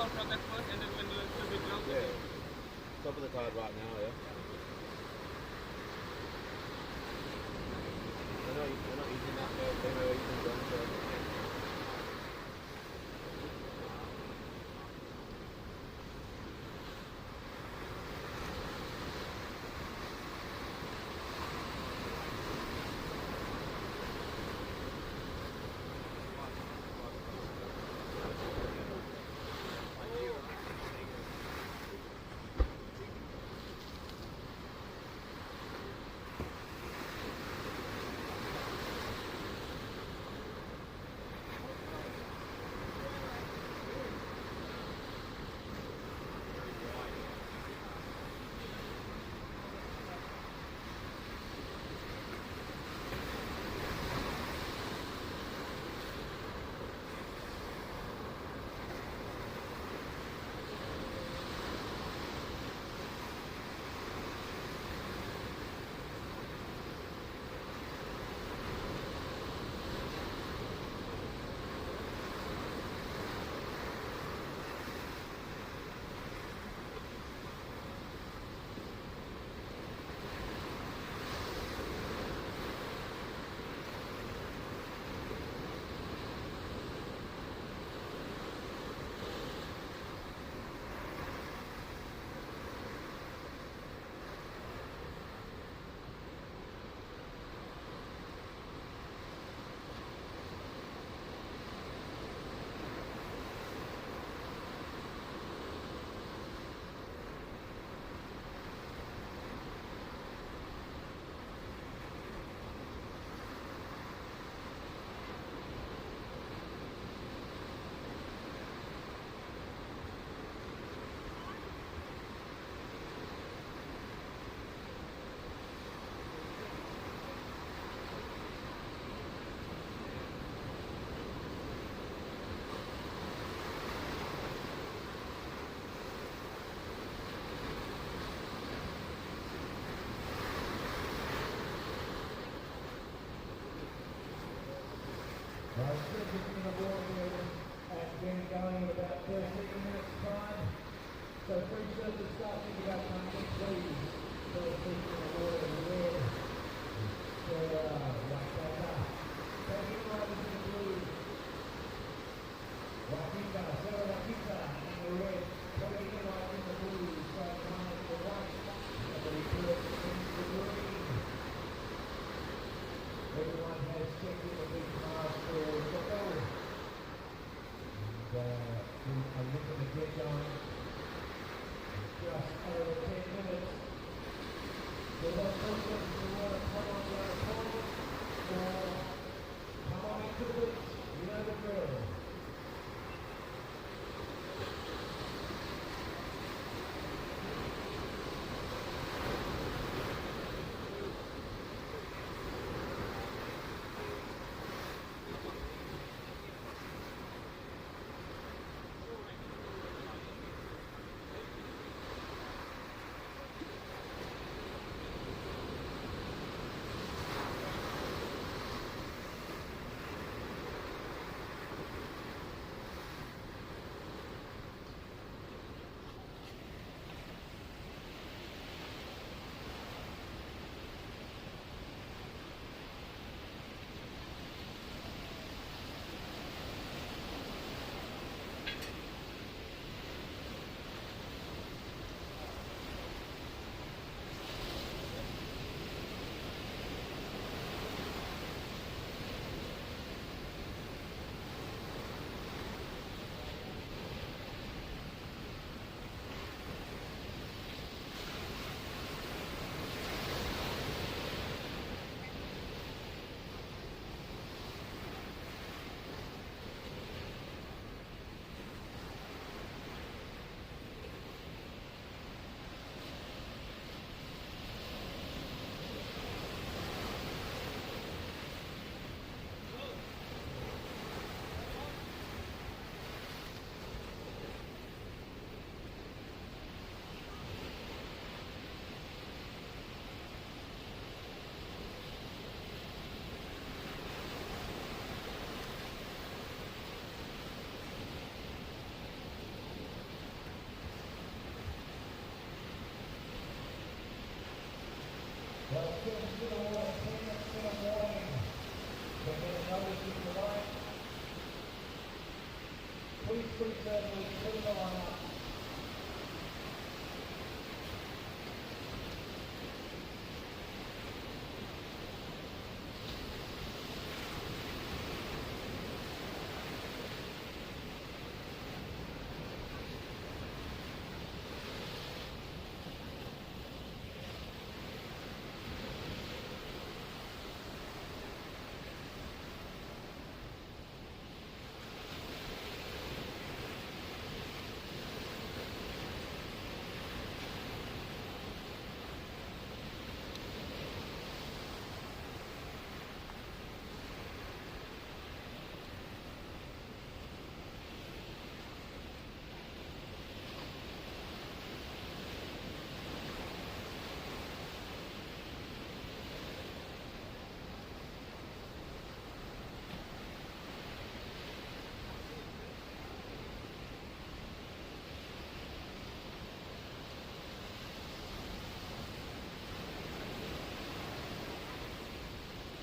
out rock at first, and then when you are a bit drunk, Yeah. Top of the tide right now, yeah. They're not using that though. They were using guns though. Between the water and getting going in about 13 minutes time. So free surfers start thinking about coming, please. First people in the water in red. So, like that. Taking riders in the blue. Wakita, Sarah Wakita in the red. Taking Enright in the blue. Straight line to the right. Amelie Burke into the green. Everyone has checked in the big car for the goal. And we are looking to get going just over 10 minutes. So those persons who want to come on your opponent or come on into the beach, you know the drill. these three circles, clean the line up.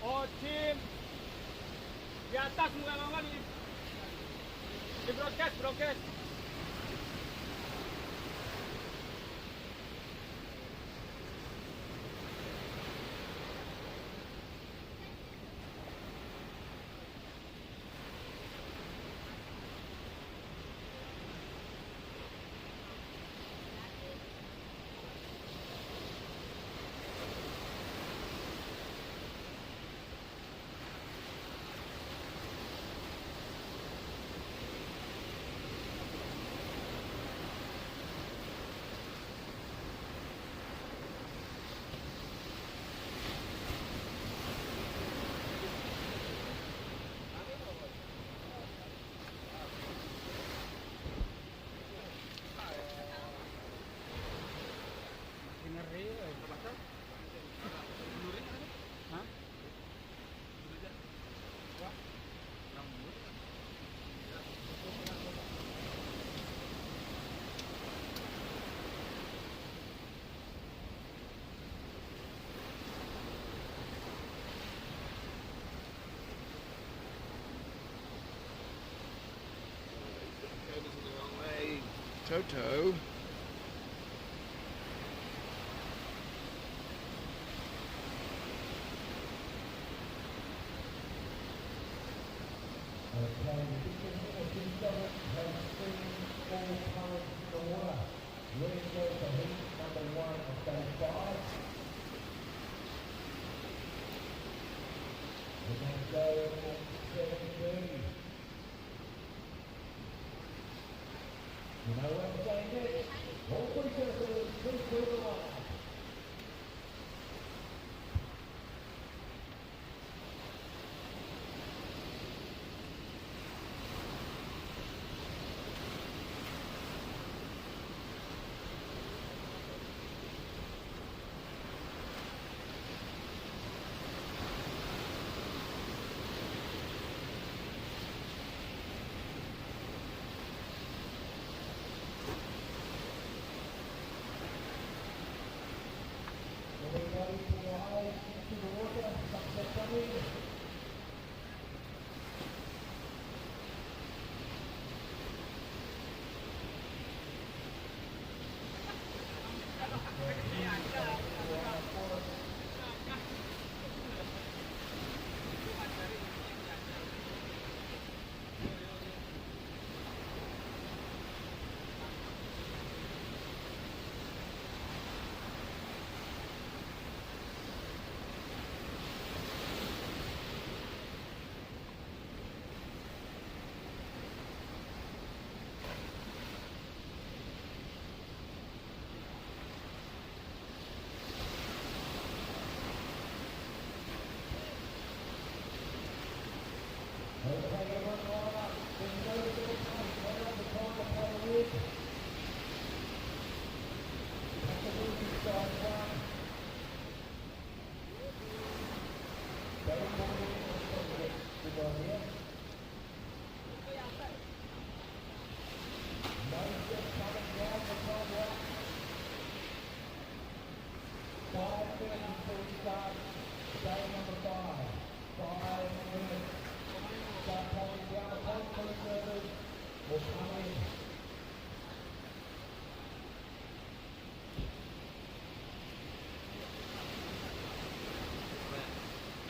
Oh, tim di atas muka mama nih. Di broadcast. Ngeri, hah? Cable's in the wrong way. Toto. Okay, the distance has seen all currents in the water. Ready to go for heat number 1 of day 5. We're going to go at 7:30. You know what I'm saying next? All three circles, please clear the line.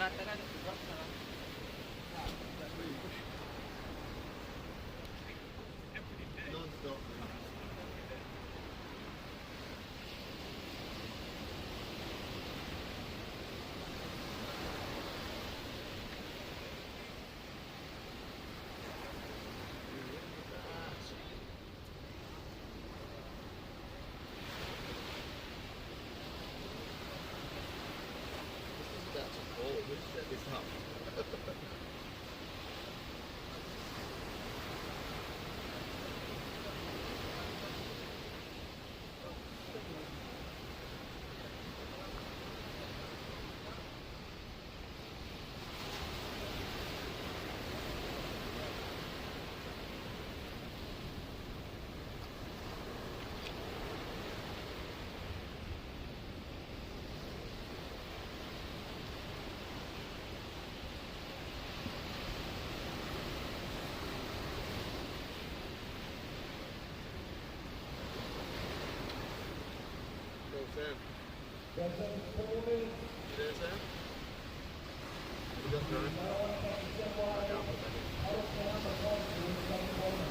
Enggak, tadi ada drop sana. Non-stop. That's a hole. Who set this up? Go, Sam. That's a 4 minutes. You there, Sam? You got time? I don't want to make it so wide. I don't count the points to win some corner.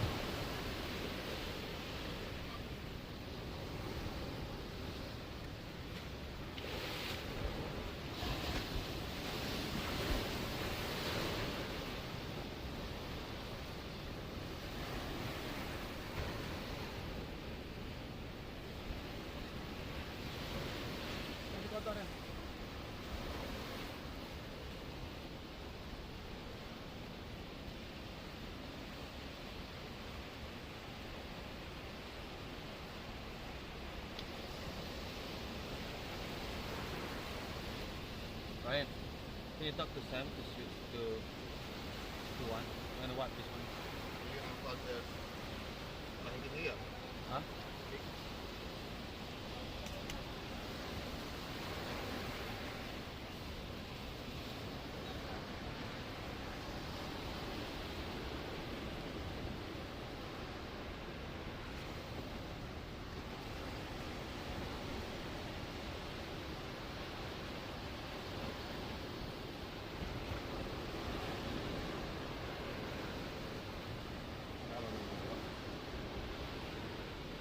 Kotor ya. Ryan, can you talk to Sam to switch to one? I'm gonna watch this one. You're gonna unplug the... I think in here. Huh?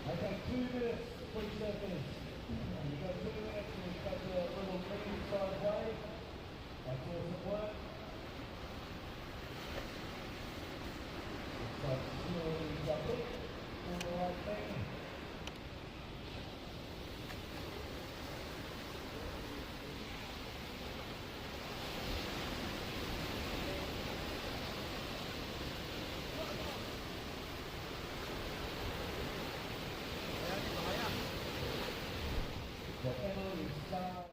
Okay, 2 minutes, 3 seconds. You've got 2 minutes and you've got the little medium side way. That's awesome work. So slowly jump it, all the right thing. The Emily side.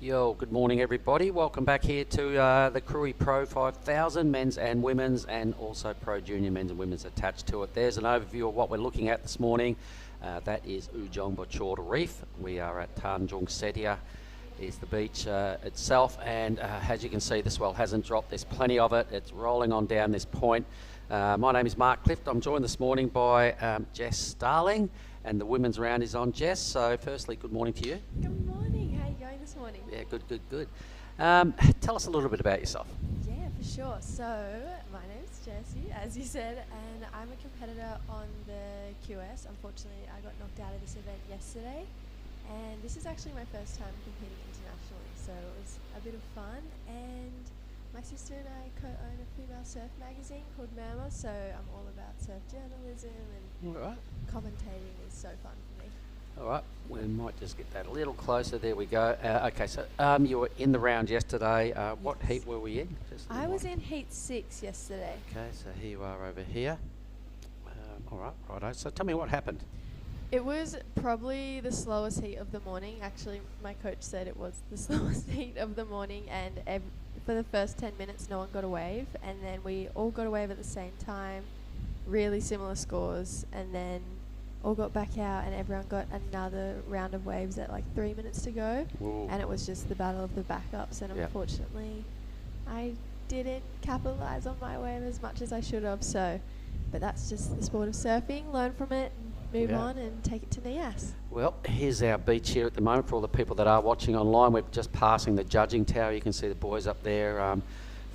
Yo, good morning everybody. Welcome back here to the Krui Pro 5000 men's and women's, and also Pro Junior men's and women's attached to it. There's an overview of what we're looking at this morning. That is Ujong Bochorda Reef. We are at Tanjung Setia is the beach itself, and as you can see, the swell hasn't dropped. There's plenty of it. It's rolling on down this point. My name is Mark Clift. I'm joined this morning by Jess Starling, and the women's round is on. Jess, so firstly, good morning to you. Good morning. How are you going this morning? Yeah, good. Tell us a little bit about yourself. Yeah, for sure. So, my name's Jessie, as you said, and I'm a competitor on the QS. Unfortunately, I got knocked out of this event yesterday, and this is actually my first time competing internationally, so it was a bit of fun. And my sister and I co-own a female surf magazine called Mama, so I'm all about surf journalism, and commentating is so fun for me. All right, we might just get that a little closer. There we go. Okay, so you were in the round yesterday. What heat were we in? I was in heat 6 yesterday. Okay, so here you are over here. All right, righto. So tell me what happened. It was probably the slowest heat of the morning. Actually, my coach said it was the slowest heat of the morning, and for the first 10 minutes, no one got a wave, and then we all got a wave at the same time, really similar scores, and then all got back out, and everyone got another round of waves at like 3 minutes to go. Ooh. And it was just the battle of the backups, and unfortunately, I didn't capitalize on my wave as much as I should have. So, but that's just the sport of surfing. Learn from it, move on, and take it to Nias. Well, here's our beach here at the moment for all the people that are watching online. We're just passing the judging tower. You can see the boys up there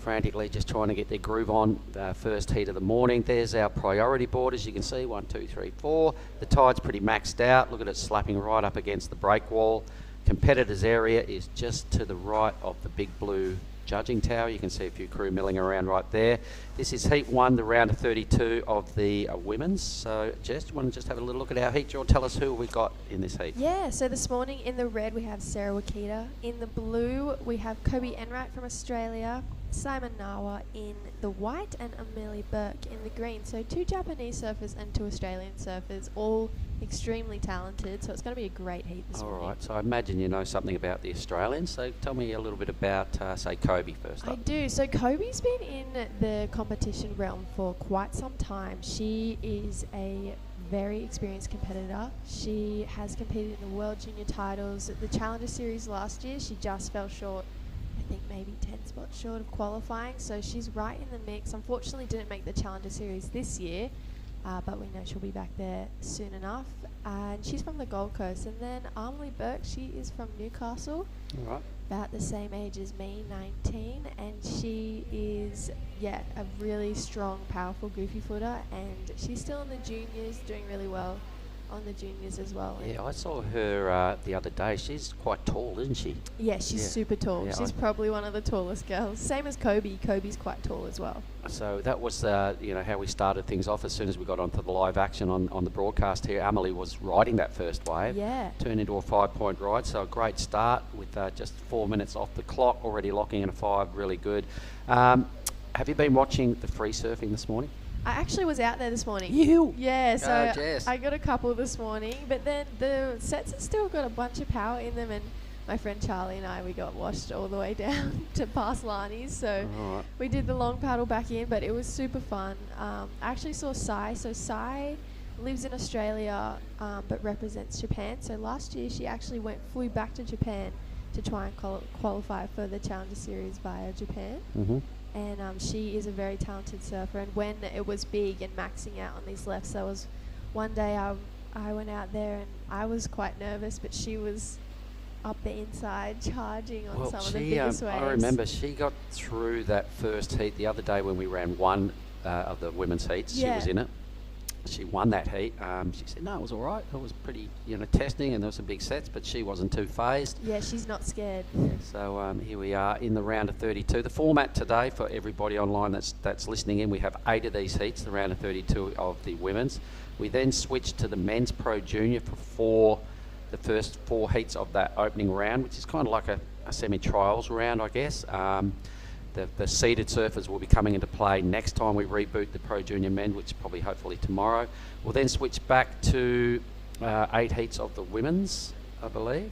frantically just trying to get their groove on. First heat of the morning. There's our priority board, as you can see, 1, 2, 3, 4. The tide's pretty maxed out. Look at it slapping right up against the break wall. Competitors area is just to the right of the big blue judging tower. You can see a few crew milling around right there. This is heat 1, the round of 32 of the women's. So Jess, do you want to just have a little look at our heat? Do you want to tell us who we got in this heat? Yeah, so this morning in the red we have Sarah Wakita. In the blue we have Kobe Enright from Australia, Simon Nawa in the white, and Amelie Burke in the green. So 2 Japanese surfers and 2 Australian surfers, all extremely talented. So it's going to be a great heat this morning. All right, so I imagine you know something about the Australians. So tell me a little bit about, say, Kobe first up. I do. So Kobe's been in the competition realm for quite some time. She is a very experienced competitor. She has competed in the World Junior titles, the Challenger Series last year. She just fell short, I think maybe 10 spots short of qualifying, so she's right in the mix. Unfortunately didn't make the Challenger Series this year, but we know she'll be back there soon enough. And she's from the Gold Coast. And then Amelie Burke, she is from Newcastle, about the same age as me, 19, and she is a really strong, powerful goofy footer, and she's still in the juniors, doing really well on the juniors as well. Yeah, I saw her the other day. She's quite tall, isn't she? Yeah, she's super tall. Yeah, she's probably one of the tallest girls. Same as Kobe. Kobe's quite tall as well. So that was how we started things off. As soon as we got onto the live action on the broadcast here, Amelie was riding that first wave. Yeah. Turned into a 5-point ride, so a great start with just 4 minutes off the clock, already locking in a 5, really good. Have you been watching the free surfing this morning? I actually was out there this morning. You? Yeah, so Jess. I got a couple this morning, but then the sets have still got a bunch of power in them, and my friend Charlie and I, we got washed all the way down to past Lani's, so we did the long paddle back in, but it was super fun. I actually saw Sai. So Sai lives in Australia, but represents Japan. So last year she actually flew back to Japan to try and qualify for the Challenger Series via Japan. Mm-hmm. And she is a very talented surfer, and when it was big and maxing out on these lefts, there was one day I went out there and I was quite nervous, but she was up the inside charging on some of the biggest waves. I remember she got through that first heat the other day when we ran one of the women's heats. She was in it. She won that heat. She said, no, it was all right. It was pretty, testing, and there were some big sets, but she wasn't too phased. Yeah, she's not scared. So here we are in the round of 32. The format today for everybody online that's listening in, we have 8 of these heats, the round of 32 of the women's. We then switch to the men's Pro Junior for the first 4 heats of that opening round, which is kind of like a semi-trials round, I guess. The seeded surfers will be coming into play next time we reboot the Pro Junior men, which is probably hopefully tomorrow. We'll then switch back to 8 heats of the women's, I believe.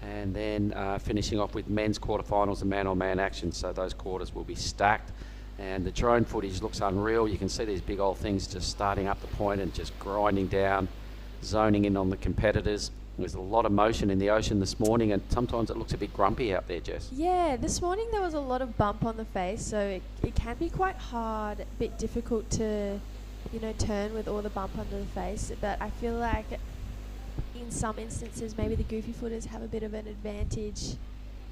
And then finishing off with men's quarterfinals and man-on-man action. So those quarters will be stacked. And the drone footage looks unreal. You can see these big old things just starting up the point and just grinding down, zoning in on the competitors. There's a lot of motion in the ocean this morning, and sometimes it looks a bit grumpy out there, Jess. Yeah, this morning there was a lot of bump on the face, so it can be quite hard, a bit difficult to, turn with all the bump under the face. But I feel like in some instances, maybe the goofy footers have a bit of an advantage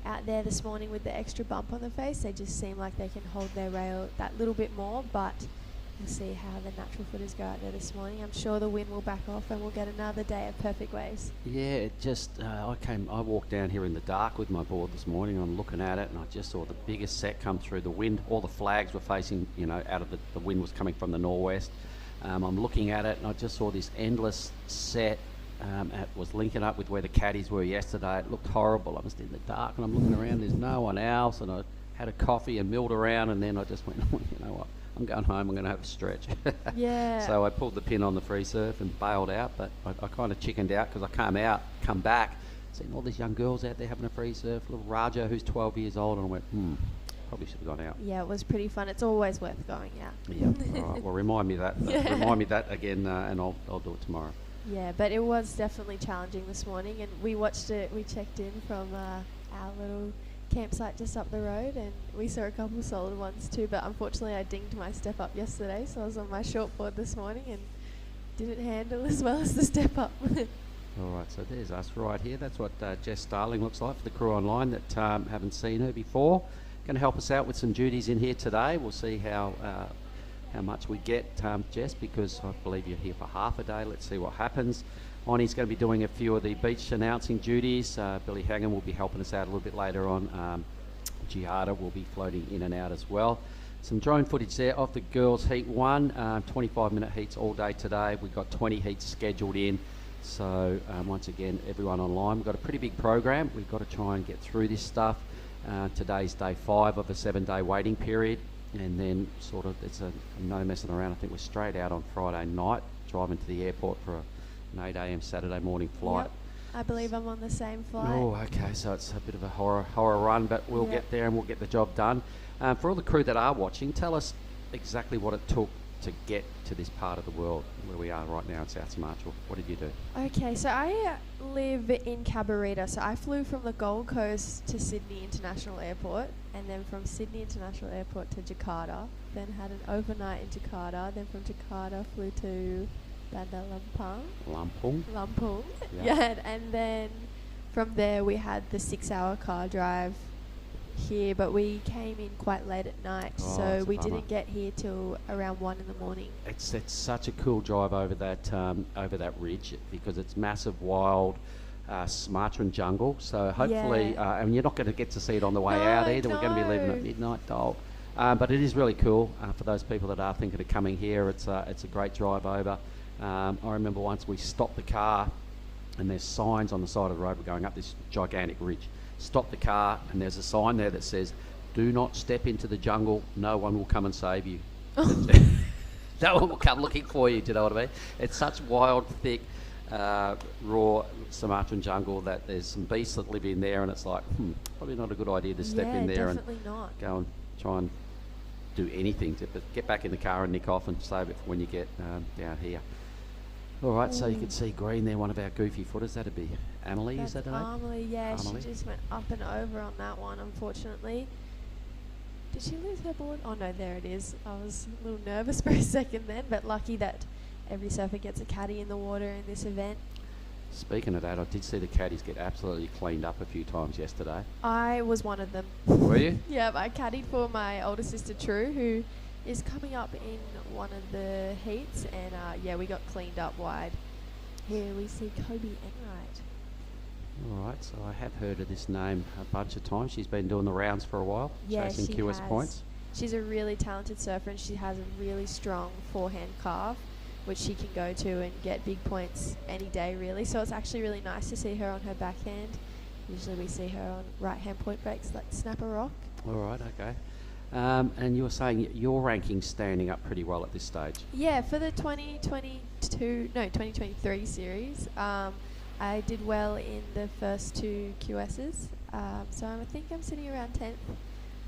out there this morning with the extra bump on the face. They just seem like they can hold their rail that little bit more, but we'll see how the natural footers go out there this morning. I'm sure the wind will back off and we'll get another day of perfect waves. Yeah, it just, I walked down here in the dark with my board this morning. I'm looking at it and I just saw the biggest set come through the wind. All the flags were facing, out of the wind was coming from the northwest. I'm looking at it and I just saw this endless set. It was linking up with where the caddies were yesterday. It looked horrible. I was in the dark and I'm looking around, there's no one else, and I had a coffee and milled around, and then I just went, you know what, I'm going home, I'm going to have a stretch. Yeah. So I pulled the pin on the free surf and bailed out, but I kind of chickened out because I come back, seeing all these young girls out there having a free surf, little Raja who's 12 years old, and I went, probably should have gone out. Yeah, it was pretty fun. It's always worth going out. Yeah, all right, well remind me that. Yeah. Remind me that again, and I'll do it tomorrow. Yeah, but it was definitely challenging this morning, and we watched it. We checked in from our little campsite just up the road, and we saw a couple solid ones too, but unfortunately I dinged my step up yesterday, so I was on my shortboard this morning and didn't handle as well as the step up. Alright, so there's us right here. That's what Jess Starling looks like for the crew online that haven't seen her before. Going to help us out with some duties in here today. We'll see how much we get, Jess, because I believe you're here for half a day. Let's see what happens. Ani's going to be doing a few of the beach announcing duties. Billy Hangen will be helping us out a little bit later on. Giada will be floating in and out as well. Some drone footage there of the girls' heat 1. 25-minute heats all day today. We've got 20 heats scheduled in. So once again, everyone online, we've got a pretty big program. We've got to try and get through this stuff. Today's day 5 of a 7-day waiting period. And then sort of it's a no messing around. I think we're straight out on Friday night, driving to the airport for an 8 a.m. Saturday morning flight. Yep. I believe I'm on the same flight. Oh, okay, so it's a bit of a horror run, but we'll get there and we'll get the job done. For all the crew that are watching, tell us exactly what it took to get to this part of the world where we are right now in South Sumatra. What did you do? Okay, so I live in Cabarita, so I flew from the Gold Coast to Sydney International Airport, and then from Sydney International Airport to Jakarta, then had an overnight in Jakarta, then from Jakarta flew to Bandar Lampung. Yeah, and then from there we had the 6-hour car drive here, but we came in quite late at night, so we didn't get here till around 1 in the morning. It's such a cool drive over that ridge because it's massive, wild Sumatran jungle. So hopefully, and you're not going to get to see it on the way out either. We're going to be leaving at midnight, dole. But it is really cool for those people that are thinking of coming here. It's a great drive over. I remember once we stopped the car, and there's signs on the side of the road. We're going up this gigantic ridge. Stop the car, and there's a sign there that says, "Do not step into the jungle. No one will come and save you." No one will come looking for you. Do you know what I mean? It's such wild, thick, raw Sumatran jungle that there's some beasts that live in there, and it's like, probably not a good idea to step in there and go and try and do anything. But get back in the car and nick off and save it for when you get down here. All right, so you can see green there, one of our goofy footers. That'd be Amelie, is that her name? Amelie, yeah. Amelie. She just went up and over on that one, unfortunately. Did she lose her board? Oh no, there it is. I was a little nervous for a second then, but lucky that every surfer gets a caddy in the water in this event. Speaking of that, I did see the caddies get absolutely cleaned up a few times yesterday. I was one of them. Were you? Yeah, I caddied for my older sister True, who is coming up in one of the heats, and we got cleaned up wide. Here we see Kobe Enright. All right, so I have heard of this name a bunch of times. She's been doing the rounds for a while, chasing she QS has. points. She's a really talented surfer, and she has a really strong forehand carve, which she can go to and get big points any day, really. So it's actually really nice to see her on her backhand. Usually we see her on right-hand point breaks like Snapper Rock. All right, okay. And you were saying your ranking's standing up pretty well at this stage. Yeah, for the 2023 series, I did well in the first 2 QSs, so I think I'm sitting around 10th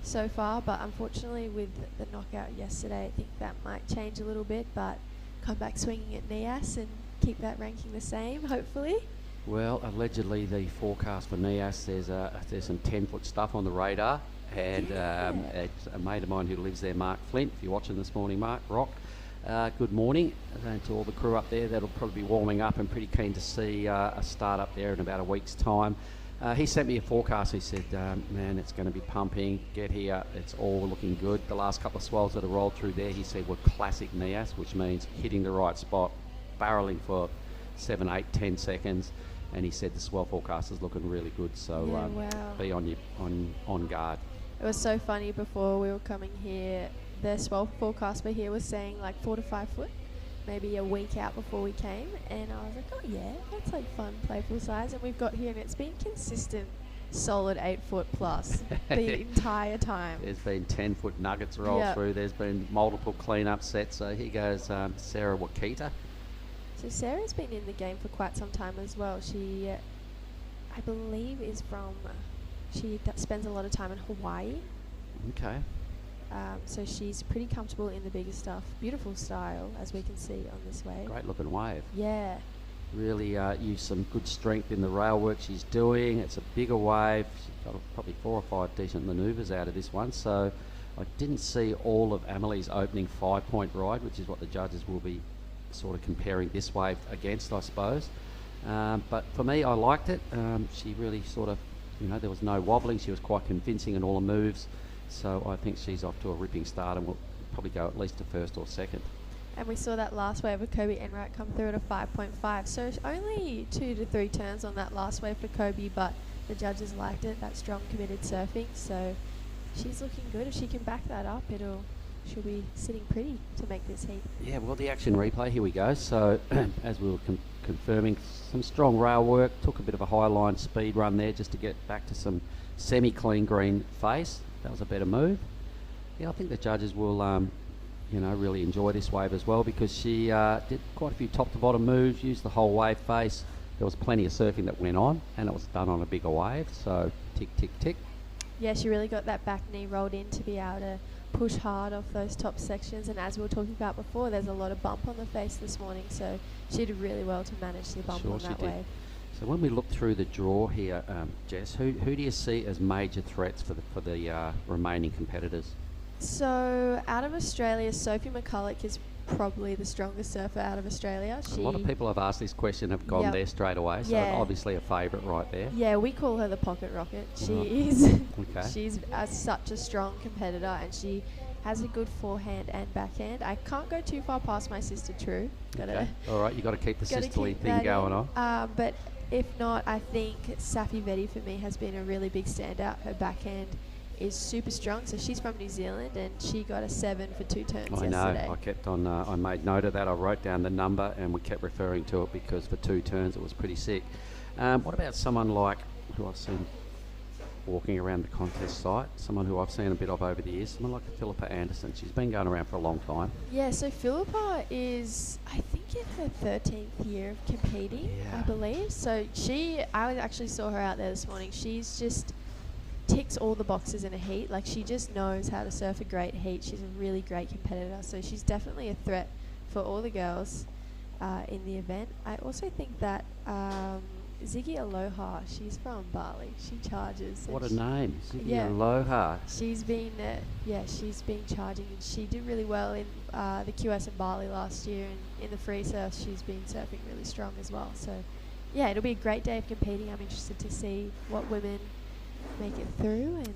so far, but unfortunately with the knockout yesterday, I think that might change a little bit, but come back swinging at NIAS and keep that ranking the same, hopefully. Well, allegedly the forecast for NIAS, there's some 10-foot stuff on the radar, and it's a mate of mine who lives there, Mark Flint. If you're watching this morning, Mark, rock. Good morning to all the crew up there. That'll probably be warming up and pretty keen to see a start up there in about a week's time. He sent me a forecast. He said, man, it's going to be pumping. Get here. It's all looking good. The last couple of swells that have rolled through there, he said, were classic NIAS, which means hitting the right spot, barreling for 7, 8, 10 seconds. And he said the swell forecast is looking really good, so wow. be on guard. It was so funny before we were coming here. The swell forecast for here was saying like 4 to 5 foot, maybe a week out before we came, and I was like, oh yeah, that's like fun, playful size. And we've got here, and it's been consistent, solid 8 foot plus the entire time. There's been 10-foot nuggets rolled through. There's been multiple clean-up sets. So here goes Sarah Wakita. So Sarah's been in the game for quite some time as well. She, I believe, spends a lot of time in Hawaii. Okay. So she's pretty comfortable in the bigger stuff. Beautiful style, as we can see on this wave. Great looking wave. Yeah. Really used some good strength in the rail work she's doing. It's a bigger wave. She's got probably 4 or 5 decent manoeuvres out of this one. So I didn't see all of Amelie's opening 5-point ride, which is what the judges will be sort of comparing this wave against, I suppose. But for me, I liked it. She really sort of, there was no wobbling. She was quite convincing in all the moves. So I think she's off to a ripping start and will probably go at least to first or second. And we saw that last wave of Kobe Enright come through at a 5.5. So only 2 to 3 turns on that last wave for Kobe, but the judges liked it, that strong committed surfing. So she's looking good. If she can back that up, she'll be sitting pretty to make this heat. Yeah, well, the action replay, here we go. So as we were confirming, some strong rail work, took a bit of a high line speed run there just to get back to some semi-clean green face. That was a better move. Yeah, I think the judges will, really enjoy this wave as well, because she did quite a few top-to-bottom moves, used the whole wave face. There was plenty of surfing that went on, and it was done on a bigger wave, so tick, tick, tick. Yeah, she really got that back knee rolled in to be able to push hard off those top sections, and as we were talking about before, there's a lot of bump on the face this morning, so she did really well to manage the bump on that wave. So when we look through the draw here, Jess, who do you see as major threats for the remaining competitors? So out of Australia, Sophie McCulloch is probably the strongest surfer out of Australia. A lot of people have asked this question, have gone there straight away, so obviously a favourite right there. Yeah, we call her the pocket rocket. She is. Okay. She's such a strong competitor, and she has a good forehand and backhand. I can't go too far past my sister True. All right, you got to keep the sisterly thing going on. But if not, I think Safi Vetti for me has been a really big standout. Her backhand is super strong. So she's from New Zealand, and she got a 7 for 2 turns yesterday. I know. I kept on. I made note of that. I wrote down the number, and we kept referring to it because for 2 turns it was pretty sick. What about someone like who I've seen walking around the contest site? Someone who I've seen a bit of over the years. Someone like Philippa Anderson. She's been going around for a long time. Yeah. So Philippa is, I think, in her 13th year of competing. Yeah. I believe. So I actually saw her out there this morning. She's just ticks all the boxes in a heat. Like, she just knows how to surf a great heat. She's a really great competitor, so she's definitely a threat for all the girls in the event. I also think that Ziggy Aloha, she's from Bali. She charges. What a name, Ziggy Aloha. She's been charging, and she did really well in the QS in Bali last year, and in the free surf she's been surfing really strong as well. So yeah, it'll be a great day of competing. I'm interested to see what women make it through. And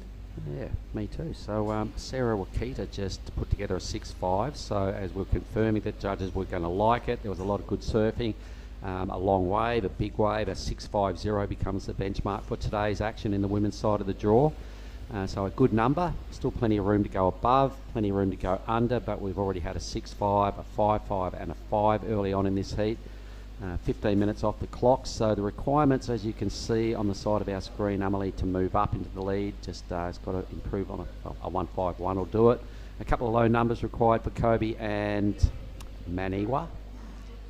yeah, me too. So Sarah Wakita just put together a 6.5. So as we're confirming that judges were going to like it, there was a lot of good surfing, a long wave, a big wave. A 6.50 becomes the benchmark for today's action in the women's side of the draw. So a good number. Still plenty of room to go above, plenty of room to go under, but we've already had a 6.5, a 5.5 and a 5 early on in this heat. 15 minutes off the clock, so the requirements, as you can see on the side of our screen, Amelie to move up into the lead, just has got to improve on a 1.51 will do it. A couple of low numbers required for Kobe and Maniwa.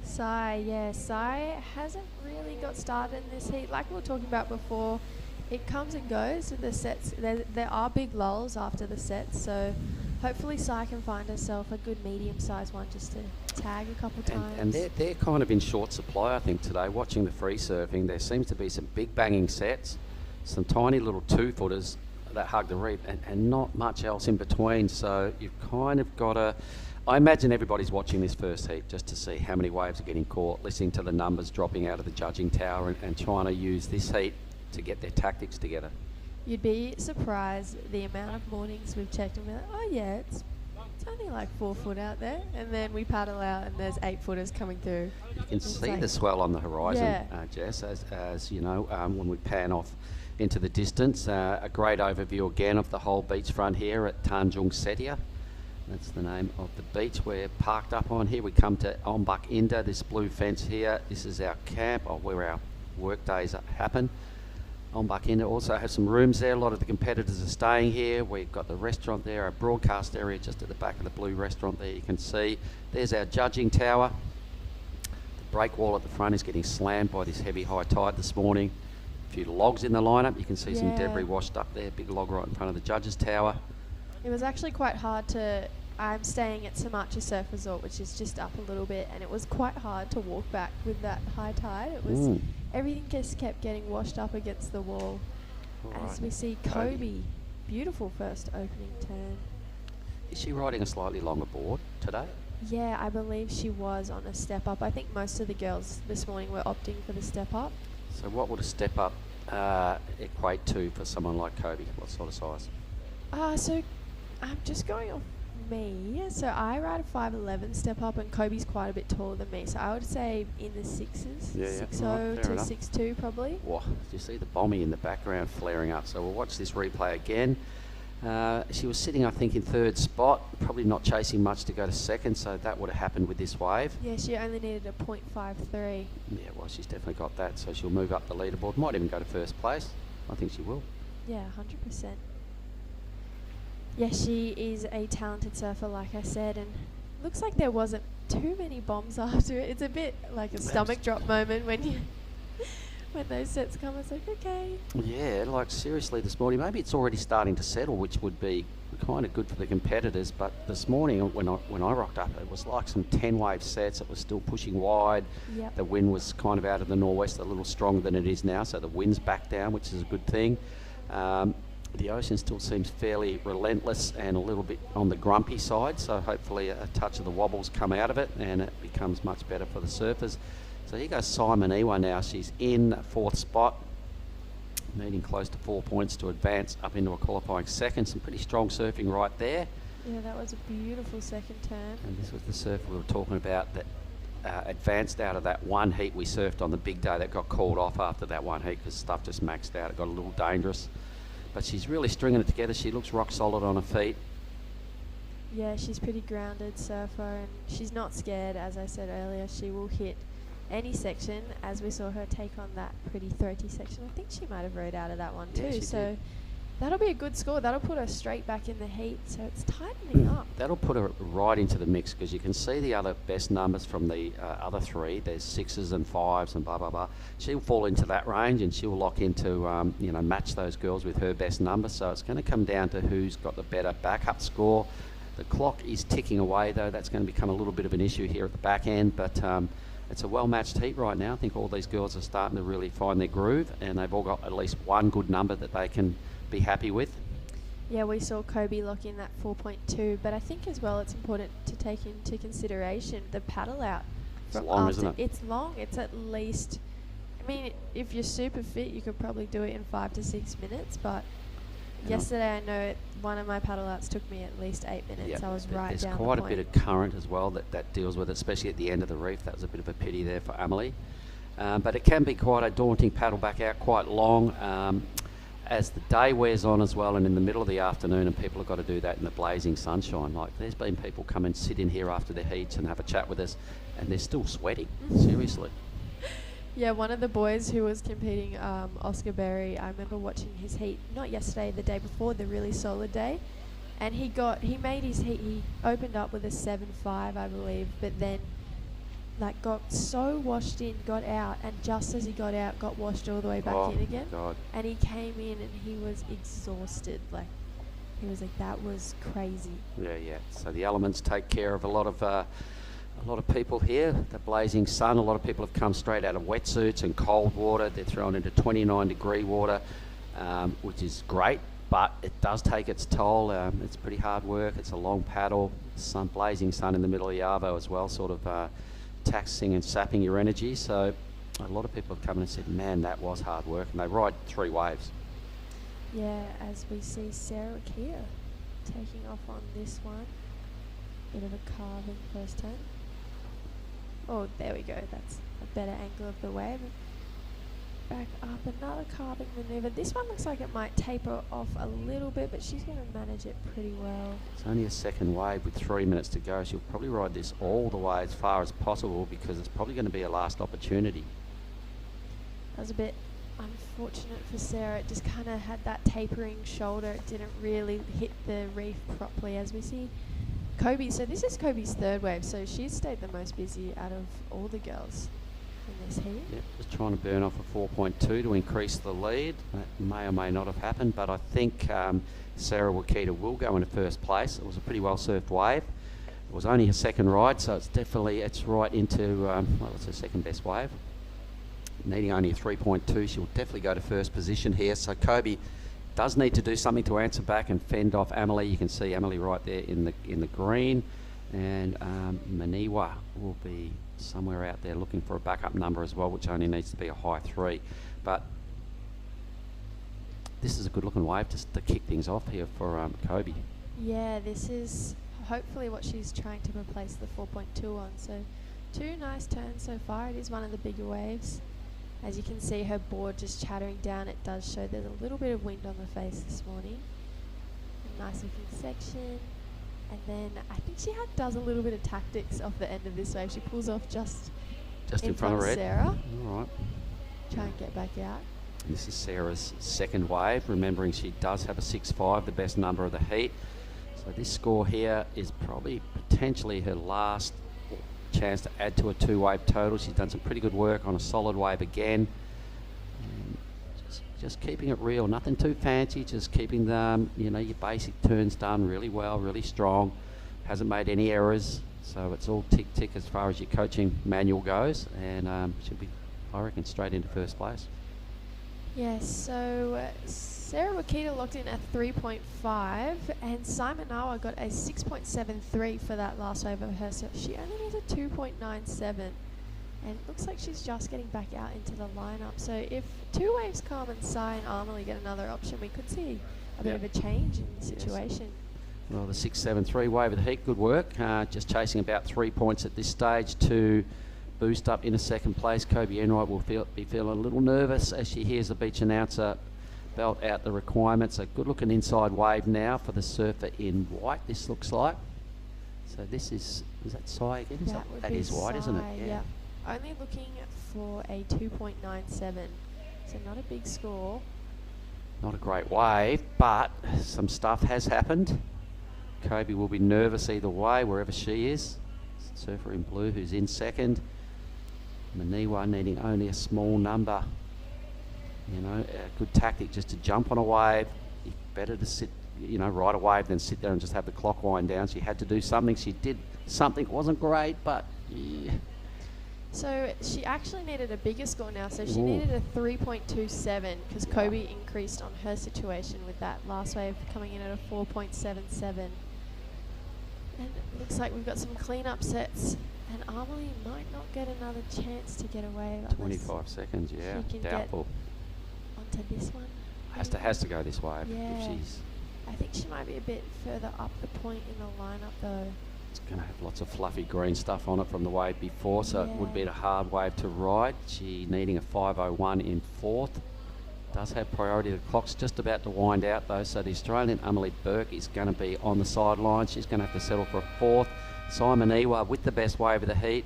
Sai hasn't really got started in this heat. Like we were talking about before, it comes and goes with the sets. There are big lulls after the sets, so hopefully Sai can find herself a good medium-sized one just to tag a couple times. And they're kind of in short supply, I think, today. Watching the free surfing, there seems to be some big banging sets, some tiny little 2-footers that hug the reef, and not much else in between. So you've kind of got to... I imagine everybody's watching this first heat just to see how many waves are getting caught, listening to the numbers dropping out of the judging tower and trying to use this heat to get their tactics together. You'd be surprised the amount of mornings we've checked and we're like, oh yeah, it's only like 4 foot out there, and then we paddle out and there's 8-footers coming through. You can It's see like- the swell on the horizon, Yeah. Jess, as you know, when we pan off into the distance. A great overview again of the whole beachfront here at Tanjung Setia. That's the name of the beach we're parked up on here. We come to Ombak Indah, this blue fence here. This is our camp, or where our work days happen. Ombak Indah also has some rooms there. A lot of the competitors are staying here. We've got the restaurant there, our broadcast area just at the back of the blue restaurant there. You can see there's our judging tower. The break wall at the front is getting slammed by this heavy high tide this morning. A few logs in the lineup. You can see some Yeah. debris washed up there. Big log right in front of the judges tower. It was actually quite hard to... I'm staying at Samachi Surf Resort, which is just up a little bit, and it was quite hard to walk back with that high tide. It was everything just kept getting washed up against the wall. All As right. we see Kobe, beautiful first opening turn. Is she riding a slightly longer board today? Yeah, I believe she was on a step up. I think most of the girls this morning were opting for the step up. So what would a step up equate to for someone like Kobe? What sort of size? So I'm just going off me. So I ride a 5'11" step up, and Kobe's quite a bit taller than me. So I would say in the 6s, Yeah, 6'0" right, fair to enough. 6'2" probably. Wow, you see the bombie in the background flaring up. So we'll watch this replay again. She was sitting, I think, in 3rd spot, probably not chasing much to go to 2nd, so that would have happened with this wave. Yeah, she only needed a .53. Yeah, well, she's definitely got that, so she'll move up the leaderboard. Might even go to 1st place. I think she will. Yeah, 100%. Yeah, she is a talented surfer, like I said, and looks like there wasn't too many bombs after it. It's a bit like a stomach drop moment when you when those sets come. It's like, okay. Yeah, like seriously this morning, maybe it's already starting to settle, which would be kind of good for the competitors, but this morning when I rocked up, it was like some 10-wave sets. It was still pushing wide. Yep. The wind was kind of out of the northwest, a little stronger than it is now, so the wind's back down, which is a good thing. The ocean still seems fairly relentless and a little bit on the grumpy side, so hopefully a touch of the wobbles come out of it and it becomes much better for the surfers. So here goes Simon Ewa now. She's in 4th spot, needing close to 4 points to advance up into a qualifying 2nd. Some pretty strong surfing right there. Yeah, that was a beautiful second turn. And this was the surfer we were talking about that advanced out of that one heat we surfed on the big day that got called off after that one heat because stuff just maxed out. It got a little dangerous. But she's really stringing it together. She looks rock solid on her feet. Yeah, she's pretty grounded surfer, and she's not scared. As I said earlier, she will hit any section, as we saw her take on that pretty throaty section. I think she might have rode out of that one Yeah, too. she So did. that'll be a good score. That'll put her straight back in the heat. So it's tightening up. That'll put her right into the mix because you can see the other best numbers from the other 3. There's 6s and 5s and blah, blah, blah. She'll fall into that range and she'll lock into, match those girls with her best number. So it's going to come down to who's got the better backup score. The clock is ticking away, though. That's going to become a little bit of an issue here at the back end. But it's a well-matched heat right now. I think all these girls are starting to really find their groove, and they've all got at least one good number that they can be happy with. Yeah, we saw Kobe lock in that 4.2, but I think as well it's important to take into consideration the paddle out. It's from long, after- isn't it? It's long. It's at least, I mean, if you're super fit, you could probably do it in 5 to 6 minutes, but Yeah. yesterday I know one of my paddle outs took me at least 8 minutes. I was right There's down quite the a point. bit of current as well that deals with it, especially at the end of the reef. That was a bit of a pity there for Amelie. But it can be quite a daunting paddle back out, quite long. As the day wears on as well, and in the middle of the afternoon, and people have got to do that in the blazing sunshine. Like, there's been people come and sit in here after their heats and have a chat with us, and they're still sweating. Seriously. Yeah, one of the boys who was competing, Oscar Berry, I remember watching his heat, not yesterday, the day before, the really solid day, and he made his heat, he opened up with a 7.5, I believe, but then like got so washed in, got out, and just as he got out, got washed all the way back in again. God. And he came in and he was exhausted. Like, he was like, that was crazy. Yeah. So the elements take care of a lot of people here. The blazing sun. A lot of people have come straight out of wetsuits and cold water. They're thrown into 29-degree water, which is great, but it does take its toll. It's pretty hard work. It's a long paddle. Blazing sun in the middle of the arvo as well, sort of taxing and sapping your energy. So a lot of people have come in and said, man, that was hard work. And they ride 3 waves. Yeah, as we see Sarah Kia taking off on this one. Bit of a carving first turn. Oh, there we go. That's a better angle of the wave. Back up, another carving maneuver. This one looks like it might taper off a little bit, but she's going to manage it pretty well. It's only a second wave with 3 minutes to go. She'll probably ride this all the way as far as possible because it's probably going to be a last opportunity. That was a bit unfortunate for Sarah. It just kind of had that tapering shoulder. It didn't really hit the reef properly, as we see Kobe. So this is Kobe's 3rd wave, so she's stayed the most busy out of all the girls in this heat. Yep, just trying to burn off a 4.2 to increase the lead. That may or may not have happened, but I think Sarah Wakita will go into first place. It was a pretty well surfed wave. It was only her 2nd ride, so it's right into well, it's her 2nd best wave. Needing only a 3.2, she'll definitely go to first position here. So Kobe does need to do something to answer back and fend off Amelie. You can see Amelie right there in the green, and Maniwa will be somewhere out there looking for a backup number as well, which only needs to be a high 3. But this is a good looking wave just to kick things off here for Kobe. Yeah, this is hopefully what she's trying to replace the 4.2 on. So 2 nice turns so far. It is one of the bigger waves. As you can see, her board just chattering down. It does show there's a little bit of wind on the face this morning. A nice looking section. And then I think she does a little bit of tactics off the end of this wave. She pulls off just in front of red. Sarah. All right. Try and get back out. This is Sarah's 2nd wave, remembering she does have a 6.5, the best number of the heat. So this score here is probably potentially her last chance to add to a 2-wave total. She's done some pretty good work on a solid wave again. And just keeping it real, nothing too fancy, just keeping them, your basic turns done really well, really strong. Hasn't made any errors, so it's all tick as far as your coaching manual goes, and she'll be, I reckon, straight into first place. Yes, so Sarah Wakita locked in at 3.5, and Simon Awa got a 6.73 for that last wave of her, so she only needs a 2.97, and it looks like she's just getting back out into the lineup. So if 2 waves come and Sai and Amelie get another option, we could see a bit of a change in the situation. Well, the 6.73 wave of the heat, good work. Just chasing about 3 points at this stage to boost up into 2nd place. Kobe Enright will be feeling a little nervous as she hears the beach announcer belt out the requirements. A good looking inside wave now for the surfer in white, this looks like. So this is that Sai again? That is white, isn't it? Yeah. Only looking for a 2.97, so not a big score. Not a great wave, but some stuff has happened. Kobe will be nervous either way, wherever she is. Surfer in blue who's in 2nd. Maniwa needing only a small number. A good tactic just to jump on a wave. Better to sit, ride a wave than sit there and just have the clock wind down. She had to do something. She did something. It wasn't great, but yeah. So she actually needed a bigger score now. So she needed a 3.27 because Kobe increased on her situation with that last wave coming in at a 4.77. And it looks like we've got some clean-up sets. And Amelie might not get another chance to get away. 25 seconds, yeah. She can doubtful. Get onto this one. Has to go this wave. Yeah. If she's, I think she might be a bit further up the point in the lineup though. It's going to have lots of fluffy green stuff on it from the wave before, so it would be a hard wave to ride. She needing a 5.01 in 4th. Does have priority. The clock's just about to wind out though, so the Australian Amelie Burke is going to be on the sidelines. She's going to have to settle for a 4th. Simon Ewa with the best wave of the heat.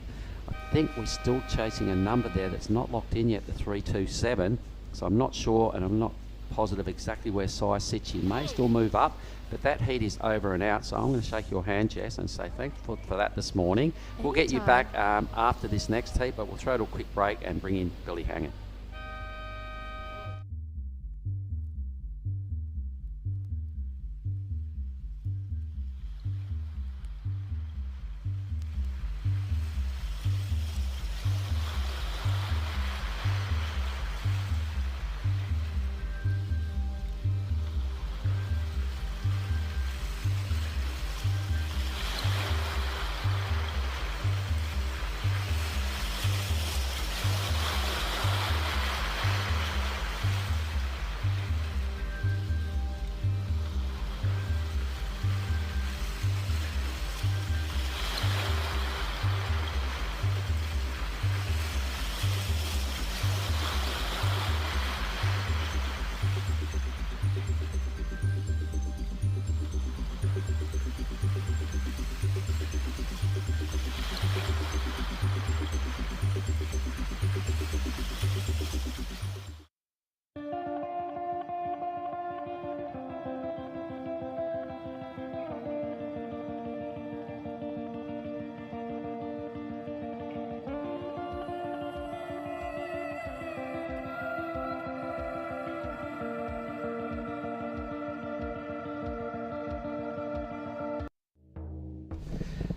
I think we're still chasing a number there that's not locked in yet, the 3.27. So I'm not sure, and I'm not positive exactly where size sits. You may still move up, but that heat is over and out. So I'm going to shake your hand, Jess, and say thanks for that this morning. We'll get you back after this next heat, but we'll throw to a quick break and bring in Billy Hanging.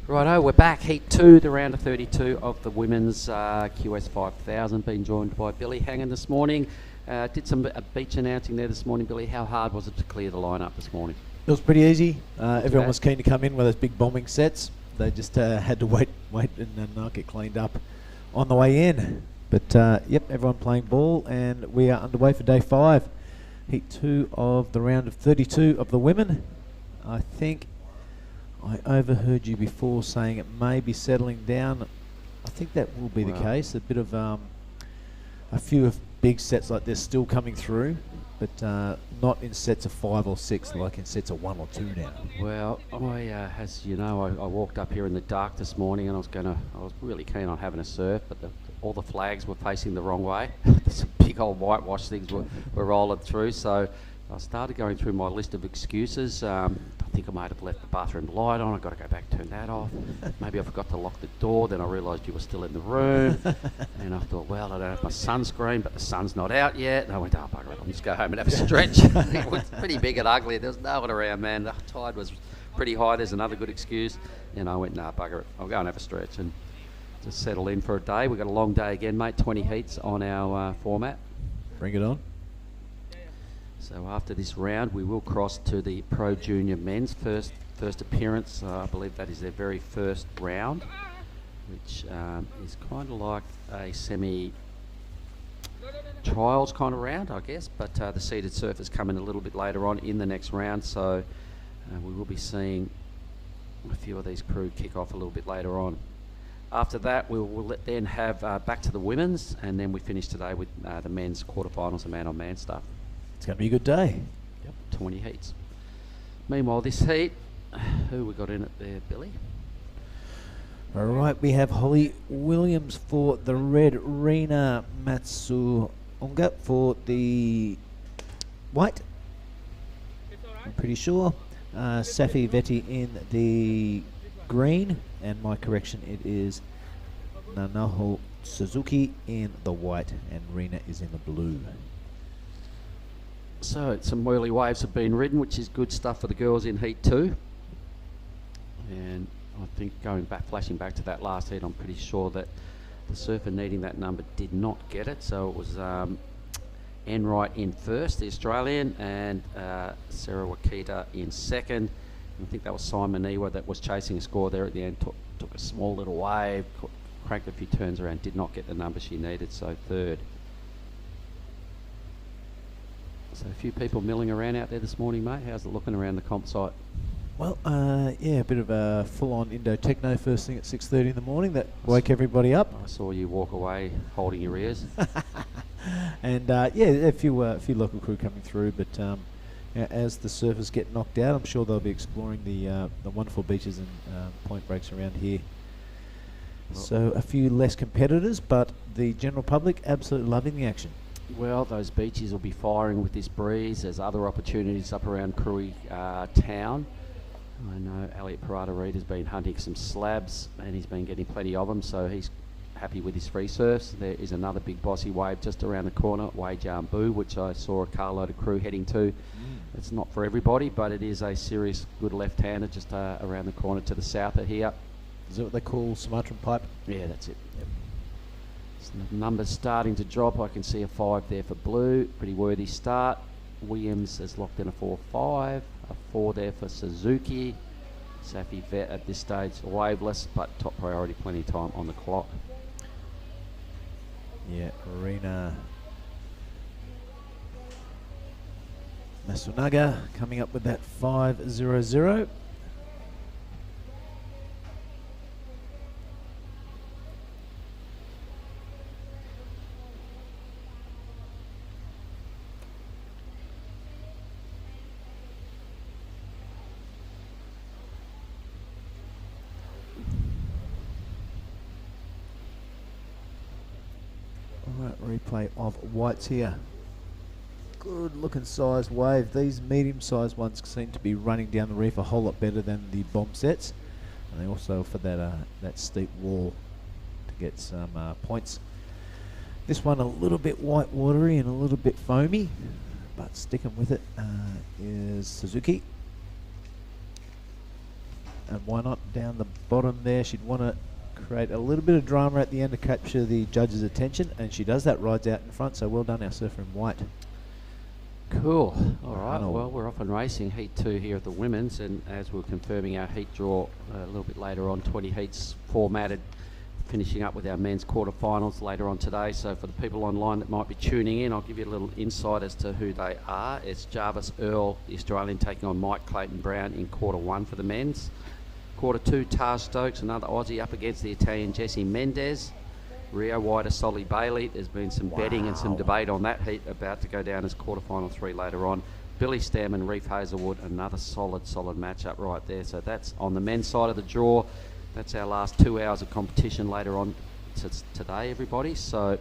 Righto, we're back. Heat 2, the round of 32 of the women's QS 5000. Been joined by Billy Hanging this morning. Did some beach announcing there this morning, Billy. How hard was it to clear the lineup this morning? It was pretty easy. Everyone was keen to come in with those big bombing sets. They just had to wait and not get cleaned up on the way in. But yep, everyone playing ball, and we are underway for day 5. Heat 2 of the round of 32 of the women. I think I overheard you before saying it may be settling down. I think that will be the case. A bit of a few of big sets like this still coming through, but not in sets of 5 or 6, like in sets of 1 or 2 now. Well, as you know, I walked up here in the dark this morning, and I was really keen on having a surf, but all the flags were facing the wrong way. Some big old whitewash things were rolling through, so I started going through my list of excuses. I think I might have left the bathroom light on. I've got to go back and turn that off. Maybe I forgot to lock the door. Then I realised you were still in the room. And I thought, well, I don't have my sunscreen, but the sun's not out yet. And I went, oh, bugger it, I'll just go home and have a stretch. It was pretty big and ugly. There was no one around, man. The tide was pretty high. There's another good excuse. And I went, nah, bugger it, I'll go and have a stretch and just settle in for a day. We've got a long day again, mate. 20 heats on our format. Bring it on. So after this round, we will cross to the Pro Junior men's first appearance. I believe that is their very first round, which is kind of like a semi-trials kind of round, I guess. But the seated surf is coming a little bit later on in the next round, so we will be seeing a few of these crew kick off a little bit later on. After that, we'll then have back to the women's, and then we finish today with the men's quarterfinals and man-on-man stuff. It's going to be a good day. Yep, 20 heats. Meanwhile, this heat, who we got in it there, Billy? All right, we have Holly Williams for the red, Rena Matsuoka for the white, I'm pretty sure. Safi Vetti in the green, and my correction, it is Nanaho Suzuki in the white, and Rena is in the blue. So some whirly waves have been ridden, which is good stuff for the girls in Heat 2. And I think flashing back to that last heat, I'm pretty sure that the surfer needing that number did not get it. So it was Enright in first, the Australian, and Sarah Wakita in second. And I think that was Simon Ewa that was chasing a score there at the end, took a small little wave, cranked a few turns around, did not get the number she needed, so third. So a few people milling around out there this morning, mate. How's it looking around the comp site? Well, yeah, a bit of a full-on Indo-techno first thing at 6:30 in the morning that woke everybody up. I saw you walk away holding your ears. And yeah, a few local crew coming through, but as the surfers get knocked out, I'm sure they'll be exploring the wonderful beaches and point breaks around here. Well, so a few less competitors, but the general public absolutely loving the action. Well, those beaches will be firing with this breeze. There's other opportunities up around Krui town. I know Elliot Parada-Reid has been hunting some slabs and he's been getting plenty of them, so he's happy with his free surfs. There is another big bossy wave just around the corner, Wajambu, which I saw a carload of crew heading to. It's not for everybody, but it is a serious good left-hander just around the corner to the south of here. Is that what they call Sumatran pipe? Yeah, that's it. Yep. So the numbers starting to drop. I can see a 5 there for Blue. Pretty worthy start. Williams has locked in a 4-5. A 4 there for Suzuki. Safi Vet at this stage waveless, but top priority, plenty of time on the clock. Yeah, Anon Matsuoka coming up with that 5-0-0. Replay of whites here. Good looking sized wave. These medium sized ones seem to be running down the reef a whole lot better than the bomb sets, and they also offer that steep wall to get some points. This one a little bit white watery and a little bit foamy, but sticking with it is Suzuki. And why not down the bottom there? She'd want to create a little bit of drama at the end to capture the judge's attention, and she does that, rides out in front, so well done our surfer in white. Cool. All right, well, we're off and racing heat 2 here at the women's, and as we're confirming our heat draw a little bit later on, 20 heats formatted, finishing up with our men's quarterfinals later on today. So for the people online that might be tuning in, I'll give you a little insight as to who they are. It's Jarvis Earl, the Australian, taking on Mike Clayton Brown in quarter 1 for the men's. Quarter 2, Taj Stokes, another Aussie, up against the Italian Jesse Mendez. Rio Wider, Solly Bailey. There's been some betting and some debate on that heat, about to go down as quarterfinal 3 later on. Billy Stammen, Reef Hazelwood, another solid matchup right there. So that's on the men's side of the draw. That's our last 2 hours of competition later on today, everybody. So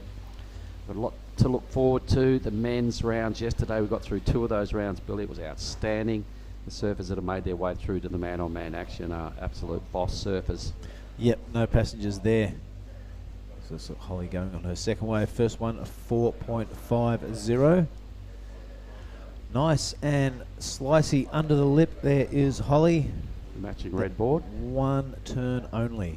got a lot to look forward to. The men's rounds yesterday, we got through 2 of those rounds. Billy, it was outstanding. The surfers that have made their way through to the man-on-man action are absolute boss surfers. Yep, no passengers there. So Holly going on her second wave. First one, a 4.50. Nice, and slicey under the lip there is Holly. Matching red board. 1 turn only.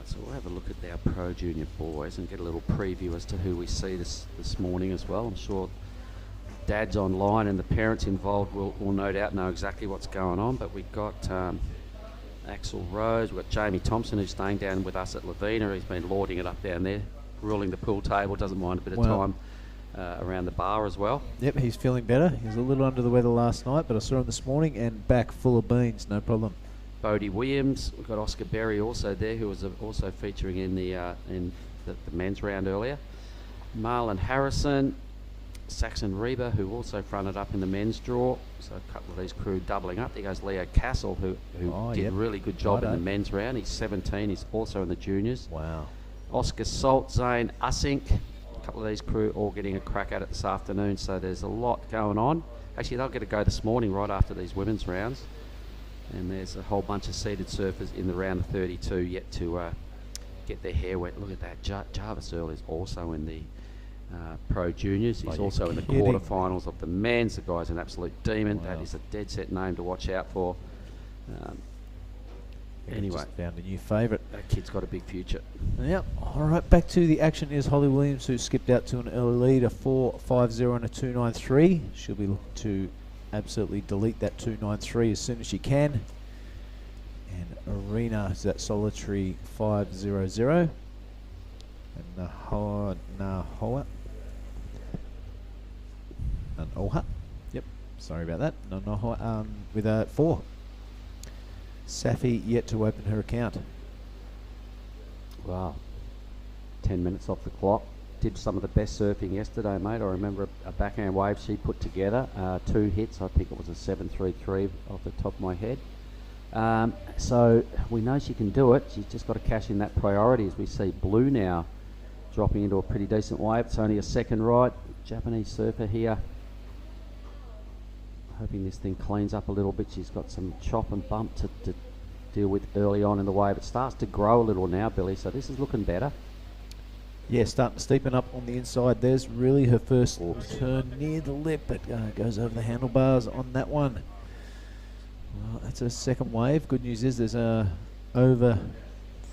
So we'll have a look at our Pro Junior boys and get a little preview as to who we see this morning as well. I'm sure dads online and the parents involved will no doubt know exactly what's going on. But we've got Axel Rose, we've got Jamie Thompson, who's staying down with us at Lavina. He's been lording it up down there, ruling the pool table, doesn't mind a bit of time around the bar as well. Yep, he's feeling better. He was a little under the weather last night, but I saw him this morning and back full of beans, no problem. Bodie Williams, we've got Oscar Berry also there, who was also featuring in the men's round earlier. Marlon Harrison, Saxon Reba, who also fronted up in the men's draw. So a couple of these crew doubling up. There goes Leo Castle, who did a really good job in the men's round. He's 17, he's also in the juniors. Wow. Oscar Salt, Zane Ussink, a couple of these crew all getting a crack at it this afternoon. So there's a lot going on. Actually, they'll get a go this morning right after these women's rounds. And there's a whole bunch of seated surfers in the round of 32 yet to get their hair wet. Look at that. Jarvis Earl is also in the Pro Juniors. He's also in the quarterfinals of the men's. The guy's an absolute demon. Wow. That is a dead set name to watch out for. Anyway, found a new favourite. That kid's got a big future. Yep. All right, back to the action is Holly Williams, who skipped out to an early lead, a 4.50 and a 2.93. She'll be looking to absolutely delete that 2.93 as soon as she can. And Arena is that solitary 5.00. And Nahoa. And Oha. Yep, sorry about that. Nahoa with a 4. Safi yet to open her account. Wow. 10 minutes off the clock. did some of the best surfing yesterday, mate. I remember a backhand wave she put together, 2 hits. I think it was a 7.33 off the top of my head. So we know she can do it. She's just got to cash in that priority, as we see Blue now dropping into a pretty decent wave. It's only a second right. Japanese surfer here. Hoping this thing cleans up a little bit. She's got some chop and bump to deal with early on in the wave. It starts to grow a little now, Billy, so this is looking better. Yeah, starting to steepen up on the inside. There's really her first turn near the lip, but goes over the handlebars on that one. Well, that's a second wave. Good news is there's over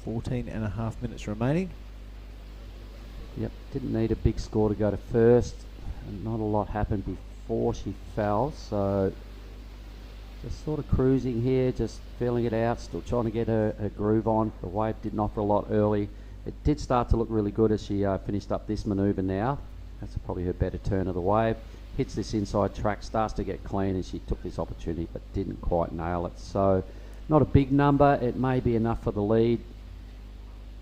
14.5 minutes remaining. Yep, didn't need a big score to go to first, and not a lot happened before she fell, so just sort of cruising here, just feeling it out, still trying to get her groove on. The wave didn't offer a lot early. It did start to look really good as she finished up this manoeuvre now. That's probably her better turn of the wave. Hits this inside track, starts to get clean, and she took this opportunity but didn't quite nail it. So not a big number. It may be enough for the lead,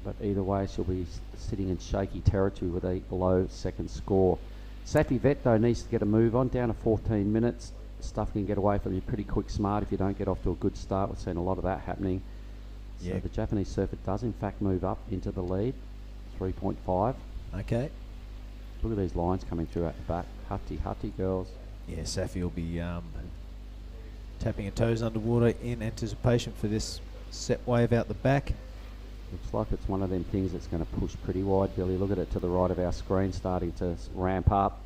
but either way she'll be sitting in shaky territory with a below second score. Safi Vet though needs to get a move on, down to 14 minutes. Stuff can get away from you pretty quick smart if you don't get off to a good start. We've seen a lot of that happening. So Yeah. the Japanese surfer does in fact move up into the lead, 3.5. Okay. Look at these lines coming through at the back. Hutty, girls. Yeah, Safi will be tapping her toes underwater in anticipation for this set wave out the back. Looks like it's one of them things that's going to push pretty wide, Billy. Look at it to the right of our screen, starting to ramp up.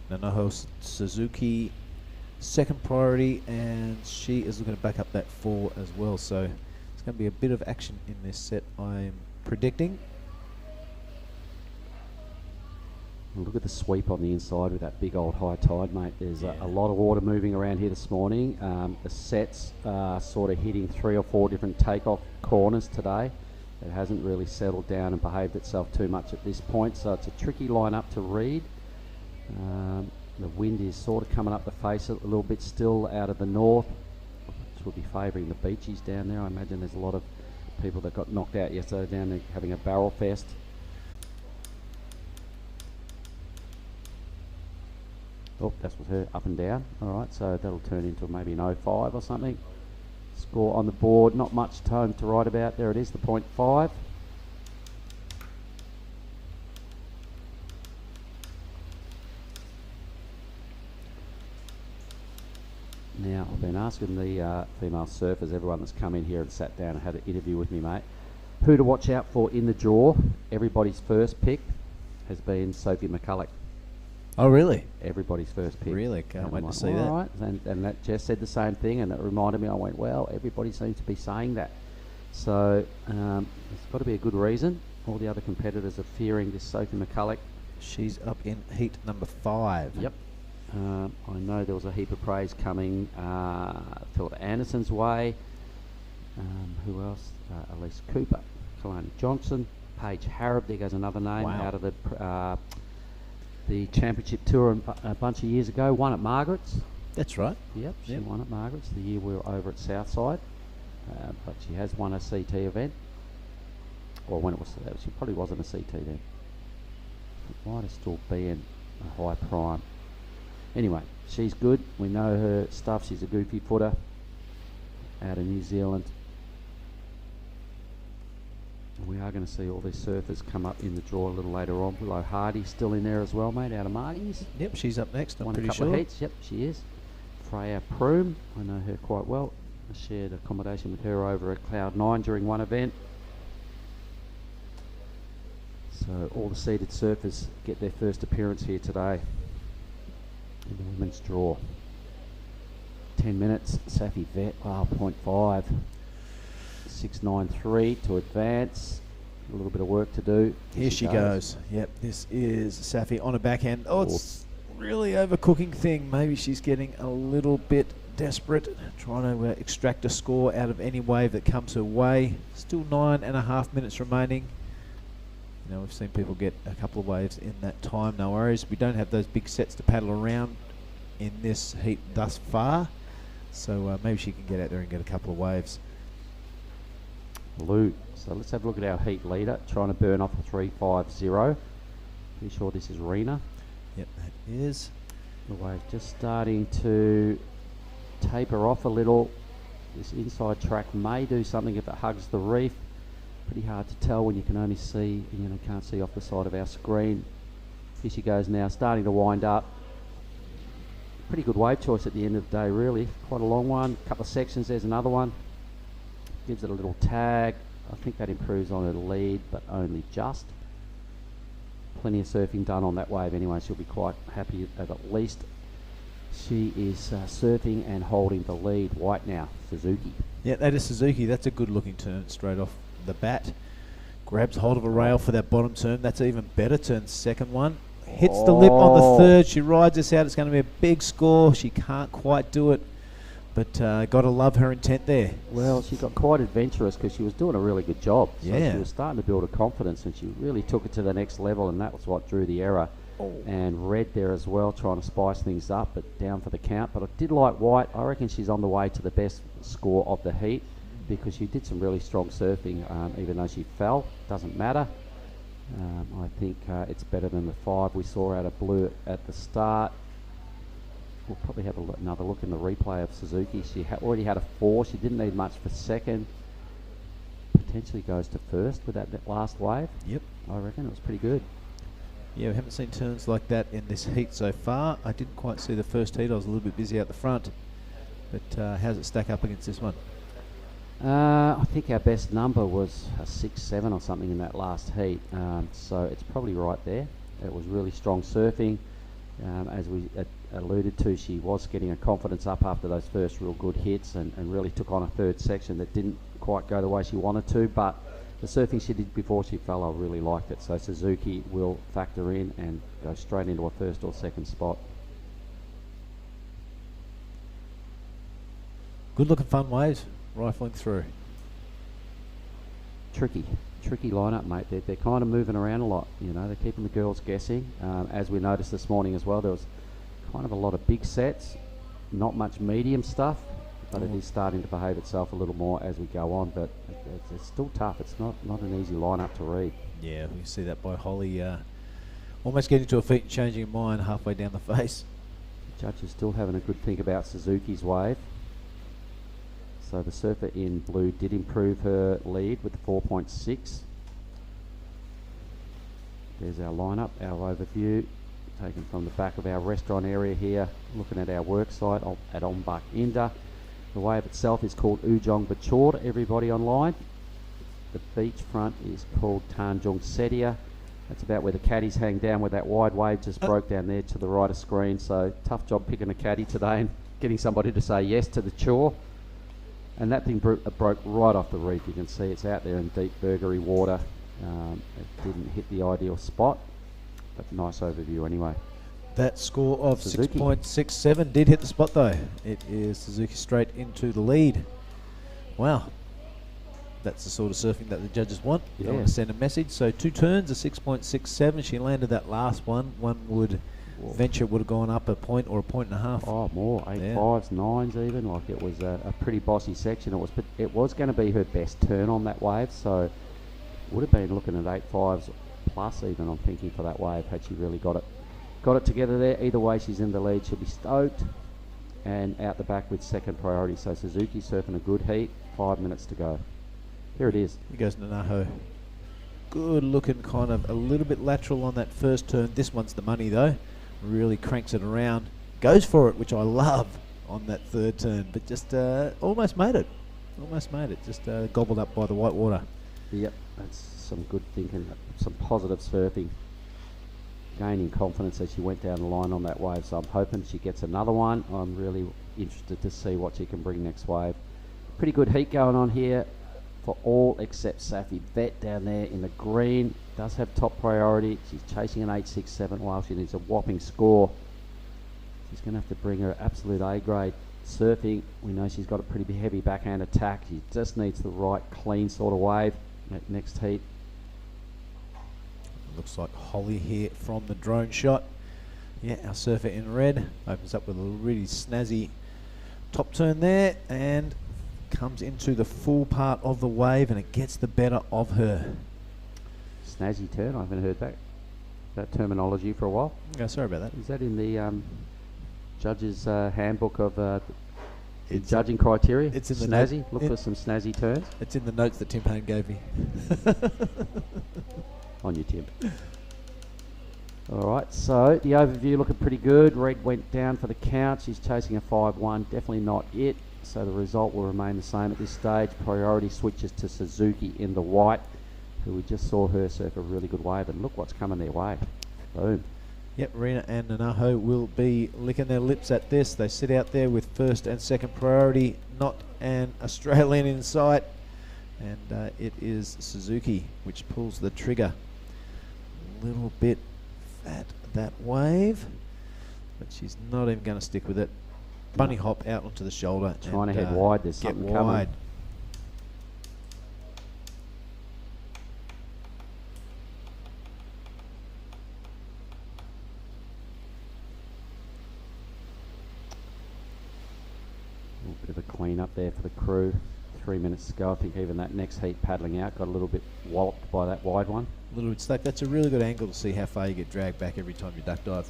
Nanoho Suzuki, second priority, and she is looking to back up that 4 as well. So it's going to be a bit of action in this set, I'm predicting. Look at the sweep on the inside with that big old high tide, mate. There's a lot of water moving around here this morning. The sets are sort of hitting 3 or 4 different takeoff corners today. It hasn't really settled down and behaved itself too much at this point, so it's a tricky line-up to read. The wind is sort of coming up the face a little bit still out of the north, which will be favouring the beaches down there. I imagine there's a lot of people that got knocked out yesterday down there having a barrel fest. Oh, that's with her up and down. All right, so that'll turn into maybe an 05 or something. Score on the board, not much time to write about. There it is, the 0.5. Now, I've been asking the female surfers, everyone that's come in here and sat down and had an interview with me, mate, who to watch out for in the draw. Everybody's first pick has been Sophie McCulloch. Oh, really? Everybody's first pick. Really? Can't wait to see all that. Right. And that Jess said the same thing, and it reminded me, I went, well, everybody seems to be saying that. So it's got to be a good reason. All the other competitors are fearing this Sophie McCulloch. She's up in heat number 5. Yep. I know there was a heap of praise coming Philippa Anderson's way. Who else? Elise Cooper, Kalani Johnson, Paige Harrop. There goes another name out of the championship tour a bunch of years ago. Won at Margaret's. That's right. Yep, she won at Margaret's the year we were over at Southside. But she has won a CT event. Or when it was, she probably wasn't a CT then. It might have still been a high prime. Anyway, she's good. We know her stuff. She's a goofy footer out of New Zealand. We are going to see all these surfers come up in the draw a little later on. Willow Hardy's still in there as well, mate, out of Marty's. Yep, she's up next, I'm Won pretty a couple sure. of heats. Yep, she is. Freya Proom, I know her quite well. I shared accommodation with her over at Cloud 9 during one event. So all the seeded surfers get their first appearance here today in the women's draw. 10 minutes, Safi Vet, 0.5. 6.93 to advance. A little bit of work to do. Here she goes. Yep, this is Safi on a backhand. Oh, it's really overcooking thing. Maybe she's getting a little bit desperate, trying to extract a score out of any wave that comes her way. Still 9.5 minutes remaining. You know, we've seen people get a couple of waves in that time. No worries. We don't have those big sets to paddle around in this heat thus far. So maybe she can get out there and get a couple of waves. Blue. So let's have a look at our heat leader, trying to burn off a 3.50. Pretty sure this is Rena. Yep, that is. The wave just starting to taper off a little. This inside track may do something if it hugs the reef. Pretty hard to tell when you can only see, can't see off the side of our screen. Here she goes now, starting to wind up. Pretty good wave choice at the end of the day, really. Quite a long one. A couple of sections, there's another one. Gives it a little tag. I think that improves on her lead, but only just. Plenty of surfing done on that wave anyway. She'll be quite happy at least. She is surfing and holding the lead. White now, Suzuki. Yeah, that is Suzuki. That's a good looking turn straight off the bat. Grabs hold of a rail for that bottom turn. That's an even better turn. Second one. Hits the lip on the third. She rides us out. It's going to be a big score. She can't quite do it. But got to love her intent there. Well, she got quite adventurous because she was doing a really good job. So Yeah. she was starting to build her confidence, and she really took it to the next level, and that was what drew the error. And red there as well, trying to spice things up, but down for the count. But I did like White. I reckon she's on the way to the best score of the heat because she did some really strong surfing, even though she fell. Doesn't matter. I think it's better than the 5 we saw out of Blue at the start. We'll probably have another look in the replay of Suzuki. She already had a 4. She didn't need much for second. Potentially goes to first with that last wave. Yep. I reckon it was pretty good. Yeah, we haven't seen turns like that in this heat so far. I didn't quite see the first heat. I was a little bit busy out the front. But how's it stack up against this one? I think our best number was a 6-7 or something in that last heat. So it's probably right there. It was really strong surfing. As we alluded to, she was getting her confidence up after those first real good hits and really took on a third section that didn't quite go the way she wanted to, but the surfing she did before she fell, I really liked it. So Suzuki will factor in and go straight into a first or second spot. Good looking fun waves rifling through. Tricky lineup, mate. They're kind of moving around a lot. They're keeping the girls guessing. As we noticed this morning as well, there was kind of a lot of big sets, not much medium stuff, but it is starting to behave itself a little more as we go on. But it's still tough. It's not an easy lineup to read. Yeah, we see that by Holly almost getting to her feet and changing her mind halfway down the face. The judge is still having a good think about Suzuki's wave. So the surfer in Blue did improve her lead with the 4.6. There's our lineup, our overview, taken from the back of our restaurant area here, looking at our work site at Ombak Inda. The wave itself is called Ujong Bachor, everybody online. The beach front is called Tanjung Sedia. That's about where the caddies hang down, where that wide wave just broke down there to the right of screen. So tough job picking a caddy today and getting somebody to say yes to the chore. And that thing broke right off the reef. You can see it's out there in deep burgery water. It didn't hit the ideal spot, but nice overview anyway. That score of Suzuki. 6.67 did hit the spot though. It is Suzuki straight into the lead. Wow. That's the sort of surfing that the judges want. They want to send a message. So 2 turns, a 6.67. She landed that last one. One would venture would have gone up a point or a point and a half. Oh, more 8 5s, 9s even. Like it was a pretty bossy section. It was going to be her best turn on that wave. So would have been looking at 8 5s plus even. I'm thinking for that wave had she really got it together there. Either way, she's in the lead. She'll be stoked and out the back with second priority. So Suzuki surfing a good heat. 5 minutes to go. Here it is. Here goes Nanaho. Good looking, kind of a little bit lateral on that first turn. This one's the money though. Really cranks it around. Goes for it, which I love on that third turn, but just almost made it. Just gobbled up by the white water. Yep, that's some good thinking. Some positive surfing. Gaining confidence as she went down the line on that wave. So I'm hoping she gets another one. I'm really interested to see what she can bring next wave. Pretty good heat going on here for all except Safi. Vet down there in the green does have top priority. She's chasing an 8.67 while she needs a whopping score. She's going to have to bring her absolute A grade surfing. We know she's got a pretty heavy backhand attack. She just needs the right clean sort of wave next heat. Looks like Holly here from the drone shot. Yeah, our surfer in red opens up with a really snazzy top turn there and comes into the full part of the wave and it gets the better of her. Snazzy turn. I haven't heard that terminology for a while. Oh, sorry about that. Is that in the judge's handbook of judging criteria? It's in the snazzy. Look for some snazzy turns. It's in the notes that Tim Payne gave me. On you, Tim. All right, so the overview looking pretty good. Red went down for the count. She's chasing a 5-1. Definitely not it. So the result will remain the same at this stage. Priority switches to Suzuki in the white, who we just saw her surf a really good wave. And look what's coming their way. Boom. Yep, Rena and Nanaho will be licking their lips at this. They sit out there with first and second priority. Not an Australian in sight. And it is Suzuki which pulls the trigger. A little bit at that wave, but she's not even going to stick with it. Bunny hop out onto the shoulder. Trying to head wide. There's something coming. Wide. A little bit of a clean up there for the crew. 3 minutes to go. I think even that next heat paddling out got a little bit walloped by that wide one. A little bit stuck. That's a really good angle to see how far you get dragged back every time you duck dive.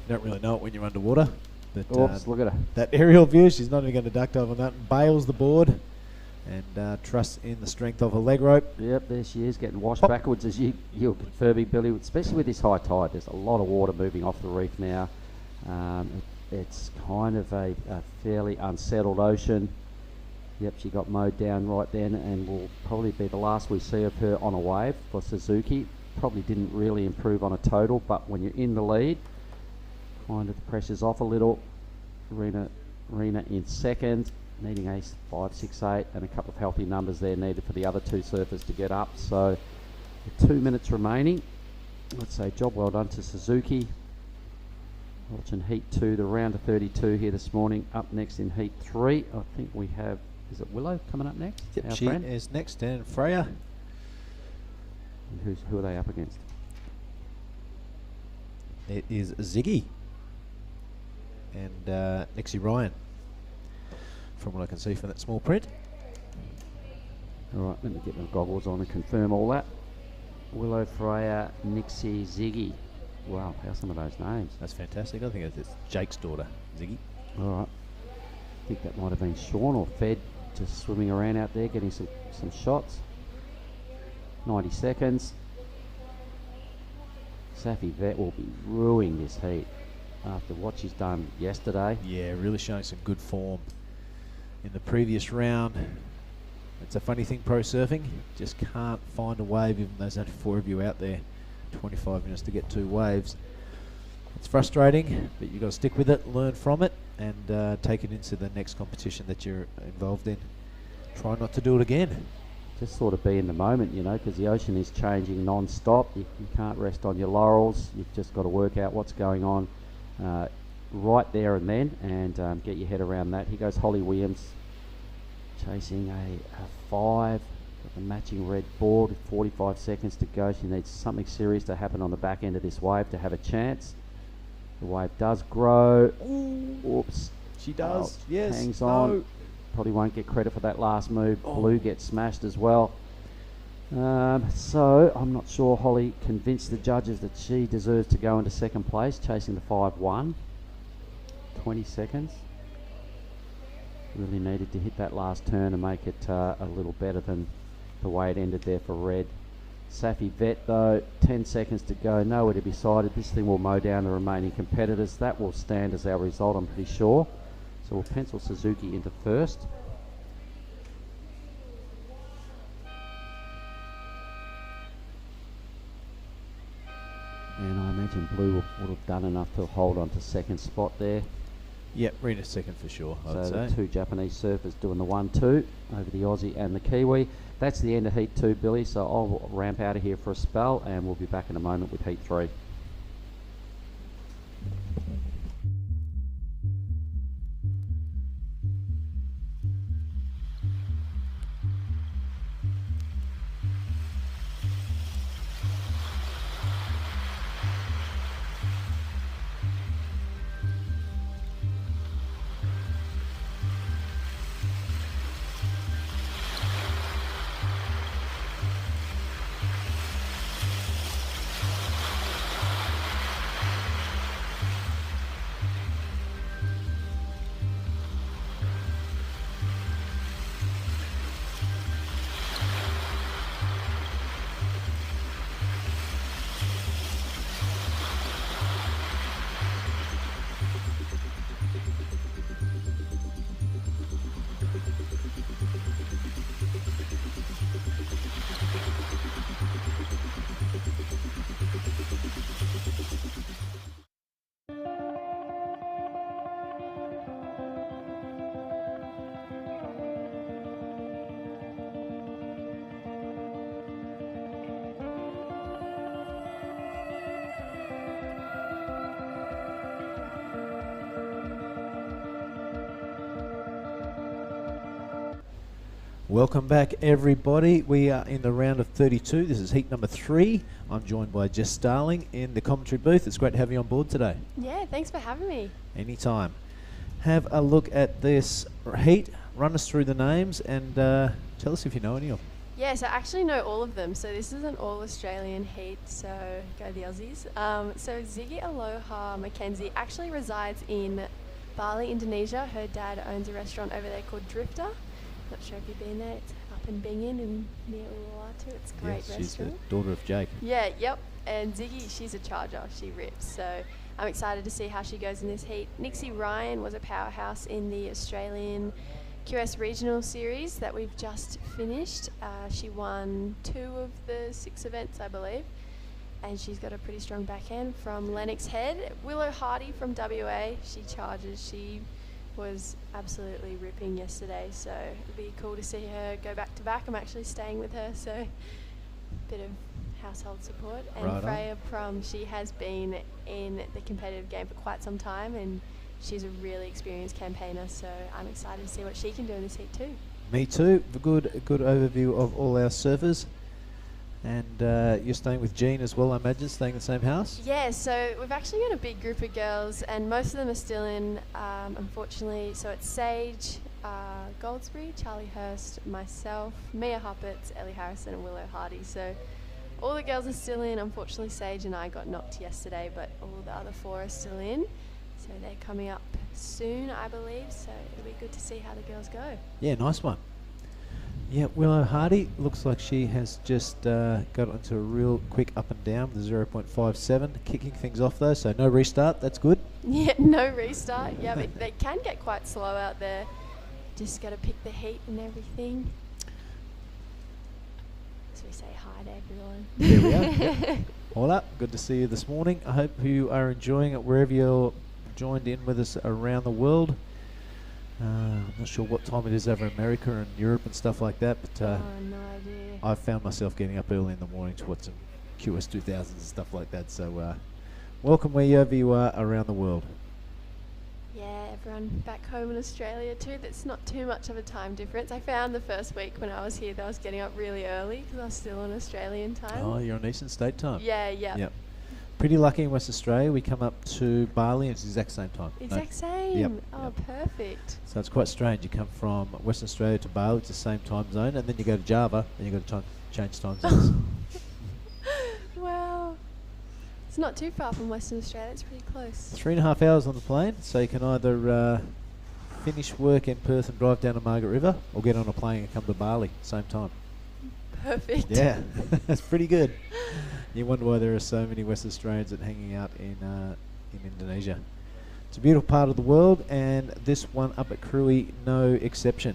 You don't really know it when you're underwater. But Oops, look at her. that aerial view, she's not even going to duck dive on that. And bails the board and trusts in the strength of her leg rope. Yep, there she is, getting washed Pop. backwards as you're confirming, Billy, especially with this high tide. There's a lot of water moving off the reef now. It's kind of a fairly unsettled ocean. Yep, she got mowed down right then and will probably be the last we see of her on a wave for Suzuki. Probably didn't really improve on a total, but when you're in the lead, kind of the pressure's off a little. Rena in second, needing a 5, 6, 8 and a couple of healthy numbers there needed for the other two surfers to get up. So 2 minutes remaining. Let's say job well done to Suzuki. Watching heat 2, the round of 32 here this morning. Up next in heat 3, I think we have, is it Willow coming up next? Yep, Our she friend? is next, and Freya. And who are they up against? It is Ziggy and Nixie Ryan, from what I can see from that small print. All right, let me get my goggles on and confirm all that. Willow, Freya, Nixie, Ziggy. Wow, how's some of those names? That's fantastic. I think it's Jake's daughter, Ziggy. All right. I think that might have been Sean or Fed just swimming around out there getting some shots. 90 seconds. Safi Vet will be ruining this heat after what she's done yesterday. Yeah, really showing some good form in the previous round. It's a funny thing, pro surfing. Just can't find a wave, even though there's only 4 of you out there. 25 minutes to get 2 waves. It's frustrating, but you've got to stick with it, learn from it, and take it into the next competition that you're involved in. Try not to do it again. Just sort of be in the moment, you know, because the ocean is changing non-stop. You can't rest on your laurels. You've just got to work out what's going on right there and then, and get your head around that. Here goes Holly Williams chasing a 5. Got the matching red board with 45 seconds to go. She needs something serious to happen on the back end of this wave to have a chance. The wave does grow. Oops. She does. Yes. Hangs no. on. Probably won't get credit for that last move. Blue gets smashed as well. So I'm not sure Holly convinced the judges that she deserves to go into second place, chasing the 5-1. 20 seconds. Really needed to hit that last turn and make it a little better than the way it ended there for red. Safi Vet though, 10 seconds to go, nowhere to be sighted. This thing will mow down the remaining competitors. That will stand as our result, I'm pretty sure. So we'll pencil Suzuki into first. And I imagine Blue would have done enough to hold on to second spot there. Yep, Rena's second for sure, I'd So say. the 2 Japanese surfers doing the 1-2 over the Aussie and the Kiwi. That's the end of Heat 2, Billy, so I'll ramp out of here for a spell and we'll be back in a moment with Heat 3. Welcome back, everybody. We are in the round of 32. This is heat number 3. I'm joined by Jess Starling in the commentary booth. It's great to have you on board today. Yeah, thanks for having me. Anytime. Have a look at this heat. Run us through the names and tell us if you know any of them. Yes, I actually know all of them. So this is an all-Australian heat, so go the Aussies. So Ziggy Aloha Mackenzie actually resides in Bali, Indonesia. Her dad owns a restaurant over there called Drifter. Not sure if you've been there. It's up in Bingin and near Uluwatu. It's a great Yes, restaurant. she's the daughter of Jake. Yeah, yep. And Ziggy, she's a charger. She rips. So I'm excited to see how she goes in this heat. Nixie Ryan was a powerhouse in the Australian QS Regional Series that we've just finished. She won 2 of the 6 events, I believe. And she's got a pretty strong backhand from Lennox Head. Willow Hardy from WA, she charges. She was absolutely ripping yesterday, so it'll be cool to see her go back to back. I'm actually staying with her, so a bit of household support. And Right on. Freya Prum, she has been in the competitive game for quite some time, and she's a really experienced campaigner, so I'm excited to see what she can do in this heat too. Me too. A good overview of all our surfers. And you're staying with Jean as well, I imagine, staying in the same house? Yeah, so we've actually got a big group of girls, and most of them are still in, unfortunately. So it's Sage, Goldsbury, Charlie Hurst, myself, Mia Huppets, Ellie Harrison, and Willow Hardy. So all the girls are still in. Unfortunately, Sage and I got knocked yesterday, but all the other 4 are still in. So they're coming up soon, I believe. So it'll be good to see how the girls go. Yeah, nice one. Yeah, Willow Hardy looks like she has just got onto a real quick up and down with a 0.57, kicking things off though, so no restart, that's good. Yeah, no restart. Yeah, but they can get quite slow out there. Just got to pick the heat and everything. So we say hi to everyone. There we are. Yep. All up, good to see you this morning. I hope you are enjoying it wherever you're joined in with us around the world. I'm not sure what time it is over in America and Europe and stuff like that, but Oh, no idea. I've found myself getting up early in the morning to watch some QS 2000s and stuff like that, so welcome wherever you are around the world. Yeah, everyone back home in Australia too. That's not too much of a time difference. I found the first week when I was here that I was getting up really early because I was still on Australian time. Oh, you're on Eastern State time? Yeah, yeah. Yep. Pretty lucky in West Australia. We come up to Bali and it's the exact same time. Exact same. Yep, Oh, yep. perfect. So it's quite strange. You come from Western Australia to Bali, it's the same time zone, and then you go to Java and you've got to change time zones. Wow. It's not too far from Western Australia. It's pretty close. 3.5 hours on the plane, so you can either finish work in Perth and drive down to Margaret River, or get on a plane and come to Bali same time. Perfect. Yeah, that's pretty good. You wonder why there are so many West Australians that are hanging out in Indonesia. It's a beautiful part of the world, and this one up at Krui, no exception.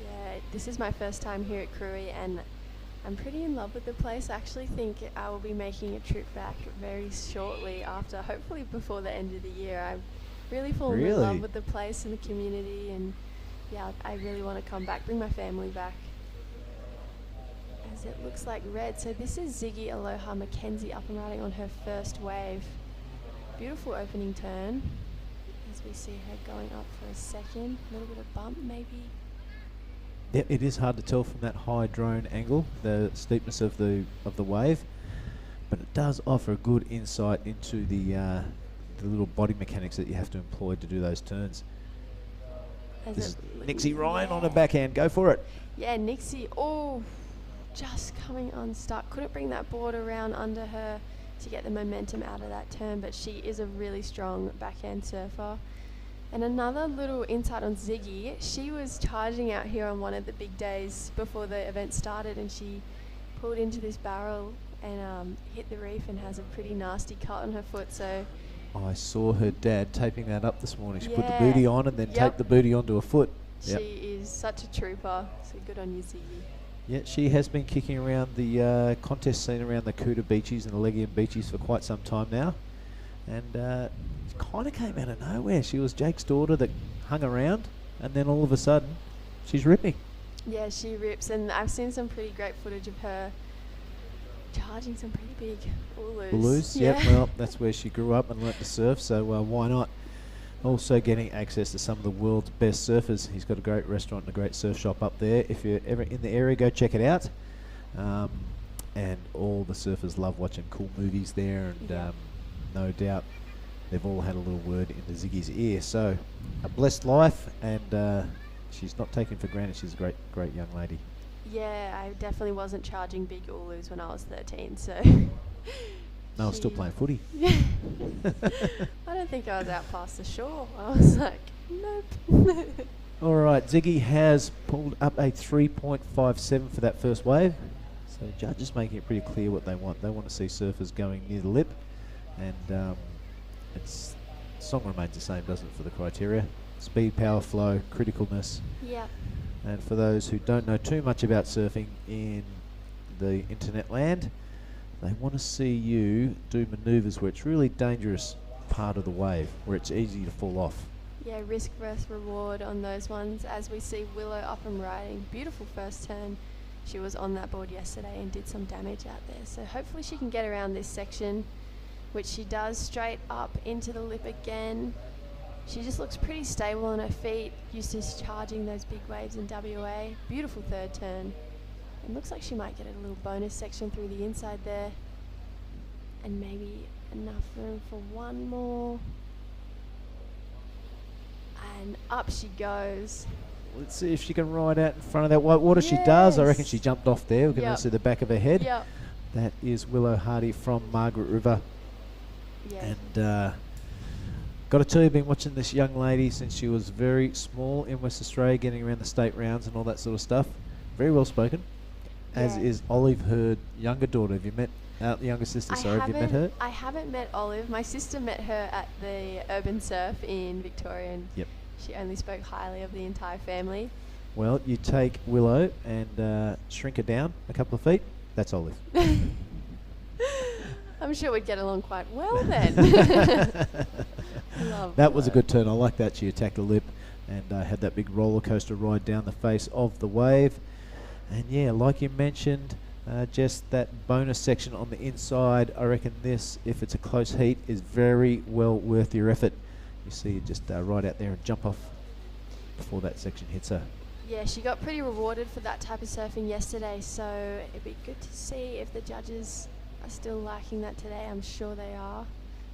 Yeah, this is my first time here at Krui, and I'm pretty in love with the place. I actually think I will be making a trip back very shortly after, hopefully before the end of the year. I've really fallen in Really? love with the place and the community, and yeah, I really want to come back, bring my family back. As it looks like red. So this is Ziggy Aloha Mackenzie up and riding on her first wave. Beautiful opening turn. As we see her going up for a second. A little bit of bump maybe. Yeah, it is hard to tell from that high drone angle, the steepness of the wave, but it does offer a good insight into the little body mechanics that you have to employ to do those turns. As This is it- Nixie Ryan on yeah. a backhand. Go for it. Yeah, Nixie, just coming unstuck. Couldn't bring that board around under her to get the momentum out of that turn, but she is a really strong backhand surfer. And another little insight on Ziggy, she was charging out here on one of the big days before the event started, and she pulled into this barrel and hit the reef and has a pretty nasty cut on her foot. So I saw her dad taping that up this morning. She put the Yeah. booty on and then Yep. taped the booty onto her foot. Yep. she is such a trooper. So good on you, Ziggy. Yeah, she has been kicking around the contest scene around the Kuta Beaches and the Legion Beaches for quite some time now. And it kind of came out of nowhere. She was Jake's daughter that hung around, and then all of a sudden, she's ripping. Yeah, she rips, and I've seen some pretty great footage of her charging some pretty big Ulus. Ulus, Yeah. yep, well, that's where she grew up and learnt to surf, so why not? Also getting access to some of the world's best surfers. He's got a great restaurant and a great surf shop up there. If you're ever in the area, go check it out. And all the surfers love watching cool movies there, and no doubt they've all had a little word into Ziggy's ear. So a blessed life, and she's not taken for granted. She's a great young lady. Yeah, I definitely wasn't charging big Ulus when I was 13, so... No, I was still playing footy. I don't think I was out past the shore. I was like, nope. All right, Ziggy has pulled up a 3.57 for that first wave. So judges making it pretty clear what they want. They want to see surfers going near the lip, and its song remains the same, doesn't it, for the criteria? Speed, power, flow, criticalness. Yeah. And for those who don't know too much about surfing in the internet land, they want to see you do manoeuvres where it's really dangerous part of the wave, where it's easy to fall off. Yeah, risk versus reward on those ones. As we see Willow up and riding, beautiful first turn. She was on that board yesterday and did some damage out there. So hopefully she can get around this section, which she does, straight up into the lip again. She just looks pretty stable on her feet, used to charging those big waves in WA. Beautiful third turn. It looks like she might get a little bonus section through the inside there. And maybe enough room for one more. And up she goes. Let's see if she can ride out in front of that white water. Yes. She does. I reckon she jumped off there. We're going to see the back of her head. Yep. That is Willow Hardy from Margaret River. Yeah. And got to tell you, been watching this young lady since she was very small in West Australia, getting around the state rounds and all that sort of stuff. Very well spoken. As is Olive, her younger daughter. Have you met the younger sister? Have you met her? I haven't met Olive. My sister met her at the Urban Surf in Victoria, and she only spoke highly of the entire family. Well, you take Willow and shrink her down a couple of feet. That's Olive. I'm sure we'd get along quite well then. That was a good turn. I like that. She attacked the lip and had that big roller coaster ride down the face of the wave. And yeah, like you mentioned, just that bonus section on the inside. I reckon this, if it's a close heat, is very well worth your effort. You see it just right out there and jump off before that section hits her. Yeah, she got pretty rewarded for that type of surfing yesterday, so it'd be good to see if the judges are still liking that today. I'm sure they are.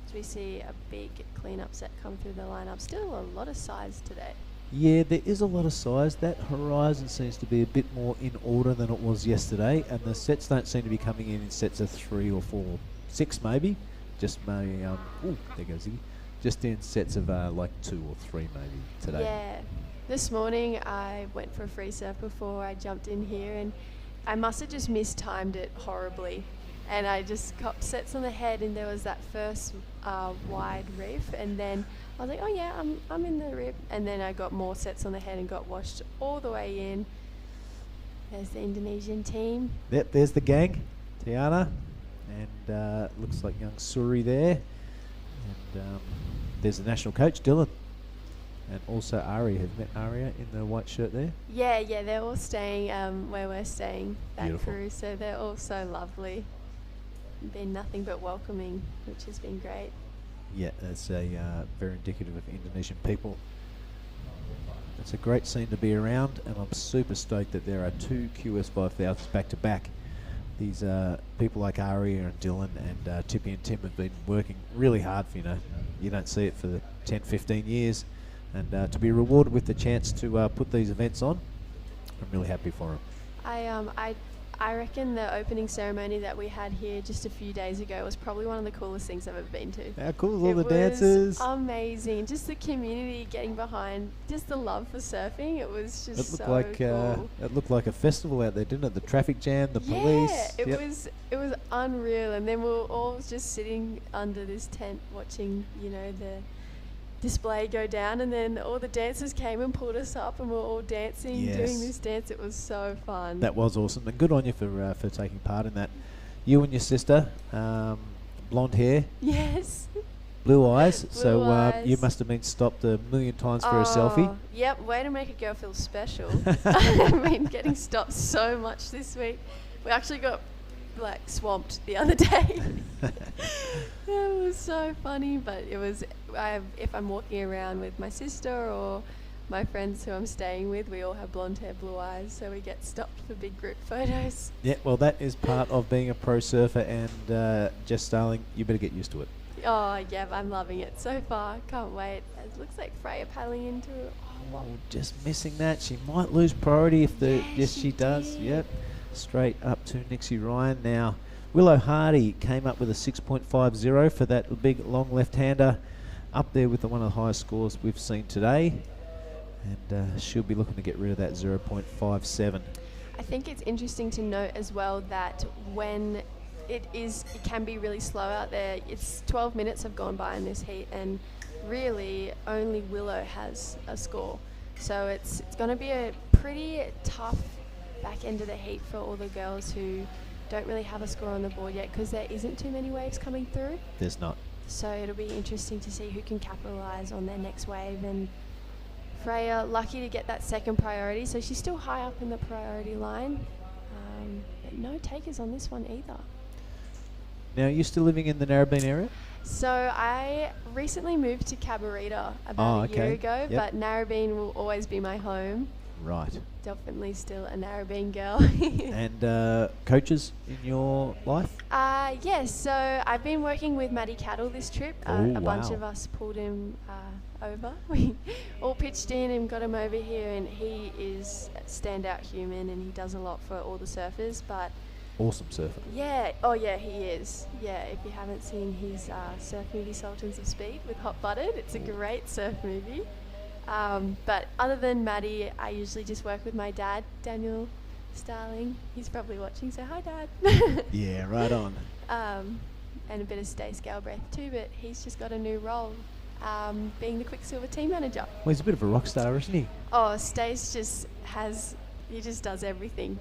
As we see a big clean-up set come through the lineup. Still a lot of size today. Yeah, there is a lot of size. That horizon seems to be a bit more in order than it was yesterday, and the sets don't seem to be coming in sets of 3 or 4, 6 maybe. Just maybe, there goes Ziggy. Just in sets of like 2 or 3 maybe today. Yeah. This morning I went for a free surf before I jumped in here, and I must have just mistimed it horribly. And I just got sets on the head, and there was that first wide reef, and then I was like, oh yeah, I'm in the rip. And then I got more sets on the head and got washed all the way in. There's the Indonesian team. Yep, there's the gang. Tiana. And looks like young Suri there. And there's the national coach, Dylan. And also Aria. Have you met Aria in the white shirt there? Yeah, they're all staying where we're staying, that Beautiful. crew. So they're all so lovely. Been nothing but welcoming, which has been great. Yeah, that's very indicative of Indonesian people. It's a great scene to be around, and I'm super stoked that there are 2 QS5000s back to back. These people like Aria and Dylan and Tippy and Tim have been working really hard for, you don't see it for 10, 15 years. And to be rewarded with the chance to put these events on, I'm really happy for them. I reckon the opening ceremony that we had here just a few days ago was probably one of the coolest things I've ever been to. How cool, all the dances. Amazing. Just the community getting behind, just the love for surfing. It was just so cool. It looked like a festival out there, didn't it? The traffic jam, the police. Yeah, it was unreal. And then we were all just sitting under this tent watching, the display go down, and then all the dancers came and pulled us up, and we were all dancing, doing this dance. It was so fun. That was awesome, and good on you for taking part in that. You and your sister, blonde hair, blue eyes. You must have been stopped a million times for a selfie. Yep, way to make a girl feel special. I've been getting stopped so much this week. We actually got swamped the other day. It was so funny, but it was, if I'm walking around with my sister or my friends who I'm staying with, we all have blonde hair, blue eyes, so we get stopped for big group photos. Yeah, well, that is part of being a pro surfer, and Jess Starling, you better get used to it. Oh, yeah, I'm loving it so far. Can't wait. It looks like Freya paddling into it. Oh, just missing that. She might lose priority if the... Yeah, yes, she she does. did. Yep. Straight up to Nixie Ryan now. Willow Hardy came up with a 6.50 for that big long left-hander. Up there with one of the highest scores we've seen today. And she'll be looking to get rid of that 0.57. I think it's interesting to note as well that when it can be really slow out there. It's 12 minutes have gone by in this heat, and really only Willow has a score. So it's going to be a pretty tough back end of the heat for all the girls who don't really have a score on the board yet, because there isn't too many waves coming through. There's not. So it'll be interesting to see who can capitalise on their next wave. And Freya, lucky to get that second priority, so she's still high up in the priority line. But no takers on this one either. Now, are you still living in the Narrabeen area? So I recently moved to Cabarita about a year ago, Yep. but Narrabeen will always be my home. Right. Definitely still a Narrabeen girl. And coaches in your life? Yes, so I've been working with Matty Cattle this trip. Oh, a bunch wow. of us pulled him over. We all pitched in and got him over here, and he is a standout human, and he does a lot for all the surfers. But Awesome surfer. yeah, he is. Yeah, if you haven't seen his surf movie Sultans of Speed with Hot Buttered, it's a great surf movie. But other than Maddie, I usually just work with my dad, Daniel Starling. He's probably watching, so hi, Dad. Yeah, right on. And a bit of Stace Galbraith too, but he's just got a new role, being the Quicksilver team manager. Well, he's a bit of a rock star, isn't he? Oh, Stace he just does everything.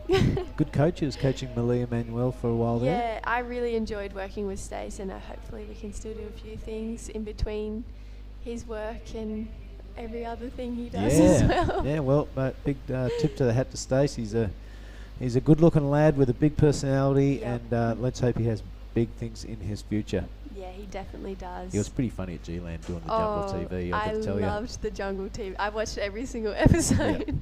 Good coach. He was coaching Malia Manuel for a while there. Yeah, I really enjoyed working with Stace, and hopefully we can still do a few things in between his work and every other thing he does as well. Yeah, well, big tip to the hat to Stace. He's a good-looking lad with a big personality, Yep. and let's hope he has big things in his future. Yeah, he definitely does. He was pretty funny at G-Land doing the Jungle TV, I can tell you. I loved the Jungle TV. I watched every single episode.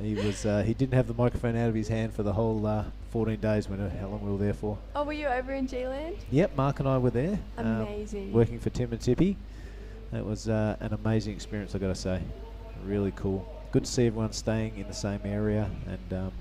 He was. He didn't have the microphone out of his hand for the whole 14 days, how long we were there for. Oh, were you over in G-Land? Yep, Mark and I were there. Amazing. Working for Tim and Tippy. It was an amazing experience, I've got to say. Really cool. Good to see everyone staying in the same area, and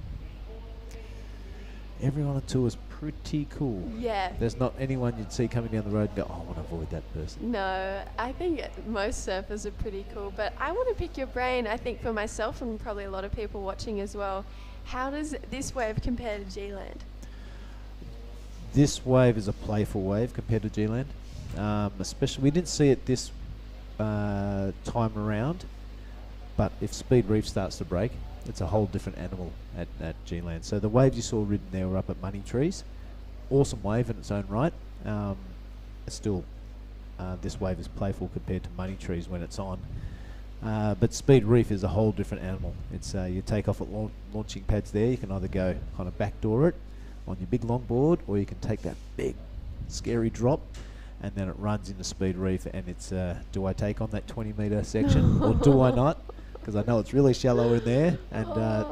everyone on tour is pretty cool. Yeah. There's not anyone you'd see coming down the road and go, oh, I want to avoid that person. No, I think most surfers are pretty cool, but I want to pick your brain, I think for myself and probably a lot of people watching as well. How does this wave compare to G-Land? This wave is a playful wave compared to G-Land. Especially, we didn't see it this time around, but if Speed Reef starts to break, it's a whole different animal at G-Land. So the waves you saw ridden there were up at Money Trees. Awesome wave in its own right. Still, this wave is playful compared to Money Trees when it's on. But Speed Reef is a whole different animal. It's you take off at launching pads there. You can either go kind of backdoor it on your big longboard, or you can take that big, scary drop, and then it runs into Speed Reef. And it's do I take on that 20-metre section or do I not? Because I know it's really shallow in there, and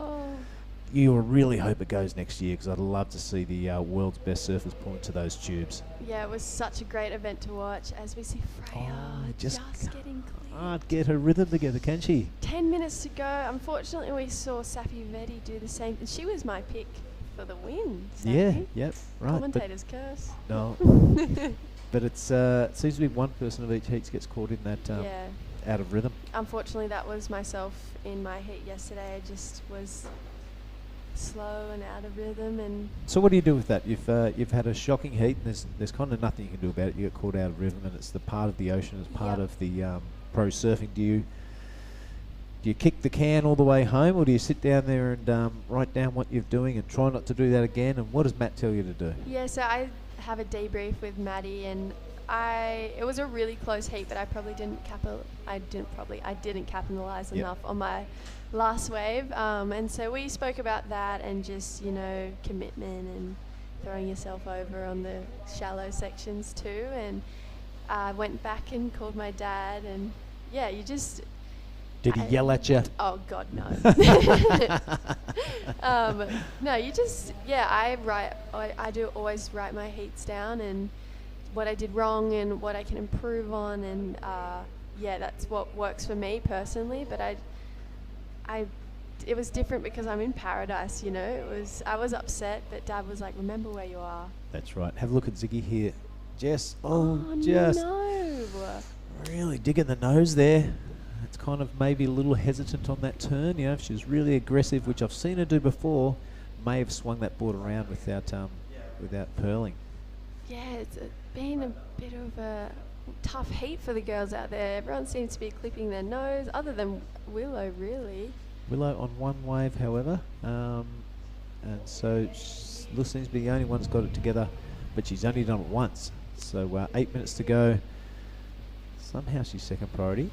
you really hope it goes next year, because I'd love to see the world's best surfers pull into those tubes. Yeah, it was such a great event to watch as we see Freya just getting clean. Can't get her rhythm together, can she? 10 minutes to go. Unfortunately, we saw Safi Vetti do the same. She was my pick for the win. Safi. Yep, right. Commentator's curse. No. But it seems to be one person of each heat gets caught in that out of rhythm. Unfortunately, that was myself in my heat yesterday. I just was slow and out of rhythm. And so what do you do with that? You've had a shocking heat, and there's kind of nothing you can do about it. You get caught out of rhythm, and it's the part of the ocean, it's part of the pro surfing. Do you kick the can all the way home, or do you sit down there and write down what you're doing and try not to do that again? And what does Matt tell you to do? Yeah, so I have a debrief with Maddie, and it was a really close heat, but I probably didn't capitalize enough on my last wave, and so we spoke about that, and just commitment and throwing yourself over on the shallow sections too. And I went back and called my dad, and yeah, you just... Did he yell at you? Oh God, no. No, you just, yeah, I do always write my heats down and what I did wrong and what I can improve on, and yeah, that's what works for me personally. But it was different because I'm in paradise, you know. I was upset, but Dad was like, remember where you are. That's right. Have a look at Ziggy here. Jess, just no. really digging the nose there. It's kind of maybe a little hesitant on that turn. You know, if she was really aggressive, which I've seen her do before, may have swung that board around without purling. Yeah, it's been a bit of a tough heat for the girls out there. Everyone seems to be clipping their nose, other than Willow, really. Willow on one wave, however, and so Lil seems to be the only one that's got it together, but she's only done it once. So 8 minutes to go. Somehow she's second priority.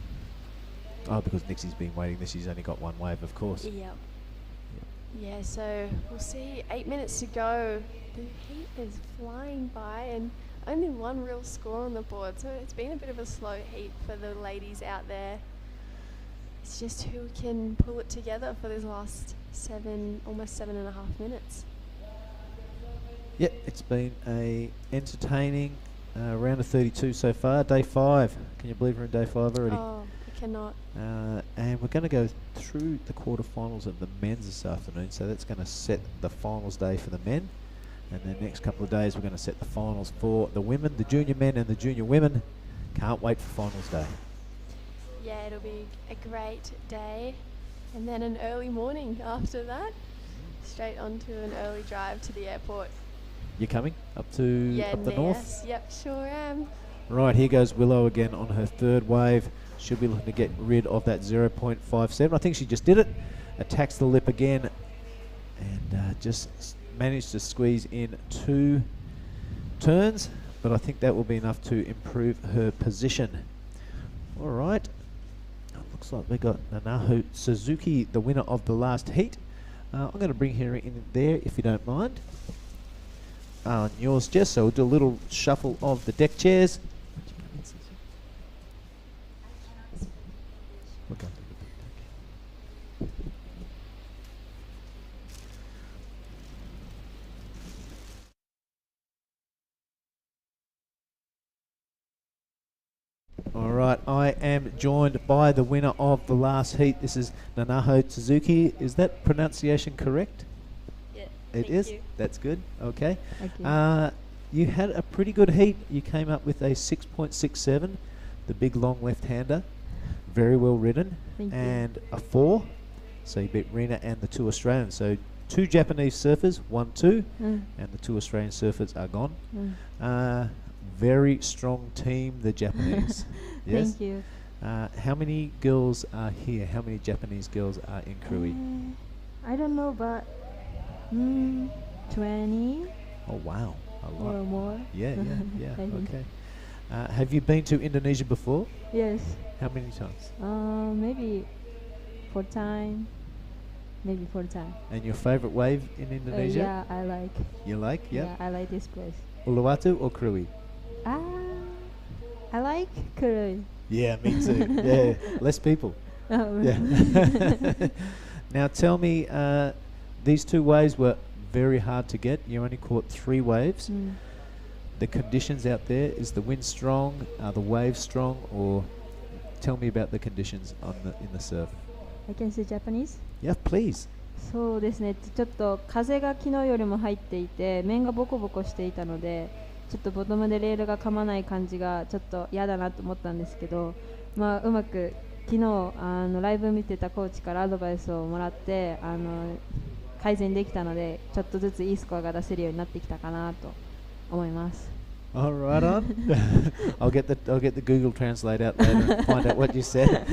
Oh, because Nixie's been waiting. She's only got one wave, of course. Yep. Yeah, so we'll see. 8 minutes to go. The heat is flying by, and only one real score on the board. So it's been a bit of a slow heat for the ladies out there. It's just who can pull it together for this last almost 7.5 minutes. Yep, it's been a entertaining round of 32 so far. Day 5. Can you believe we're in day 5 already? Oh, I cannot. And we're going to go through the quarterfinals of the men's this afternoon. So that's going to set the finals day for the men. And the next couple of days we're going to set the finals for the women, the junior men and the junior women. Can't wait for finals day. Yeah, it'll be a great day. And then an early morning after that. Straight onto an early drive to the airport. You coming up to up the north? Yep, sure am. Right, here goes Willow again on her third wave. She'll be looking to get rid of that 0.57. I think she just did it. Attacks the lip again and just managed to squeeze in 2 turns, but I think that will be enough to improve her position. All right. Looks like we got Nanaho Suzuki, the winner of the last heat. I'm going to bring her in there if you don't mind. On yours, Jess. So we'll do a little shuffle of the deck chairs. Okay. All right, I am joined by the winner of the last heat. This is Nanaho Suzuki. Is that pronunciation correct? Yeah. It is? You. That's good. Okay. Okay. You had a pretty good heat. You came up with a 6.67, the big long left-hander. Very well ridden. Thank you. And a 4. So you beat Rena and the 2 Australians. So 2 Japanese surfers, 1-2, and the 2 Australian surfers are gone. Very strong team, the Japanese. Yes? Thank you. How many girls are here? How many Japanese girls are in Krui? I don't know, but 20 Oh, wow. A lot. or more. Yeah. I think. Okay. Have you been to Indonesia before? Yes. How many times? Maybe 4 times. Maybe 4 times. And your favorite wave in Indonesia? Yeah, I like. You like? Yeah, I like this place. Uluwatu or Krui? I like Krui. Yeah, me too. Yeah, less people. Yeah. Now tell me, these 2 waves were very hard to get. You only caught 3 waves. The conditions out there, is the wind strong? Are the waves strong? Or tell me about the conditions in the surf. I can say Japanese? Yeah, please. そうですね、ちょっと風が昨日よりも入っていて面がボコボコしていたのでちょっとボトムでレールが噛まない感じがちょっと嫌だなと思ったんですけど、まあ、うまく昨日ライブ見てたコーチからアドバイスをもらって改善できたのでちょっとずついいスコアが出せるようになってきたかなと思います。 All right on. I'll get the Google Translate out later and find out what you said.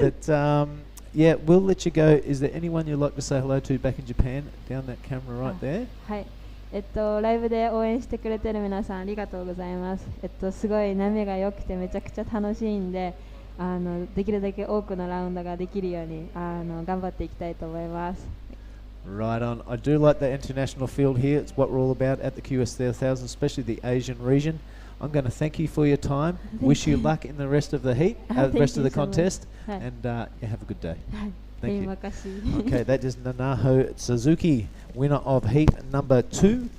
But yeah, we'll let you go. Is there anyone you'd like to say hello to back in Japan? Down that camera right there. はい。ライブで応援してくれてる皆さんありがとうございます。すごい波が良くてめちゃくちゃ楽しいんで、できるだけ多くのラウンドができるように頑張っていきたいと思います。 Right on. I do like the international field here. It's what we're all about at the QS 3000, especially the Asian region. I'm going to thank you for your time. Thank Wish you you. luck in the rest of the heat, Thank the rest of you the so much. contest, Hi. and yeah, have a good day. Thank you. Terima Okay, that is Nanaho Suzuki, winner of heat number 2.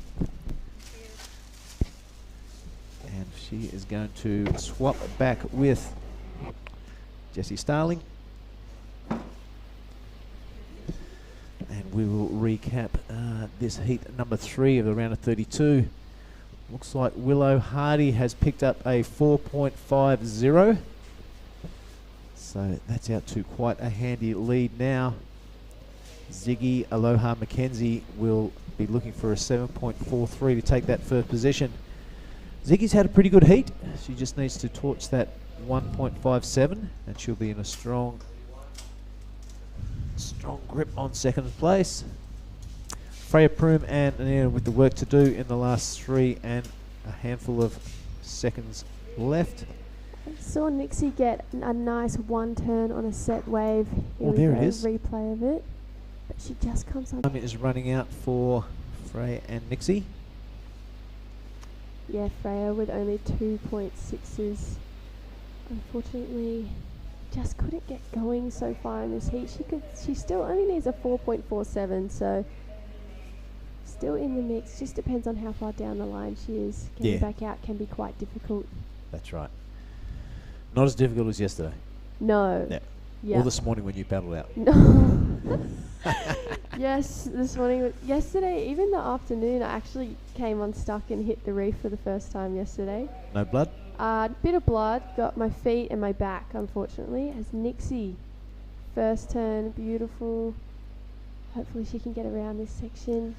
And she is going to swap back with Jessie Starling. And we will recap this heat number 3 of the round of 32. Looks like Willow Hardy has picked up a 4.50. So that's out to quite a handy lead now. Ziggy Aloha Mackenzie will be looking for a 7.43 to take that first position. Ziggy's had a pretty good heat. She just needs to torch that 1.57 and she'll be in a strong grip on second place. Freya Prume and Anina with the work to do in the last 3 and a handful of seconds left. I saw Nixie get a nice one turn on a set wave. Here Oh, we there go, it is. replay of it. But she just comes on. Time is running out for Freya and Nixie. Yeah, Freya with only 2.6s. Unfortunately, just couldn't get going so far in this heat. She still only needs a 4.47, so still in the mix. Just depends on how far down the line she is. Getting Yeah. back out can be quite difficult. That's right. Not as difficult as yesterday. No. Yeah. Yeah. Or this morning when you paddled out. No. Yes, this morning. Yesterday, even the afternoon, I actually came unstuck and hit the reef for the first time yesterday. No blood? Bit of blood, got my feet and my back, unfortunately. As Nixie, first turn, beautiful. Hopefully she can get around this section.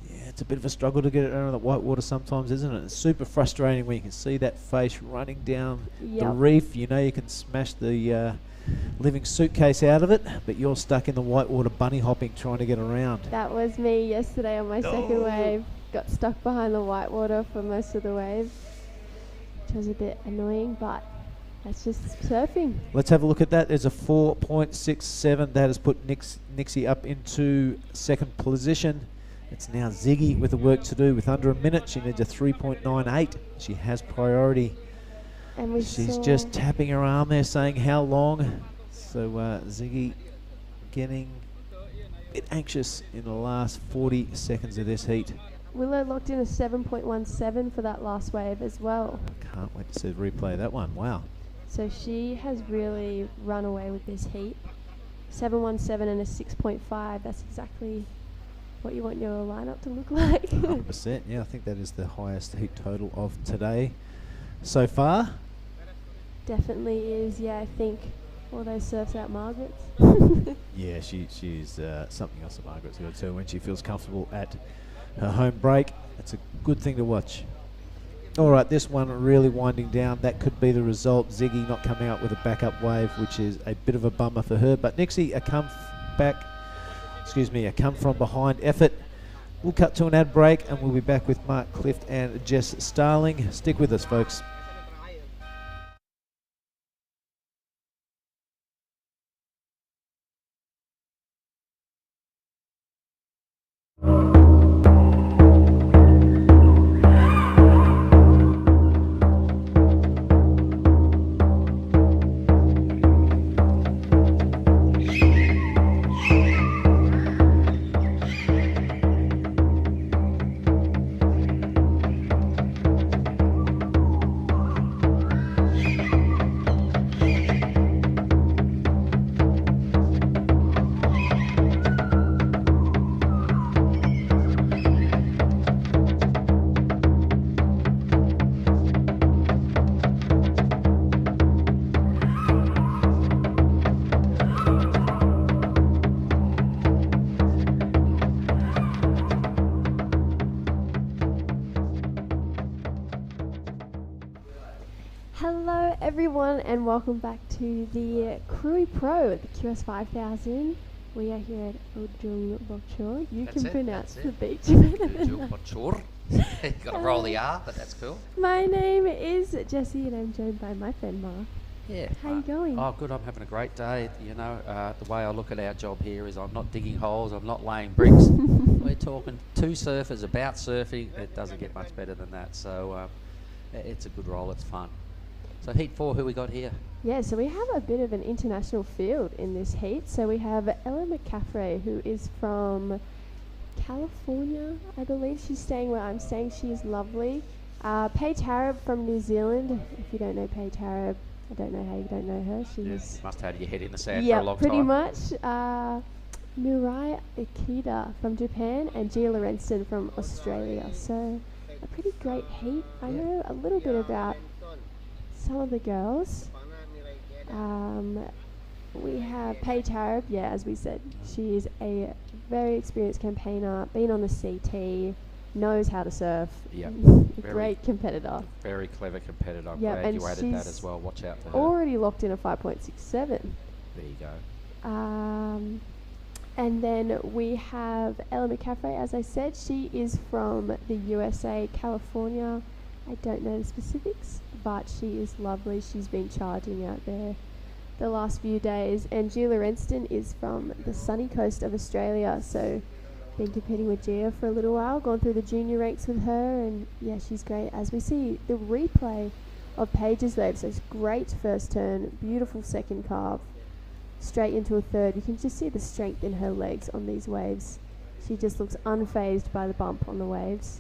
Yeah, it's a bit of a struggle to get it around the white water sometimes, isn't it? It's super frustrating when you can see that face running down the Yep. reef. You know you can smash the living suitcase out of it, but you're stuck in the whitewater bunny hopping trying to get around. That was me yesterday on my second wave. Got stuck behind the whitewater for most of the wave, which was a bit annoying, but that's just surfing. Let's have a look at that. There's a 4.67. That has put Nixie up into second position. It's now Ziggy with the work to do with under a minute. She needs a 3.98. She has priority. And we She's saw just tapping her arm there saying how long. So Ziggy getting a bit anxious in the last 40 seconds of this heat. Willow locked in a 7.17 for that last wave as well. Can't wait to see the replay of that one. Wow. So she has really run away with this heat. 7.17 and a 6.5. That's exactly what you want your lineup to look like. 100%. Yeah, I think that is the highest heat total of today so far. Definitely is. Yeah, I think all those surfs out Margaret's. Yeah, she's something else that Margaret's got to when she feels comfortable at her home break. That's a good thing to watch. All right, this one really winding down. That could be the result. Ziggy not coming out with a backup wave, which is a bit of a bummer for her. But Nixie, a come from behind effort. We'll cut to an ad break and we'll be back with Mark Clift and Jess Starling. Stick with us, folks. Hello everyone and welcome back to the Krui Pro at the QS 5000. We are here at Ujung Bokchor. You That's can it, pronounce that's the it. beach better than Ujung that. Bokchor. You got to roll the R, but that's cool. My name is Jessie and I'm joined by my friend Mark. Yeah. How you going? Oh, good. I'm having a great day. You know, the way I look at our job here is I'm not digging holes. I'm not laying bricks. We're talking two surfers about surfing. It doesn't get much better than that. So it's a good roll. It's fun. So heat 4, who we got here? Yeah, so we have a bit of an international field in this heat. So we have Ella McCaffrey, who is from California, I believe. She's staying where I'm staying. She is lovely. Paige Harrop from New Zealand. If you don't know Paige Harrop, I don't know how you don't know her. She's Must have had your head in the sand for a long pretty time. much. Mirai Ikeda from Japan and Gia Lorenzen from Australia. So a pretty great heat. I know a little bit about some of the girls. We have Paige Harrop, as we said. She is a very experienced campaigner, been on the CT, knows how to surf. Yep. Great competitor. Very clever competitor. I'm Yep, glad and you added that she's as well. Watch out for her. Already locked in a 5.67. There you go. And then we have Ella McCaffrey, as I said. She is from the USA, California. I don't know the specifics, but she is lovely. She's been charging out there the last few days. And Gia Lorenzen is from the sunny coast of Australia, so been competing with Gia for a little while, gone through the junior ranks with her, and she's great. As we see the replay of Paige's wave, so it's great first turn, beautiful second carve, straight into a third. You can just see the strength in her legs on these waves. She just looks unfazed by the bump on the waves.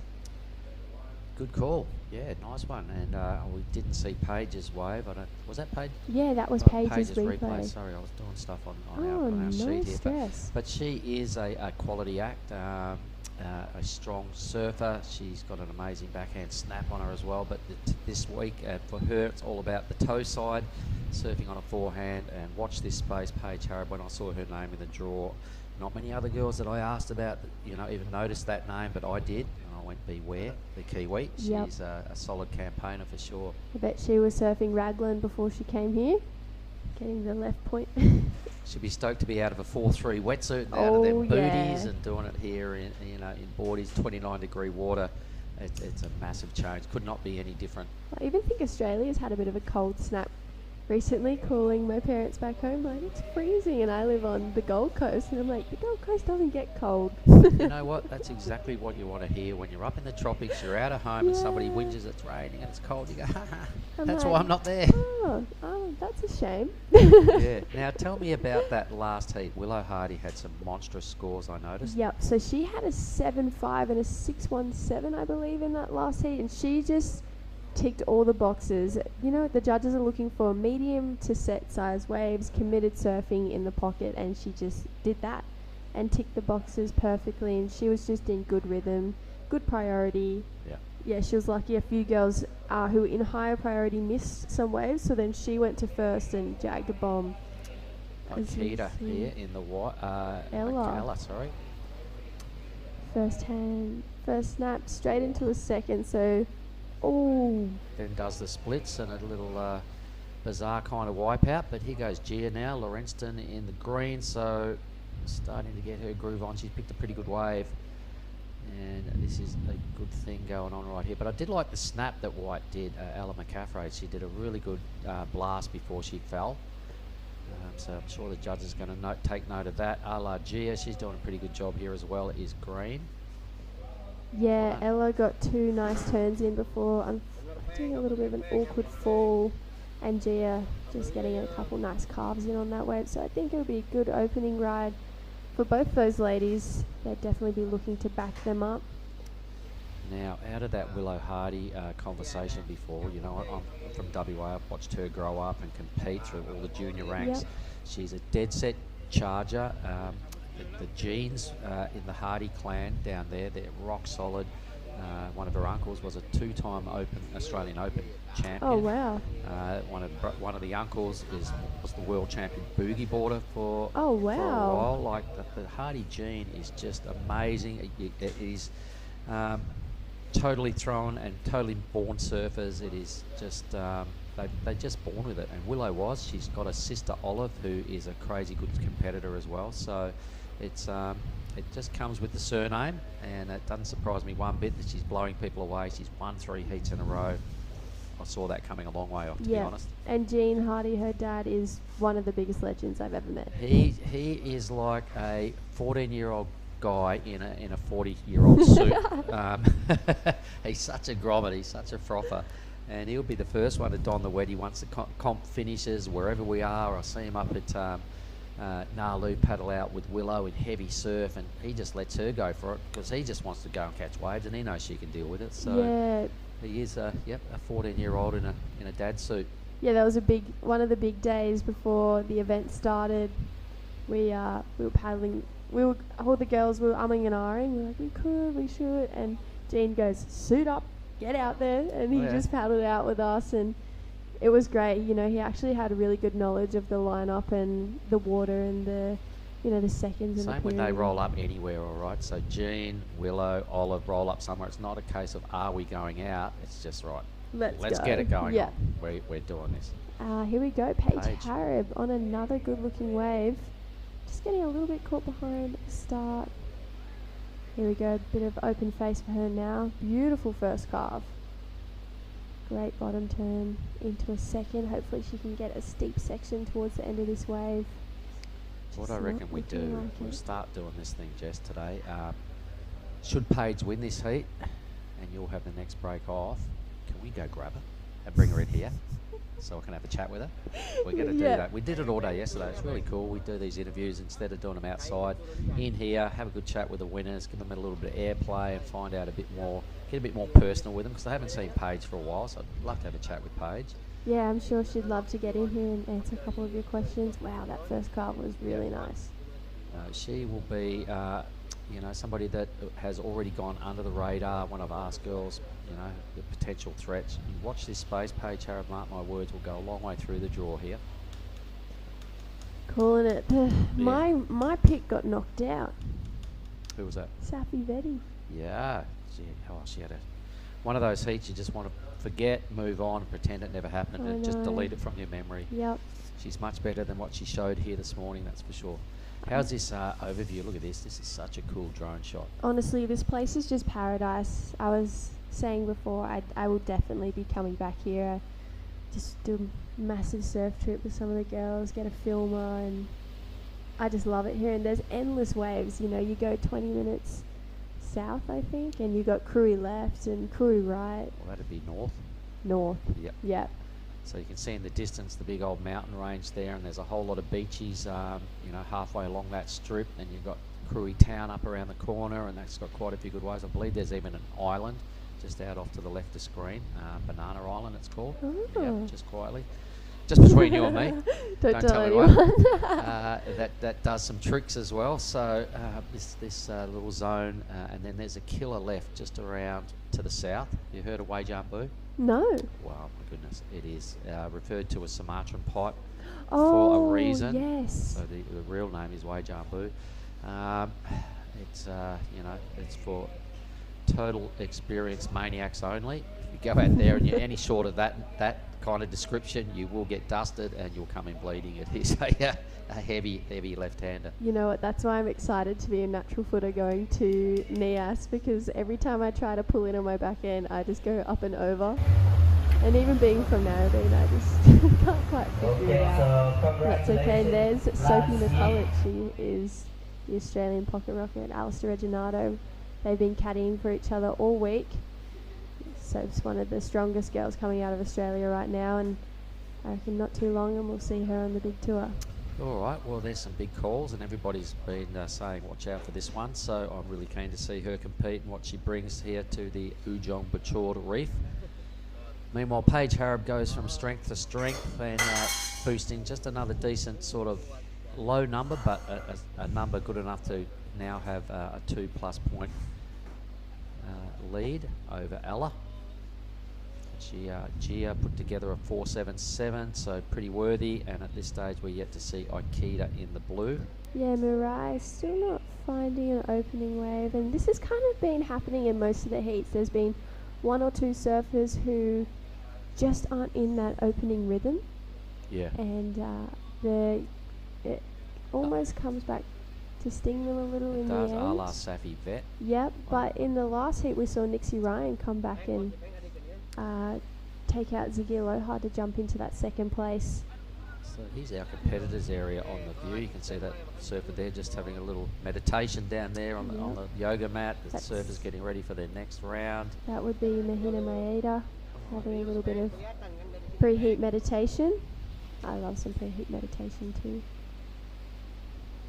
Good call. Yeah, nice one. And we didn't see Paige's wave. Was that Paige? Yeah, that was Paige's replay. Sorry, I was doing stuff on Oh, our sheet no here. stress. But she is a quality act, a strong surfer. She's got an amazing backhand snap on her as well. But this week, for her, it's all about the toe side, surfing on a forehand. And watch this space, Paige Harrop. When I saw her name in the draw, not many other girls that I asked about, even noticed that name, but I did. I went beware, the Kiwi. Yep. She's a solid campaigner for sure. I bet she was surfing Raglan before she came here, getting the left point. She'd be stoked to be out of a 4-3 wetsuit, out of them booties, yeah. and doing it here in boardies, 29-degree water. It's a massive change. Could not be any different. I even think Australia's had a bit of a cold snap recently, calling my parents back home, like, it's freezing, and I live on the Gold Coast, and I'm like, the Gold Coast doesn't get cold. You know what? That's exactly what you want to hear. When you're up in the tropics, you're out of home, and somebody whinges, it's raining and it's cold, you go, ha ha, that's like, why I'm not there. Oh, that's a shame. Yeah. Now tell me about that last heat. Willow Hardy had some monstrous scores, I noticed. Yep, so she had a 7.5 and a 6.17, I believe, in that last heat, and she just ticked all the boxes. The judges are looking for medium to set size waves, committed surfing in the pocket, and she just did that and ticked the boxes perfectly, and she was just in good rhythm, good priority. Yeah, she was lucky. A few girls who were in higher priority missed some waves, so then she went to first and jagged a bomb. Akita here in the white. Ella, sorry. First snap, straight into a second, so Then does the splits and a little bizarre kind of wipeout. But here goes Gia now. Lorenzen in the green, so starting to get her groove on. She's picked a pretty good wave, and this is a good thing going on right here. But I did like the snap that White did, Ella McCaffrey. She did a really good blast before she fell. So I'm sure the judge is going to take note of that. A la Gia, she's doing a pretty good job here as well, is green. Yeah, Ella got 2 nice turns in before doing a little bit of an awkward fall, and Gia just getting a couple nice carves in on that wave. So I think it'll be a good opening ride for both those ladies. They'd definitely be looking to back them up. Now, out of that Willow Hardy conversation before, I'm from WA. I've watched her grow up and compete through all the junior ranks. Yep. She's a dead set charger. The genes in the Hardy clan down there, they're rock solid. One of her uncles was a 2-time Australian Open champion. Oh, wow. One of the uncles was the world champion boogie boarder for Oh, wow. for a while. Like the Hardy gene is just amazing. It is totally thrown and totally born surfers. It is just they're just born with it. And Willow she's got a sister Olive who is a crazy good competitor as well. So it's it just comes with the surname, and it doesn't surprise me one bit that she's blowing people away. She's won 3 heats in a row. I saw that coming a long way off, to be honest. And Gene Hardy, her dad, is one of the biggest legends I've ever met. He is like a 14-year-old guy in a 40-year-old suit. He's such a grommet. He's such a frother. And he'll be the first one to don the wetty once the comp finishes, wherever we are. I see him up at Nalu paddle out with Willow in heavy surf, and he just lets her go for it because he just wants to go and catch waves, and he knows she can deal with it. So Yeah. he is a 14-year-old in a dad suit. Yeah, that was one of the big days before the event started. We were paddling. All the girls were umming and ahhing. We were like, we should. And Gene goes, suit up, get out there. And he just paddled out with us, and it was great. You know, he actually had a really good knowledge of the lineup and the water and the seconds. Same when they roll up anywhere, all right. So Gene, Willow, Olive roll up somewhere. It's not a case of are we going out. It's just right. Let's get it going on. We're doing this. Here we go. Paige Paige. Harib on another good-looking wave. Just getting a little bit caught behind at the start. Here we go. Bit of open face for her now. Beautiful first carve. Great bottom turn into a second. Hopefully she can get a steep section towards the end of this wave. What Just I reckon not we looking do, like we'll it. start doing this thing, Jess, today. Should Paige win this heat, and you'll have the next break off, can we go grab her and bring her in here so I can have a chat with her? We're going to do that. We did it all day yesterday. It's really cool. We do these interviews instead of doing them outside, in here, have a good chat with the winners, give them a little bit of airplay and find out a bit more, get a bit more personal with them, because I haven't seen Paige for a while, so I'd love to have a chat with Paige. Yeah, I'm sure she'd love to get in here and answer a couple of your questions. Wow, that first carve was really nice. She will be, somebody that has already gone under the radar. One of our girls, the potential threats. You watch this space, Paige Harib, mark my words, will go a long way through the draw here. Calling it. My pick got knocked out. Who was that? Safi Vetti. Yeah. She had one of those heats you just want to forget, move on, and pretend it never happened, and just delete it from your memory. Yep. She's much better than what she showed here this morning, that's for sure. How's this overview? Look at this. This is such a cool drone shot. Honestly, this place is just paradise. I was saying before, I will definitely be coming back here. Just do a massive surf trip with some of the girls, get a filmer, and I just love it here. And there's endless waves. You go 20 minutes south, I think, and you got Krui left and Krui right. Well, that'd be north. North. Yep. Yep. So you can see in the distance the big old mountain range there, and there's a whole lot of beaches, halfway along that strip. And you've got Krui town up around the corner, and that's got quite a few good waves. I believe there's even an island just out off to the left of screen, Banana Island it's called. Oh. Yeah, just quietly. Just between you and me. Don't tell anyone. That does some tricks as well. So this little zone, and then there's a killer left just around to the south. You heard of Wajambu? No. Wow, my goodness, it is referred to as Sumatran pipe Oh, for a reason. yes. So the real name is Wajambu. It's for total experience maniacs only. If you go out there and you're any short of that kind of description, you will get dusted and you'll come in bleeding. It is a heavy left-hander. You know what, that's why I'm excited to be a natural footer going to NIAS, because every time I try to pull in on my back end, I just go up and over. And even being from Narrabeen, I just can't quite figure it out. That's okay. And there's Sophie McCulloch. She is the Australian pocket rocket, and Alistair Reginato. They've been caddying for each other all week. Soph's one of the strongest girls coming out of Australia right now, and I reckon not too long and we'll see her on the big tour. All right, well, there's some big calls, and everybody's been saying watch out for this one, so I'm really keen to see her compete and what she brings here to the Ujong Bachor Reef. Meanwhile, Paige Harib goes from strength to strength and boosting just another decent sort of low number, but a number good enough to now have a 2+ point lead over Ella. Gia put together a 4.77, so pretty worthy, and at this stage we're yet to see Aikida in the blue. Yeah, Mirai still not finding an opening wave, and this has kind of been happening in most of the heats. There's been one or two surfers who just aren't in that opening rhythm. Yeah. And it almost comes back to sting them a little in the end. A la Safi Vet. Yep, but in the last heat we saw Nixie Ryan come back and take out Ziggy Aloha to jump into that second place. So here's our competitors area on the view. You can see that surfer there just having a little meditation down there on the yoga mat. The surfer's getting ready for their next round. That would be Mahina Maeda having a little bit of preheat meditation. I love some preheat meditation too.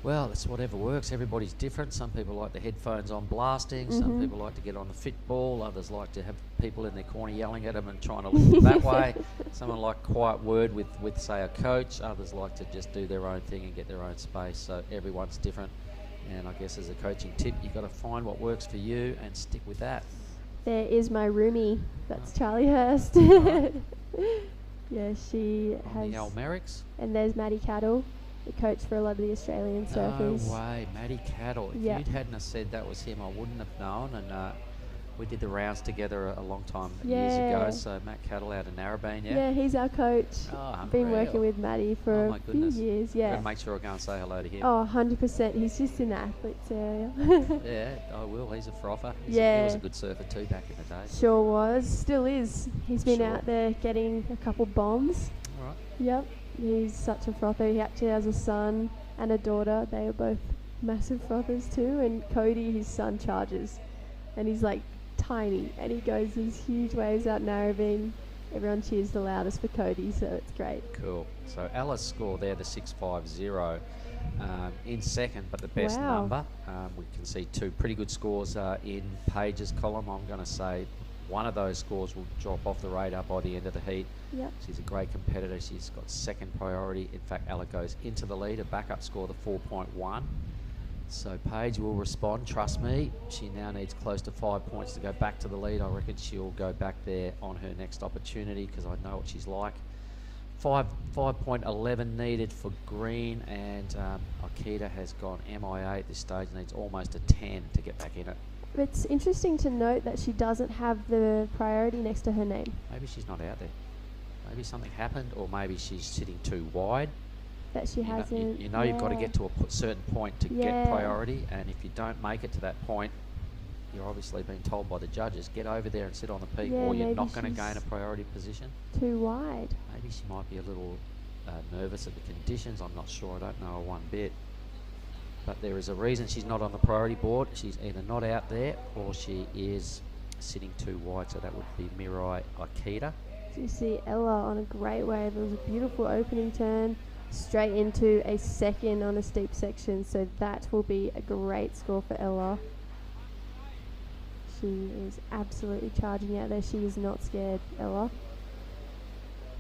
Well, it's whatever works. Everybody's different. Some people like the headphones on blasting. Some people like to get on the fit ball. Others like to have people in their corner yelling at them and trying to lift them that way. Someone like quiet word with, say, a coach. Others like to just do their own thing and get their own space. So everyone's different. And I guess as a coaching tip, you've got to find what works for you and stick with that. There is my roomie. That's Charlie Hurst. Yeah, she has. The Almerics? And there's Maddie Cattle, the coach for a lot of the Australian surfers. No way, Maddie Cattle. If you hadn't have said that was him, I wouldn't have known. And we did the rounds together a long time years ago. So Matt Cattle out in Narrabeen, Yeah, he's our coach. Oh, been working with Maddie for a few years. Yeah. Gotta make sure I go and say hello to him. Oh, 100%. He's just in the athletes area. Yeah, I will. He's a frother. He was a good surfer too back in the day. Sure was. Still is. He's been out there getting a couple bombs. All right. Yep. He's such a frother. He actually has a son and a daughter. They are both massive frothers too. And Cody, his son, charges. And he's like tiny. And he goes these huge waves out Narrabeen. Everyone cheers the loudest for Cody, so it's great. Cool. So Ella's score there, the 650, in second, but the best number. We can see two pretty good scores in Paige's column. I'm going to say one of those scores will drop off the radar by the end of the heat. Yep. She's a great competitor. She's got second priority. In fact, Ella goes into the lead. A backup score, the 4.1. So Paige will respond, trust me. She now needs close to 5 points to go back to the lead. I reckon she'll go back there on her next opportunity because I know what she's like. 5.11 needed for green, and Akita has gone MIA at this stage, needs almost a 10 to get back in it. It's interesting to note that she doesn't have the priority next to her name. Maybe she's not out there. Maybe something happened, or maybe she's sitting too wide. That she hasn't. You know you've got to get to a certain point to get priority, and if you don't make it to that point, you're obviously being told by the judges, get over there and sit on the peak, or you're not going to gain a priority position. Too wide. Maybe she might be a little nervous at the conditions. I'm not sure. I don't know her one bit. But there is a reason she's not on the priority board. She's either not out there or she is sitting too wide. So that would be Mirai Akita. So you see Ella on a great wave. It was a beautiful opening turn, straight into a second on a steep section. So that will be a great score for Ella. She is absolutely charging out there. She is not scared, Ella.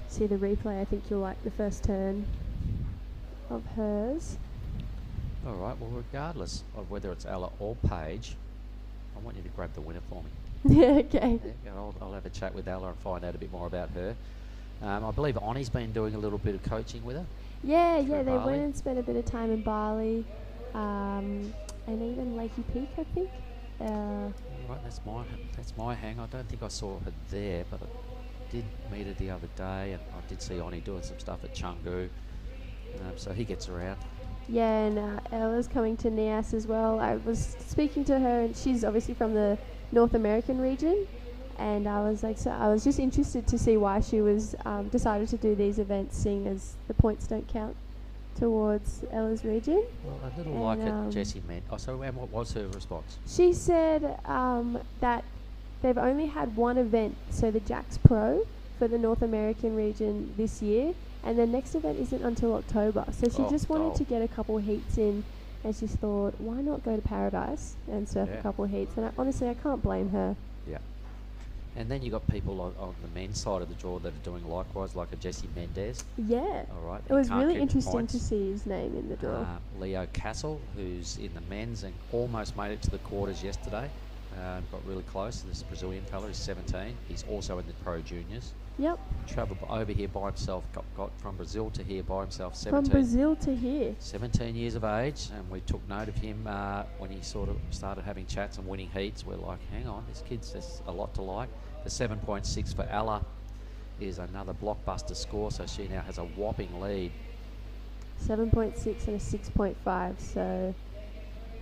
See the replay. I think you'll like the first turn of hers. All right, well, regardless of whether it's Ella or Paige, I want you to grab the winner for me. Yeah, okay. Yeah, I'll have a chat with Ella and find out a bit more about her. I believe Oni's been doing a little bit of coaching with her. Yeah, they went and spent a bit of time in Bali, and even Lakey Peak, I think. Right, that's my hang. I don't think I saw her there, but I did meet her the other day, and I did see Oni doing some stuff at Chengdu, so he gets around. Yeah, and Ella's coming to NIAS as well. I was speaking to her, and she's obviously from the North American region, and I was like, so I was just interested to see why she was decided to do these events, seeing as the points don't count towards Ella's region. Well, a little like it, Jessie meant. Oh, so and what was her response? She said that they've only had one event, so the Jax Pro for the North American region this year, and the next event isn't until October. So she just wanted to get a couple heats in, and she thought, why not go to Paradise and surf a couple heats? And honestly, I can't blame her. Yeah. And then you got people on the men's side of the draw that are doing likewise, like a Jesse Mendez. Yeah. All right. It was really interesting to see his name in the draw. Leo Castle, who's in the men's and almost made it to the quarters yesterday. Got really close. This Brazilian fella is 17. He's also in the Pro Juniors. Yep. Travelled over here by himself, got from Brazil to here by himself, 17. From Brazil to here? 17 years of age, and we took note of him when he sort of started having chats and winning heats. We're like, hang on, this kid's there's a lot to like. The 7.6 for Ella is another blockbuster score, so she now has a whopping lead. 7.6 and a 6.5, so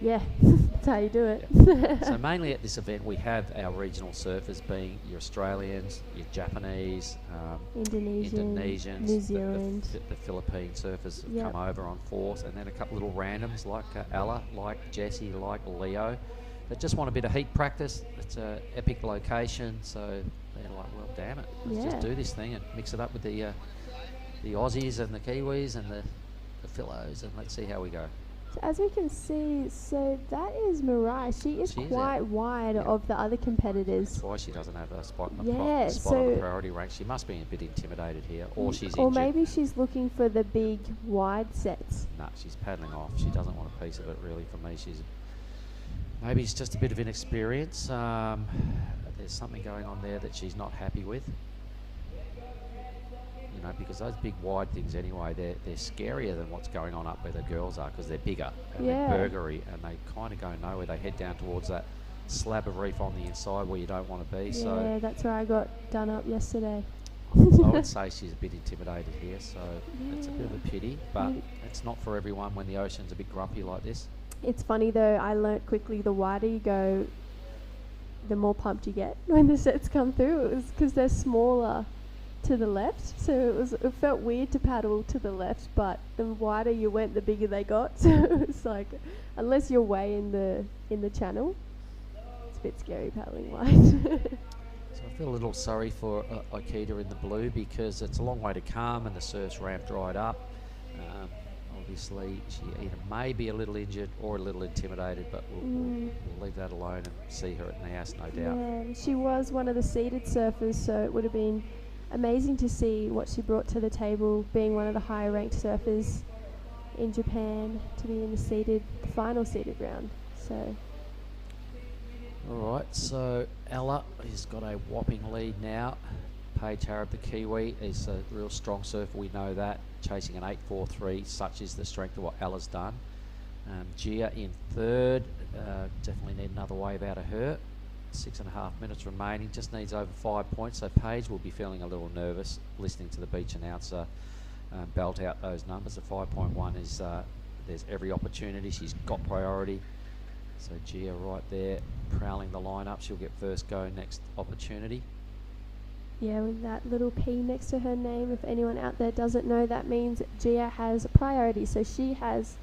yeah, that's how you do it. Yeah. So mainly at this event we have our regional surfers being your Australians, your Japanese, Indonesians, New Zealand, the Philippine surfers have come over on force, and then a couple little randoms like Ella, like Jessie, like Leo, that just want a bit of heat practice. It's an epic location, so they're like, well, damn it, let's just Yeah. do this thing and mix it up with the Aussies and the Kiwis and the Philos, and let's see how we go. So as we can see, so that is Mariah. She is She is quite out. wide Yeah. of the other competitors. That's why she doesn't have a spot in the Yeah, spot on the so- priority rank. She must be a bit intimidated here, or she's Or injured. maybe she's looking for the big wide sets. No, she's paddling off. She doesn't want a piece of it, really. For me, maybe it's just a bit of inexperience. There's something going on there that she's not happy with. You know, because those big wide things anyway, they're scarier than what's going on up where the girls are, because they're bigger and Yeah. they're burgery, and they kind of go nowhere. They head down towards that slab of reef on the inside where you don't want to be. Yeah, So that's where I got done up yesterday. I would say she's a bit intimidated here, so it's a bit of a pity, but Mm. it's not for everyone when the ocean's a bit grumpy like this. It's funny though, I learnt quickly the wider you go, the more pumped you get when the sets come through. It was because they're smaller to the left, so it felt weird to paddle to the left, but the wider you went, the bigger they got. So it's like, unless you're way in the channel, it's a bit scary paddling wide. So I feel a little sorry for Akita in the blue, because it's a long way to come and the surf's ramp dried up. Obviously, she either may be a little injured or a little intimidated, but we'll leave that alone and see her at Nias, no doubt. Yeah, and she was one of the seeded surfers, so it would have been amazing to see what she brought to the table, being one of the higher ranked surfers in Japan, to be in the final seeded round. So All right, so Ella has got a whopping lead now. Paige Harrop, the Kiwi, is a real strong surfer, we know that, chasing an 8.43. Such is the strength of what Ella's done. Gia in third, definitely need another wave out of her. 6.5 minutes remaining, just needs over 5 points, so Paige will be feeling a little nervous listening to the beach announcer belt out those numbers. The 5.1 is, there's every opportunity, she's got priority. So Gia right there, prowling the lineup. She'll get first go next opportunity. yeah, with that little P next to her name, if anyone out there doesn't know, that means Gia has priority. So she has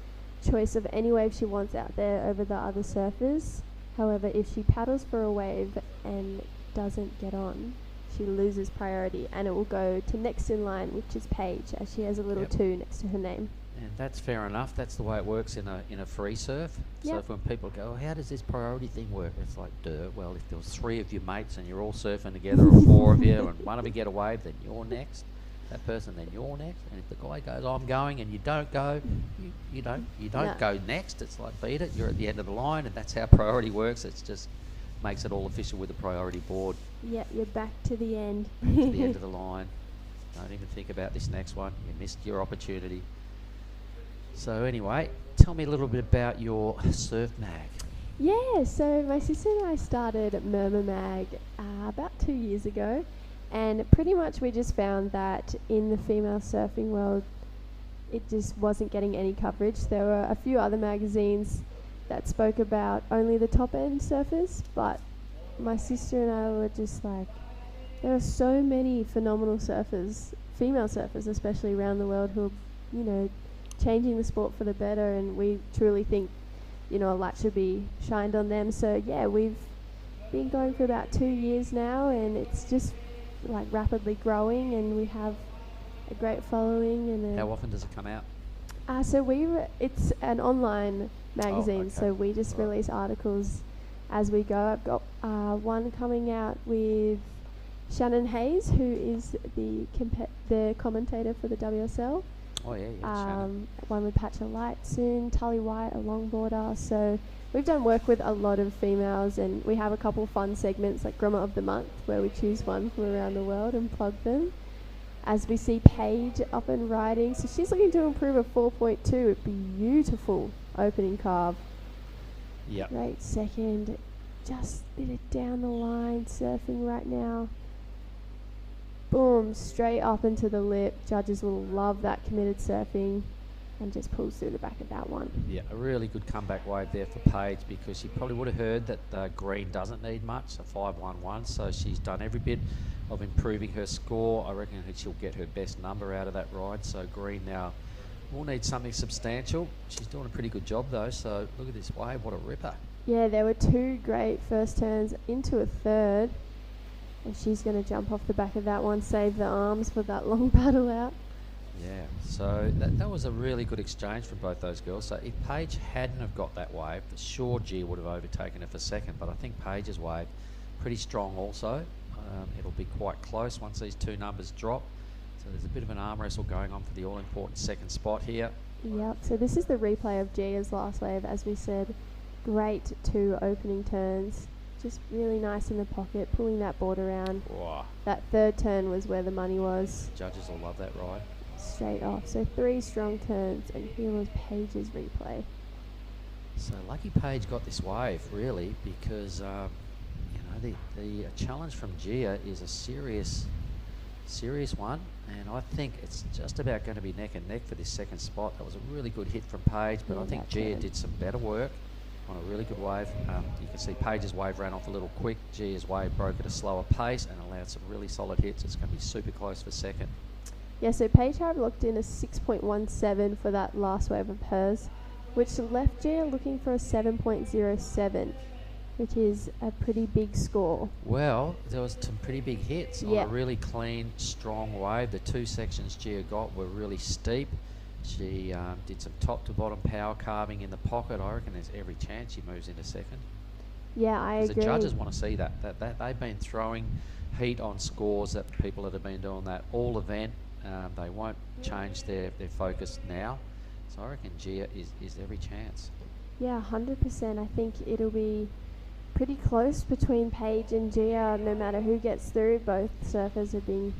choice of any wave she wants out there over the other surfers. However, if she paddles for a wave and doesn't get on, she loses priority, and it will go to next in line, which is Paige, as she has a little 2 next to her name. And that's fair enough. That's the way it works in a free surf. So Yep. if when people go, how does this priority thing work? It's like, duh. Well, if there was 3 of your mates and you're all surfing together, or 4 of you, and one of you get a wave, then you're next. That person, then you're next. And if the guy goes, I'm going, and you don't go, you don't No. go next. It's like, beat it. You're at the end of the line, and that's how priority works. It's just makes it all official with the priority board. Yeah, you're back to the end. Back to the end of the line. Don't even think about this next one. You missed your opportunity. So anyway, tell me a little bit about your surf mag. Yeah, so my sister and I started Murmur Mag about 2 years ago, and pretty much we just found that in the female surfing world, it just wasn't getting any coverage. There were a few other magazines that spoke about only the top end surfers, but my sister and I were just like, there are so many phenomenal surfers, female surfers especially around the world, who are, you know, changing the sport for the better, and we truly think, you know, a light should be shined on them. So yeah, we've been going for about 2 years now, and it's just like rapidly growing, and we have a great following. And How often does it come out? so it's an online magazine, okay. so we just Right. release articles as we go. I've got one coming out with Shannon Hayes, who is the commentator for the WSL. Oh yeah, Shannon. One with Patcha Light soon, Tully White, a longboarder. So we've done work with a lot of females, and we have a couple fun segments like Grommer of the Month, where we choose one from around the world and plug them. As we see Paige up and riding, so she's looking to improve a 4.2. Beautiful opening carve. Yep. Great second, just a bit of down the line surfing right now. Boom, straight up into the lip. Judges will love that committed surfing, and just pulls through the back of that one. Yeah, a really good comeback wave there for Paige, because she probably would have heard that green doesn't need much, a 5.11, so she's done every bit of improving her score. I reckon that she'll get her best number out of that ride, so green now will need something substantial. She's doing a pretty good job though, so look at this wave, what a ripper. Yeah, there were 2 great first turns into a third. And she's going to jump off the back of that one, save the arms for that long paddle out. Yeah, so that was a really good exchange from both those girls. So if Paige hadn't have got that wave, sure Gia would have overtaken her for second, but I think Paige's wave pretty strong also. It'll be quite close once these two numbers drop. So there's a bit of an arm wrestle going on for the all-important second spot here. Yep, so this is the replay of Gia's last wave. As we said, great two opening turns. Just really nice in the pocket, pulling that board around. Wow. That third turn was where the money was. Judges will love that ride. Straight off. So 3 strong turns, and here was Paige's replay. So lucky Paige got this wave, really, because the challenge from Gia is a serious one, and I think it's just about going to be neck and neck for this second spot. That was a really good hit from Paige, but I think Gia did some better work on a really good wave. You can see Paige's wave ran off a little quick. Gia's wave broke at a slower pace and allowed some really solid hits. It's going to be super close for second. Yeah, so Paige had locked in a 6.17 for that last wave of hers, which left Gia looking for a 7.07, which is a pretty big score. Well, there was some pretty big hits on a really clean, strong wave. The two sections Gia got were really steep. She did some top to bottom power carving in the pocket. I reckon there's every chance she moves into second. Yeah, I agree. The judges want to see that they've been throwing heat on scores that people that have been doing that all event. They won't change their focus now. So I reckon Gia is every chance. Yeah, 100%. I think it'll be pretty close between Paige and Gia, no matter who gets through. Both surfers have been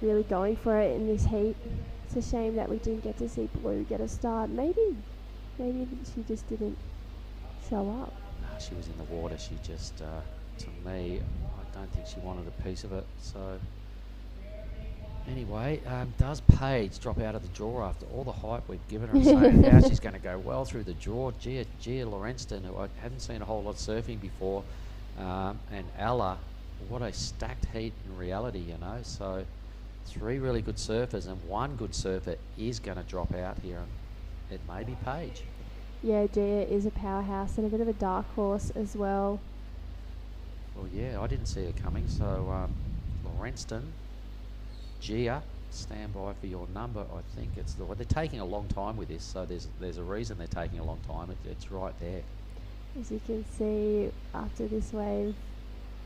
really going for it in this heat. It's a shame that we didn't get to see Blue get a start. Maybe she just didn't show up. No, she was in the water. She just, to me, I don't think she wanted a piece of it. So anyway, does Paige drop out of the draw after all the hype we've given her and saying now she's going to go well through the draw? Gia Lorenston, who I haven't seen a whole lot surfing before, and Ella, what a stacked heat in reality, you know. So 3 really good surfers and 1 good surfer is going to drop out here, and it may be Paige. Yeah, Gia is a powerhouse and a bit of a dark horse as well. Well, yeah, I didn't see her coming. So Lorenston, Gia, stand by for your number. I think it's they're taking a long time with this, so there's a reason they're taking a long time. It's right there. As you can see, after this wave,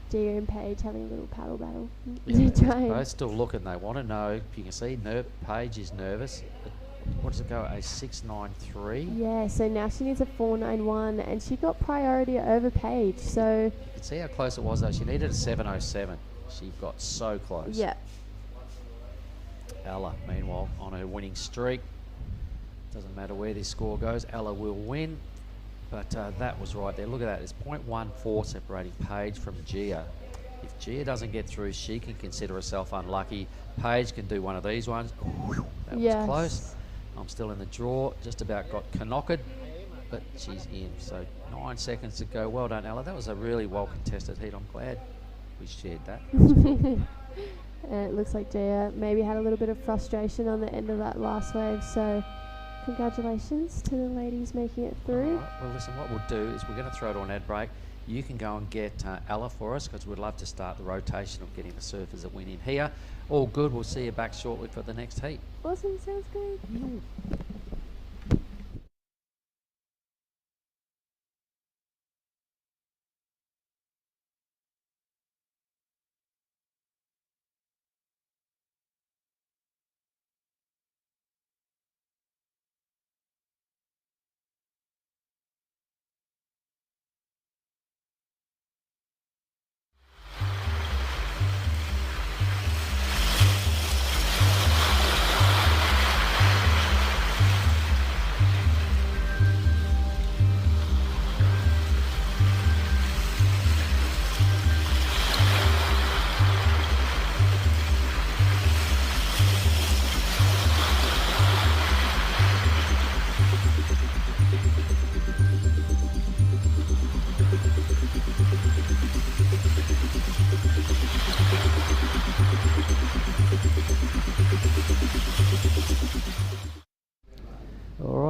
Gia and Paige having a little paddle battle. Yeah, they're both still looking. They want to know. You can see Paige is nervous. What does it go? A 6.93? Yeah, so now she needs a 4.91, and she got priority over Paige. So you can see how close it was, though. She needed a 7.07. She got so close. yeah. Ella, meanwhile, on her winning streak. Doesn't matter where this score goes, Ella will win. But that was right there. Look at that. There's 0.14 separating Paige from Gia. If Gia doesn't get through, she can consider herself unlucky. Paige can do one of these ones. That was close. I'm still in the draw. Just about got knockered, but she's in. So 9 seconds to go. Well done, Ella. That was a really well contested heat. I'm glad we shared that. It looks like Gia maybe had a little bit of frustration on the end of that last wave. So congratulations to the ladies making it through. Right. Well, listen, what we'll do is we're going to throw it on ad break. You can go and get Ella for us, because we'd love to start the rotation of getting the surfers that win in here. All good. We'll see you back shortly for the next heat. Awesome. Sounds good.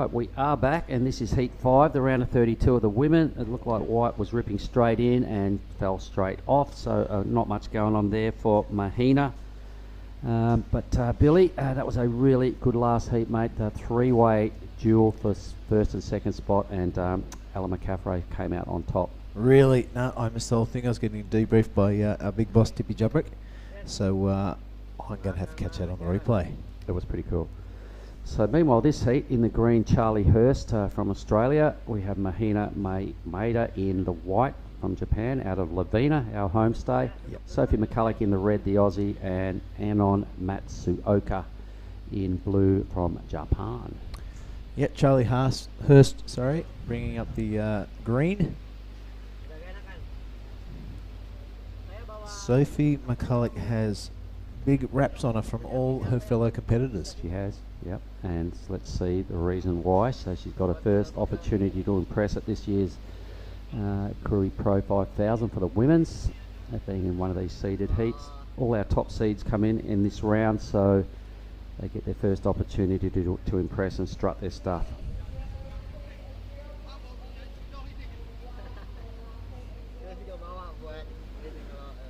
Right, we are back, and this is Heat 5, the round of 32 of the women. It looked like White was ripping straight in and fell straight off, so not much going on there for Mahina. But Billy, that was a really good last heat, mate. The three-way duel for first and second spot, and Ella McCaffrey came out on top. Really? No, I missed the whole thing. I was getting debriefed by our big boss, Tippy Jubrick. So I'm going to have to catch that on the replay. It was pretty cool. So meanwhile, this heat in the green, Charlie Hurst from Australia. We have Mahina Maeda in the white from Japan, out of Lavina, our homestay. Yep. Sophie McCulloch in the red, the Aussie, and Anon Matsuoka in blue from Japan. Yep, Charlie Hurst, bringing up the green. Sophie McCulloch has big raps on her from all her fellow competitors. She has, yep. And let's see the reason why. So she's got a first opportunity to impress at this year's Krui Pro 5000 for the women's, that being in one of these seeded heats. All our top seeds come in this round, so they get their first opportunity to impress and strut their stuff.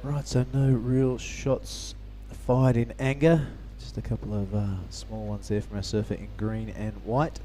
Right, so no real shots fired in anger. Just a couple of small ones there from our surfer in green and white.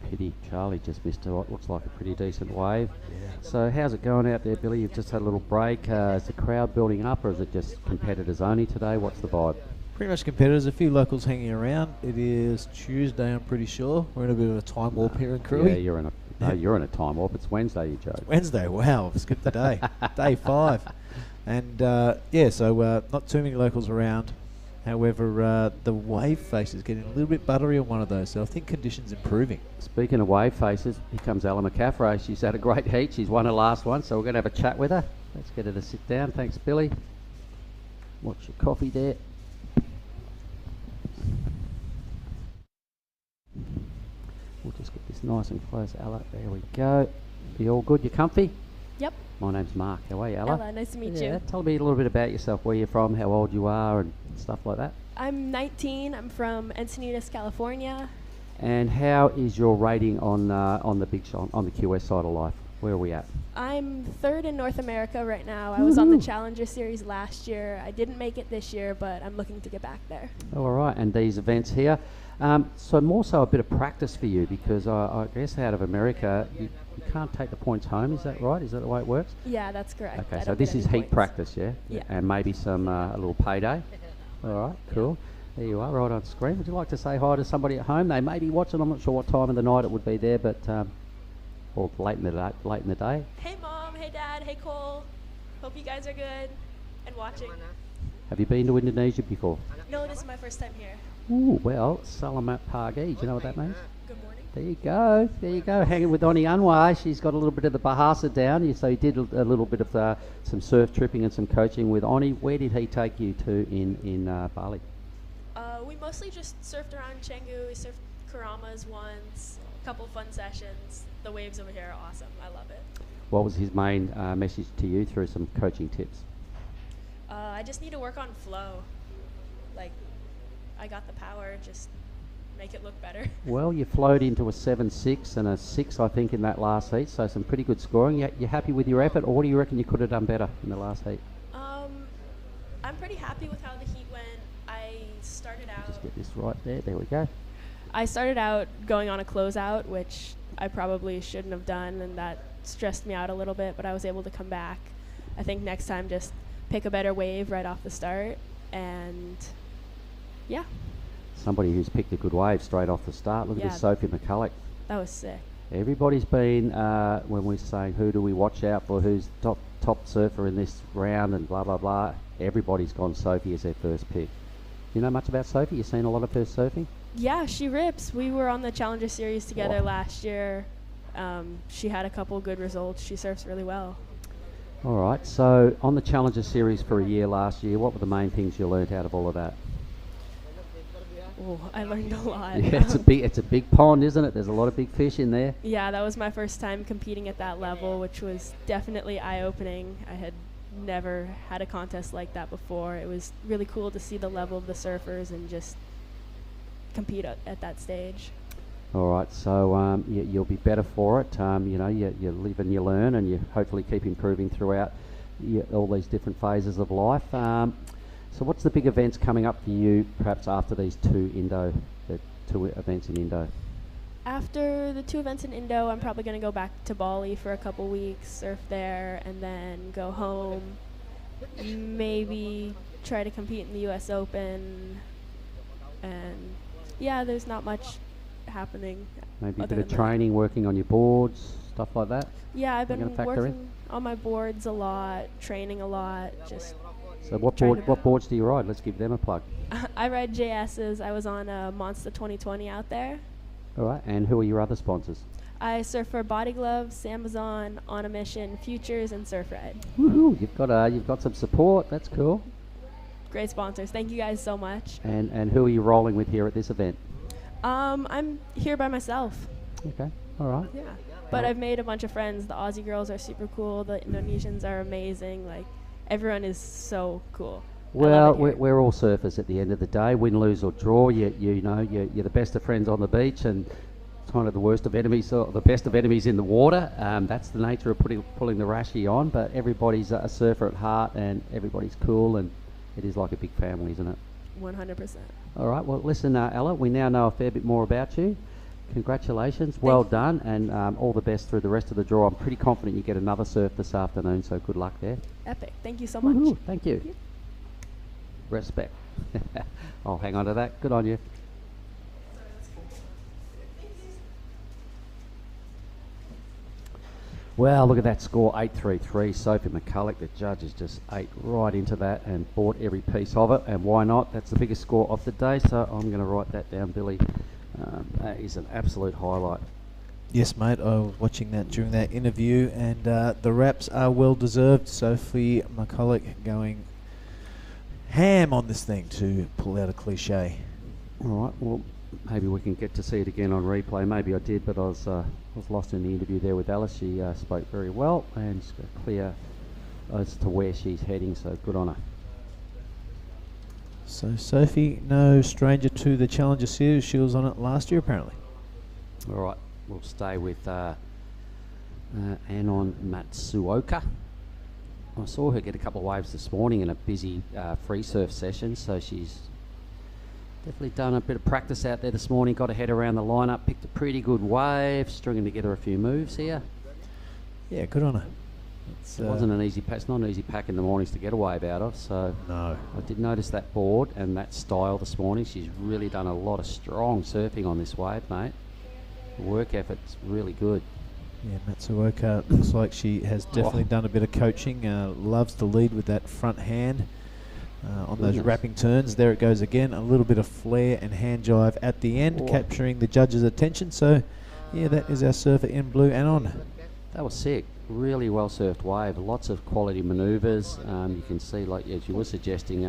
Pity Charlie just missed what looks like a pretty decent wave. Yeah. So how's it going out there, Billy? You've just had a little break. Is the crowd building up, or is it just competitors only today? What's the vibe? Pretty much competitors, a few locals hanging around. It is Tuesday, I'm pretty sure. We're in a bit of a time warp here in Krui. Yeah, you're in a time warp. It's Wednesday, you joke. Wednesday, wow, I've skipped the day. Day 5. And so not too many locals around. However, the wave face is getting a little bit buttery on one of those, so I think conditions improving. Speaking of wave faces, here comes Ella McCaffrey. She's had a great heat. She's won her last one, so we're going to have a chat with her. Let's get her to sit down. Thanks, Billy. Watch your coffee there. We'll just get this nice and close, Ella. There we go. You all good? You comfy? Yep. My name's Mark. How are you, Ella? Ella, nice to meet you. Tell me a little bit about yourself, where you're from, how old you are, and stuff like that. I'm 19. I'm from Encinitas, California. And how is your rating on the QS side of life? Where are we at? I'm third in North America right now. I was on the Challenger Series last year. I didn't make it this year, but I'm looking to get back there. All right, and these events here. So more so a bit of practice for you, because I guess out of America, you can't take the points home. Is that right? Is that the way it works? Yeah, that's correct. Okay, so this is heat practice, yeah? Yeah. And maybe some a little payday. All right, cool. There you are, right on screen. Would you like to say hi to somebody at home? They may be watching. I'm not sure what time of the night it would be there, but or late in the day. Hey, Mom. Hey, Dad. Hey, Cole. Hope you guys are good and watching. Have you been to Indonesia before? No, this is my first time here. Ooh, well, Salamat Pagi. Do you know what that means? Good morning. There you go. There you go. Hanging with Oni Anwar. She's got a little bit of the Bahasa down. So you did a little bit of some surf tripping and some coaching with Oni. Where did he take you to in Bali? We mostly just surfed around Canggu. We surfed Karamas once. A couple fun sessions. The waves over here are awesome. I love it. What was his main message to you through some coaching tips? I just need to work on flow. Like, I got the power, just make it look better. Well, you flowed into a 7.6 and a 6, I think, in that last heat, so some pretty good scoring. You happy with your effort, or what do you reckon you could have done better in the last heat? I'm pretty happy with how the heat went. I started out... Just get this right there. There we go. I started out going on a closeout, which I probably shouldn't have done, and that stressed me out a little bit, but I was able to come back. I think next time just pick a better wave right off the start, and yeah. Somebody who's picked a good wave straight off the start. Look at this Sophie McCulloch. That was sick. Everybody's been, when we're saying who do we watch out for, who's top surfer in this round and blah, blah, blah, everybody's gone Sophie as their first pick. You know much about Sophie? You seen a lot of her surfing? Yeah, she rips. We were on the Challenger Series together last year. She had a couple good results. She surfs really well. All right, so on the Challenger Series for a year last year, what were the main things you learnt out of all of that? Oh, I learned a lot. Yeah, it's a big pond, isn't it? There's a lot of big fish in there. Yeah, that was my first time competing at that level, which was definitely eye-opening. I had never had a contest like that before. It was really cool to see the level of the surfers and just compete at that stage. All right, so you'll be better for it. You live and you learn, and you hopefully keep improving throughout all these different phases of life. So what's the big events coming up for you, perhaps after these two events in Indo? After the 2 events in Indo, I'm probably going to go back to Bali for a couple weeks, surf there, and then go home. Maybe try to compete in the US Open. And yeah, there's not much happening. Maybe a bit of training, working on your boards, stuff like that? Yeah, I've been working on my boards a lot, training a lot. So what boards do you ride? Let's give them a plug. I ride JS's. I was on a Monster 2020 out there. All right, and who are your other sponsors? I surf for Body Gloves, Amazon, On a Mission, Futures, and Surf Ride. Woohoo! You've got some support. That's cool. Great sponsors. Thank you guys so much. And who are you rolling with here at this event? I'm here by myself. Okay. All right. Yeah. But I've made a bunch of friends. The Aussie girls are super cool. The Indonesians are amazing. Like, everyone is so cool. Well, we're all surfers at the end of the day. Win, lose or draw, you're the best of friends on the beach, and kind of the worst of enemies, or the best of enemies in the water. That's the nature of pulling the rashie on. But everybody's a surfer at heart, and everybody's cool, and it is like a big family, isn't it? 100%. All right. Well, listen, Ella, we now know a fair bit more about you. Congratulations, well done, and all the best through the rest of the draw. I'm pretty confident you get another surf this afternoon, so good luck there. Epic. Thank you so much. Woohoo, thank you. Respect. I'll hang on to that. Good on you. Well, look at that score, 8-3-3. Sophie McCulloch, the judges, just ate right into that and bought every piece of it, and why not? That's the biggest score of the day, so I'm going to write that down, Billy. That is an absolute highlight. Yes, mate, I was watching that during that interview, and the raps are well deserved. Sophie McCulloch going ham on this thing, to pull out a cliche. All right, well, maybe we can get to see it again on replay. Maybe I did, but I was lost in the interview there with Alice. She spoke very well, and she's clear as to where she's heading, so good on her. So Sophie, no stranger to the Challenger Series. She was on it last year, apparently. All right, we'll stay with Anon Matsuoka. I saw her get a couple of waves this morning in a busy free surf session, so she's definitely done a bit of practice out there this morning, got her head around the lineup, picked a pretty good wave, stringing together a few moves here. Yeah, good on her. It wasn't an easy pack. It's not an easy pack in the mornings to get a wave out of, so no. I did notice that board and that style this morning. She's really done a lot of strong surfing on this wave, mate. The work effort's really good. Yeah, Matsuoka looks like she has definitely done a bit of coaching. Loves to lead with that front hand on those wrapping turns. There it goes again. A little bit of flair and hand jive at the end, capturing the judge's attention. So, yeah, that is our surfer in blue, Anon. That was sick. Really well surfed wave. Lots of quality manoeuvres. You can see, like as you were suggesting,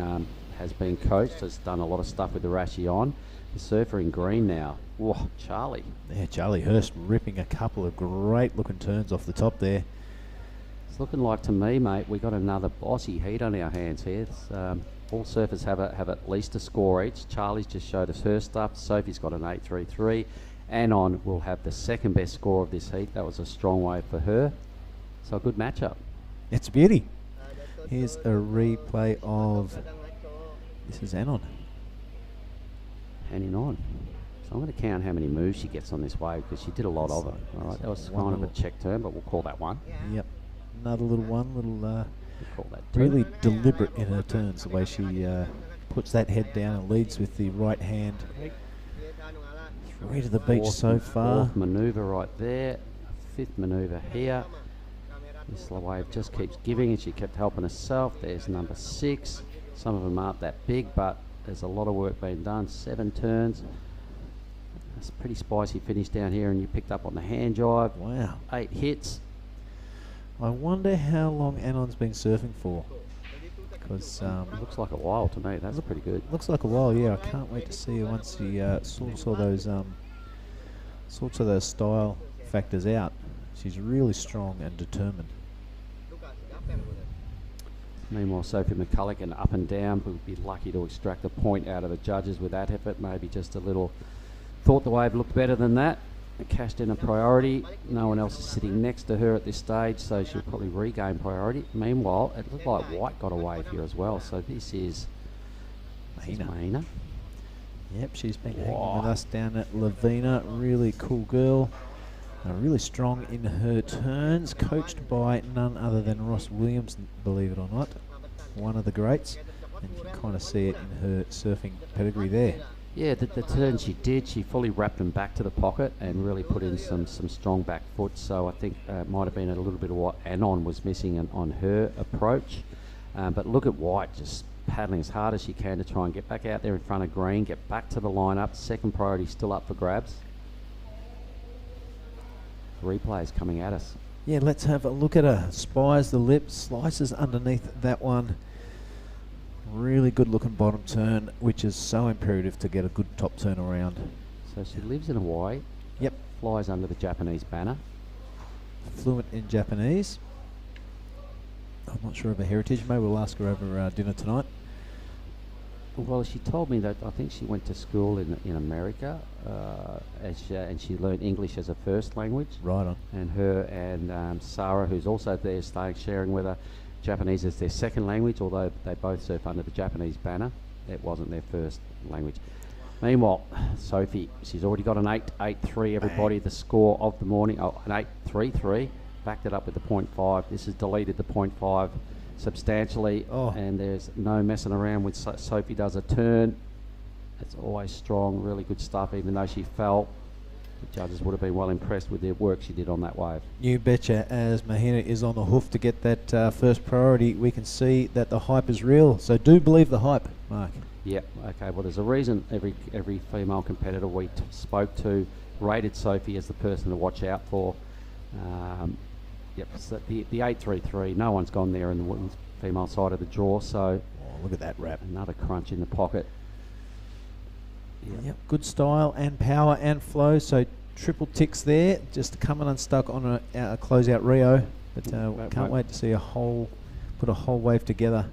has been coached. Has done a lot of stuff with the rashie on. The surfer in green now. Whoa, Charlie. Yeah, Charlie Hurst ripping a couple of great looking turns off the top there. It's looking like to me, mate, we got another bossy heat on our hands here. All surfers have at least a score each. Charlie's just showed us her stuff. Sophie's got an 8-3-3. Anon will have the second best score of this heat. That was a strong wave for her. So a good matchup. It's a beauty. Here's a replay of, this is Anon. Hanging on. So I'm going to count how many moves she gets on this wave, because she did a lot of it. All right, that was kind of a check turn, but we'll call that one. Yep. Another little one, we'll call that really deliberate in her turns, the way she puts that head down and leads with the right hand. 3 to the beach so far. Fourth manoeuvre right there. Fifth manoeuvre here. This wave just keeps giving, and she kept helping herself. There's number 6. Some of them aren't that big, but there's a lot of work being done. 7 turns. That's a pretty spicy finish down here, and you picked up on the hand jive. Wow. 8 hits. I wonder how long Anon's been surfing for. Because looks like a while to me. That's pretty good. Looks like a while, yeah. I can't wait to see her once she sorts all those style factors out. She's really strong and determined. Meanwhile, Sophie McCulloch and up and down would be lucky to extract a point out of the judges with that effort. Maybe just a little. Thought the wave looked better than that. Cashed in a priority. No one else is sitting next to her at this stage, so she'll probably regain priority. Meanwhile, it looked like White got a wave here as well. So this is Mahina. Yep, she's been hanging with us down at Lavina. Really cool girl. Really strong in her turns, coached by none other than Ross Williams, believe it or not, one of the greats. And you can kind of see it in her surfing pedigree there. Yeah, the turn she did, she fully wrapped them back to the pocket and really put in some strong back foot. So I think it might have been a little bit of what Anon was missing on her approach. But look at White just paddling as hard as she can to try and get back out there in front of green, get back to the lineup. Second priority still up for grabs. Replays coming at us. Yeah, let's have a look at her. Spies the lip, slices underneath that one. Really good looking bottom turn, which is so imperative to get a good top turn around. So she lives in Hawaii. Yep. Flies under the Japanese banner. Fluent in Japanese. I'm not sure of her heritage. Maybe we'll ask her over dinner tonight. Well, she told me that I think she went to school in America, and she learned English as a first language. Right on. And her and Sarah, who's also there, sharing with her, Japanese as their second language, although they both surf under the Japanese banner. It wasn't their first language. Meanwhile, Sophie, she's already got an 8.83, everybody. The score of the morning, an 8.33. Backed it up with the 0.5. This has deleted the 0.5 substantially, and there's no messing around with Sophie does a turn. It's always strong, really good stuff, even though she fell. The judges would have been well impressed with the work she did on that wave. You betcha. As Mahina is on the hoof to get that first priority, we can see that the hype is real. So do believe the hype, Mark. Yeah, okay. Well, there's a reason every female competitor we spoke to rated Sophie as the person to watch out for. Yep, so the 8.33, no one's gone there in the women's female side of the draw, so... Oh, look at that wrap. Another crunch in the pocket. Yep, good style and power and flow, so triple ticks there, just coming unstuck on a closeout Rio, but can't wait to see put a whole wave together.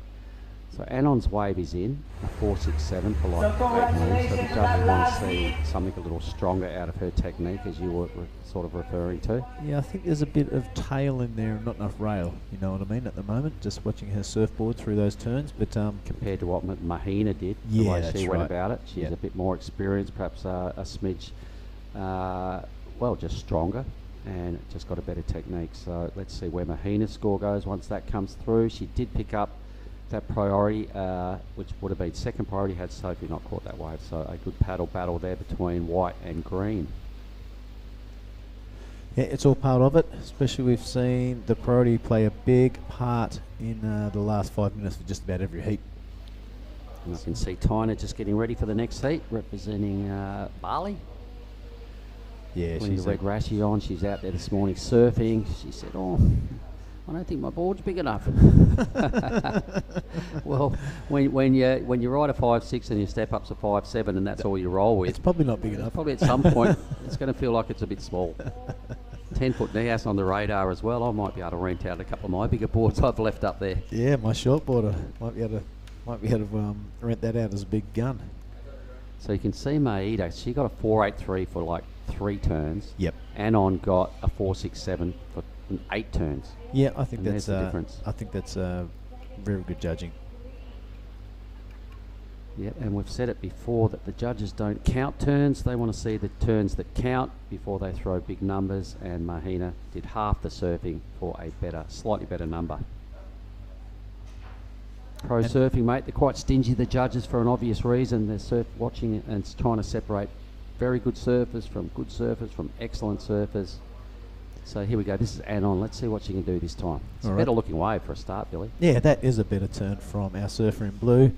So Anon's wave is in, a 4.67 for like 8 moves, so the judges want to see something a little stronger out of her technique, as you were sort of referring to. Yeah, I think there's a bit of tail in there and not enough rail, you know what I mean, at the moment, just watching her surfboard through those turns. But compared to what Mahina did, yeah, the way that's she went right. about it, she's a bit more experienced, perhaps a smidge, just stronger, and just got a better technique. So let's see where Mahina's score goes once that comes through. She did pick up that priority, which would have been second priority had Sophie not caught that wave. So a good paddle battle there between white and green. Yeah, it's all part of it, especially we've seen the priority play a big part in the last 5 minutes for just about every heat. And I can see Tyner just getting ready for the next heat, representing Bali. Yeah, Putting she's the red rashi on. She's out there this morning surfing. She said, I don't think my board's big enough. Well, when you ride a 5.6 and your step up's a 5.7 and that's all you roll with, it's probably not big enough. Probably at some point it's going to feel like it's a bit small. 10-foot knee house on the radar as well. I might be able to rent out a couple of my bigger boards I've left up there. Yeah, my shortboarder might be able to rent that out as a big gun. So you can see Maeda, she got a 4.83 for like 3 turns. Yep. Anon got a 4.67 for 8 turns. Yeah, I think that's the difference. I think that's very good judging. Yeah, and we've said it before that the judges don't count turns. They want to see the turns that count before they throw big numbers, and Mahina did half the surfing for a slightly better number. Pro surfing, mate, they're quite stingy, the judges, for an obvious reason. They're surf watching and trying to separate very good surfers from excellent surfers. So here we go. This is Anon. Let's see what she can do this time. It's a better looking wave for a start, Billy. Yeah, that is a better turn from our surfer in blue.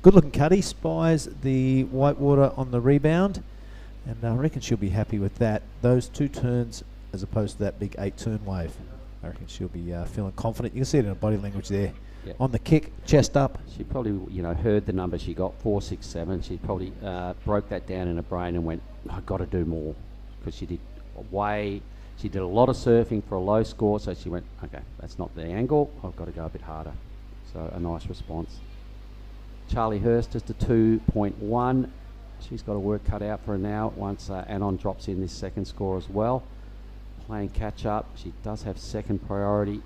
Good looking cutty, spies the white water on the rebound, and I reckon she'll be happy with that. Those 2 turns as opposed to that big 8-turn wave. I reckon she'll be feeling confident. You can see it in her body language there. Yep. On the kick, chest up. She probably, heard the number she got, 4.67. She probably broke that down in her brain and went, I've got to do more, because she did a lot of surfing for a low score, so she went, okay, that's not the angle, I've got to go a bit harder. So a nice response. Charlie Hurst just a 2.1. She's got a work cut out for her now once Anon drops in this second score as well. Playing catch up. She does have second priority.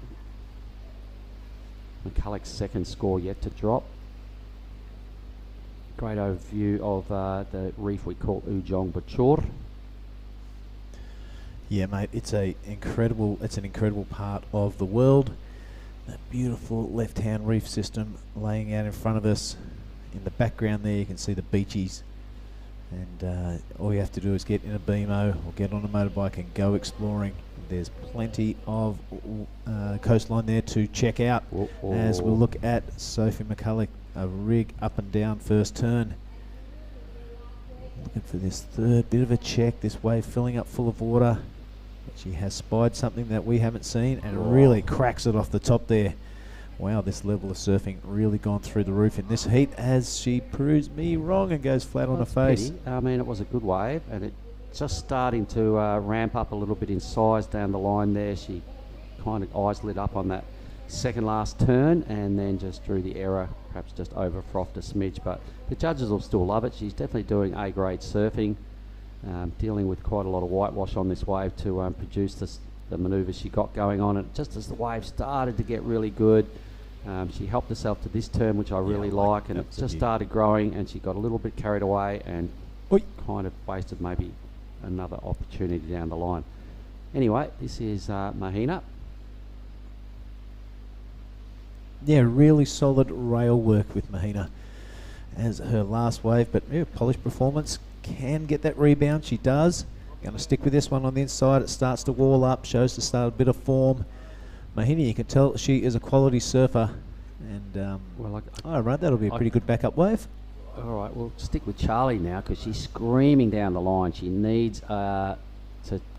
McCulloch's second score yet to drop. Great overview of the reef we call Ujong Bachor. Yeah, mate, it's an incredible part of the world. That beautiful left-hand reef system laying out in front of us. In the background there, you can see the beaches, and all you have to do is get in a BMO or get on a motorbike and go exploring. There's plenty of coastline there to check out. As we'll look at Sophie McCulloch, a rig up and down first turn. Looking for this third bit of a check. This wave filling up full of water. She has spied something that we haven't seen and really cracks it off the top there. Wow, this level of surfing really gone through the roof in this heat as she proves me wrong and goes flat on her face. I mean, it was a good wave and it just starting to ramp up a little bit in size down the line there. She kind of eyes lit up on that second last turn and then just drew the error, perhaps just over frothed a smidge, but the judges will still love it. She's definitely doing A-grade surfing. Dealing with quite a lot of whitewash on this wave to produce the manoeuvres she got going on. And just as the wave started to get really good, she helped herself to this turn, which I really like, and it just started growing, and she got a little bit carried away and kind of wasted maybe another opportunity down the line. Anyway, this is Mahina. Yeah, really solid rail work with Mahina as her last wave, but polished performance. Can get that rebound, she does. Going to stick with this one on the inside. It starts to wall up, shows to start a bit of form. Mahina, you can tell she is a quality surfer, and all right, that'll be a pretty good backup wave. All right, we'll stick with Charlie now because she's screaming down the line. She needs to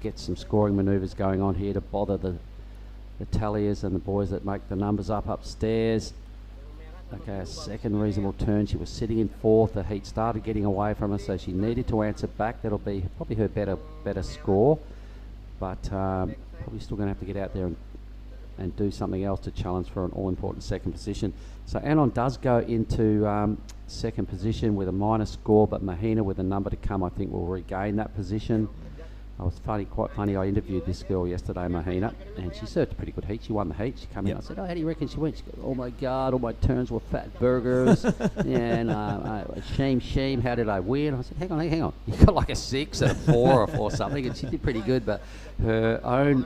get some scoring manoeuvres going on here to bother the talliers and the boys that make the numbers up upstairs. Okay, a second reasonable turn. She was sitting in fourth. The heat started getting away from her, so she needed to answer back. That'll be probably her better score, but probably still going to have to get out there and do something else to challenge for an all-important second position. So Anon does go into second position with a minor score, but Mahina with a number to come, I think, will regain that position. I was quite funny. I interviewed this girl yesterday, Mahina, and she served a pretty good heat. She won the heat. She came in. I said, "Oh, how do you reckon she went?" She goes, "Oh my God, all my turns were fat burgers." And shame. How did I win? I said, "Hang on. You got like a 6 and a 4 or something," and she did pretty good. But her own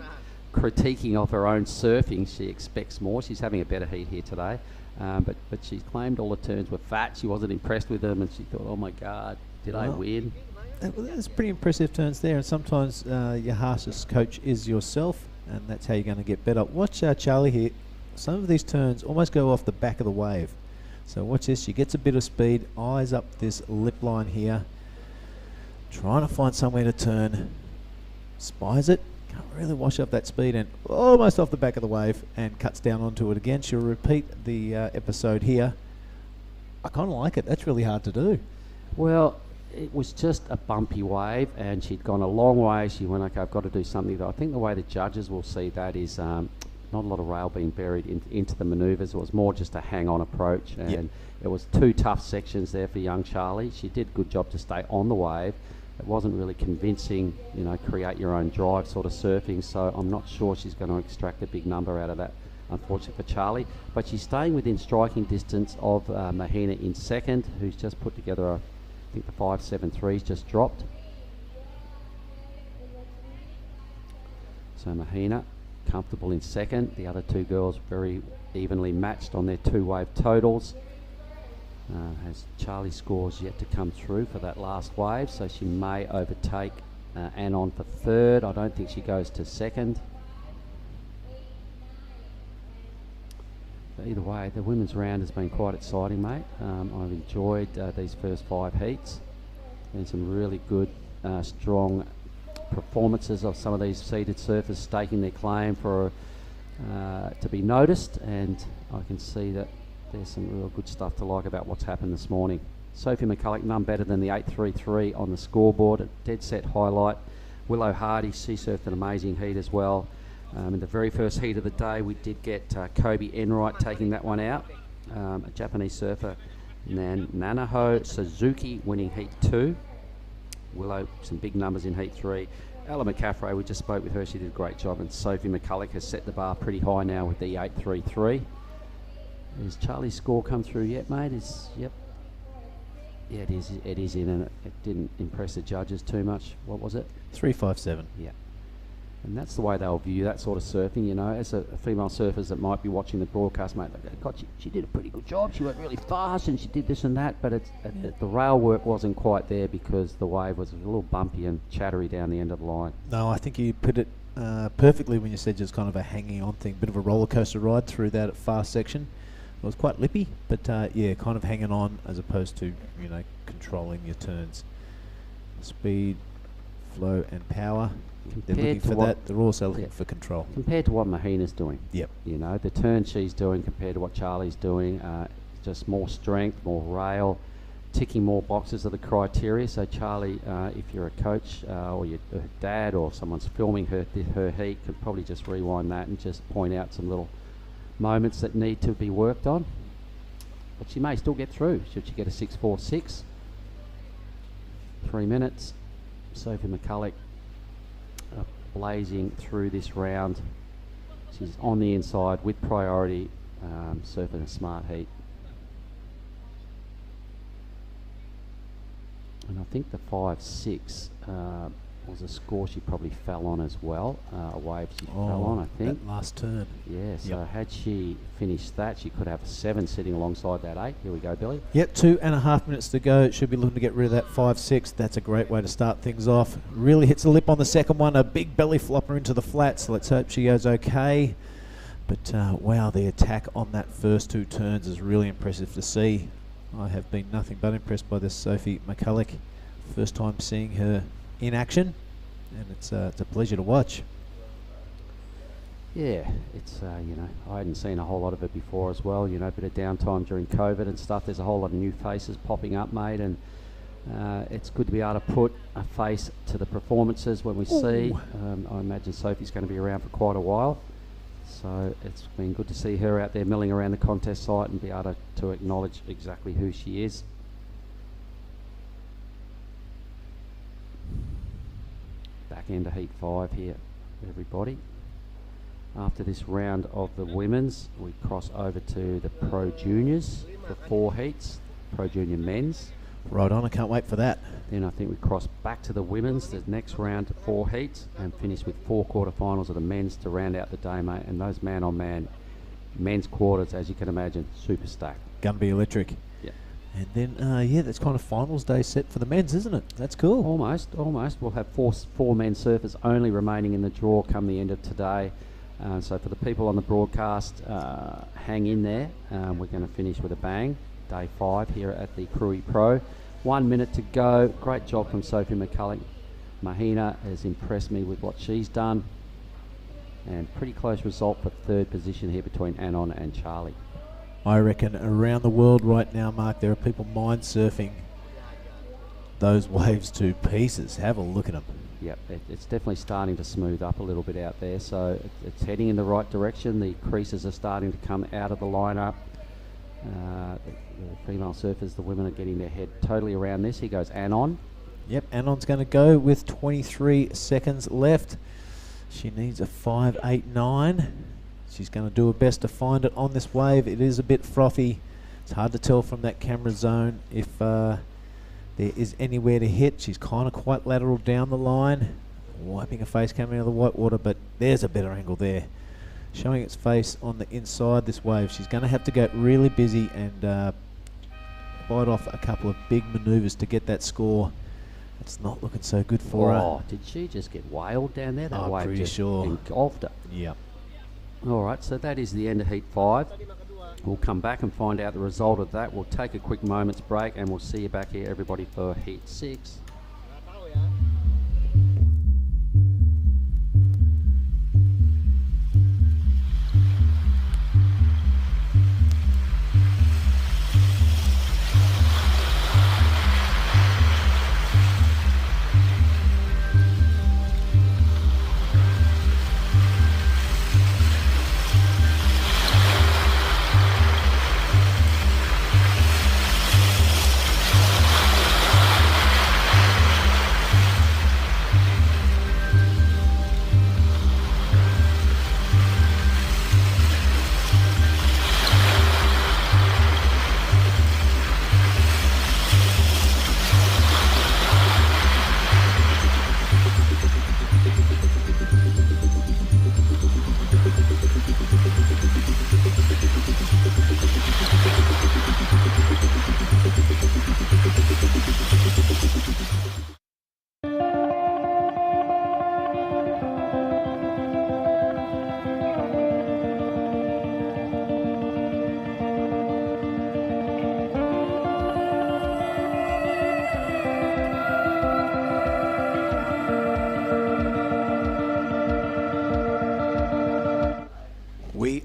critiquing of her own surfing, she expects more. She's having a better heat here today, but she claimed all the turns were fat. She wasn't impressed with them, and she thought, "Oh my God, did I win?" There's pretty impressive turns there, and sometimes your harshest coach is yourself, and that's how you're going to get better. Watch Charlie here. Some of these turns almost go off the back of the wave. So watch this. She gets a bit of speed, eyes up this lip line here, trying to find somewhere to turn, spies it, can't really wash up that speed, and almost off the back of the wave, and cuts down onto it again. She'll repeat the episode here. I kind of like it. That's really hard to do. Well, it was just a bumpy wave, and she'd gone a long way. She went, okay, I've got to do something. I think the way the judges will see that is not a lot of rail being buried into the manoeuvres. It was more just a hang-on approach, and it was 2 tough sections there for young Charlie. She did a good job to stay on the wave. It wasn't really convincing, create your own drive sort of surfing, so I'm not sure she's going to extract a big number out of that, unfortunately for Charlie. But she's staying within striking distance of Mahina in second, who's just put together I think the 5.73's just dropped. So Mahina comfortable in second. The other 2 girls very evenly matched on their 2-wave totals. Has Charlie scores yet to come through for that last wave, so she may overtake Anon for third. I don't think she goes to second. Either way, the women's round has been quite exciting, mate. I've enjoyed these first 5 heats. And some really good, strong performances of some of these seeded surfers staking their claim for to be noticed. And I can see that there's some real good stuff to like about what's happened this morning. Sophie McCulloch, none better than the 8.33 on the scoreboard. A dead set highlight. Willow Hardy, she surfed an amazing heat as well. In the very first heat of the day, we did get Kobe Enright taking that one out. a Japanese surfer, Nanaho Suzuki, winning heat 2. Willow, some big numbers in heat 3. Ella McCaffrey, we just spoke with her, she did a great job, and Sophie McCulloch has set the bar pretty high now with the 8.33. Has Charlie's score come through yet, mate? Yep. Yeah, it is in, and it didn't impress the judges too much. What was it? 3.57. Yeah. And that's the way they'll view that sort of surfing, you know. As a female surfers that might be watching the broadcast, mate, they go, God, she did a pretty good job. She went really fast and she did this and that, but the rail work wasn't quite there because the wave was a little bumpy and chattery down the end of the line. No, I think you put it perfectly when you said just kind of a hanging on thing, bit of a roller coaster ride through that fast section. It was quite lippy, but yeah, kind of hanging on as opposed to, you know, controlling your turns. Speed, flow and power. They're looking for that. They're also looking for control. Compared to what Mahina's doing. Yep. You know, the turn she's doing compared to what Charlie's doing, just more strength, more rail, ticking more boxes of the criteria. So Charlie, if you're a coach or your dad or someone's filming her heat, could probably just rewind that and just point out some little moments that need to be worked on. But she may still get through. Should she get a 6.46? 3 minutes. Sophie McCulloch blazing through this round. She's on the inside with priority, surfing a smart heat. And I think the 5.6 was a score she probably fell on as well. A wave she fell on, I think. That last turn. Yeah, so had she finished that, she could have a 7 sitting alongside that 8. Here we go, Billy. Yep, 2.5 minutes to go. Should be looking to get rid of that 5.6. That's a great way to start things off. Really hits the lip on the second one. A big belly flopper into the flats. Let's hope she goes okay. But wow, the attack on that first 2 turns is really impressive to see. I have been nothing but impressed by this Sophie McCulloch. First time seeing her in action, and it's a pleasure to watch. Yeah, it's you know, I hadn't seen a whole lot of it before as well. You know, a bit of downtime during COVID and stuff. There's a whole lot of new faces popping up, mate, and it's good to be able to put a face to the performances when we see. I imagine Sophie's going to be around for quite a while, so it's been good to see her out there milling around the contest site and be able to acknowledge exactly who she is. Back into heat 5 here, everybody. After this round of the women's, we cross over to the Pro Juniors for 4 heats, Pro Junior men's. Right on, I can't wait for that. Then I think we cross back to the women's, the next round to 4 heats, and finish with 4 quarterfinals of the men's to round out the day, mate. And those man-on-man men's quarters, as you can imagine, super stacked. Gonna be electric. Yeah. And then, yeah, that's kind of finals day set for the men's, isn't it? That's cool. Almost. We'll have four men surfers only remaining in the draw come the end of today. So for the people on the broadcast, hang in there. We're going to finish with a bang. Day 5 here at the Krui Pro. 1 minute to go. Great job from Sophie McCulloch. Mahina has impressed me with what she's done. And pretty close result for 3rd position here between Anon and Charlie. I reckon around the world right now, Mark, there are people mind surfing those waves to pieces. Have a look at them. Yep, it's definitely starting to smooth up a little bit out there, so it's heading in the right direction. The creases are starting to come out of the lineup. The female surfers, the women are getting their head totally around this. Here goes Anon. Yep, Anon's going to go with 23 seconds left. She needs a 5.89. She's going to do her best to find it on this wave. It is a bit frothy. It's hard to tell from that camera zone if there is anywhere to hit. She's kind of quite lateral down the line, wiping her face coming out of the white water, but there's a better angle there. Showing its face on the inside this wave. She's going to have to get really busy and bite off a couple of big manoeuvres to get that score. It's not looking so good for her. Oh, did she just get whaled down there? That wave pretty just sure. engulfed her. Yep. All right, so that is the end of heat 5. We'll come back and find out the result of that. We'll take a quick moment's break and we'll see you back here, everybody, for heat 6.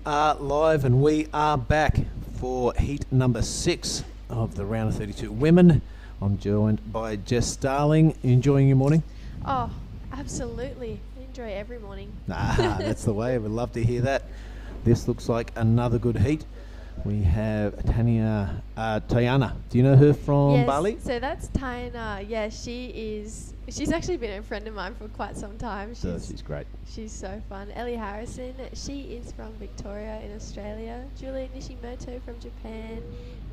are live and we are back for heat number 6 of the round of 32 women. I'm joined by Jess Starling. You enjoying your morning? Oh, absolutely. I enjoy every morning. That's the way. We'd love to hear that. This looks like another good heat. We have Tayana. Do you know her from Yes, Bali? so that's Tayana. Yeah, she's actually been a friend of mine for quite some time. She's great. She's so fun. Ellie Harrison, she is from Victoria in Australia. Julie Nishimoto from Japan.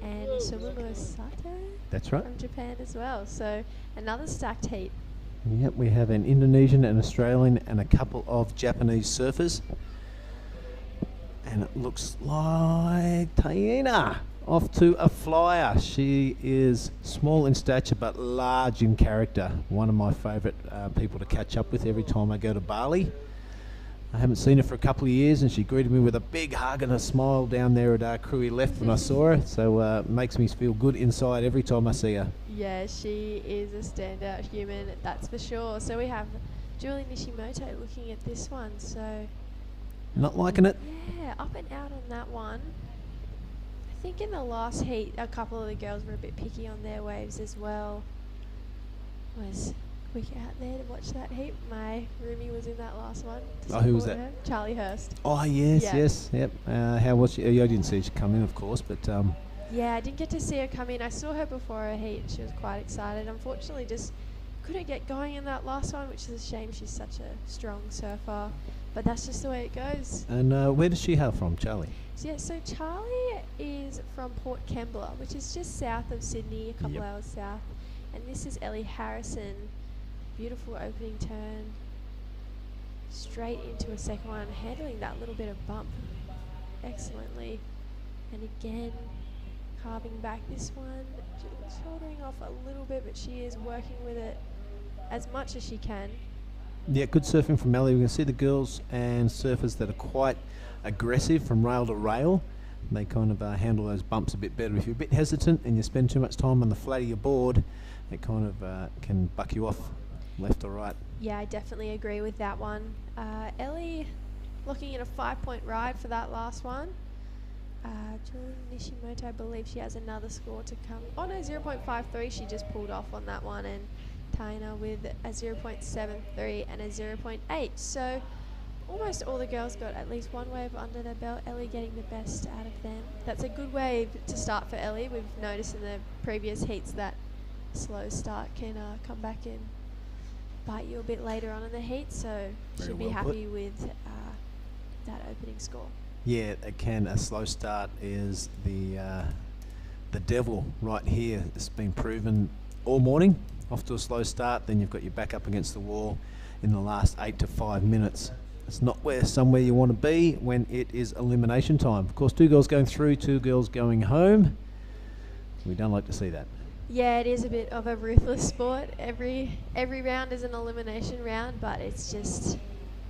And Sumomo Sato That's right. from Japan as well. So another stacked heat. Yep, we have an Indonesian, an Australian, and a couple of Japanese surfers. And it looks like Tayana off to a flyer. She is small in stature but large in character. One of my favourite people to catch up with every time I go to Bali. I haven't seen her for a couple of years, and she greeted me with a big hug and a smile down there at Krui left when I saw her. So it makes me feel good inside every time I see her. Yeah, she is a standout human, that's for sure. So we have Julie Nishimoto looking at this one. So Not liking it? yeah, up and out on that one. I think in the last heat, a couple of the girls were a bit picky on their waves as well. Was quick out there to watch that heat. My roomie was in that last one. to Oh, who was support that? her. Charlie Hurst. Oh, yes, Yeah. yes, yep. How was she? I didn't see she come in, of course, but Yeah, I didn't get to see her come in. I saw her before her heat and she was quite excited. Unfortunately, just couldn't get going in that last one, which is a shame. She's such a strong surfer. But that's just the way it goes. and where does she hail from, Charlie? So, yeah, so Charlie is from Port Kembla, which is just south of Sydney, a couple Yep. hours south. And this is Ellie Harrison. Beautiful opening turn. Straight into a second one, handling that little bit of bump excellently. And again, carving back this one, shouldering off a little bit, but she is working with it as much as she can. Yeah, good surfing from Amelie. We can see the girls and surfers that are quite aggressive from rail to rail. They kind of handle those bumps a bit better. If you're a bit hesitant and you spend too much time on the flat of your board, it kind of can buck you off left or right. Yeah, I definitely agree with that one. Ellie looking at a 5-point ride for that last one. Julie Nishimoto, I believe she has another score to come. Oh no, 0.53. She just pulled off on that one, and Taina with a 0.73 and a 0.8. So almost all the girls got at least one wave under their belt. Ellie getting the best out of them. That's a good wave to start for Ellie. We've noticed in the previous heats that slow start can come back and bite you a bit later on in the heat. So Very should be well happy with that opening score. Yeah, it can. A slow start is the devil right here. It's been proven all morning. Off to a slow start, then you've got your back up against the wall in the last 8 to 5 minutes. It's not somewhere you want to be when it is elimination time. Of course, 2 girls going through, 2 girls going home. We don't like to see that. Yeah, it is a bit of a ruthless sport. Every round is an elimination round, but it's just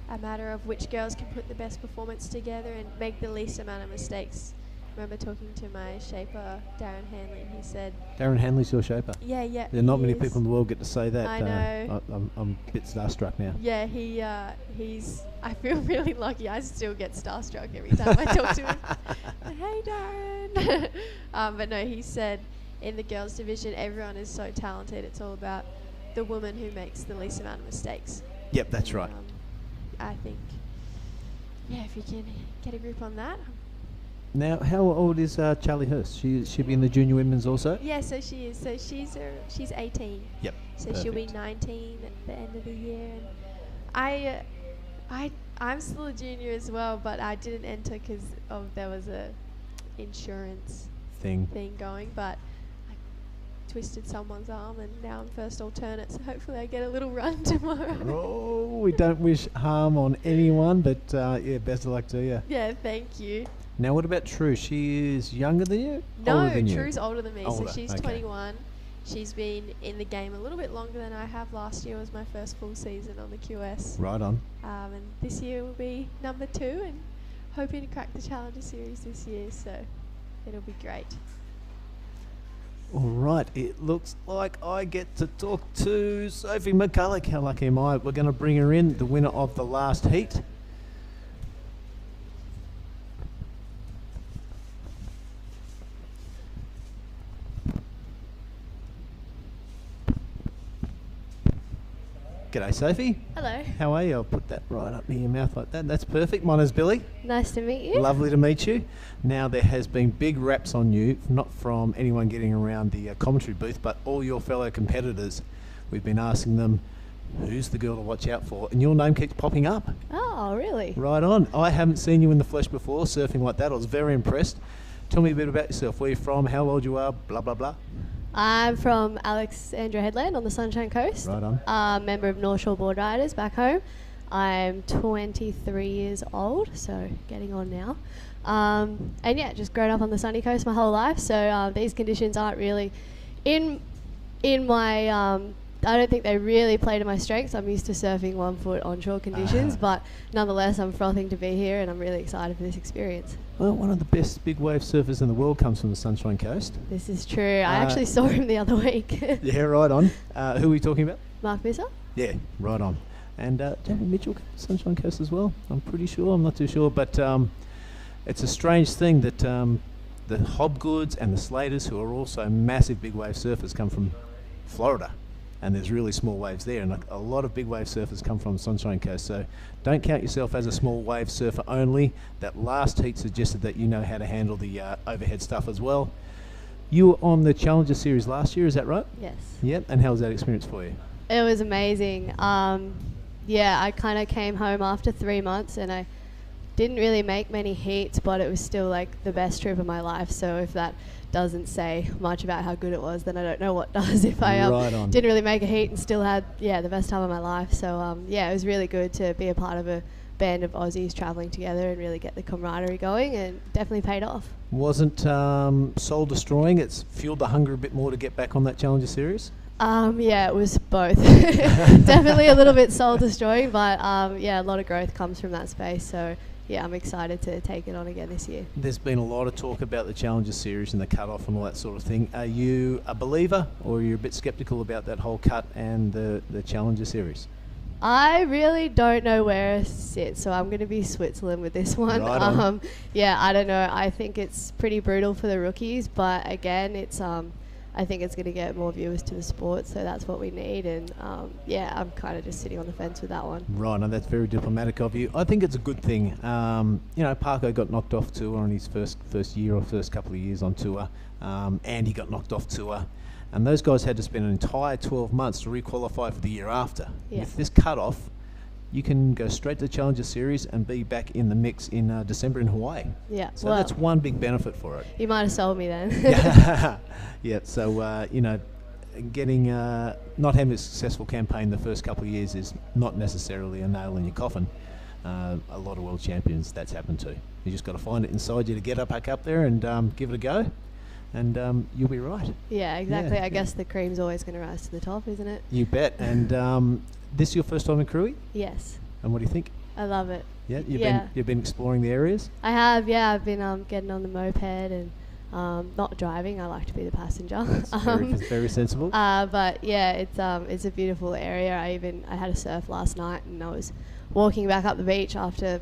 a matter of which girls can put the best performance together and make the least amount of mistakes. I remember talking to my shaper, Darren Hanley, and he said... Darren Hanley's your shaper. Yeah. There are not he many is. people in the world get to say that. I know. I'm a bit starstruck now. Yeah, he's... I feel really lucky. I still get starstruck every time I talk to him. Hey, Darren! But no, he said in the girls' division, everyone is so talented. It's all about the woman who makes the least amount of mistakes. Yep, that's right. I think, yeah, if you can get a grip on that. Now, how old is Charlie Hurst? She'll be in the junior women's also? Yeah, so she is. So she's 18. Yep. So she'll be 19 at the end of the year. And I'm still a junior as well, but I didn't enter because there was a insurance Thing going. But I twisted someone's arm, and now I'm first alternate. So hopefully I get a little run tomorrow. Oh, we don't wish harm on anyone, but yeah, best of luck to you. Yeah, thank you. Now, what about True? She is younger than you? No, Older than you? True's older than me, Older, so she's okay. 21. She's been in the game a little bit longer than I have. Last year was my first full season on the QS. Right on. And this year will be number 2, and hoping to crack the Challenger Series this year, so it'll be great. All right, it looks like I get to talk to Sophie McCulloch. How lucky am I? We're going to bring her in, the winner of the last heat. G'day, Sophie. Hello. How are you? I'll put that right up near your mouth like that. That's perfect. My name's Billy. Nice to meet you. Lovely to meet you. Now, there has been big raps on you, not from anyone getting around the commentary booth, but all your fellow competitors. We've been asking them, who's the girl to watch out for? And your name keeps popping up. Oh, really? Right on. I haven't seen you in the flesh before, surfing like that. I was very impressed. Tell me a bit about yourself. Where you're from, how old you are, blah, blah, blah. I'm from Alexandria Headland on the Sunshine Coast. Right on. Member of North Shore Board Riders back home. I'm 23 years old, so getting on now. And yeah, just grown up on the sunny coast my whole life, so these conditions aren't really in my I don't think they really play to my strengths. I'm used to surfing 1 foot onshore conditions, but nonetheless I'm frothing to be here and I'm really excited for this experience. Well, one of the best big wave surfers in the world comes from the Sunshine Coast. This is true. I actually saw him the other week. Yeah, right on. Who are we talking about? Mark Visser? Yeah, right on. And Jamie Mitchell comes from Sunshine Coast as well. I'm pretty sure. I'm not too sure, but it's a strange thing that the Hobgoods and the Slaters, who are also massive big wave surfers, come from Florida. And there's really small waves there, and a lot of big wave surfers come from Sunshine Coast. So don't count yourself as a small wave surfer only. That last heat suggested that you know how to handle the overhead stuff as well. You were on the Challenger Series last year, is that right? Yes. Yep. And how was that experience for you? It was amazing. Yeah, I kind of came home after 3 months and I didn't really make many heats, but it was still like the best trip of my life. So if that doesn't say much about how good it was, then I don't know what does. If I didn't really make a heat and still had the best time of my life. So yeah, it was really good to be a part of a band of Aussies travelling together and really get the camaraderie going, and definitely paid off. Wasn't soul destroying? It's fueled the hunger a bit more to get back on that Challenger Series? Yeah, it was both. Definitely a little bit soul destroying, but yeah, a lot of growth comes from that space. So yeah, I'm excited to take it on again this year. There's been a lot of talk about the Challenger Series and the cut-off and all that sort of thing. Are you a believer, or are you a bit sceptical about that whole cut and the Challenger Series? I really don't know where it sits, so I'm going to be Switzerland with this one. Right on. Yeah, I don't know. I think it's pretty brutal for the rookies, but again, it's I think it's going to get more viewers to the sport, so that's what we need. And yeah, I'm kind of just sitting on the fence with that one. Right, and that's very diplomatic of you. I think it's a good thing. You know, Parko got knocked off tour on his first year or first couple of years on tour. Andy got knocked off tour. And those guys had to spend an entire 12 months to re-qualify for the year after. Yeah. With this cut-off, you can go straight to the Challenger Series and be back in the mix in December in Hawaii. Yeah. So that's one big benefit for it. You might have sold me then. Yeah, so, you know, getting not having a successful campaign the first couple of years is not necessarily a nail in your coffin. A lot of world champions, that's happened to. You just got to find it inside you to get back up there and give it a go. And you'll be right. Yeah, exactly. Yeah, I guess the cream's always going to rise to the top, isn't it? You bet. And this is your first time in Krui? Yes. And what do you think? I love it. Yeah, Yeah. You've been exploring the areas? I have, yeah. I've been getting on the moped and not driving. I like to be the passenger. That's very sensible. But yeah, it's a beautiful area. I had a surf last night, and I was walking back up the beach after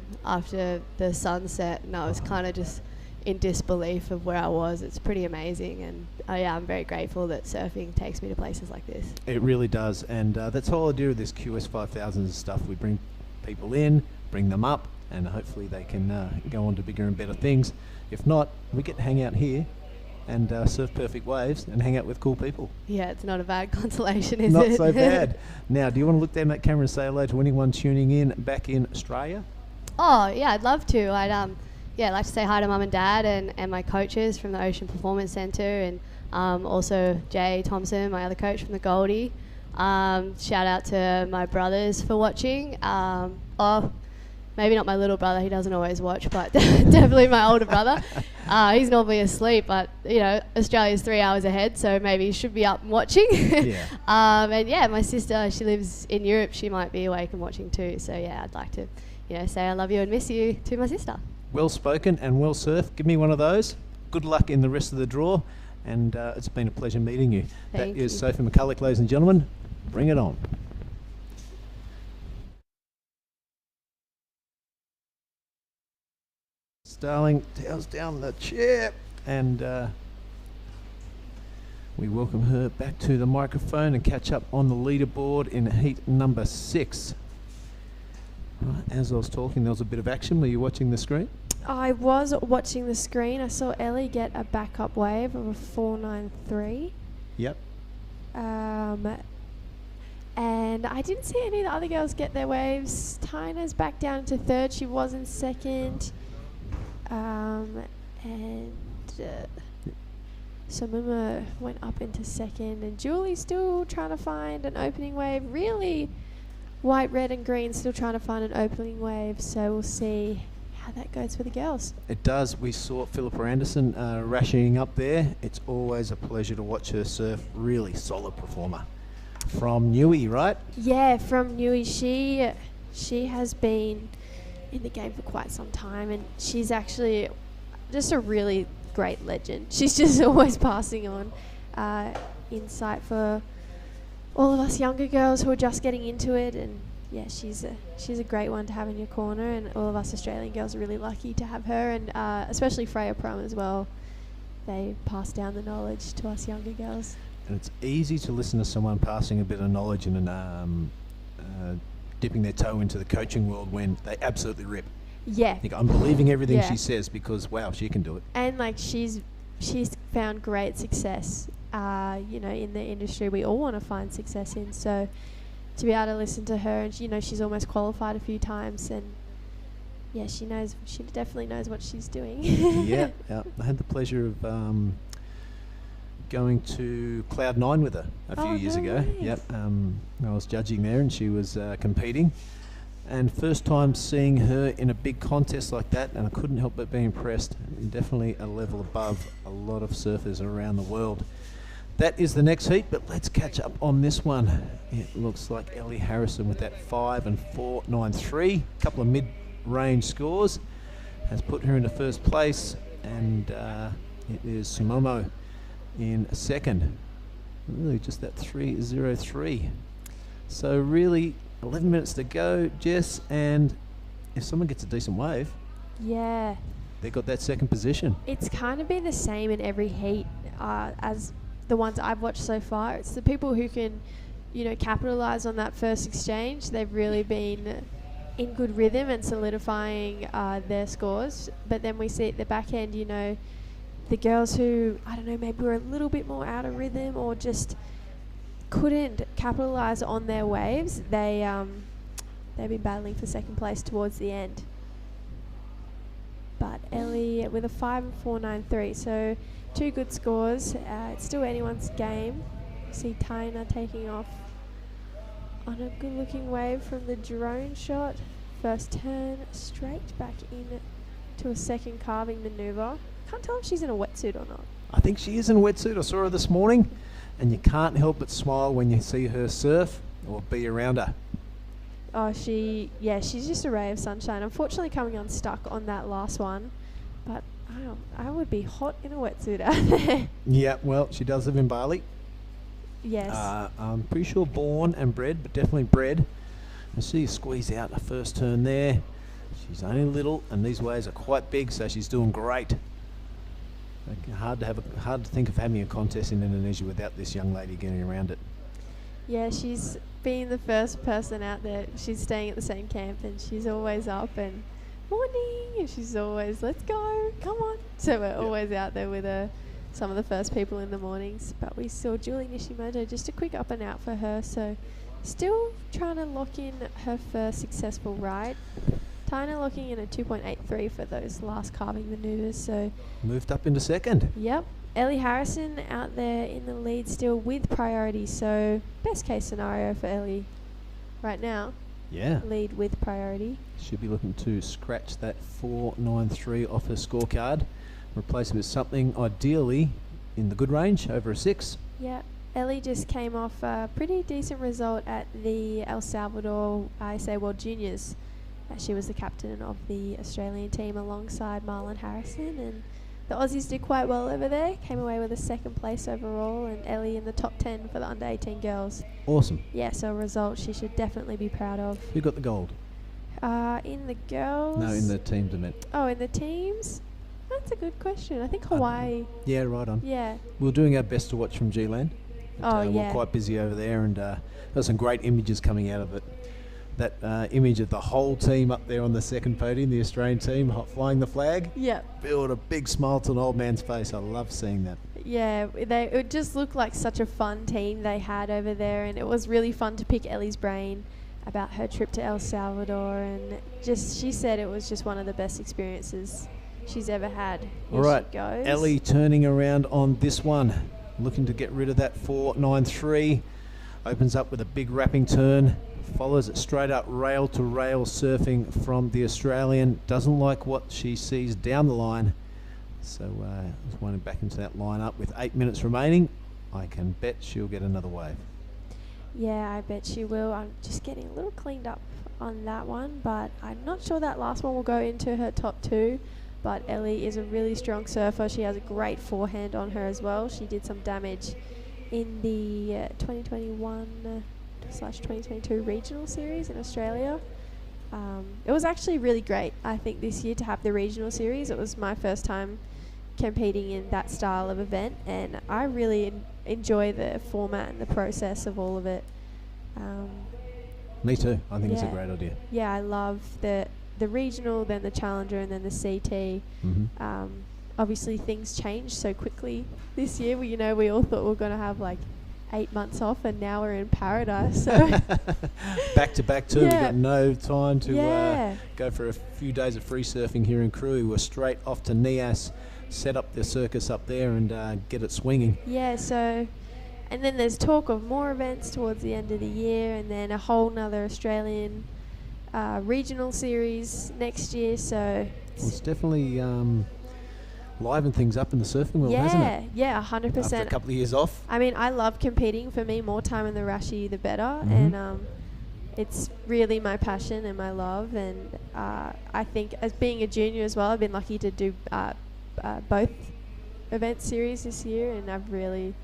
the sunset, and I was kind of just in disbelief of where I was. It's pretty amazing, and yeah, I'm very grateful that surfing takes me to places like this. It really does, and that's the whole idea of this QS 5000 stuff. We bring people in, bring them up, and hopefully they can go on to bigger and better things. If not, we get to hang out here and surf perfect waves and hang out with cool people. Yeah, it's not a bad consolation, is Not it? so bad. Now, do you want to look down that camera and say hello to anyone tuning in back in Australia? Oh, yeah, I'd love to. I'd like to say hi to Mum and Dad and my coaches from the Ocean Performance Centre, and also Jay Thompson, my other coach from the Goldie. Shout out to my brothers for watching. Maybe not my little brother, he doesn't always watch, but definitely my older brother. He's normally asleep, but you know, Australia's 3 hours ahead, so maybe he should be up and watching. Yeah. And yeah, my sister, she lives in Europe, she might be awake and watching too. So yeah, I'd like to, say I love you and miss you to my sister. Well spoken and well surfed. Give me one of those. Good luck in the rest of the draw, and it's been a pleasure meeting you. Thank That is you. Sophie McCulloch, ladies and gentlemen. Bring it on. Starling tails down the chair, and We welcome her back to the microphone and catch up on the leaderboard in heat number 6. Right, as I was talking, there was a bit of action. Were you watching the screen? I was watching the screen. I saw Ellie get a backup wave of a 4.93. Yep. And I didn't see any of the other girls get their waves. Tyna's back down to 3rd. She was in 2nd. Samuma went up into 2nd. And Julie's still trying to find an opening wave. Really, white, red and green still trying to find an opening wave. So we'll see how that goes for the girls. It does. We saw Philippa Anderson rationing up there. It's always a pleasure to watch her surf. Really solid performer. From Newey, right? Yeah, from Newey. She has been in the game for quite some time, and she's actually just a really great legend. She's just always passing on insight for all of us younger girls who are just getting into it. And yeah, she's a great one to have in your corner, and all of us Australian girls are really lucky to have her, and especially Freya Prum as well. They pass down the knowledge to us younger girls. And it's easy to listen to someone passing a bit of knowledge and dipping their toe into the coaching world when they absolutely rip. Yeah. I'm believing everything she says because, wow, she can do it. And, like, she's found great success, in the industry we all want to find success in. So to be able to listen to her, and, she's almost qualified a few times, and, yeah, she definitely knows what she's doing. Yeah. I had the pleasure of going to Cloud9 with her a few years ago. Nice. Yep. I was judging there and she was competing. And first time seeing her in a big contest like that, and I couldn't help but be impressed. Definitely a level above a lot of surfers around the world. That is the next heat, but let's catch up on this one. It looks like Ellie Harrison with that 5 and 4.93, a couple of mid-range scores, has put her into first place, and it is Sumomo in 2nd. Really just that 3.03. So really 11 minutes to go, Jess, and if someone gets a decent wave, yeah, they got that 2nd position. It's kind of been the same in every heat as the ones I've watched so far. It's the people who can, capitalise on that first exchange. They've really been in good rhythm and solidifying their scores. But then we see at the back end, the girls who, I don't know, maybe were a little bit more out of rhythm or just couldn't capitalise on their waves, they've been battling for 2nd place towards the end. But Ellie with a 5 and 4.93, so 2 good scores. It's still anyone's game. See Tyna taking off on a good looking wave from the drone shot. First turn straight back in to a 2nd carving manoeuvre. Can't tell if she's in a wetsuit or not. I think she is in a wetsuit. I saw her this morning, and you can't help but smile when you see her surf or be around her. Oh, she's just a ray of sunshine. Unfortunately coming unstuck on that last one, but I would be hot in a wetsuit out there. Yeah, well, she does live in Bali. Yes. I'm pretty sure born and bred, but definitely bred. I see you squeeze out a first turn there. She's only little, and these waves are quite big, so she's doing great. Hard to think of having a contest in Indonesia without this young lady getting around it. Yeah, she's been the first person out there. She's staying at the same camp, and she's always up and morning, and she's always, let's go, come on. So we're always out there with her, some of the first people in the mornings. But we saw Julie Nishimoto, just a quick up and out for her. So still trying to lock in her first successful ride. Tyna looking in a 2.83 for those last carving manoeuvres. So moved up into 2nd. Yep. Ellie Harrison out there in the lead still with priority. So best case scenario for Ellie right now. Yeah. Lead with priority. She'll be looking to scratch that 4.93 off her scorecard. Replace it with something ideally in the good range, over a 6. Yeah. Ellie just came off a pretty decent result at the El Salvador ISA World Juniors. She was the captain of the Australian team alongside Marlon Harrison, and the Aussies did quite well over there. Came away with a 2nd place overall, and Ellie in the top 10 for the under 18 girls. Awesome. Yeah, so a result she should definitely be proud of. Who got the gold? In the girls. No, in the teams, I meant. Oh, in the teams. That's a good question. I think Hawaii. Yeah, right on. Yeah. We were doing our best to watch from G-Land. Oh, We're quite busy over there, and there's some great images coming out of it. That image of the whole team up there on the second podium, the Australian team flying the flag. Yeah. Build a big smile to an old man's face. I love seeing that. Yeah, it just looked like such a fun team they had over there, and it was really fun to pick Ellie's brain about her trip to El Salvador, and she said it was just one of the best experiences she's ever had. All right, Ellie turning around on this one, looking to get rid of that 4.93, opens up with a big wrapping turn, follows it straight up rail to rail surfing from the Australian, doesn't like what she sees down the line, so is winding back into that line up with 8 minutes remaining. I can bet she'll get another wave. Yeah, I bet she will. I'm just getting a little cleaned up on that one, but I'm not sure that last one will go into her top two. But Ellie is a really strong surfer. She has a great forehand on her as well. She did some damage in the 2021/2022 regional series in Australia. It was actually really great, I think, this year to have the regional series. It was my first time competing in that style of event, and I really enjoy the format and the process of all of it. Me too. I think it's a great idea. Yeah, I love the regional, then the challenger, and then the CT. Mm-hmm. Obviously, things changed so quickly this year. We all thought we were going to have like 8 months off, and now we're in paradise. So back to back too. Yeah. We've got no time to Yeah. go for a few days of free surfing here in Krui. We're straight off to Nias, set up the circus up there, and get it swinging. Yeah, so, and then there's talk of more events towards the end of the year, and then a whole nother Australian regional series next year. So It's definitely livened things up in the surfing world, hasn't it? Yeah, 100%. After a couple of years off. I mean, I love competing. For me, more time in the Rashi, the better. Mm-hmm. And it's really my passion and my love. And I think as being a junior as well, I've been lucky to do both event series this year, and I've really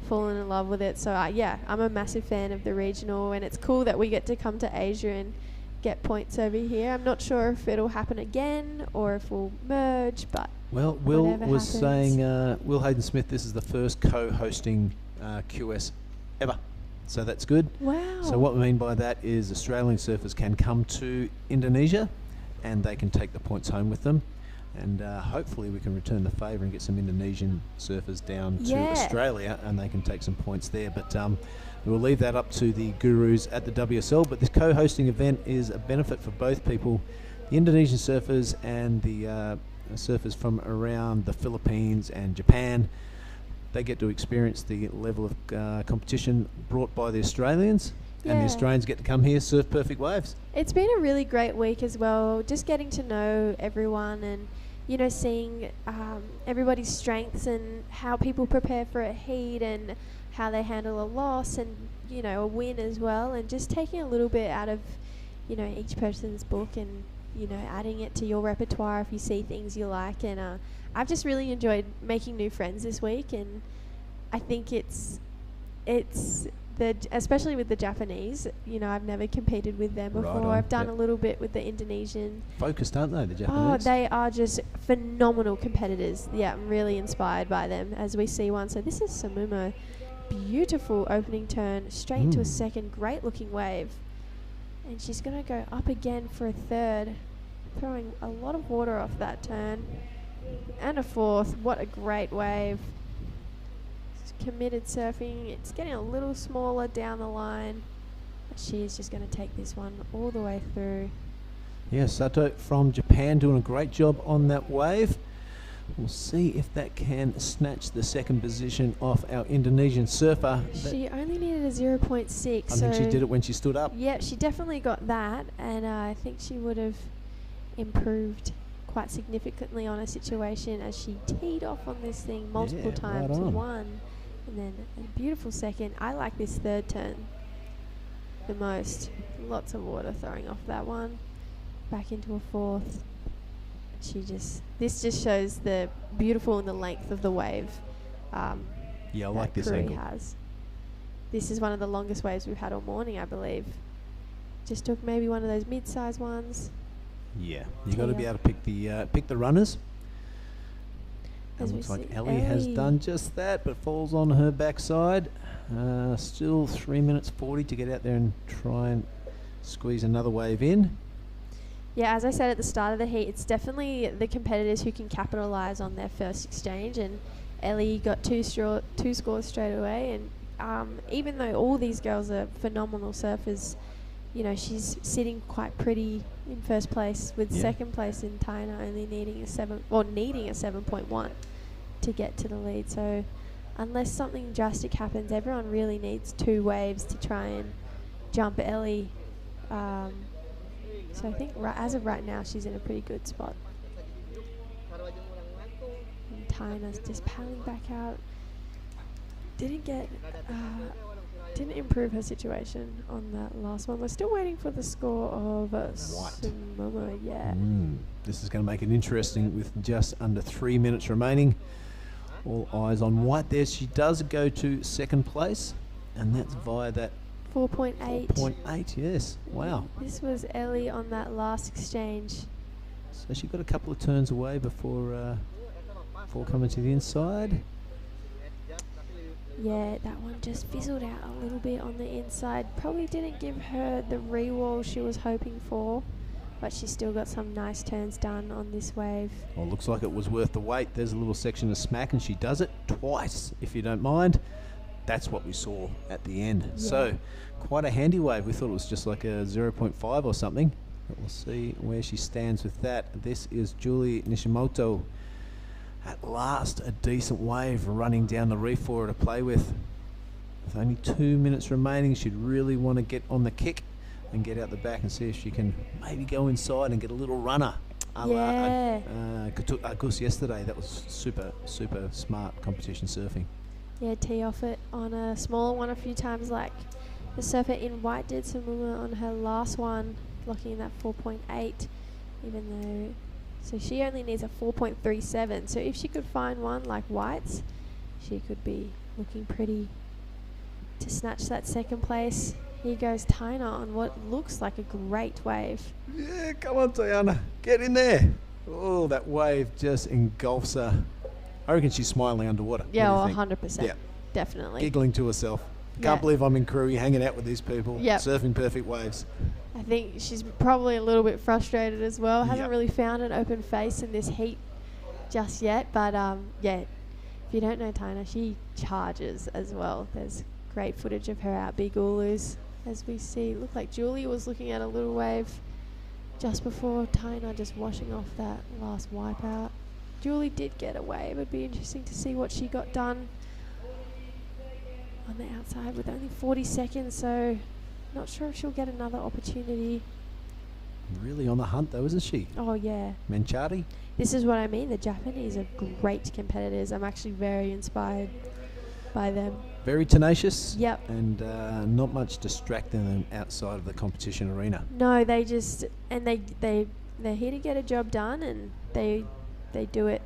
fallen in love with it. So I'm a massive fan of the regional, and it's cool that we get to come to Asia and get points over here. I'm not sure if it'll happen again or if we'll merge, but well, Will was happens. saying, Will Hayden-Smith, this is the first co-hosting QS ever, so that's good. Wow. So what we mean by that is Australian surfers can come to Indonesia and they can take the points home with them, and hopefully we can return the favour and get some Indonesian surfers down to Australia and they can take some points there. But we'll leave that up to the gurus at the WSL, but this co-hosting event is a benefit for both people, the Indonesian surfers and the surfers from around the Philippines and Japan. They get to experience the level of competition brought by the Australians, and the Australians get to come here, surf perfect waves. It's been a really great week as well, just getting to know everyone and seeing everybody's strengths and how people prepare for a heat and how they handle a loss and a win as well, and just taking a little bit out of each person's book and adding it to your repertoire if you see things you like. And I've just really enjoyed making new friends this week, and I think it's especially with the Japanese. I've never competed with them before. Right on, I've done a little bit with the Indonesian. Focused, aren't they, the Japanese? Oh, they are just phenomenal competitors. Yeah, I'm really inspired by them as we see one. So this is Samumo. Beautiful opening turn, straight into a second, great looking wave. And she's going to go up again for a third, throwing a lot of water off that turn. And a fourth. What a great wave. It's committed surfing. It's getting a little smaller down the line, but she is just going to take this one all the way through. Yeah, Sato from Japan doing a great job on that wave. We'll see if that can snatch the second position off our Indonesian surfer. She only needed a 0.6. I think she did it when she stood up. Yeah, she definitely got that, and I think she would have improved quite significantly on a situation as she teed off on this thing multiple times. Right on. One, and then a beautiful second. I like this third turn the most. Lots of water throwing off that one. Back into a fourth. This just shows the beautiful and the length of the wave. I like this Krui angle. has. This is one of the longest waves we've had all morning, I believe. Just took maybe one of those mid-sized ones. Yeah, you got to be able to pick the runners. As we looks like see Ellie has done just that, but falls on her backside. Still 3 minutes 40 to get out there and try and squeeze another wave in. Yeah, as I said at the start of the heat, it's definitely the competitors who can capitalise on their first exchange, and Ellie got two scores straight away, and even though all these girls are phenomenal surfers, you know, she's sitting quite pretty in first place, with second place in Taina only needing a 7.1 to get to the lead. So unless something drastic happens, everyone really needs 2 waves to try and jump Ellie. So I think as of right now, she's in a pretty good spot. And Taina's just paddling back out. Didn't improve her situation on that last one. We're still waiting for the score of Sumoma. Yeah. This is going to make it interesting with just under 3 minutes remaining. All eyes on White there. She does go to second place, and that's via that 4.8. 4.8, yes. Wow. This was Ellie on that last exchange. So she got a couple of turns away before coming to the inside. Yeah, that one just fizzled out a little bit on the inside. Probably didn't give her the re-wall she was hoping for, but she still got some nice turns done on this wave. Well, looks like it was worth the wait. There's a little section of smack, and she does it twice, if you don't mind. That's what we saw at the end. Yeah. So, quite a handy wave. We thought it was just like a 0.5 or something, but we'll see where she stands with that. This is Julie Nishimoto. At last, a decent wave running down the reef for her to play with. With only 2 minutes remaining, she'd really want to get on the kick and get out the back and see if she can maybe go inside and get a little runner. Agus yesterday. That was super, super smart competition surfing. Yeah, tee off it on a smaller one a few times, like the surfer in white did. Sumoma on her last one, locking in that 4.8, even though... So she only needs a 4.37. So if she could find one like White's, she could be looking pretty to snatch that second place. Here goes Taina on what looks like a great wave. Yeah, come on, Tiana. Get in there. Oh, that wave just engulfs her. I reckon she's smiling underwater. Yeah, well, 100%. Yeah. Definitely. Giggling to herself. Can't believe I'm in Krui hanging out with these people, surfing perfect waves. I think she's probably a little bit frustrated as well. Hasn't really found an open face in this heat just yet. But yeah, if you don't know Taina, she charges as well. There's great footage of her out Big Ulus, as we see. Looked like Julie was looking at a little wave just before Taina just washing off that last wipeout. Julie did get a wave. It'd be interesting to see what she got done on the outside with only 40 seconds, so not sure if she'll get another opportunity. Really on the hunt though, isn't she? Oh yeah. Menchari? This is what I mean. The Japanese are great competitors. I'm actually very inspired by them. Very tenacious. Yep. And not much distracting them outside of the competition arena. No, they just, and they're here to get a job done, and they do it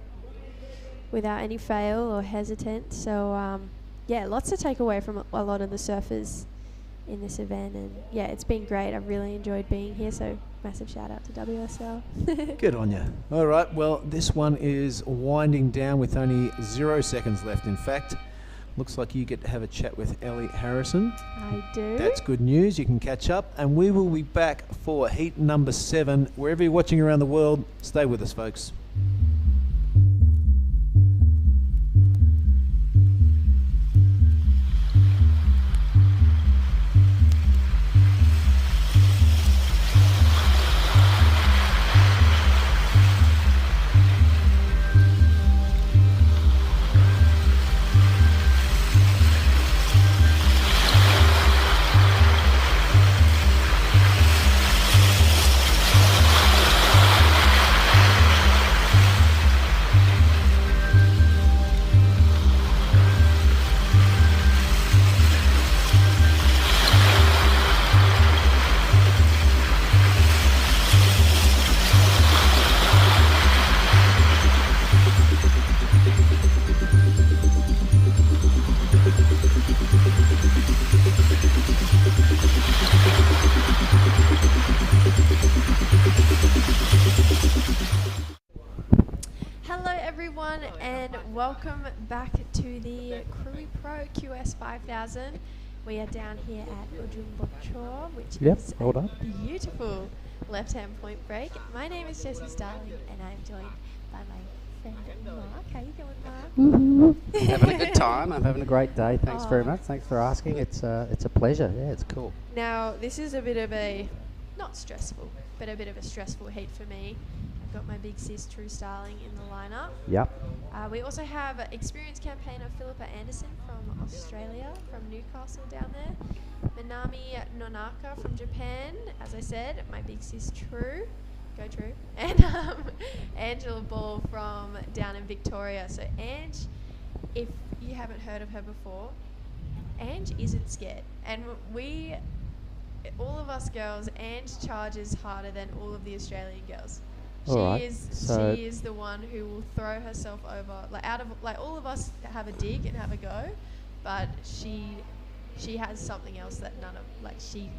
without any fail or hesitant. So yeah, lots to take away from a lot of the surfers in this event, and yeah, it's been great. I've really enjoyed being here, so massive shout out to WSL. Good on you. All right, well, this one is winding down with only 0 seconds left. In fact, looks like you get to have a chat with Ellie Harrison. I do. That's good news. You can catch up, and we will be back for heat number 7. Wherever you're watching around the world, stay with us, folks. welcome back to the Krui Pro QS 5000. We are down here at Ujumbochor, which is well a done. beautiful left-hand point break. My name is Jessie Starling, and I'm joined by my friend Mark. How you doing, Mark? Having a good time. I'm having a great day. Thanks very Oh. much. Thanks for asking. It's a pleasure. Yeah, it's cool. Now, this is a bit of a, not stressful, but a bit of a stressful heat for me. I've got my big sis, True Starling, in the lineup. Yep. We also have experienced campaigner Philippa Anderson from Australia, from Newcastle down there. Minami Nonaka from Japan, as I said, my big sis True, go True. And Angela Ball from down in Victoria. So Ange, if you haven't heard of her before, Ange isn't scared. And we, all of us girls, Ange charges harder than all of the Australian girls. She Alright, is so- she is the one who will throw herself over. Like all of us have a dig and have a go, but she has something else that none of, like she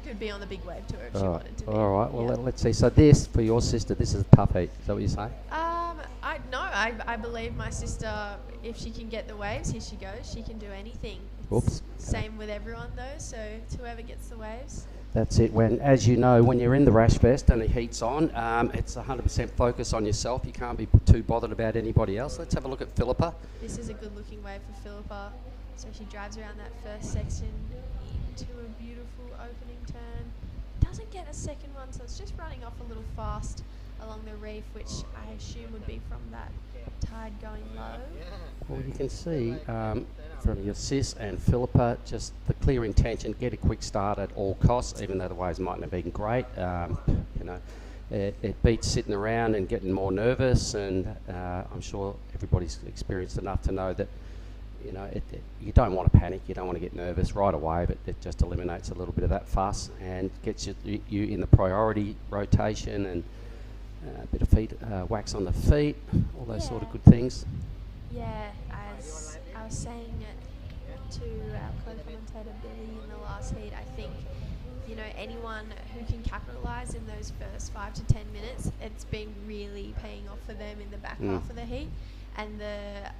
could be on the big wave tour if she wanted to be. All right. Well, Yeah. let's see. So this for your sister. This is a tough heat. Is that what you're saying? I believe my sister, if she can get the waves, here she goes. She can do anything. It's Oops. Same with everyone though. So it's whoever gets the waves. That's it. When, as you know, when you're in the rash vest and the heat's on, it's 100% focus on yourself. You can't be too bothered about anybody else. Let's have a look at Philippa. This is a good-looking wave for Philippa. So she drives around that first section into a beautiful opening turn. Doesn't get a second one, so it's just running off a little fast along the reef, which I assume would be from that tide going low. Well, you can see from your sis and Philippa just the clear intention, get a quick start at all costs, even though the waves mightn't have been great. You know, it beats sitting around and getting more nervous, and I'm sure everybody's experienced enough to know that, you know, you don't want to panic, you don't want to get nervous right away, but it just eliminates a little bit of that fuss and gets you in the priority rotation and a bit of feet, wax on the feet, all those sort of good things. Yeah, as I was saying to our co-commentator Billy in the last heat, I think, you know, anyone who can capitalise in those first 5 to 10 minutes, it's been really paying off for them in the back half of the heat. And the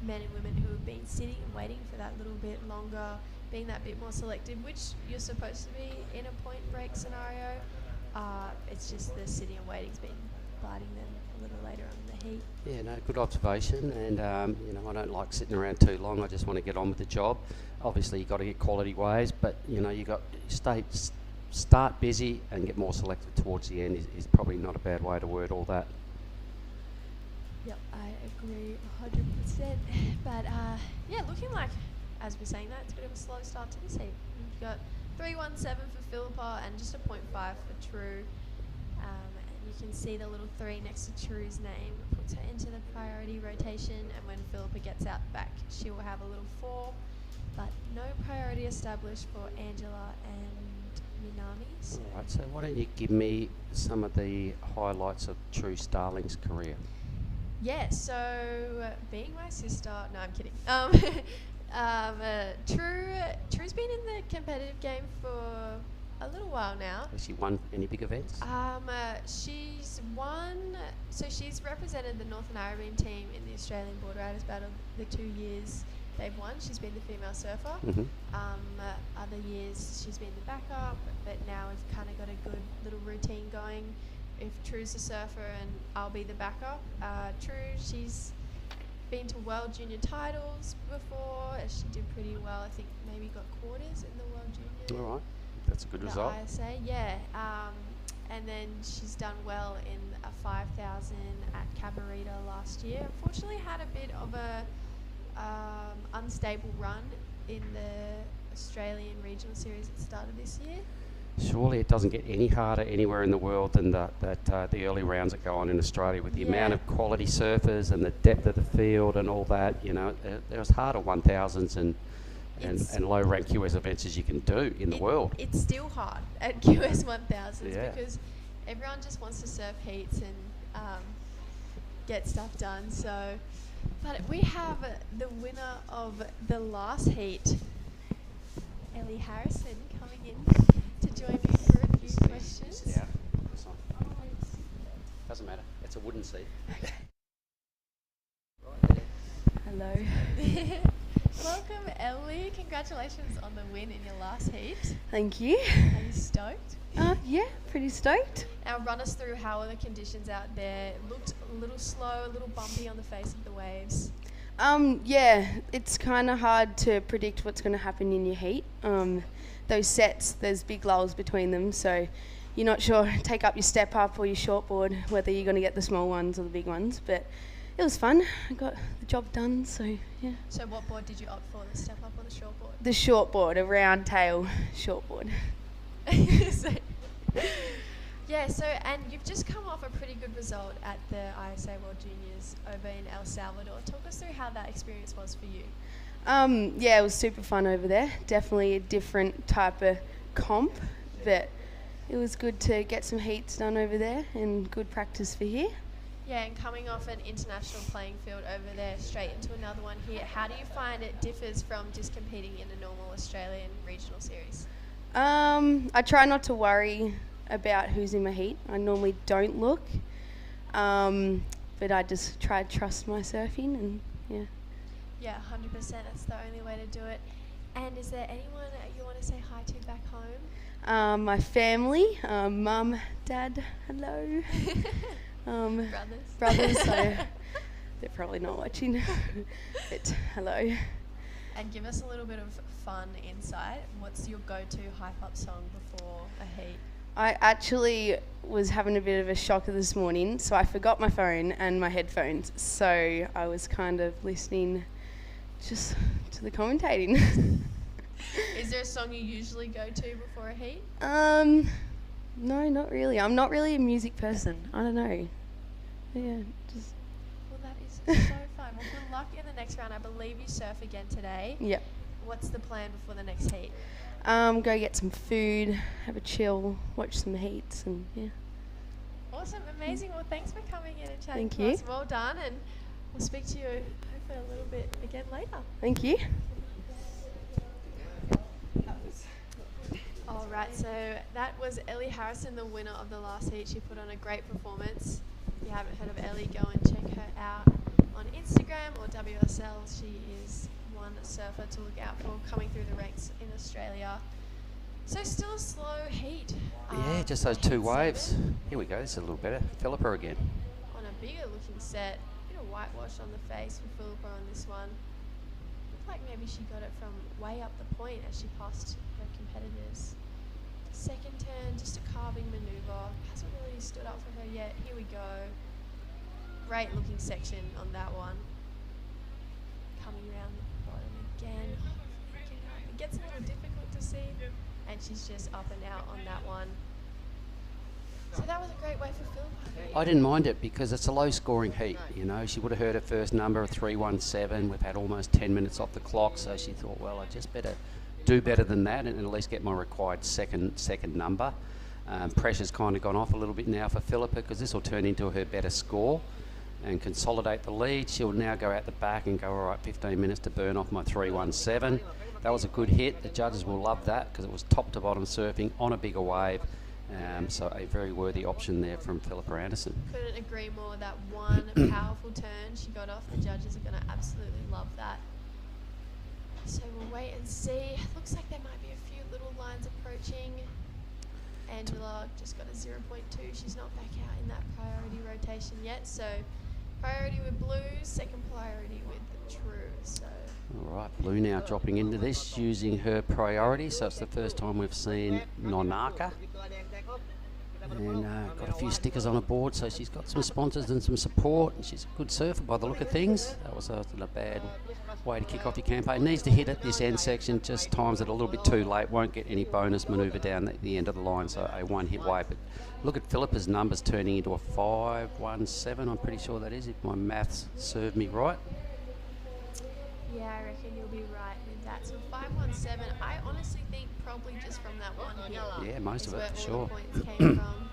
men and women who have been sitting and waiting for that little bit longer, being that bit more selective, which you're supposed to be in a point break scenario, it's just the sitting and waiting's been biting them a little later on in the heat. Yeah, no, good observation, and you know, I don't like sitting around too long. I just want to get on with the job. Obviously, you've got to get quality waves, but you know, you got start busy and get more selective towards the end is probably not a bad way to word all that. Yep, I agree 100%. But yeah, looking like, as we're saying that, it's a bit of a slow start to this heat. We've got 317 for Philippa and just a 0.5 for True. And you can see the little 3 next to True's name puts her into the priority rotation, and when Philippa gets out back, she will have a little 4. But no priority established for Angela and Minami. So All right, so why don't you give me some of the highlights of True Starling's career? yeah, so being my sister, no, I'm kidding. True's been in the competitive game for a little while now. Has she won any big events? She's won, so she's represented the Northern Arabian team in the Australian Board Riders Battle the 2 years they've won. She's been the female surfer. Mm-hmm. Other years she's been the backup, but now we've kind of got a good little routine going. If True's the surfer and I'll be the backup. True, she's been to World Junior titles before. She did pretty well. I think maybe got quarters in the World Junior. All right, that's a good result. ISA, yeah. And then she's done well in a 5,000 at Cabarita last year. Unfortunately, had a bit of a unstable run in the Australian Regional Series at the start of this year. Surely it doesn't get any harder anywhere in the world than the early rounds that go on in Australia with the amount of quality surfers and the depth of the field and all that. You know, there's harder 1,000s and low rank QS events as you can do in the world. It's still hard at QS 1000s Yeah. because everyone just wants to surf heats and get stuff done. So, but we have the winner of the last heat, Ellie Harrison, coming in to join me for a few questions. Yeah. Doesn't matter. It's a wooden seat. Hello. Welcome, Ellie. Congratulations on the win in your last heat. Thank you. Are you stoked? Yeah, pretty stoked. Now run us through how are the conditions out there. It looked a little slow, a little bumpy on the face of the waves. Yeah, it's kind of hard to predict what's going to happen in your heat. Those sets, there's big lulls between them, so you're not sure, take up your step up or your shortboard, whether you're going to get the small ones or the big ones, but it was fun. I got the job done, so yeah. So what board did you opt for, the step up or the shortboard? The shortboard, a round tail shortboard. Yeah, so, and you've just come off a pretty good result at the ISA World Juniors over in El Salvador. Talk us through how that experience was for you. Yeah, it was super fun over there. Definitely a different type of comp, but it was good to get some heats done over there and good practice for here. Yeah, and coming off an international playing field over there, straight into another one here, how do you find it differs from just competing in a normal Australian regional series? I try not to worry about who's in my heat. I normally don't look, but I just try to trust my surfing and yeah. Yeah, 100%. That's the only way to do it. And is there anyone that you want to say hi to back home? My family, mum, dad, hello. Brothers, so they're probably not watching, but hello. And give us a little bit of fun insight. What's your go-to hype-up song before a heat? I actually was having a bit of a shocker this morning, so I forgot my phone and my headphones, so I was kind of listening just to the commentating. Is there a song you usually go to before a heat? No, not really. I'm not really a music person. I don't know. Yeah, just... Well, that is so fun. Well, good luck in the next round. I believe you surf again today. Yep. What's the plan before the next heat? Go get some food, have a chill, watch some heats, and yeah. Awesome, amazing. Well, thanks for coming in and chatting Thank to you. us. Well done, and we'll speak to you hopefully a little bit again later. Thank you. All right, so that was Ellie Harrison, the winner of the last heat. She put on a great performance. If you haven't heard of Ellie, go and check her out on Instagram or WSL. She is one surfer to look out for coming through the ranks in Australia. So still a slow heat. Yeah, just those two waves. Here we go, this is a little better. Philippa again. On a bigger looking set. Bit of whitewash on the face for Philippa on this one. Looked like maybe she got it from way up the point as she passed her competitors. Second turn, just a carving manoeuvre. Hasn't really stood up for her yet. Here we go. Great looking section on that one. Coming around the bottom again. It gets a little difficult to see. And she's just up and out on that one. So that was a great way for Philippa. I didn't mind it because it's a low scoring heat, you know. She would have heard her first number of 3:17. We've had almost 10 minutes off the clock, so she thought, well, I just better do better than that and at least get my required second number. Pressure's kind of gone off a little bit now for Philippa because this will turn into her better score and consolidate the lead. She'll now go out the back and go, all right, 15 minutes to burn off my 3:17. That was a good hit. The judges will love that because it was top to bottom surfing on a bigger wave. So a very worthy option there from Philippa Anderson. Couldn't agree more. That one powerful turn she got off, the judges are going to absolutely love that. So we'll wait and see. Looks like there might be a few little lines approaching. Angela just got a 0.2. She's not back out in that priority rotation yet. So priority with blues, second priority with the true. So. All right, Blue now dropping into this using her priority. So it's the first time we've seen Nonaka. And got a few stickers on a board, so she's got some sponsors and some support, and she's a good surfer by the look of things. That was a bad way to kick off your campaign. Needs to hit at this end section, just times it a little bit too late, won't get any bonus manoeuvre down at the end of the line, so a one hit wave. But look at Philippa's numbers turning into a 5:17, I'm pretty sure that is, if my maths serve me right. Yeah, I reckon you'll be right with that. So 5:17, I honestly think probably just from that one hit. Yeah, most of it, for sure. Where all the points came from.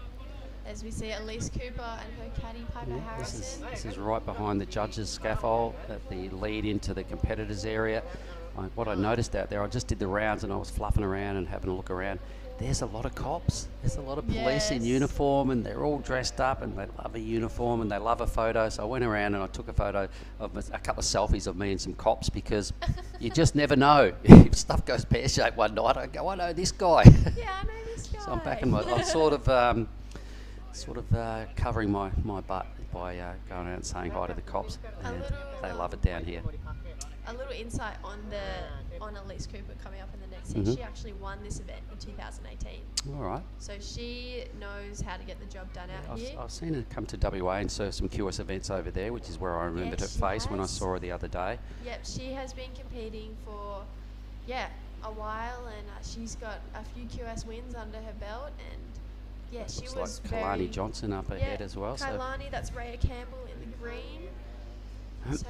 As we see Elise Cooper and her caddy Piper Harrison. This is right behind the judges' scaffold at the lead into the competitors area. What I noticed out there, I just did the rounds and I was fluffing around and having a look around. there's a lot of cops. There's a lot of police in Yes. uniform, and they're all dressed up, and they love a uniform, and they love a photo. So I went around and I took a photo of a couple of selfies of me and some cops, because you just never know. If stuff goes pear-shaped one night, I go, I know this guy. Yeah, I know this guy. So I'm back in I'm sort of covering my butt by going out and saying hi to the cops. And they love it down here. A little insight on Elise Cooper coming up in the next heat. Mhm. She actually won this event in 2018. All right. So she knows how to get the job done out here. I've seen her come to WA and surf some QS events over there, which is where I remembered her she face when I has. saw her the other day. Yep, she has been competing for, a while, and she's got a few QS wins under her belt, and she Looks was like very... Kalani Johnson up ahead as well. Kailani, that's Rhea Campbell in the green. So,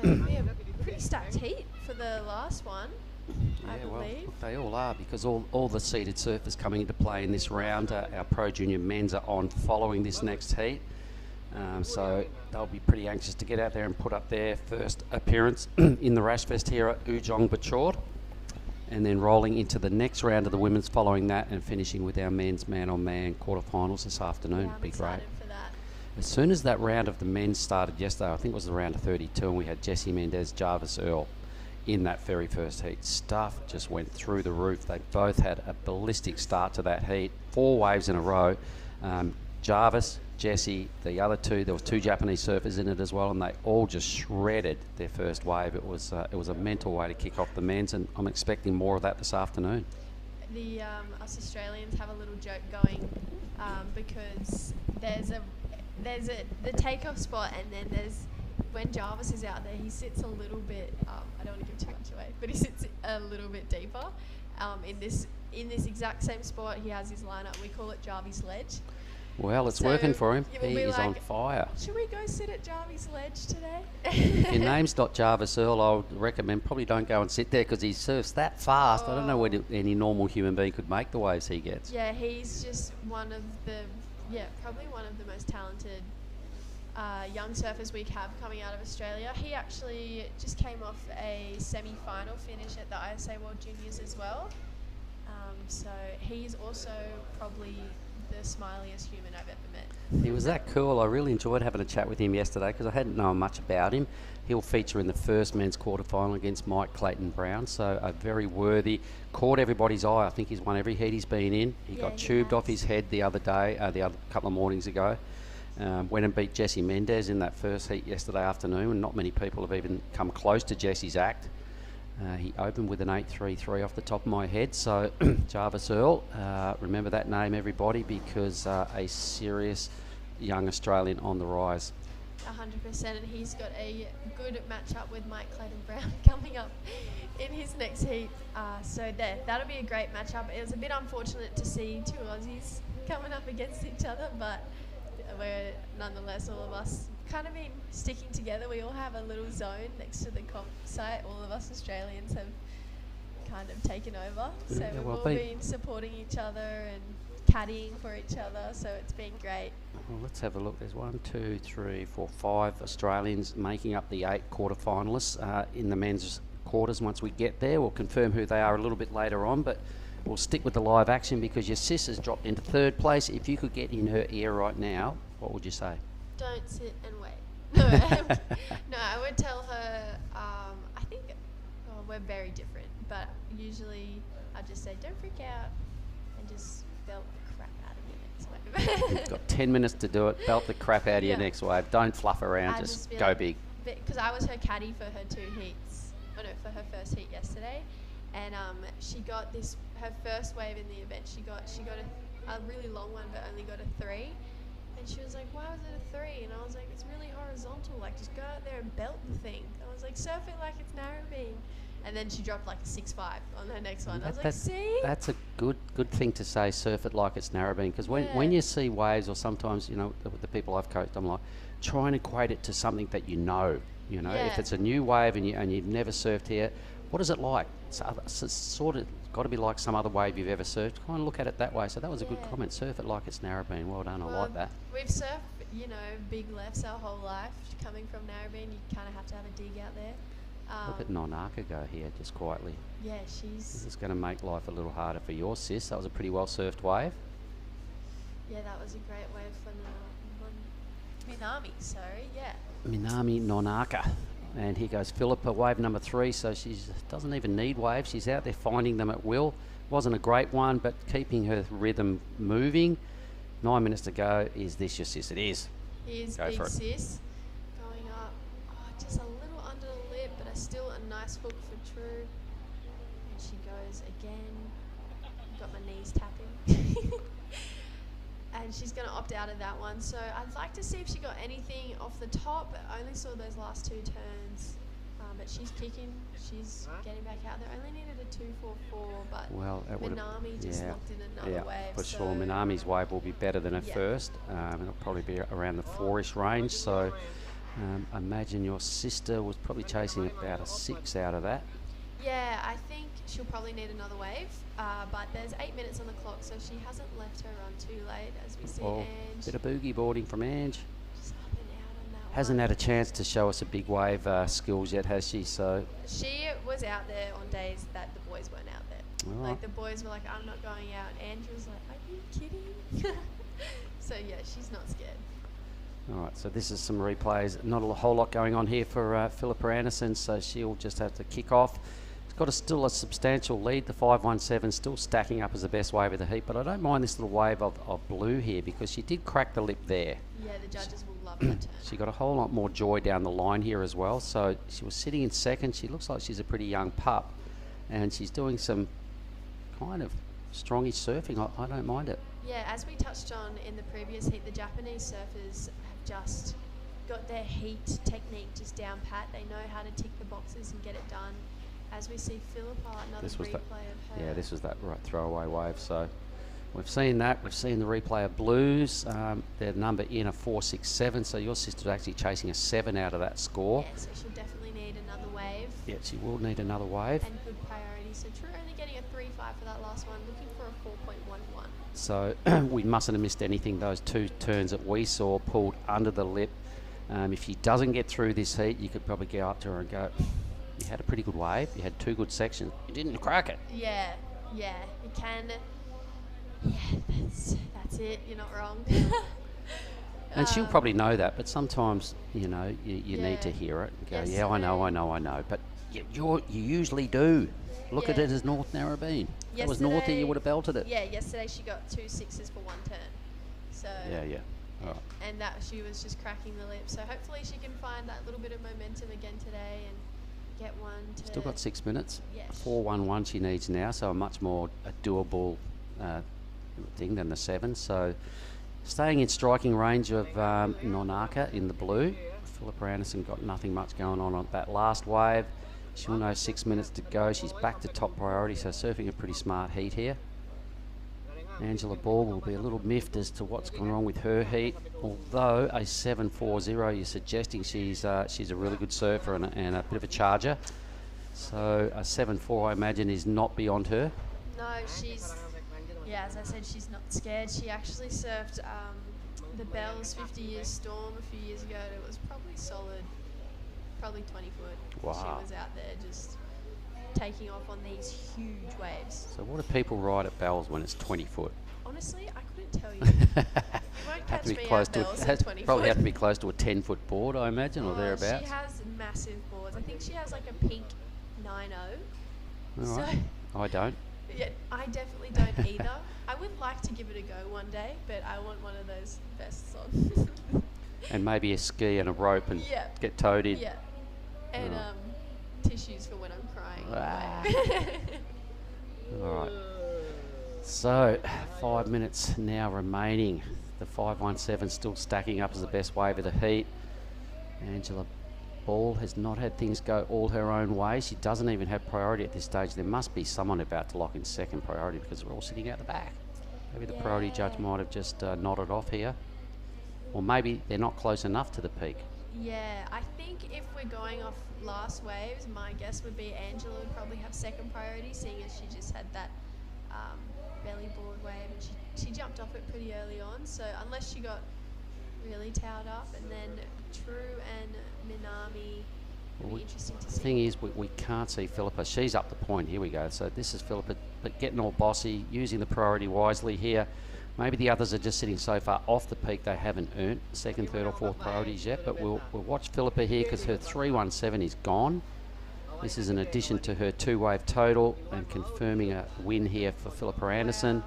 pretty stacked heat for the last one, I believe. Well, they all are, because all the seeded surfers coming into play in this round, our Pro Junior men's are on following this next heat. So they'll be pretty anxious to get out there and put up their first appearance in the Rashfest here at Ujong Bachord, and then rolling into the next round of the women's following that, and finishing with our men's man-on-man quarterfinals this afternoon. Yeah, It'd I'm be great. excited for that. As soon as that round of the men started yesterday, I think it was the round of 32, and we had Jesse Mendez, Jarvis Earl in that very first heat. Stuff just went through the roof. They both had a ballistic start to that heat. 4 waves in a row. Jarvis, Jesse, the other two, there was 2 Japanese surfers in it as well, and they all just shredded their first wave. It was a mental way to kick off the men's, and I'm expecting more of that this afternoon. The us Australians have a little joke going because there's the takeoff spot, and then there's when Jarvis is out there, he sits a little bit. I don't want to give too much away, but he sits a little bit deeper. In this exact same spot, he has his lineup. We call it Jarvis Ledge. Well, it's working for him. it will He be is on like, fire. Should we go sit at Jarvis Ledge today? If your name's not Jarvis Earl, I would recommend probably don't go and sit there, because he surfs that fast. I don't know whether any normal human being could make the waves he gets. Yeah, he's just probably one of the most talented young surfers we have coming out of Australia. He actually just came off a semi-final finish at the ISA World Juniors as well. So he's also probably the smiliest human I've ever met. He was that cool. I really enjoyed having a chat with him yesterday, because I hadn't known much about him. He'll feature in the first men's quarterfinal against Mike Clayton Brown, so a very worthy, caught everybody's eye. I think he's won every heat he's been in. He got tubed off his head the other day, the other couple of mornings ago. Went and beat Jesse Mendez in that first heat yesterday afternoon, and not many people have even come close to Jesse's act. He opened with an 8.33 off the top of my head. So Jarvis Earl, remember that name, everybody, because a serious young Australian on the rise. 100%, and he's got a good matchup with Mike Clayton Brown coming up in his next heat. So that'll be a great matchup. It was a bit unfortunate to see 2 Aussies coming up against each other, but we're nonetheless, all of us kind of been sticking together. We all have a little zone next to the comp site. All of us Australians have kind of taken over. So we've all been supporting each other and caddying for each other. So it's been great. Well, let's have a look. There's 1, 2, 3, 4, 5 Australians making up the 8 quarterfinalists in the men's quarters. Once we get there, we'll confirm who they are a little bit later on, but we'll stick with the live action, because your sis has dropped into 3rd place. If you could get in her ear right now, what would you say? Don't sit and wait. No, I would tell her, I think we're very different, but usually I just say, don't freak out, and just belt the crap out of your next wave. You've got 10 minutes to do it. Belt the crap out of your next wave. Don't fluff around, just go big. Because I was her caddy for her 2 heats, for her first heat yesterday, and she got her first wave in the event, she got a really long one, but only got a 3. And she was like, why was it a 3? And I was like, it's really horizontal. Like, just go out there and belt the thing. I was like, surf it like it's narrowbeam. And then she dropped like a 6.5 on her next one. I was like, see? That's a good thing to say, surf it like it's narrowbeam. Because when you see waves, or sometimes, the people I've coached, I'm like, try and equate it to something that you know. If it's a new wave and you've never surfed here, what is it like? It's sort of got to be like some other wave you've ever surfed. Kind of look at it that way. So that was a good comment. Surf it like it's narrowbeam. Well done. I like that. We've surfed, big lefts our whole life. Coming from narrowbeam, you kind of have to have a dig out there. Look at Nonaka go here, just quietly. Yeah, This she's... is going to make life a little harder for your sis. That was a pretty well surfed wave. Yeah, that was a great wave for Minami, sorry, yeah. Minami Nonaka. And here goes Philippa, wave number 3. So she doesn't even need waves. She's out there finding them at will. Wasn't a great one, but keeping her rhythm moving. 9 minutes to go. Is this your sis? It is. Here's Go Big for it. Sis going up. Oh, just a little under the lip, but still a nice hook for True. And she goes again. Got my knees tapping. And she's going to opt out of that one. So I'd like to see if she got anything off the top. I only saw those last 2 turns. But she's kicking. She's getting back out there. Only needed a 2.44, but Well, that would Minami just locked in another wave. for so sure. Minami's wave will be better than her first. It'll probably be around the 4-ish range. So imagine your sister was probably chasing about a 6 out of that. Yeah, I think she'll probably need another wave. But there's 8 minutes on the clock, so she hasn't left her run too late, as we see. Ange. Bit of boogie boarding from Ange. Just up and out on that Hasn't one. had a chance to show us a big wave skills yet, has she? So She was out there on days that the boys weren't out there. All right. Like the boys were like, I'm not going out. Andrew was like, are you kidding? So yeah, she's not scared. all right, so this is some replays. Not a whole lot going on here for Philippa Anderson, so she'll just have to kick off. She's got still a substantial lead. The 517 still stacking up as the best wave of the heat, but I don't mind this little wave of blue here because she did crack the lip there. Yeah, the judges will love that turn. She got a whole lot more joy down the line here as well. So she was sitting in second. She looks like she's a pretty young pup, and she's doing some kind of strongish surfing. I don't mind it. Yeah, as we touched on in the previous heat, the Japanese surfers have just got their heat technique just down pat. They know how to tick the boxes and get it done. As we see Philippa, another This was replay that, of her. yeah, this was that right throwaway wave. So we've seen that. We've seen the replay of Blues. Their number in a 4.67. So your sister's actually chasing a 7 out of that score. Yeah, so she'll definitely need another wave. Yeah, she will need another wave. And good priority. So True only getting a 3.5 for that last one, looking for a 4.11. So we mustn't have missed anything. Those 2 turns that we saw pulled under the lip. If she doesn't get through this heat, you could probably go up to her and go, you had a pretty good wave. You had 2 good sections. You didn't crack it. Yeah, you can. Yeah, that's it. You're not wrong. And she'll probably know that, but sometimes, you know, you need to hear it and go, Yes, yeah, I know. But you usually do. Look at Yeah. it as North Narrabeen. If it was Northy, Yesterday- you would have belted it. Yeah, yesterday she got 2 6s for 1 turn. So Yeah. All right. and that she was just cracking the lip. So hopefully she can find that little bit of momentum again today and get one to... Still got 6 minutes. Yes. 4.11 she needs now, so a much more doable thing than the 7. So staying in striking range of Nonaka in the blue. Philippa Anderson got nothing much going on that last wave. She'll know 6 minutes to go. She's back to top priority, so surfing a pretty smart heat here. Angela Ball will be a little miffed as to what's gone wrong with her heat. Although a 7.40, you're suggesting she's a really good surfer and a bit of a charger. So a 7.4, I imagine, is not beyond her. No, she's... Yeah, as I said, she's not scared. She actually surfed the Bells 50 Years Storm a few years ago. And it was probably solid, probably 20 foot. Wow. She was out there just taking off on these huge waves. So what do people ride at Bells when it's 20 foot? Honestly, I couldn't tell you. You won't Have catch to be me close at to Bells it. at 20 Probably foot. have to be close to a 10-foot board, I imagine, or thereabouts. She has massive boards. I think she has like a pink 9.0. All right. I don't. Yeah, I definitely don't either. I would like to give it a go one day, but I want one of those vests on. And maybe a ski and a rope and Yeah. get towed in. Yeah. And Right. tissues for when I'm crying. All right. So 5 minutes now remaining. The 5.17 still stacking up as the best wave of the heat. Angela Ball has not had things go all her own way. She doesn't even have priority at this stage. There must be someone about to lock in second priority because we're all sitting out the back. Maybe the priority judge might have just nodded off here. Or maybe they're not close enough to the peak. Yeah, I think if we're going off last waves, my guess would be Angela would probably have second priority, seeing as she just had that belly board wave and she jumped off it pretty early on. So unless she got really towed up, and then True and Minami It'll be interesting to The see. thing is, we can't see Philippa. She's up the point. Here we go. So this is Philippa, but getting all bossy, using the priority wisely here. Maybe the others are just sitting so far off the peak they haven't earned second, third or fourth priorities yet, but we'll watch Philippa here because her 317 is gone. This is in addition to her 2-wave total and confirming a win here for Philippa Anderson.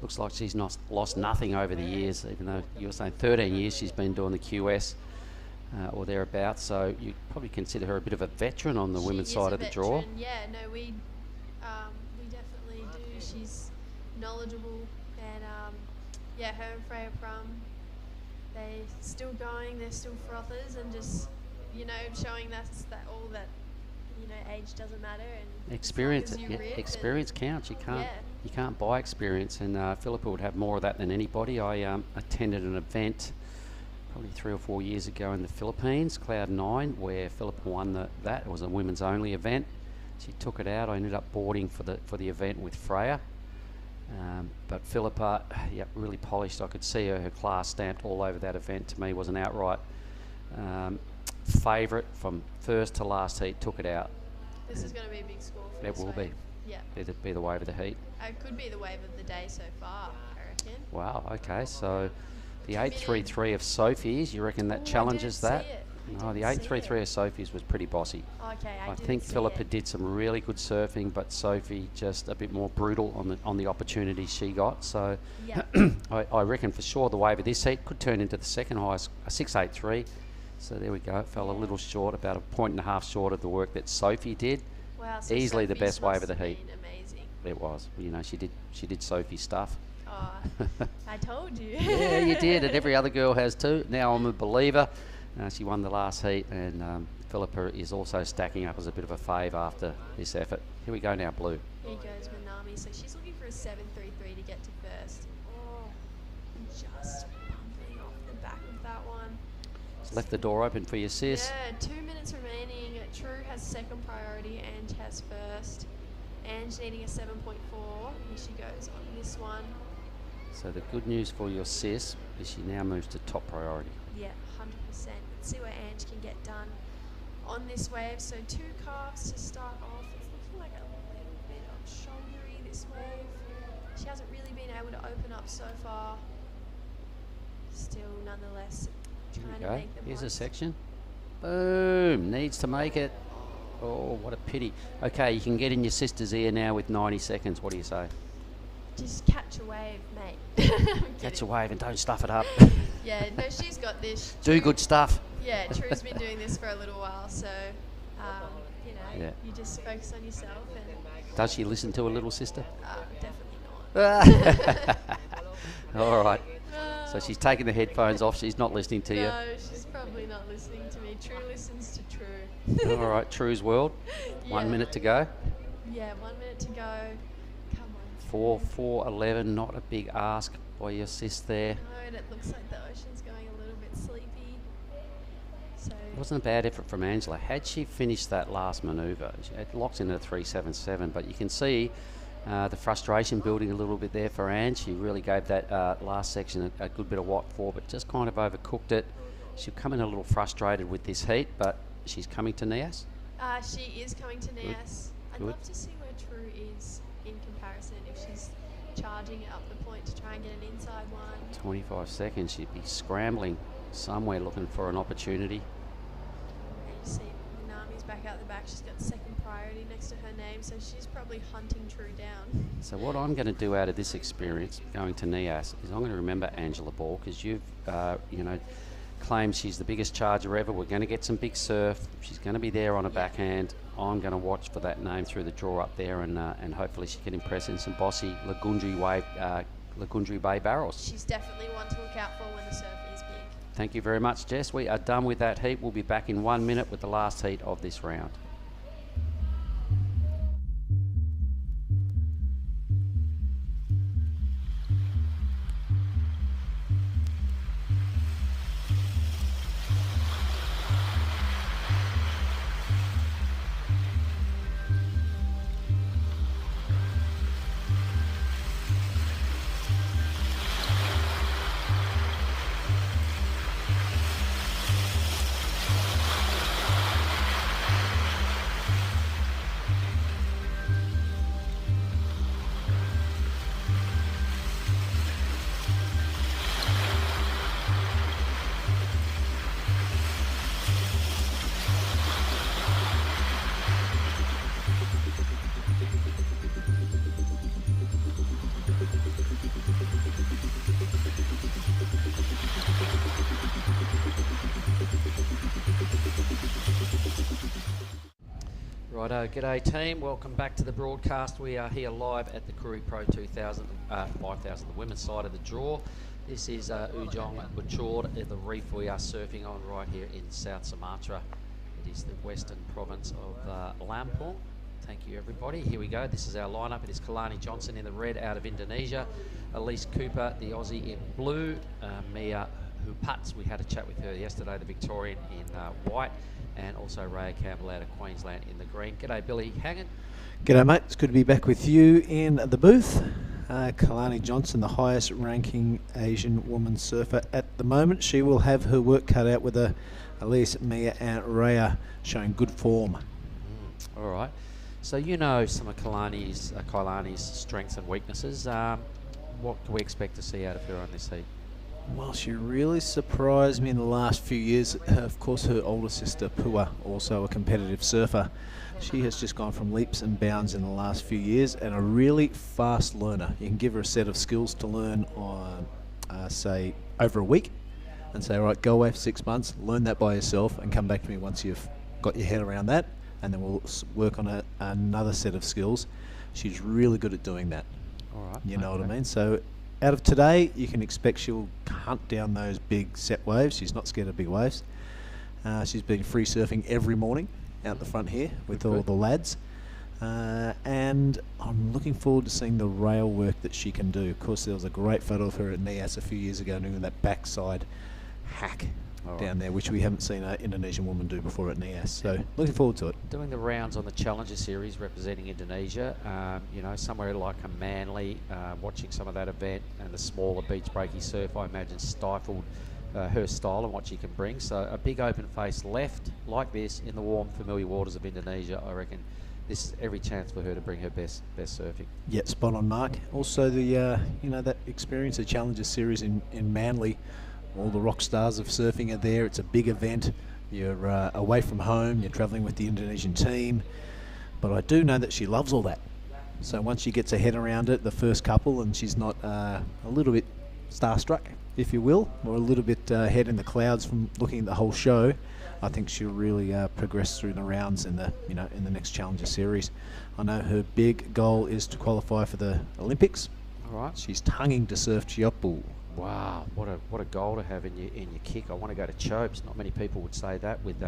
Looks like she's not lost nothing over the years, even though you were saying 13 years she's been doing the QS or thereabouts, so you probably consider her a bit of a veteran on the women's side of the draw. Yeah, no, we definitely do. She's knowledgeable, and yeah, her and Freya Prum, they still going, they're still frothers, and just, you know, showing that all that, you know, age doesn't matter, and Experience, as long as you rip experience counts. You can't Yeah. you can't buy experience, and Philippa would have more of that than anybody. I attended an event probably 3 or 4 years ago in the Philippines, Cloud 9, where Philippa won that. It was a women's only event. She took it out. I ended up boarding for the event with Freya. But Philippa, yeah, really polished. I could see her class stamped all over that event. To me, was an outright favourite from first to last heat. Took it out. This is going to be a big score for It this will be. wave. Yeah. It'd be the wave of the heat. It could be the wave of the day so far, I reckon. Wow. Okay. So the 833 of Sophie's, you reckon that challenges that? No, the 833 of Sophie's was pretty bossy. Okay, I think Philippa did some really good surfing, but Sophie just a bit more brutal on the opportunities she got. So Yeah. I reckon for sure the wave of this heat could turn into the second highest, a 683. So there we go. It fell a little short, about 1.5 points short of the work that Sophie did. Wow, so Easily the Sophie's best wave of must the have heat. been amazing. It was. You know, she did Sophie stuff. Oh, I told you. Yeah, you did, and every other girl has too. Now I'm a believer. She won the last heat, and Philippa is also stacking up as a bit of a fave after this effort. Here we go now, blue. Here goes Manami. So she's looking for a 733 to get to first. Oh, just bumping off the back of that one. Just left the door open for your sis. Yeah, 2 minutes remaining. True has second priority, Ange has first. Ange needing a 7.4. Here she goes on this one. So the good news for your sis is she now moves to top priority. Yeah, 100%. Let's see what Ange can get done on this wave. So 2 calves to start off. It's looking like a little bit of shouldery this wave. She hasn't really been able to open up so far. Still, nonetheless, Here trying we to go. make the Here's a most. section. Boom. Needs to make it. Oh, what a pity. Okay, you can get in your sister's ear now with 90 seconds. What do you say? Just catch a wave, mate. I'm Catch a kidding. wave and don't stuff it up. Yeah, no, she's got this. Do good stuff. Yeah, True's been doing this for a little while, so you know, Yeah. you just focus on yourself and Does she listen to her little sister? definitely not. All right. So she's taking the headphones off. She's not listening to you. No, she's probably not listening to me. True listens to True. All right, True's World. 1 minute to go. Yeah, 1 minute to go. Come on. 4:11. Not a big ask by your sis there. No, and it looks like the ocean's going a little bit sleepy. So It wasn't a bad effort from Angela. Had she finished that last manoeuvre, it locks in at 377, but you can see the frustration building a little bit there for Ange. She really gave that last section a good bit of what for, but just kind of overcooked it. She'll come in a little frustrated with this heat, but she's coming to Nias. she is coming to Nias. I'd Good. love to see where True is in comparison. If she's charging it up the point to try and get an inside one. 25 seconds. She'd be scrambling somewhere looking for an opportunity. And you see Minami's back out the back. She's got second priority next to her name, so she's probably hunting True down. So what I'm going to do out of this experience, going to Nias, is I'm going to remember Angela Ball, because you've, claimed she's the biggest charger ever. We're going to get some big surf. She's going to be there on a backhand. I'm going to watch for that name through the draw up there, and hopefully she can impress in some bossy Lagundri Bay barrels. She's definitely one to look out for when the surf is big. Thank you very much, Jess. We are done with that heat. We'll be back in 1 minute with the last heat of this round. Righto, g'day team. Welcome back to the broadcast. We are here live at the Krui Pro 5000, the women's side of the draw. This is Ujong Bachord, the reef we are surfing on right here in South Sumatra. It is the western province of Lampung. Thank you, everybody. Here we go. This is our lineup. It is Kalani Johnson in the red out of Indonesia, Elise Cooper, the Aussie in blue, Mia Hupats, we had a chat with her yesterday, the Victorian in white, and also Raya Campbell out of Queensland in the green. G'day, Billy Hangan. G'day, mate. It's good to be back with you in the booth. Kalani Johnson, the highest ranking Asian woman surfer at the moment. She will have her work cut out with Elise, Mia and Raya showing good form. All right. So you know some of Kailani's strengths and weaknesses. What can we expect to see out of her on this heat? Well, she really surprised me in the last few years. Of course, her older sister, Pua, also a competitive surfer. She has just gone from leaps and bounds in the last few years and a really fast learner. You can give her a set of skills to learn on, say, over a week and say, all right, go away for 6 months, learn that by yourself and come back to me once you've got your head around that, and then we'll work on another set of skills. She's really good at doing that. All right. You know what I mean? So out of today, you can expect she'll hunt down those big set waves. She's not scared of big waves. She's been free surfing every morning out the front here with all the lads. And I'm looking forward to seeing the rail work that she can do. Of course, there was a great photo of her at NIAS a few years ago doing that backside hack down there, which we haven't seen an Indonesian woman do before at NIAS. So looking forward to it. Doing the rounds on the Challenger Series representing Indonesia, you know, somewhere like a Manly, watching some of that event and the smaller beach breaky surf, I imagine stifled her style and what she can bring. So a big open face left like this in the warm, familiar waters of Indonesia, I reckon this is every chance for her to bring her best surfing. Yeah, spot on, Mark. Also the, you know, that experience, the Challenger Series in Manly, all the rock stars of surfing are there. It's a big event. You're away from home. You're travelling with the Indonesian team. But I do know that she loves all that. So once she gets her head around it, the first couple, and she's not a little bit starstruck, if you will, or a little bit head in the clouds from looking at the whole show, I think she'll really progress through the rounds in the next Challenger Series. I know her big goal is to qualify for the Olympics. All right. She's tonguing to surf Chioppu. Wow, what a goal to have in your kick. I want to go to Chopes. Not many people would say that with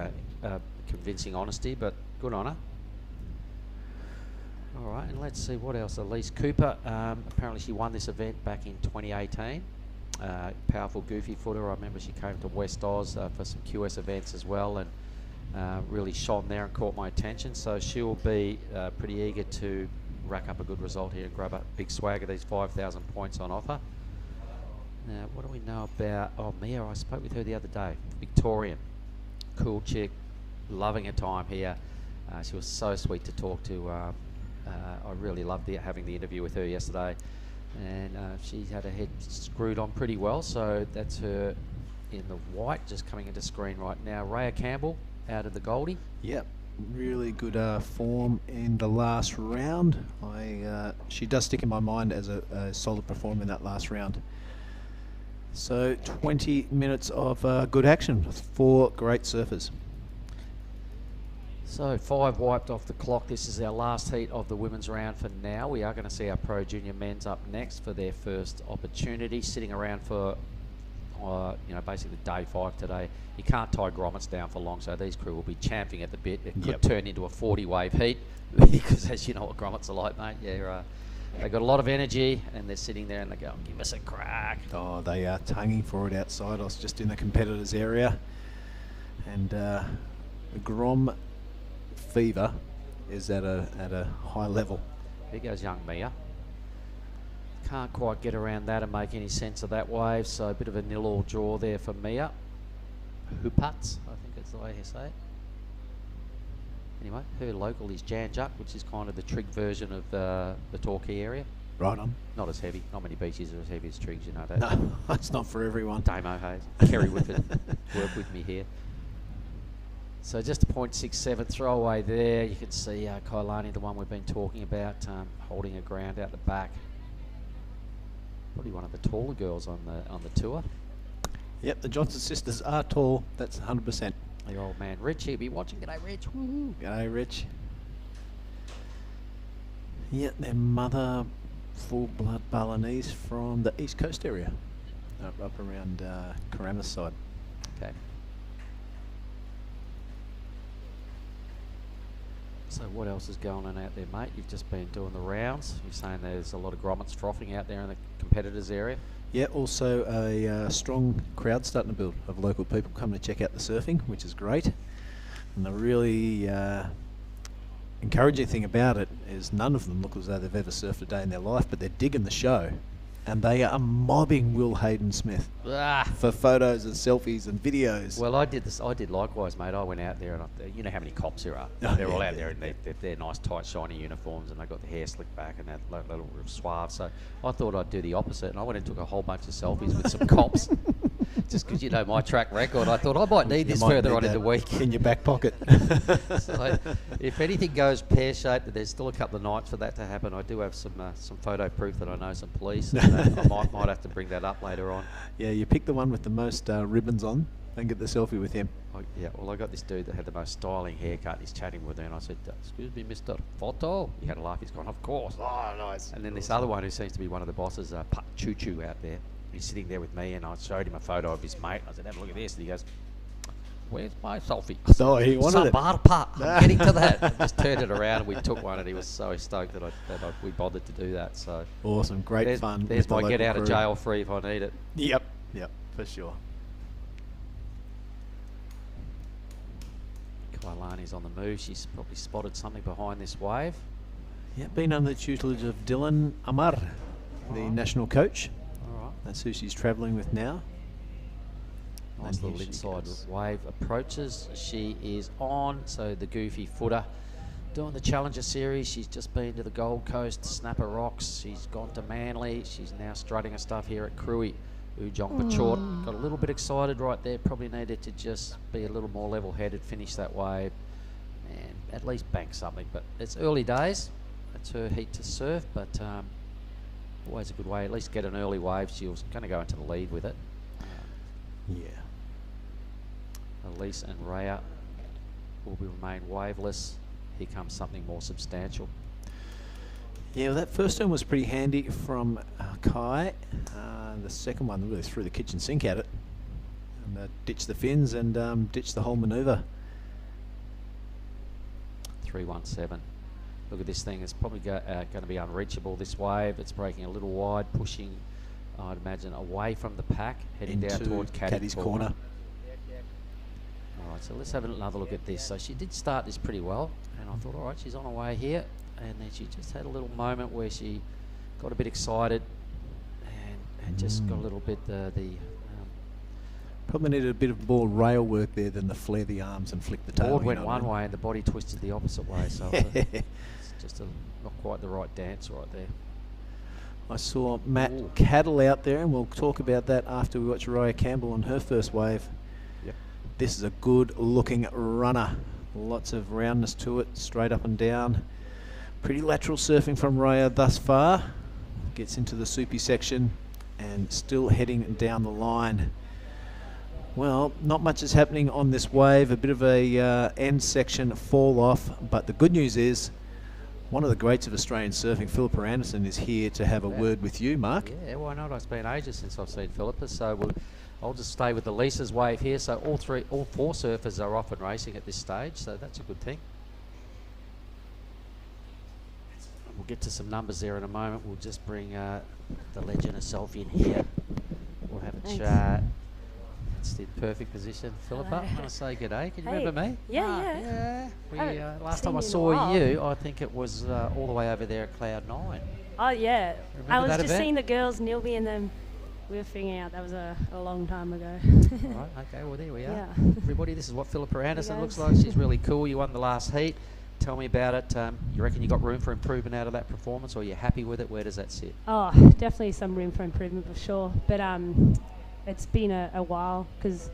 convincing honesty, but good on her. All right, and let's see what else. Elise Cooper, apparently she won this event back in 2018. Powerful goofy footer. I remember she came to West Oz for some QS events as well, and really shone there and caught my attention. So she'll be pretty eager to rack up a good result here and grab a big swag of these 5,000 points on offer. Now, what do we know about, Mia, I spoke with her the other day, Victorian, cool chick, loving her time here. She was so sweet to talk to. I really loved having the interview with her yesterday, and she had her head screwed on pretty well, so that's her in the white, just coming into screen right now. Raya Campbell out of the Goldie. Yep, really good form in the last round. She does stick in my mind as a solid performer in that last round. So 20 minutes of good action with 4 great surfers. So 5 wiped off the clock. This is our last heat of the women's round for now. We are going to see our Pro Junior men's up next for their first opportunity, sitting around for basically day 5 today. You can't tie grommets down for long, so these crew will be champing at the bit. It could turn into a 40 wave heat because, as you know what grommets are like, mate. Yeah, they've got a lot of energy and they're sitting there and they go, give us a crack. Oh, they are tonguing for it outside. I was just in the competitors area, and the grom fever is at a high level. Here goes young Mia. Can't quite get around that and make any sense of that wave, so a bit of a nil-all draw there for Mia. Hupats, I think that's the way you say it. Anyway, her local is Janjuk, which is kind of the trig version of the Torquay area. Right on. Not as heavy. Not many beaches are as heavy as trigs, you know that. No, it's not for everyone. Damo Hayes. Kerry Whippet work with me here. So just a 0.67 throwaway there. You can see Kailani, the one we've been talking about, holding her ground out the back. Probably one of the taller girls on the tour. Yep, the Johnson sisters are tall. That's 100%. Your old man Rich, he'll be watching. G'day, Rich. Woohoo. G'day, Rich. Yeah, their mother, full-blood Balinese from the East Coast area, up around Karamas side. Okay. So what else is going on out there, mate? You've just been doing the rounds. You're saying there's a lot of grommets frothing out there in the competitors area. Yeah, also a strong crowd starting to build of local people coming to check out the surfing, which is great. And the really encouraging thing about it is none of them look as though they've ever surfed a day in their life, but they're digging the show. And they are mobbing Will Hayden Smith for photos and selfies and videos. Well, I did this. I did likewise, mate. I went out there, and you know how many cops there are. Oh, they're all yeah, out there in their nice, tight, shiny uniforms, and they got the hair slicked back and that little suave. So I thought I'd do the opposite, and I went and took a whole bunch of selfies with some cops. Just because you know my track record, I thought I might need this further on in the week. In your back pocket. So if anything goes pear-shaped, there's still a couple of nights for that to happen. I do have some photo proof that I know some police. And, I might have to bring that up later on. Yeah, you pick the one with the most ribbons on and get the selfie with him. Yeah, well, I got this dude that had the most styling haircut. He's chatting with me, and I said, "Excuse me, Mr. Photo." He had a laugh. He's gone, "Of course." Oh, nice. And then this other one who seems to be one of the bosses, Choo Choo out there. He's sitting there with me, and I showed him a photo of his mate. I said, "Have a look at this." And he goes, "Where's my selfie?" Oh, he wanted it. I'm getting to that. I just turned it around, and we took one, and he was so stoked that we bothered to do that. So awesome, great fun. There's my get out of jail free if I need it. Yep, for sure. Kailani's on the move. She's probably spotted something behind this wave. Yeah, been under the tutelage of Dylan Amar, the national coach. All right. That's who she's travelling with now. Nice little inside wave approaches. She is on, so the goofy footer doing the Challenger Series. She's just been to the Gold Coast, Snapper Rocks. She's gone to Manly. She's now strutting her stuff here at Krui. Ujong Pachort got a little bit excited right there. Probably needed to just be a little more level-headed, finish that wave, and at least bank something. But it's early days. It's her heat to surf, but always a good way. At least get an early wave. She was going to go into the lead with it. Yeah. Elise and Rhea will remain waveless. Here comes something more substantial. Yeah, well, that first one was pretty handy from Kai. The second one really threw the kitchen sink at it. And ditched the fins and ditched the whole manoeuvre. 317. Look at this thing. It's probably going to be unreachable, this wave. It's breaking a little wide, pushing, I'd imagine, away from the pack, heading down towards Caddy's corner. All right, so let's have another look at this. So she did start this pretty well, and I thought, all right, she's on her way here. And then she just had a little moment where she got a bit excited and just got a little bit probably needed a bit of more rail work there than the flare the arms and flick the tail. Board went one way and the body twisted the opposite way, so it's just not quite the right dance right there. I saw Matt Cattle out there, and we'll talk about that after we watch Raya Campbell on her first wave. Yep. This is a good looking runner. Lots of roundness to it, straight up and down. Pretty lateral surfing from Raya thus far. Gets into the soupy section and still heading down the line. Well, not much is happening on this wave. A bit of a end section fall off, but the good news is one of the greats of Australian surfing, Philippa Anderson, is here to have a word with you, Mark. Yeah, why not? It's been ages since I've seen Philippa, so I'll just stay with the Lisa's wave here. So all four surfers are off and racing at this stage, so that's a good thing. We'll get to some numbers there in a moment. We'll just bring the legend herself in here. We'll have a chat. It's the perfect position. Philippa, I want to say good day. Can you remember me? Yeah. Last time I saw you, I think it was all the way over there at Cloud 9. Oh, yeah. Remember I was that just event? seeing the girls, Nilby, and then we were figuring out that was a long time ago. Right, okay, well, there we are. Yeah. Everybody, this is what Philippa Anderson looks like. She's really cool. You won the last heat. Tell me about it. You reckon you got room for improvement out of that performance, or are you happy with it? Where does that sit? Oh, definitely some room for improvement for sure. But it's been a while, because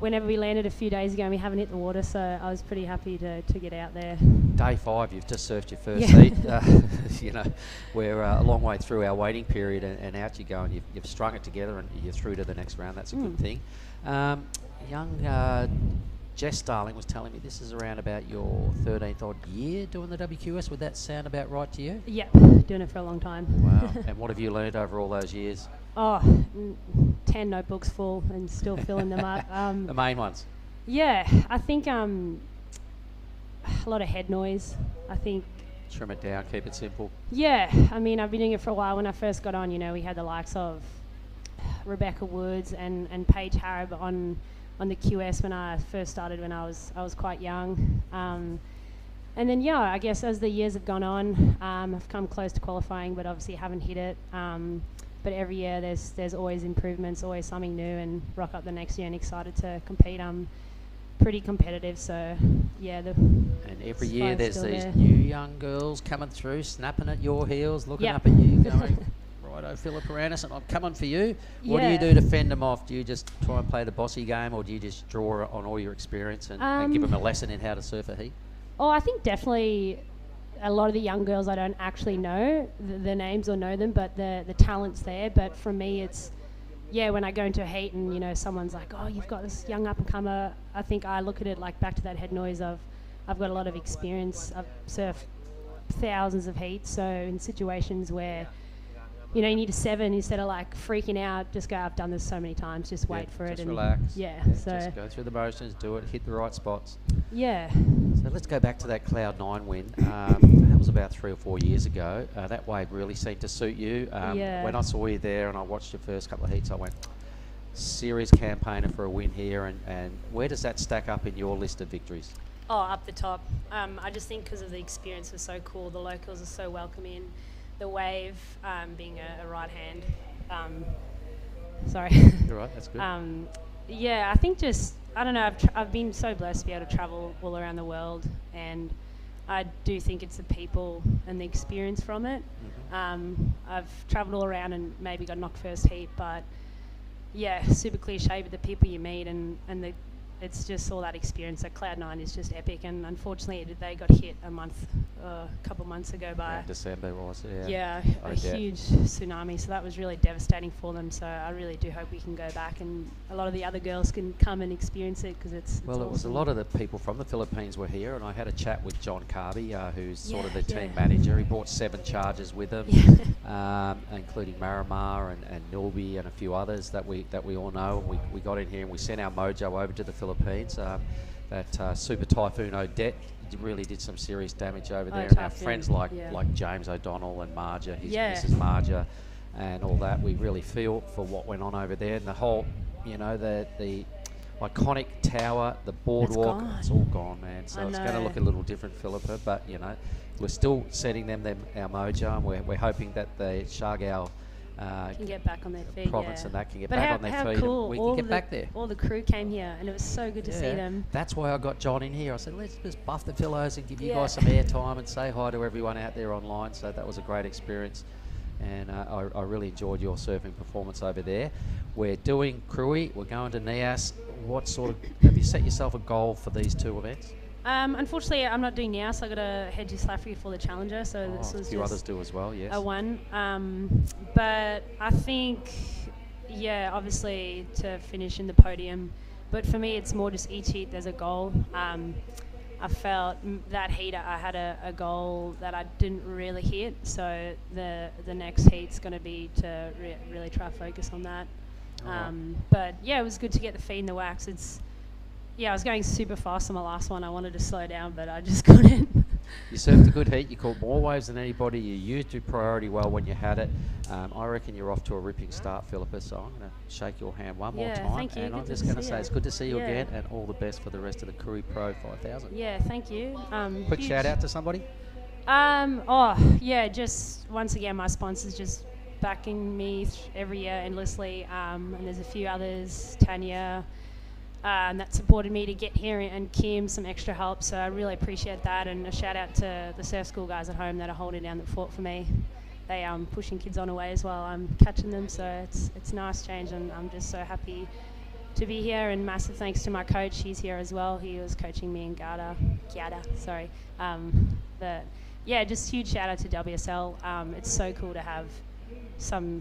whenever we landed a few days ago, we haven't hit the water, so I was pretty happy to get out there. Day 5, you've just surfed your first heat. You know, we're a long way through our waiting period, and out you go, and you've strung it together, and you're through to the next round. That's a good thing. Young Jess Starling was telling me this is around about your 13th odd year doing the WQS. Would that sound about right to you? Yep, doing it for a long time. Wow. And what have you learned over all those years? 10 notebooks full and still filling them up. The main ones? Yeah, I think a lot of head noise. I think. Trim it down, keep it simple. Yeah, I mean, I've been doing it for a while. When I first got on, we had the likes of Rebecca Woods and Paige Harab on the QS when I first started when I was quite young. And then, I guess as the years have gone on, I've come close to qualifying, but obviously haven't hit it. But every year there's always improvements, always something new, and rock up the next year and excited to compete. I'm pretty competitive, so and every year there's these new young girls coming through, snapping at your heels, looking up at you, going, righto, Philippa Anderson, I'm coming for you. What do you do to fend them off? Do you just try and play the bossy game, or do you just draw on all your experience and give them a lesson in how to surf a heat? Oh, I think definitely a lot of the young girls I don't actually know the names or know them, but the talent's there. But for me, it's when I go into a heat and someone's like, oh, you've got this young up and comer, I think I look at it like back to that head noise of I've got a lot of experience. I've surfed thousands of heats, so in situations where you need a 7 instead of like freaking out, just go, I've done this so many times, just wait for it and relax. So just go through the motions, do it, hit the right spots. So let's go back to that Cloud 9 win. That was about 3 or 4 years ago. That wave really seemed to suit you. When I saw you there and I watched your first couple of heats, I went, serious campaigner for a win here. And where does that stack up in your list of victories? Oh, up the top. I just think because of the experience was so cool. The locals are so welcoming. The wave being a right hand. Sorry. You're right, that's good. I think I don't know, I've been so blessed to be able to travel all around the world, and I do think it's the people and the experience from it. I've travelled all around and maybe got knocked first heat, but super cliche, but the people you meet and it's just all that experience. So Cloud 9 is just epic, and unfortunately they got hit a couple months ago by December was it? a huge tsunami. So that was really devastating for them. So I really do hope we can go back and a lot of the other girls can come and experience it, because it's well, it awesome. was a lot of the people from the Philippines were here, and I had a chat with John Carby, who's sort of the team manager. He brought 7 chargers with him, including Marimar and Nilby and a few others that we all know. And we got in here and we sent our mojo over to the Philippines. That Super Typhoon Odette really did some serious damage over there, and our friends like James O'Donnell and Marja, his Mrs. Marja, and all that. We really feel for what went on over there, and the whole, the iconic tower, the boardwalk, it's all gone, man. So it's going to look a little different, Philippa, but we're still sending them our mojo, and we're hoping that the Shargao can get back on their feet, province and that can get back on their feet. Cool. And we can get back there. All the crew came here, and it was so good to see them. That's why I got John in here. I said, let's just buff the pillows and give you guys some airtime and say hi to everyone out there online. So that was a great experience, and I really enjoyed your surfing performance over there. We're doing Krui. We're going to Nias. What sort of have you set yourself a goal for these 2 events? Unfortunately, I'm not doing Nias. I got to head to South Africa for the Challenger, so this was a few others do as well. Yes, a one. But I think, obviously to finish in the podium. But for me, it's more just each heat there's a goal. I felt that heat I had a goal that I didn't really hit, so the next heat's going to be to really try to focus on that. But it was good to get the feet in the wax. I was going super fast on my last one. I wanted to slow down, but I just couldn't. You surfed a good heat. You caught more waves than anybody. You used your priority well when you had it. I reckon you're off to a ripping start, Philippa, so I'm going to shake your hand one more time. Thank you. And I'm just going to say it's good to see you again, and all the best for the rest of the Krui Pro 5000. Yeah, thank you. Quick shout out to somebody? Just once again, my sponsors just backing me every year endlessly. And there's a few others, Tanya, that supported me to get here, and Kim, some extra help, so I really appreciate that. And a shout out to the surf school guys at home that are holding down the fort for me. They pushing kids on away as well. I'm catching them, so it's a nice change, and I'm just so happy to be here. And massive thanks to my coach, he's here as well. He was coaching me in Kiada, sorry. Just huge shout out to WSL. It's so cool to have some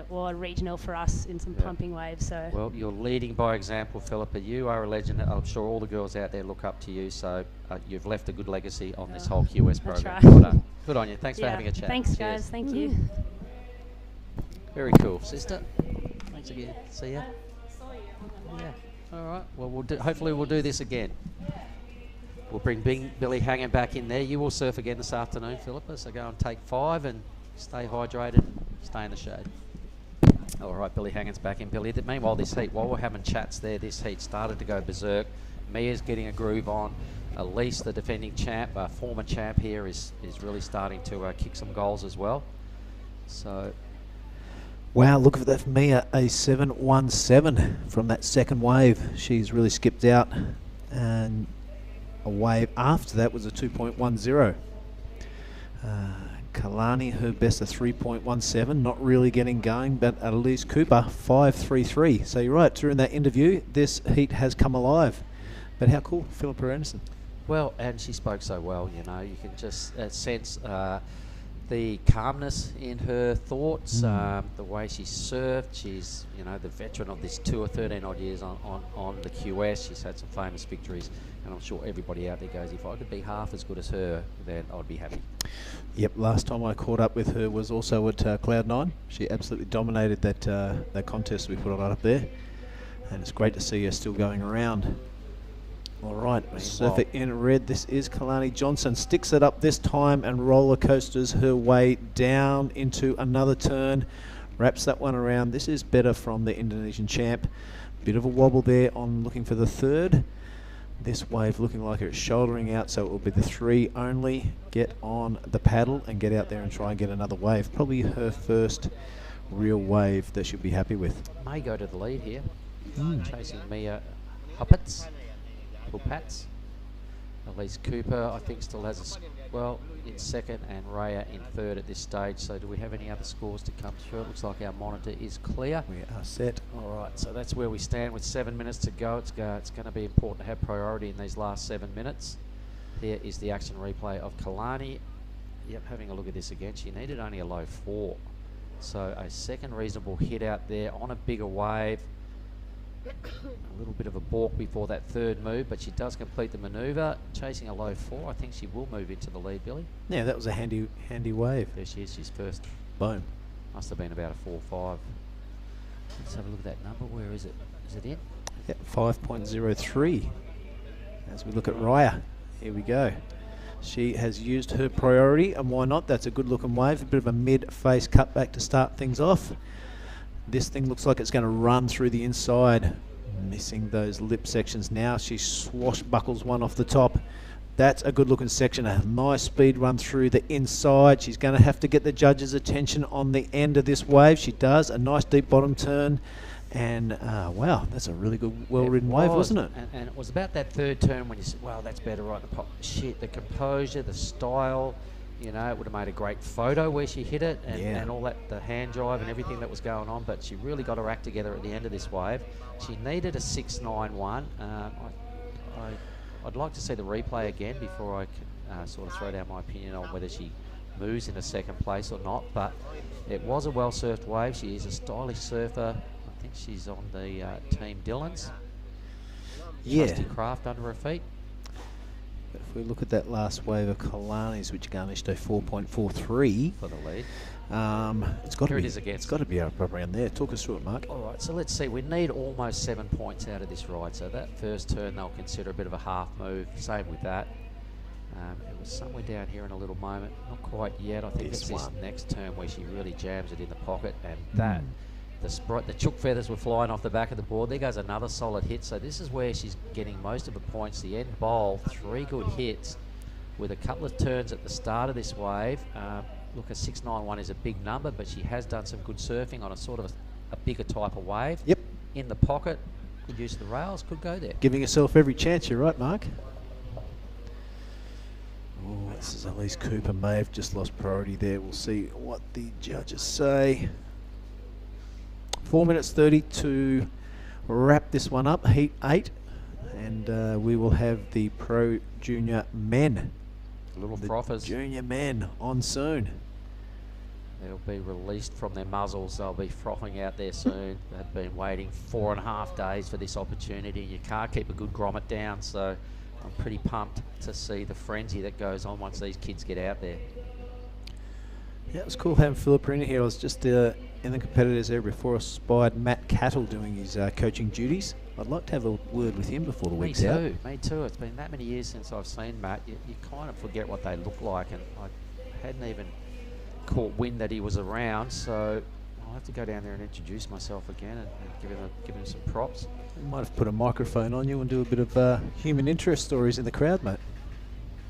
or a regional for us in some pumping waves. So Well, you're leading by example, Philippa. You are a legend. I'm sure all the girls out there look up to you. So you've left a good legacy on this whole QS program. right. Well done. Good on you. Thanks for having a chat. Thanks, Cheers. guys. Thank you. Very cool, sister. Thanks again. See ya. Yeah. All right. Well, hopefully we'll do this again. We'll bring Billy Hanging back in there. You will surf again this afternoon, Philippa. So go and take 5 and stay hydrated. Stay in the shade. All right, Billy Hanging's back in. Billy, meanwhile, this heat, while we're having chats there, this heat started to go berserk. Mia's getting a groove on. Elise, the defending champ, former champ here, is really starting to kick some goals as well. So, wow, look at that for Mia, a 7.17 from that second wave. She's really skipped out, and a wave after that was a 2.10. Kalani, her best, a 3.17, not really getting going, but Elise Cooper, 5.33. So you're right, during that interview, this heat has come alive. But how cool, Philippa Anderson. well, and she spoke so well, you know, you can just sense the calmness in her thoughts, the way she served. She's, you know, the veteran of this tour, 13 odd years on the QS. She's had some famous victories, and I'm sure everybody out there goes, if I could be half as good as her, then I'd be happy. Yep, last time I caught up with her was also at Cloud9. She absolutely dominated that contest we put on up there, and it's great to see her still going around. All right, surfer in red. This is Kalani Johnson. Sticks it up this time and roller coasters her way down into another turn. Wraps that one around. This is better from the Indonesian champ. Bit of a wobble there on looking for the third. This wave looking like it's shouldering out, so it will be the 3 only. Get on the paddle and get out there and try and get another wave. Probably her first real wave that she'll be happy with. May go to the lead here. Chasing Mia Huppets. Pats. Elise Cooper, I think, still has in second, and Raya in third at this stage. So do we have any other scores to come through? It looks like our monitor is clear. We are set. All right, so that's where we stand with 7 minutes to go. It's going to be important to have priority in these last 7 minutes. Here is the action replay of Kalani. Yep, having a look at this again. She needed only a low 4. So a second reasonable hit out there on a bigger wave. A little bit of a balk before that third move, but she does complete the manoeuvre. Chasing a low 4, I think she will move into the lead, Billy. Yeah, that was a handy wave. There she is, she's first. Boom. Must have been about a 4.5. Let's have a look at that number. Where is it? Is it in? Yep, 5.03. As we look at Raya, here we go. She has used her priority, and why not? That's a good looking wave. A bit of a mid-face cutback to start things off. This thing looks like it's going to run through the inside. Missing those lip sections now. She swashbuckles one off the top. That's a good looking section. A nice speed run through the inside. She's going to have to get the judges' attention on the end of this wave. She does. A nice deep bottom turn. And wow, that's a really good, well-ridden wave, wasn't it? And it was about that third turn when you said, well, that's better right in the pot. Shit, the composure, the style. You know, it would have made a great photo where she hit it and all that, the hand drive and everything that was going on, but she really got her act together at the end of this wave. She needed a 6.91. I'd like to see the replay again before I sort of throw down my opinion on whether she moves into second place or not, but it was a well-surfed wave. She is a stylish surfer. I think she's on the Team Dillon's. Yeah. Trusty craft under her feet. If we look at that last wave of Kalani's, which garnished a 4.43 for the lead, it's got to be. It is again. It's got to be up around there. Talk us through it, Mark. All right, so let's see. We need almost 7 points out of this ride. So that first turn, they'll consider a bit of a half move. Same with that. It was somewhere down here in a little moment. Not quite yet. I think it's this next turn where she really jams it in the pocket, and that. The chook feathers were flying off the back of the board. There goes another solid hit. So this is where she's getting most of her points. The end bowl, 3 good hits with a couple of turns at the start of this wave. Look, a 6.91 is a big number, but she has done some good surfing on a sort of a bigger type of wave. Yep. In the pocket, good use of the rails, could go there. Giving herself every chance. You're right, Mark. Oh, this is Elise Cooper. May have just lost priority there. We'll see what the judges say. 4 minutes 30 to wrap this one up, heat 8, and we will have the Pro Junior men. Little frothers. Junior men on soon. They'll be released from their muzzles. They'll be frothing out there soon. They've been waiting 4.5 days for this opportunity. You can't keep a good grommet down, so I'm pretty pumped to see the frenzy that goes on once these kids get out there. Yeah, it was cool having Philippa in here. I was just in the competitors area before. I spied Matt Cattle doing his coaching duties. I'd like to have a word with him before the week's out. Me too. It's been that many years since I've seen Matt. You kind of forget what they look like, and I hadn't even caught wind that he was around, so I'll have to go down there and introduce myself again and give him some props. We might have put a microphone on you and do a bit of human interest stories in the crowd, mate.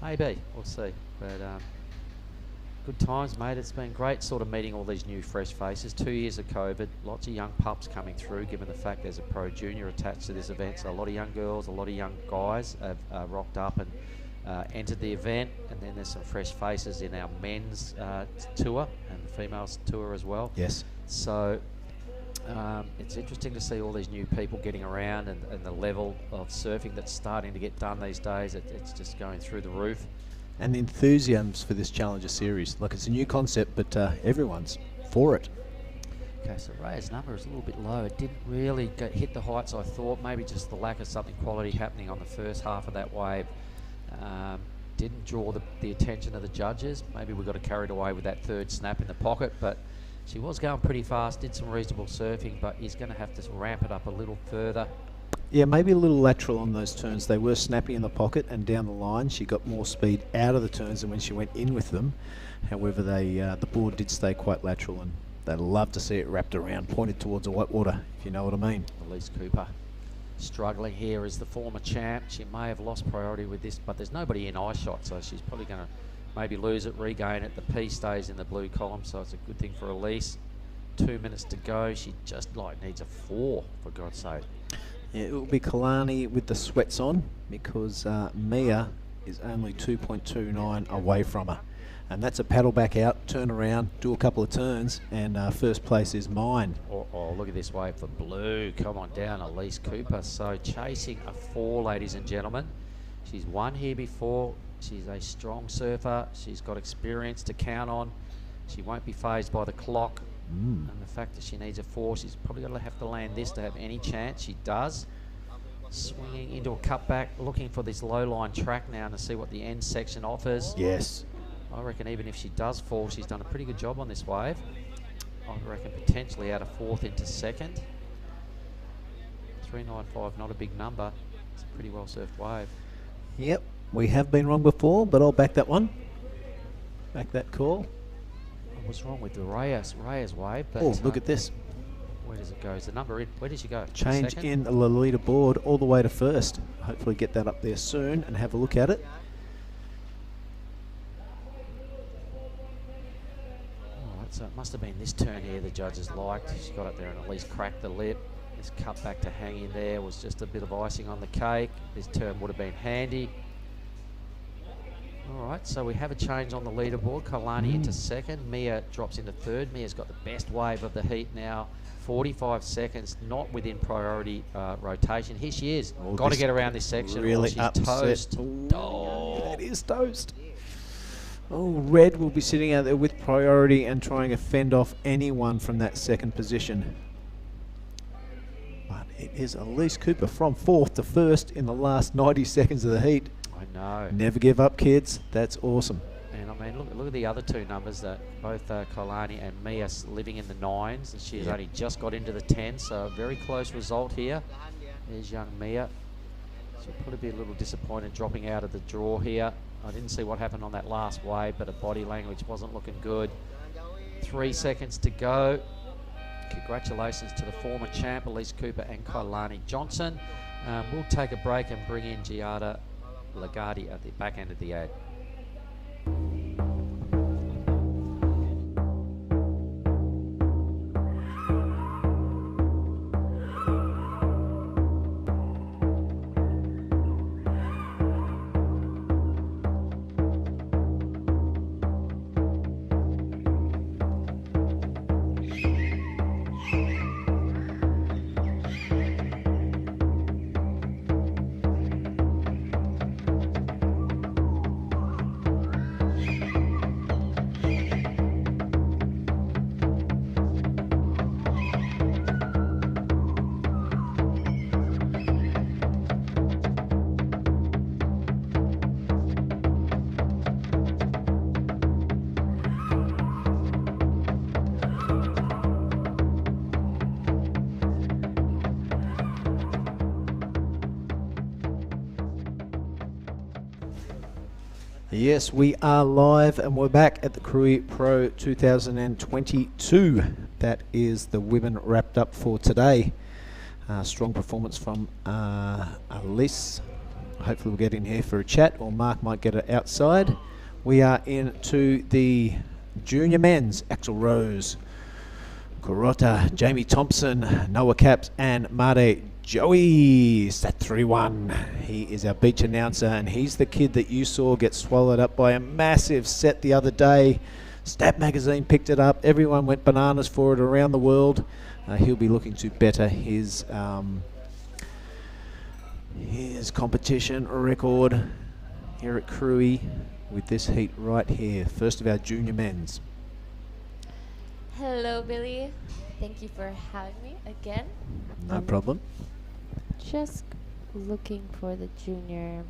Maybe, we'll see. But good times, mate. It's been great sort of meeting all these new fresh faces. 2 years of COVID, lots of young pups coming through, given the fact there's a pro junior attached to this event. So a lot of young girls, a lot of young guys have rocked up and entered the event, and then there's some fresh faces in our men's tour and the females tour as well. Yes. So it's interesting to see all these new people getting around, and the level of surfing that's starting to get done these days. It's just going through the roof. And the enthusiasm for this Challenger Series. Like, it's a new concept, but everyone's for it. Okay, so Ray's number is a little bit low. It didn't really hit the heights I thought. Maybe just the lack of something quality happening on the first half of that wave. Didn't draw the attention of the judges. Maybe we got carried away with that third snap in the pocket, but she was going pretty fast, did some reasonable surfing, but he's going to have to ramp it up a little further. Yeah, maybe a little lateral on those turns. They were snappy in the pocket, and down the line she got more speed out of the turns than when she went in with them. However, the board did stay quite lateral, and they'd love to see it wrapped around, pointed towards the whitewater, if you know what I mean. Elise Cooper struggling here as the former champ. She may have lost priority with this, but there's nobody in eye shot, so she's probably going to maybe lose it, regain it. The P stays in the blue column, so it's a good thing for Elise. 2 minutes to go. She just needs a 4, for God's sake. Yeah, it will be Kalani with the sweats on, because Mia is only 2.29 away from her. And that's a paddle back out, turn around, do a couple of turns, and first place is mine. Oh, look at this wave for blue. Come on down, Elise Cooper. So chasing a 4, ladies and gentlemen. She's won here before. She's a strong surfer. She's got experience to count on. She won't be phased by the clock. And the fact that she needs a 4, she's probably going to have to land this to have any chance. She does. Swinging into a cutback, looking for this low line track now to see what the end section offers. Yes. I reckon even if she does fall, she's done a pretty good job on this wave. I reckon potentially out of 4th into 2nd. 395, not a big number. It's a pretty well surfed wave. Yep, we have been wrong before, but I'll back that one. Back that call. What's wrong with the Reyes wave? But Oh, look at this. Where does it go? Is the number in? Where does she go? Change Second? in the leaderboard all the way to 1st. Hopefully get that up there soon and have a look at it. Alright, so it must have been this turn here the judges liked. She got up there and at least cracked the lip. This cut back to hang in there was just a bit of icing on the cake. This turn would have been handy. Alright, so we have a change on the leaderboard. Kalani into 2nd. Mia drops into 3rd. Mia's got the best wave of the heat now. 45 seconds, not within priority rotation. Here she is. Oh, Got to get around this section. Really she's upset. toast. That is toast. Oh, Red will be sitting out there with priority and trying to fend off anyone from that 2nd position. But it is Elise Cooper from 4th to 1st in the last 90 seconds of the heat. I know. Never give up, kids. That's awesome. And I mean, look at the other 2 numbers that both Kalani and Mia living in the 9s, and she's only just got into the 10s, so a very close result here. There's young Mia. She'll probably be a little disappointed dropping out of the draw here. I didn't see what happened on that last wave, but her body language wasn't looking good. 3 seconds to go. Congratulations to the former champ, Elise Cooper and Kalani Johnson. We'll take a break and bring in Giada Lagarde at the back end of the ad. Yes, we are live and we're back at the Krui Pro 2022. That is the women wrapped up for today. Strong performance from Alice. Hopefully we'll get in here for a chat, or Mark might get it outside. We are into the junior men's. Axel Rose, Kurota, Jamie Thompson, Noah Caps and Made Joey. Set 3-1. He is our beach announcer, and he's the kid that you saw get swallowed up by a massive set the other day. Stat Magazine picked it up. Everyone went bananas for it around the world. He'll be looking to better his competition record here at Krui with this heat right here. First of our junior men's. Hello, Billy. Thank you for having me again. No problem. Just looking for the junior.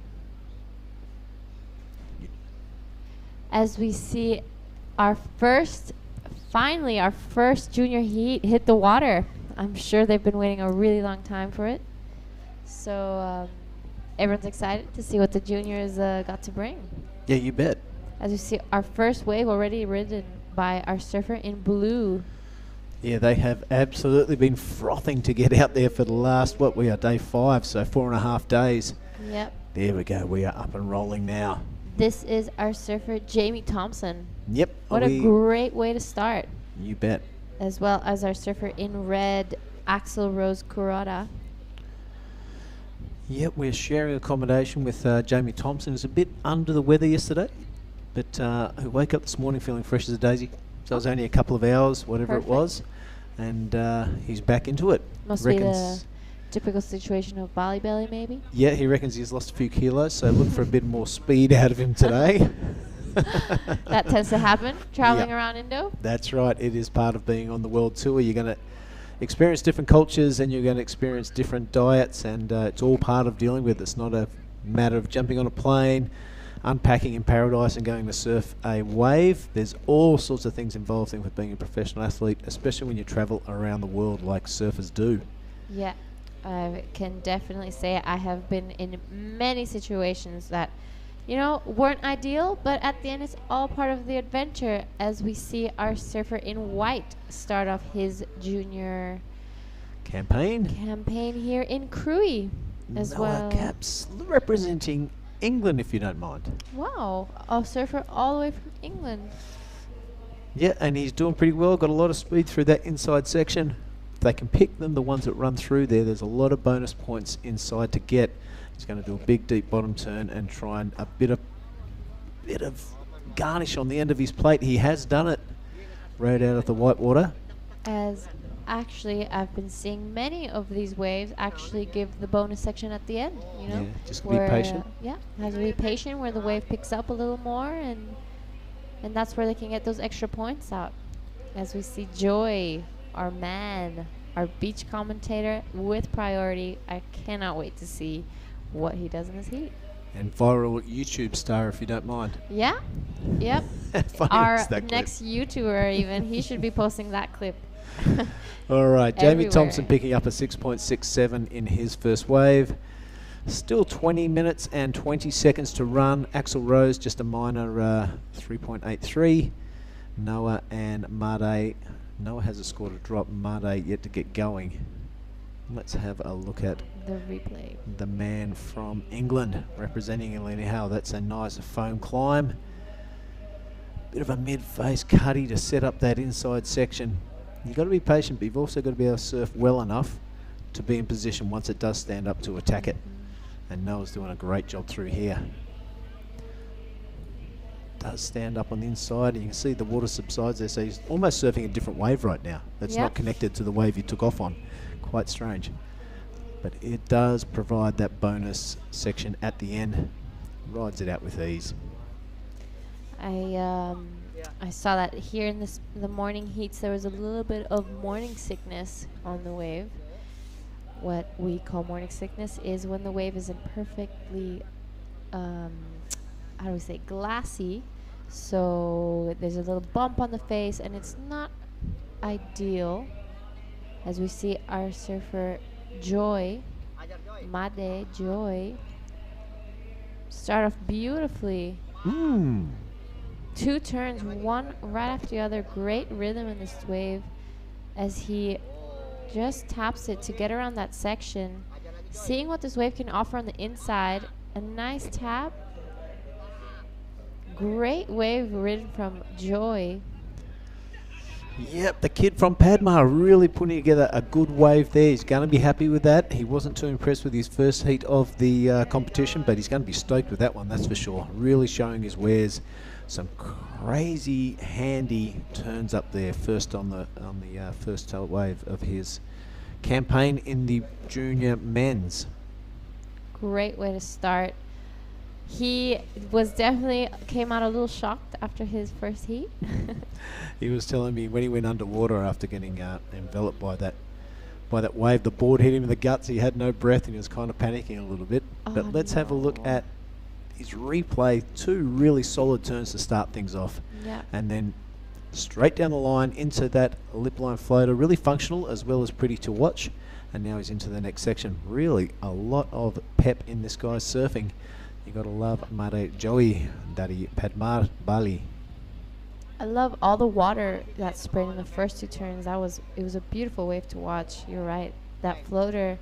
As we see finally our first junior heat hit the water. I'm sure they've been waiting a really long time for it. So everyone's excited to see what the juniors got to bring. Yeah, you bet. As we see our first wave already ridden by our surfer in blue. Yeah, they have absolutely been frothing to get out there for the last, we are day 5, so 4.5 days. Yep. There we go, we are up and rolling now. This is our surfer, Jamie Thompson. Yep. What a great way to start. You bet. As well as our surfer in red, Axel Rose Kurota. Yep, we're sharing accommodation with Jamie Thompson. He was a bit under the weather yesterday, but who woke up this morning feeling fresh as a daisy. So it was only a couple of hours, whatever it was, and he's back into it. Must be the typical situation of Bali belly, maybe? Yeah, he reckons he's lost a few kilos, so look for a bit more speed out of him today. That tends to happen, traveling around Indo. That's right. It is part of being on the world tour. You're going to experience different cultures and you're going to experience different diets, and it's all part of dealing with it. It's not a matter of jumping on a plane, unpacking in paradise and going to surf a wave. There's all sorts of things involved in with being a professional athlete, especially when you travel around the world like surfers do. Yeah, I can definitely say I have been in many situations that, weren't ideal, but at the end it's all part of the adventure, as we see our surfer in white start off his junior campaign here in Krui as well. Caps representing England, if you don't mind. Wow, a surfer all the way from England. Yeah, and he's doing pretty well. Got a lot of speed through that inside section. If they can pick them, the ones that run through there's a lot of bonus points inside to get. He's going to do a big deep bottom turn and try and a bit of garnish on the end of his plate. He has done it. Right out of the white water. As actually I've been seeing many of these waves actually give the bonus section at the end, Yeah, just be patient. Have to be patient where the wave picks up a little more, and that's where they can get those extra points out. As we see Joy, our man, our beach commentator with priority. I cannot wait to see what he does in his heat. And viral YouTube star, if you don't mind. Yeah, yep. Our next YouTuber even, he should be posting that clip. All right, Jamie Everywhere. Thompson picking up a 6.67 in his first wave. Still 20 minutes and 20 seconds to run. Axel Rose just a minor 3.83. Noah and Made. Noah has a score to drop. Made yet to get going. Let's have a look at the replay. The man from England representing Elena Howe. That's a nice foam climb. Bit of a mid-face cutty to set up that inside section. You've got to be patient, but you've also got to be able to surf well enough to be in position once it does stand up to attack it. And Noah's doing a great job through here. Does stand up on the inside, and you can see the water subsides there, so he's almost surfing a different wave right now. That's not connected to the wave he took off on. Quite strange. But it does provide that bonus section at the end. Rides it out with ease. I saw that here in the morning heats there was a little bit of morning sickness on the wave. What we call morning sickness is when the wave isn't perfectly, glassy. So there's a little bump on the face and it's not ideal. As we see our surfer Joy, Made Joy, start off beautifully 2 turns, one right after the other. Great rhythm in this wave as he just taps it to get around that section. Seeing what this wave can offer on the inside. A nice tap. Great wave ridden from Joy. Yep, the kid from Padma really putting together a good wave there. He's going to be happy with that. He wasn't too impressed with his first heat of the competition, but he's going to be stoked with that one, that's for sure. Really showing his wares. Some crazy handy turns up there, first on the first tail wave of his campaign in the junior men's. Great way to start. He was definitely came out a little shocked after his first heat. He was telling me when he went underwater after getting enveloped by that wave, the board hit him in the guts. He had no breath and he was kind of panicking a little bit. But let's have a look at his replay. 2 really solid turns to start things off. Yeah. And then straight down the line into that lip line floater. Really functional as well as pretty to watch. And now he's into the next section. Really a lot of pep in this guy's surfing. You gotta love Mare Joey Dari Padmar Bali. I love all the water that sprayed in the first 2 turns. It was a beautiful wave to watch. You're right. That floater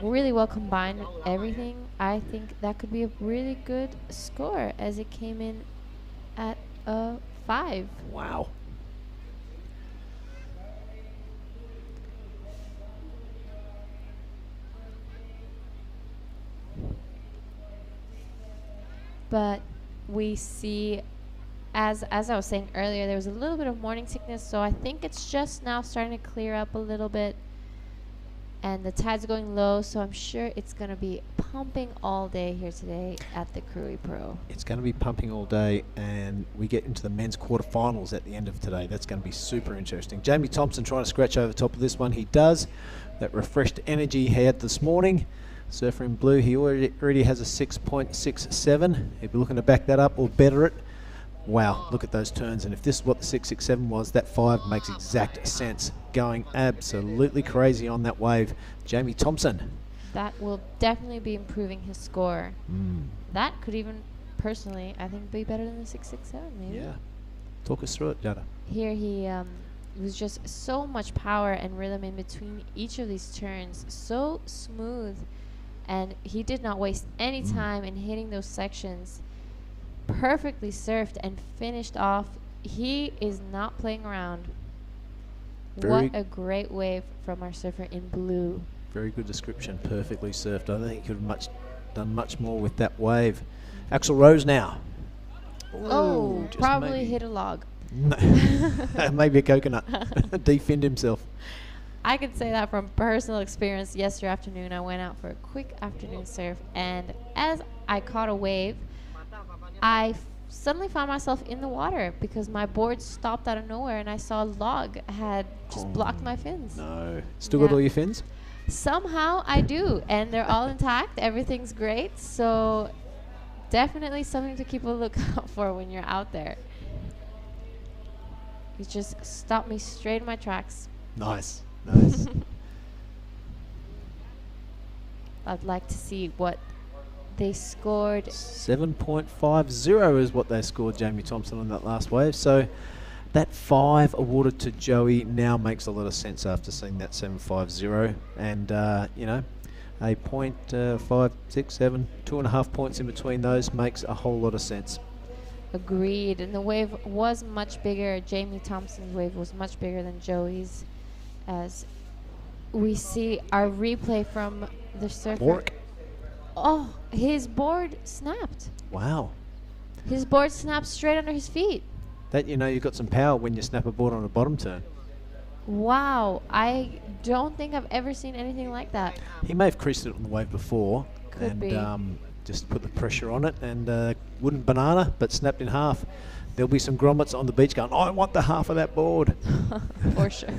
really well combined everything. I think that could be a really good score as it came in at a 5. Wow. But we see, as I was saying earlier, there was a little bit of morning sickness, so I think it's just now starting to clear up a little bit. And the tide's going low, so I'm sure it's going to be pumping all day here today at the Krui Pro. It's going to be pumping all day, and we get into the men's quarterfinals at the end of today. That's going to be super interesting. Jamie Thompson trying to scratch over the top of this one. He does. That refreshed energy he had this morning. Surfer in blue, he already has a 6.67. He'll be looking to back that up or better it. Wow, look at those turns. And if this is what the 667 was, that 5 makes exact sense. Going absolutely crazy on that wave. Jamie Thompson. That will definitely be improving his score. That could even, personally, I think, be better than the 667, maybe. Yeah. Talk us through it, Jada. Here he was just so much power and rhythm in between each of these turns. So smooth. And he did not waste any time in hitting those sections. Perfectly surfed and finished off. He is not playing around. What a great wave from our surfer in blue. Very good description. Perfectly surfed. I don't think he could have done much more with that wave. Axel Rose now. Ooh, probably hit a log. Maybe a coconut. Definned himself. I could say that from personal experience. Yesterday afternoon, I went out for a quick afternoon surf, and as I caught a wave, I suddenly found myself in the water because my board stopped out of nowhere, and I saw a log had just blocked my fins. No. Still got all your fins? Somehow I do, and they're all intact. Everything's great, so definitely something to keep a lookout for when you're out there. It just stopped me straight in my tracks. Nice. Nice. I'd like to see what they scored. 7.50 is what they scored, Jamie Thompson, on that last wave. So that 5 awarded to Joey now makes a lot of sense after seeing that 7.50. And, you know, a 0.567, 2.5 points in between those makes a whole lot of sense. Agreed. And the wave was much bigger. Jamie Thompson's wave was much bigger than Joey's. As we see our replay from the surfer. Bork. Oh, his board snapped. Wow. His board snapped straight under his feet. That, you know, you've got some power when you snap a board on a bottom turn. Wow. I don't think I've ever seen anything like that. He may have creased it on the wave before. Could be. Just put the pressure on it and wooden banana, but snapped in half. There'll be some grommets on the beach going, I want the half of that board. For sure.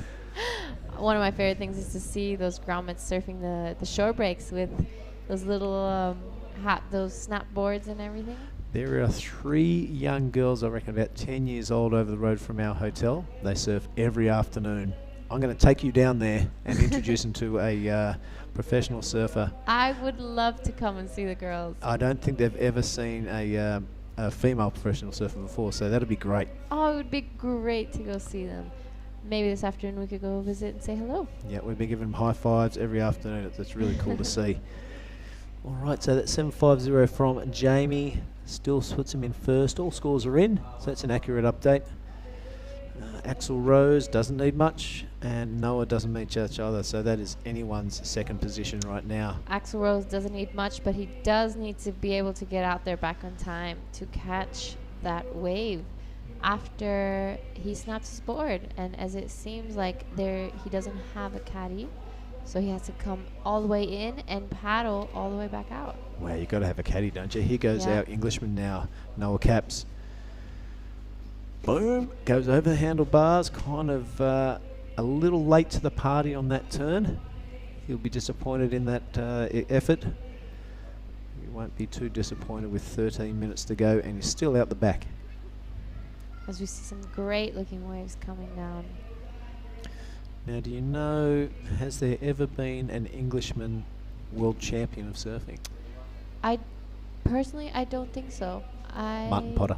One of my favorite things is to see those grommets surfing the shore breaks with those little those snap boards and everything. There are 3 young girls, I reckon about 10 years old, over the road from our hotel. They surf every afternoon. I'm going to take you down there and introduce them to a professional surfer. I would love to come and see the girls. I don't think they've ever seen a a female professional surfer before, so that'd be great. Oh, it would be great to go see them. Maybe this afternoon we could go visit and say hello. Yeah, we've been giving them high fives every afternoon. It's really cool to see. All right, so that's 750 from Jamie. Still puts him in first. All scores are in, so that's an accurate update. Axel Rose doesn't need much, and Noah doesn't need much either, so that is anyone's second position right now. Axel Rose doesn't need much, but he does need to be able to get out there back on time to catch that wave after he snaps his board. And as it seems like he doesn't have a caddy, so he has to come all the way in and paddle all the way back out. Wow, you've got to have a caddy, don't you? Here goes our Englishman now, Noah Capps. Boom, goes over the handlebars, kind of a little late to the party on that turn. He'll be disappointed in that effort. He won't be too disappointed with 13 minutes to go, and he's still out the back. As we see some great looking waves coming down. Now, do you know, has there ever been an Englishman world champion of surfing? Personally, I don't think so. Martin Potter.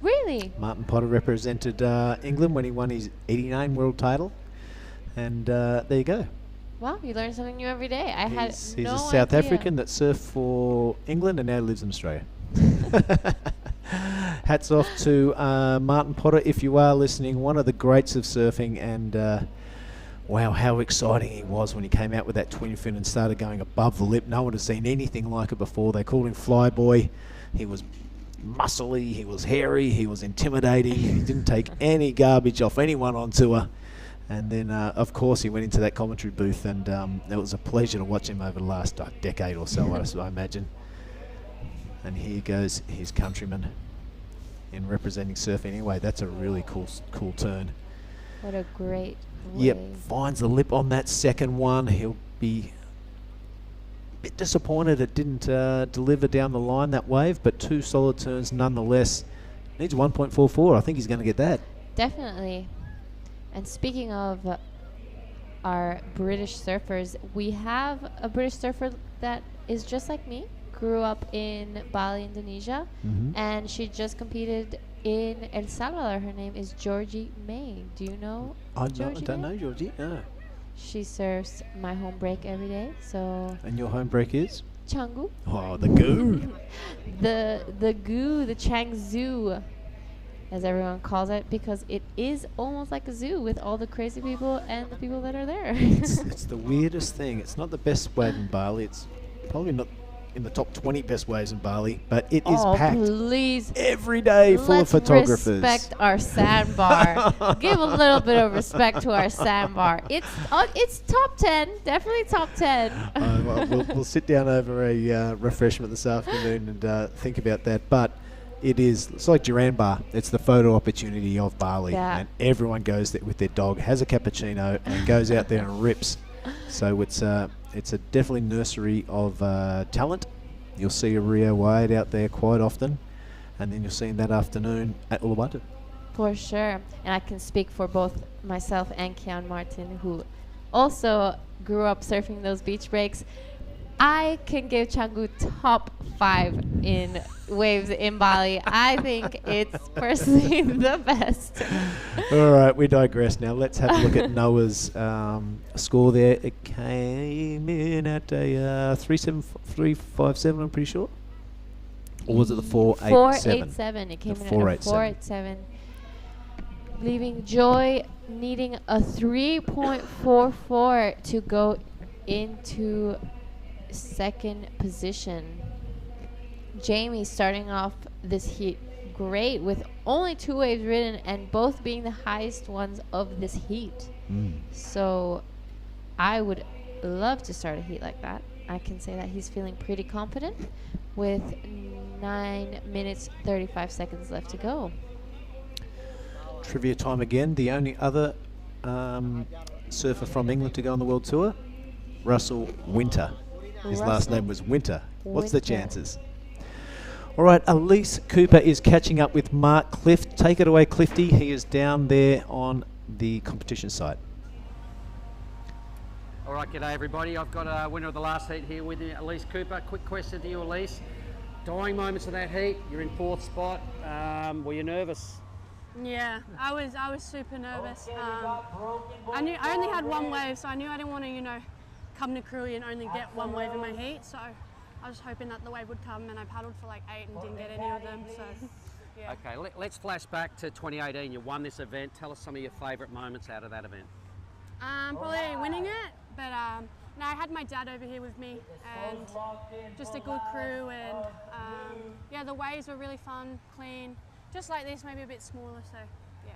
Really? Martin Potter represented England when he won his 89 world title. And there you go. Wow, you learn something new every day. He's a South African that surfed for England and now lives in Australia. Hats off to Martin Potter, if you are listening, one of the greats of surfing. And wow, how exciting he was when he came out with that twin fin and started going above the lip. No one has seen anything like it before. They called him Flyboy. He was muscly, he was hairy, he was intimidating, he didn't take any garbage off anyone on tour. And then, of course, he went into that commentary booth, and it was a pleasure to watch him over the last decade or so, I imagine. And here goes his countryman in representing surfing. Anyway, that's a really cool turn. What a great wave. Yep, finds the lip on that second one. He'll be bit disappointed it didn't deliver down the line, that wave, but two solid turns nonetheless. Needs 1.44. I think he's going to get that. Definitely. And speaking of our British surfers, we have a British surfer that is just like me, grew up in Bali, Indonesia, and she just competed in El Salvador. Her name is Georgie May. Do you know Georgie? I don't know Georgie, no. She surfs my home break every day. So. And your home break is? Changu. Oh, the goo. the goo, the Chang Zoo, as everyone calls it, because it is almost like a zoo with all the crazy people and the people that are there. It's the weirdest thing. It's not the best wave in Bali. It's probably not in the top 20 best waves in Bali, but it is packed please. Every day full of photographers. Let's respect our sandbar. Give a little bit of respect to our sandbar. It's top 10, definitely top 10. Well, we'll sit down over a refreshment this afternoon and think about that. But it's like Duran Bar. It's the photo opportunity of Bali, and everyone goes there with their dog, has a cappuccino, and goes out there and rips. So it's a definitely nursery of talent. You'll see a Rio Wade out there quite often, and then you'll see him that afternoon at Uluwatu. For sure. And I can speak for both myself and Keon Martin, who also grew up surfing those beach breaks. I can give Canggu top 5 in waves in Bali. I think it's personally the best. All right, we digress now. Let's have a look at Noah's score there. It came in at a 3.7357, I'm pretty sure. Or was it the 4.87? 4.87. It came in at a 4.87. Leaving Joy needing a 3.44 to go into second position. Jamie starting off this heat great with only 2 waves ridden and both being the highest ones of this heat. So I would love to start a heat like that. I can say that he's feeling pretty confident with 9 minutes 35 seconds left to go. Trivia time again. The only other surfer from England to go on the world tour, Russell Winter. His last name was Winter. What's the chances? All right, Elise Cooper is catching up with Mark Clift. Take it away, Clifty. He is down there on the competition site. All right, g'day everybody. I've got a winner of the last heat here with me, Elise Cooper. Quick question to you, Elise. dying moments of that heat. You're in 4th spot. Were you nervous? Yeah, I was super nervous. I knew I only had one wave, so I knew I didn't want to, come to Krui and only get one wave in my heat. So I was hoping that the wave would come, and I paddled for like 8 and didn't get any of them. So yeah. Okay, let's flash back to 2018. You won this event. Tell us some of your favourite moments out of that event. Probably winning it, but no, I had my dad over here with me, and just a good crew, and yeah, the waves were really fun, clean. Just like this, maybe a bit smaller, so yeah.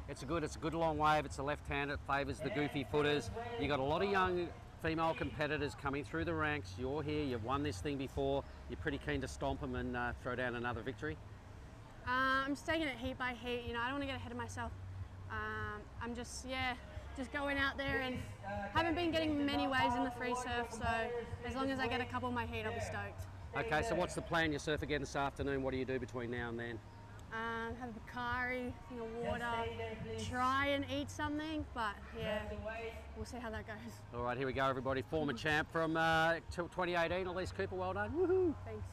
It's a good long wave. It's a left-hand. It favours the goofy footers. You got a lot of young female competitors coming through the ranks. You're here. You've won this thing before. You're pretty keen to stomp them and throw down another victory. I'm just taking it heat by heat. I don't want to get ahead of myself. I'm just going out there, and haven't been getting many waves in the free surf. So as long as I get a couple of my heat, I'll be stoked. Okay, so what's the plan? You surf again this afternoon. What do you do between now and then? Have a Bakari, thing of water, try and eat something, but yeah, we'll see how that goes. All right, here we go, everybody. Former champ from 2018, Elise Cooper, well done. Woohoo! Thanks.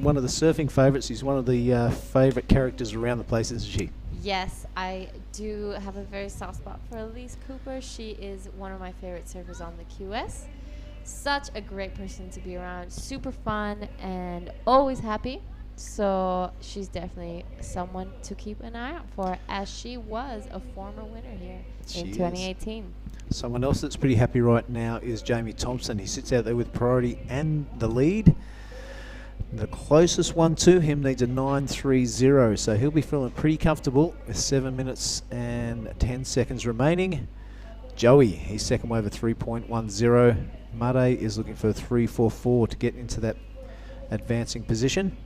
One of the surfing favourites. He's one of the favourite characters around the place, isn't she? Yes, I do have a very soft spot for Elise Cooper. She is one of my favorite surfers on the QS. Such a great person to be around, super fun and always happy. So she's definitely someone to keep an eye out for, as she was a former winner here in 2018. Someone else that's pretty happy right now is Jamie Thompson. He sits out there with priority and the lead. The closest one to him needs a 9.30, so he'll be feeling pretty comfortable with 7 minutes and 10 seconds remaining. Joey, he's second wave of 3.10. Made is looking for a 3.44 to get into that advancing position.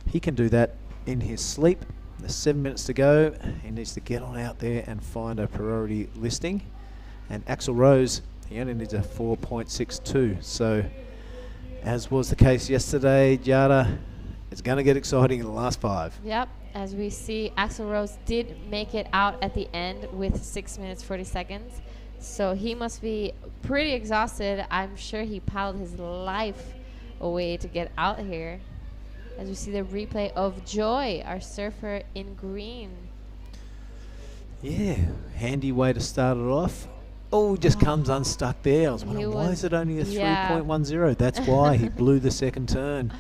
He can do that in his sleep. There's 7 minutes to go. He needs to get on out there and find a priority listing. And Axel Rose, he only needs a 4.62. So, as was the case yesterday, Jada, it's going to get exciting in the last 5. Yep, as we see, Axel Rose did make it out at the end with 6 minutes 40 seconds. So he must be pretty exhausted. I'm sure he paddled his life away to get out here. As we see the replay of Joy, our surfer in green. Yeah, handy way to start it off. Oh, just comes unstuck there. I was wondering, why is it only a 3.10? That's why he blew the second turn.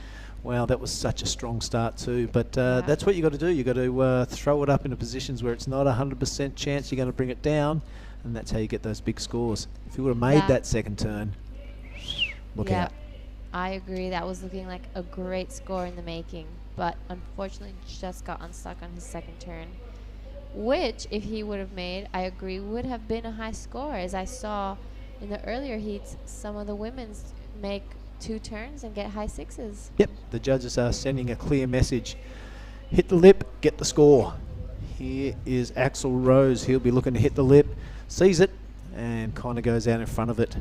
Wow, that was such a strong start too. But that's what you got to do. You got to throw it up into positions where it's not 100% chance you're going to bring it down. And that's how you get those big scores. If you would have made that second turn, look out. I agree. That was looking like a great score in the making. But unfortunately, just got unstuck on his second turn. Which, if he would have made, I agree, would have been a high score. As I saw in the earlier heats, some of the women's make 2 turns and get high 6s. Yep, the judges are sending a clear message. Hit the lip, get the score. Here is Axel Rose. He'll be looking to hit the lip. Sees it and kind of goes out in front of it,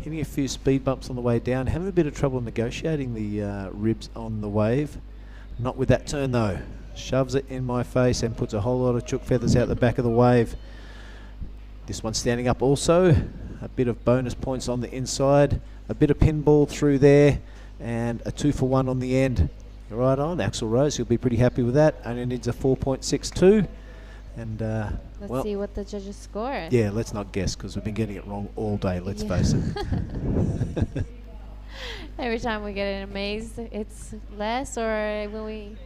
hitting a few speed bumps on the way down, having a bit of trouble negotiating the ribs on the wave. Not with that turn though. Shoves it in my face and puts a whole lot of chook feathers out the back of the wave. This one's standing up also. A bit of bonus points on the inside, a bit of pinball through there, and a 2-for-1 on the end. Right on, Axel Rose, he'll be pretty happy with that. Only needs a 4.62. And let's see what the judges score. Yeah, let's not guess because we've been getting it wrong all day, let's face it. Every time we get an amaze, it's less, or when we've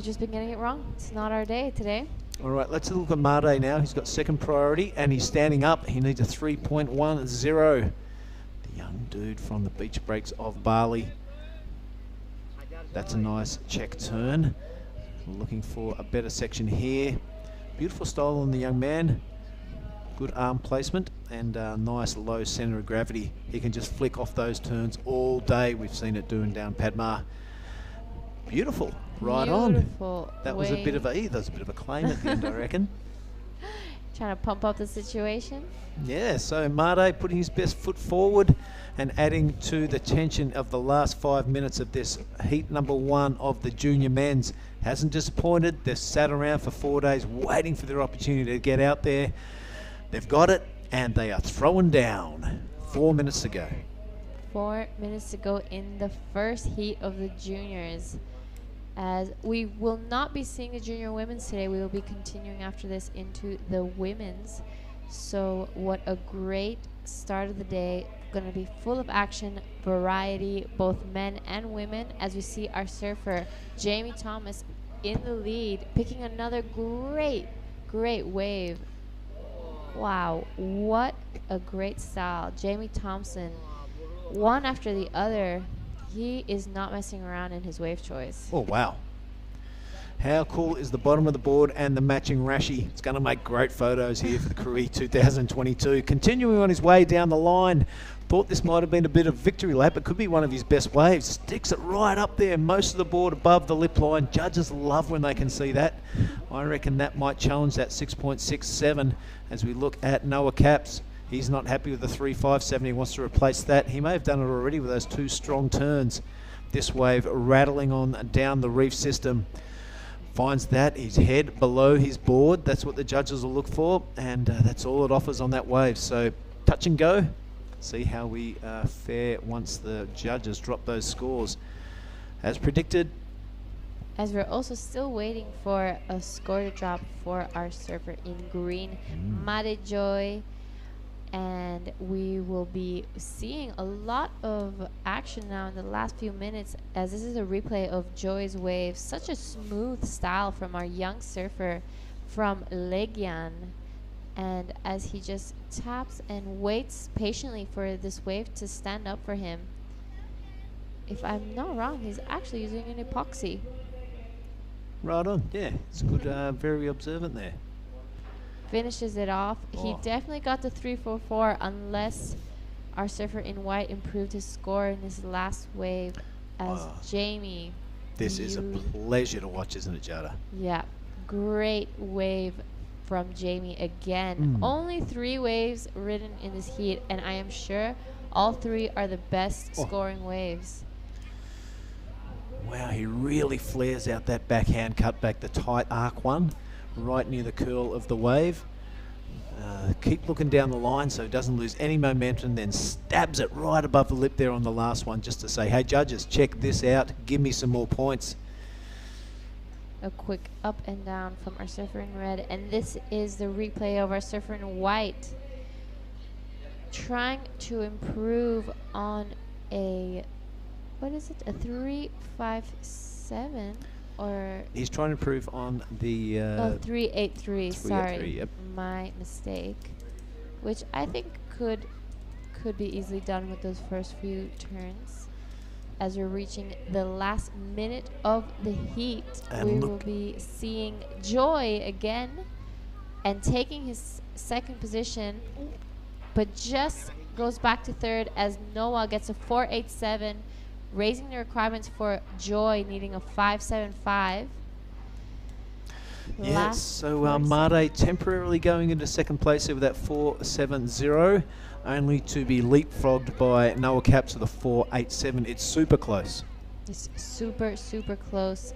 just been getting it wrong. It's not our day today. All right, let's look at Made now. He's got second priority and he's standing up. He needs a 3.10. The young dude from the beach breaks of Bali. That's a nice check turn. Looking for a better section here. Beautiful style on the young man. Good arm placement and nice low centre of gravity. He can just flick off those turns all day. We've seen it doing down Padma. Beautiful. Right Beautiful. On. That was a bit of a claim at the end, I reckon. Trying to pump up the situation. Yeah, so Made putting his best foot forward and adding to the tension of the last 5 minutes of this heat number 1 of the junior men's. Hasn't disappointed. They've sat around for 4 days waiting for their opportunity to get out there. They've got it And they are throwing down. 4 minutes to go. 4 minutes to go in the first heat of the juniors. As we will not be seeing the junior women's today, we will be continuing after this into the women's. So what a great start of the day. Going to be full of action, variety, both men and women, as we see our surfer Jamie Thomas in the lead, picking another great wave. Wow, what a great style. Jamie Thompson, one after the other. He is not messing around in his wave choice. Oh, wow. How cool is the bottom of the board and the matching Rashi? It's going to make great photos here for the Krui 2022. Continuing on his way down the line. Thought this might have been a bit of victory lap. It could be one of his best waves. Sticks it right up there, most of the board above the lip line. Judges love when they can see that. I reckon that might challenge that 6.67 as we look at Noah Capps. He's not happy with the 3.57. He wants to replace that. He may have done it already with those two strong turns. This wave rattling on down the reef system. Finds that his head below his board. That's what the judges will look for, and that's all it offers on that wave. So touch and go. See how we fare once the judges drop those scores. As predicted. As we're also still waiting for a score to drop for our surfer in green, Made Joy. And we will be seeing a lot of action now in the last few minutes, as this is a replay of Joy's wave. Such a smooth style from our young surfer from Legian. And as he just taps and waits patiently for this wave to stand up for him. If I'm not wrong, he's actually using an epoxy. Right on. Yeah, it's good. Very observant there. Finishes it off. He definitely got the 3.44 unless our surfer in white improved his score in his last wave as Jamie. This is a pleasure to watch, isn't it, Jada? Yeah, great wave from Jamie again. Only 3 waves ridden in this heat, and I am sure all 3 are the best scoring waves. Wow, he really flares out that backhand cutback, the tight arc one, right near the curl of the wave. Keep looking down the line so he doesn't lose any momentum, then stabs it right above the lip there on the last one just to say, hey judges, check this out, give me some more points. A quick up and down from our surfer in red, and this is the replay of our surfer in white. Trying to improve on a, what is it, a 3.57? Or he's trying to improve on the 3.83. Sorry, yep. My mistake. Which I think could be easily done with those first few turns. As we're reaching the last minute of the heat, and we will be seeing Joy again and taking his second position, but just goes back to third as Noah gets a 4.87. Raising the requirements for Joy, needing a 5.75. Yes, so Made temporarily going into second place there with that 4.70, only to be leapfrogged by Noah Capps with a 4.87. It's super close. It's super close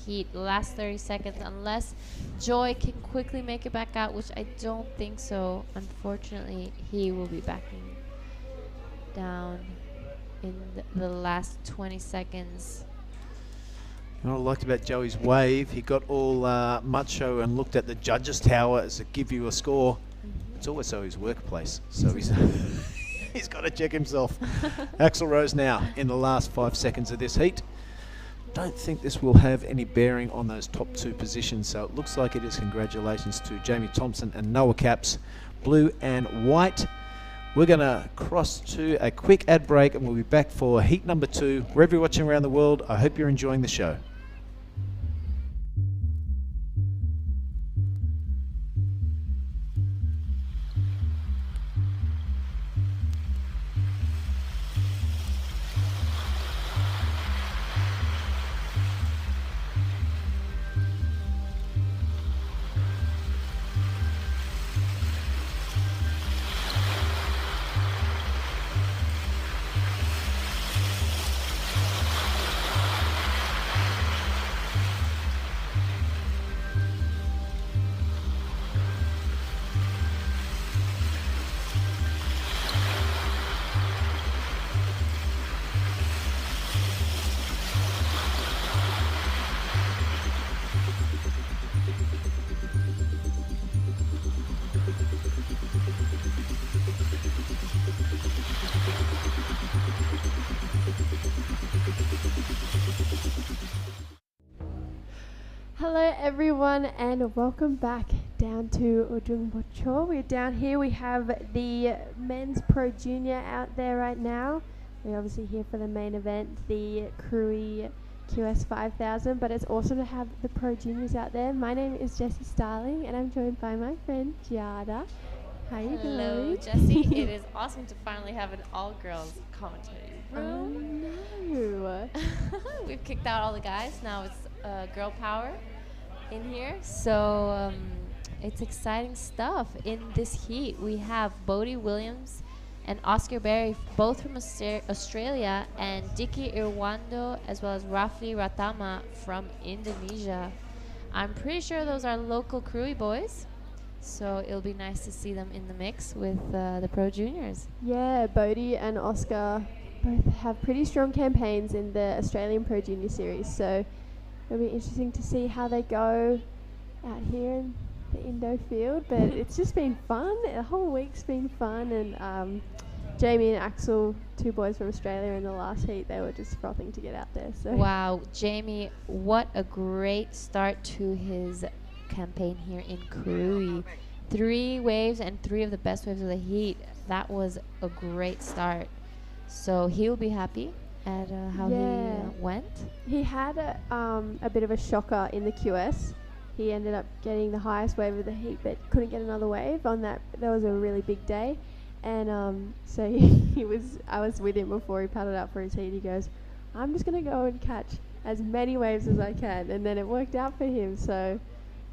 heat. Last 30 seconds, unless Joy can quickly make it back out, which I don't think so. Unfortunately, he will be backing down in the last 20 seconds. You know what I liked about Joey's wave? He got all macho and looked at the judges' tower as to give you a score. It's also his workplace, so he's he's got to check himself. Axel Rose now in the last 5 seconds of this heat. Don't think this will have any bearing on those top 2 positions, so it looks like it is. Congratulations to Jamie Thompson and Noah Capps, blue and white. We're going to cross to a quick ad break, and we'll be back for heat number 2. Wherever you're watching around the world, I hope you're enjoying the show. Hello everyone and welcome back down to Ujung Bocho. We're down here, we have the men's Pro Junior out there right now. We're obviously here for the main event, the Krui QS 5000, but it's awesome to have the Pro Juniors out there. My name is Jessie Starling and I'm joined by my friend Giada. How you doing? Hello, Jessie. It is awesome to finally have an all-girls commentary room. No. We've kicked out all the guys. Now it's girl power in here. So it's exciting stuff. In this heat, we have Bodie Williams and Oscar Berry, both from Australia, and Diki Irwando, as well as Rafli Ratama from Indonesia. I'm pretty sure those are local Krui boys. So it'll be nice to see them in the mix with the Pro Juniors. Yeah, Bodie and Oscar both have pretty strong campaigns in the Australian Pro Junior Series. So it'll be interesting to see how they go out here in the Indo field. But it's just been fun. The whole week's been fun. And Jamie and Axel, two boys from Australia in the last heat, they were just frothing to get out there. So wow, Jamie, what a great start to his campaign here in Krui. 3 waves and 3 of the best waves of the heat. That was a great start. So he'll be happy at how he went. He had a bit of a shocker in the QS. He ended up getting the highest wave of the heat, but couldn't get another wave on that. That was a really big day, and so I was with him before he paddled out for his heat. He goes, "I'm just gonna go and catch as many waves as I can," and then it worked out for him. So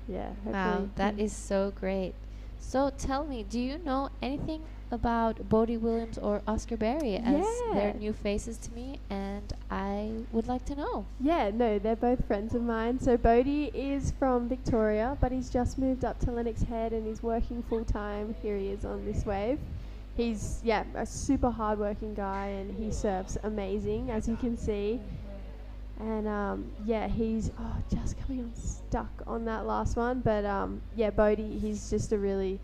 yeah. Wow, that is so great. So tell me, do you know anything about Bodie Williams or Oscar Berry, as they're new faces to me, and I would like to know. Yeah, no, they're both friends of mine. So Bodie is from Victoria, but he's just moved up to Lennox Head and he's working full time. Here he is on this wave. He's a super hardworking guy and he surfs amazing, as you can see. And he's just coming unstuck on that last one. But Bodie, he's just a really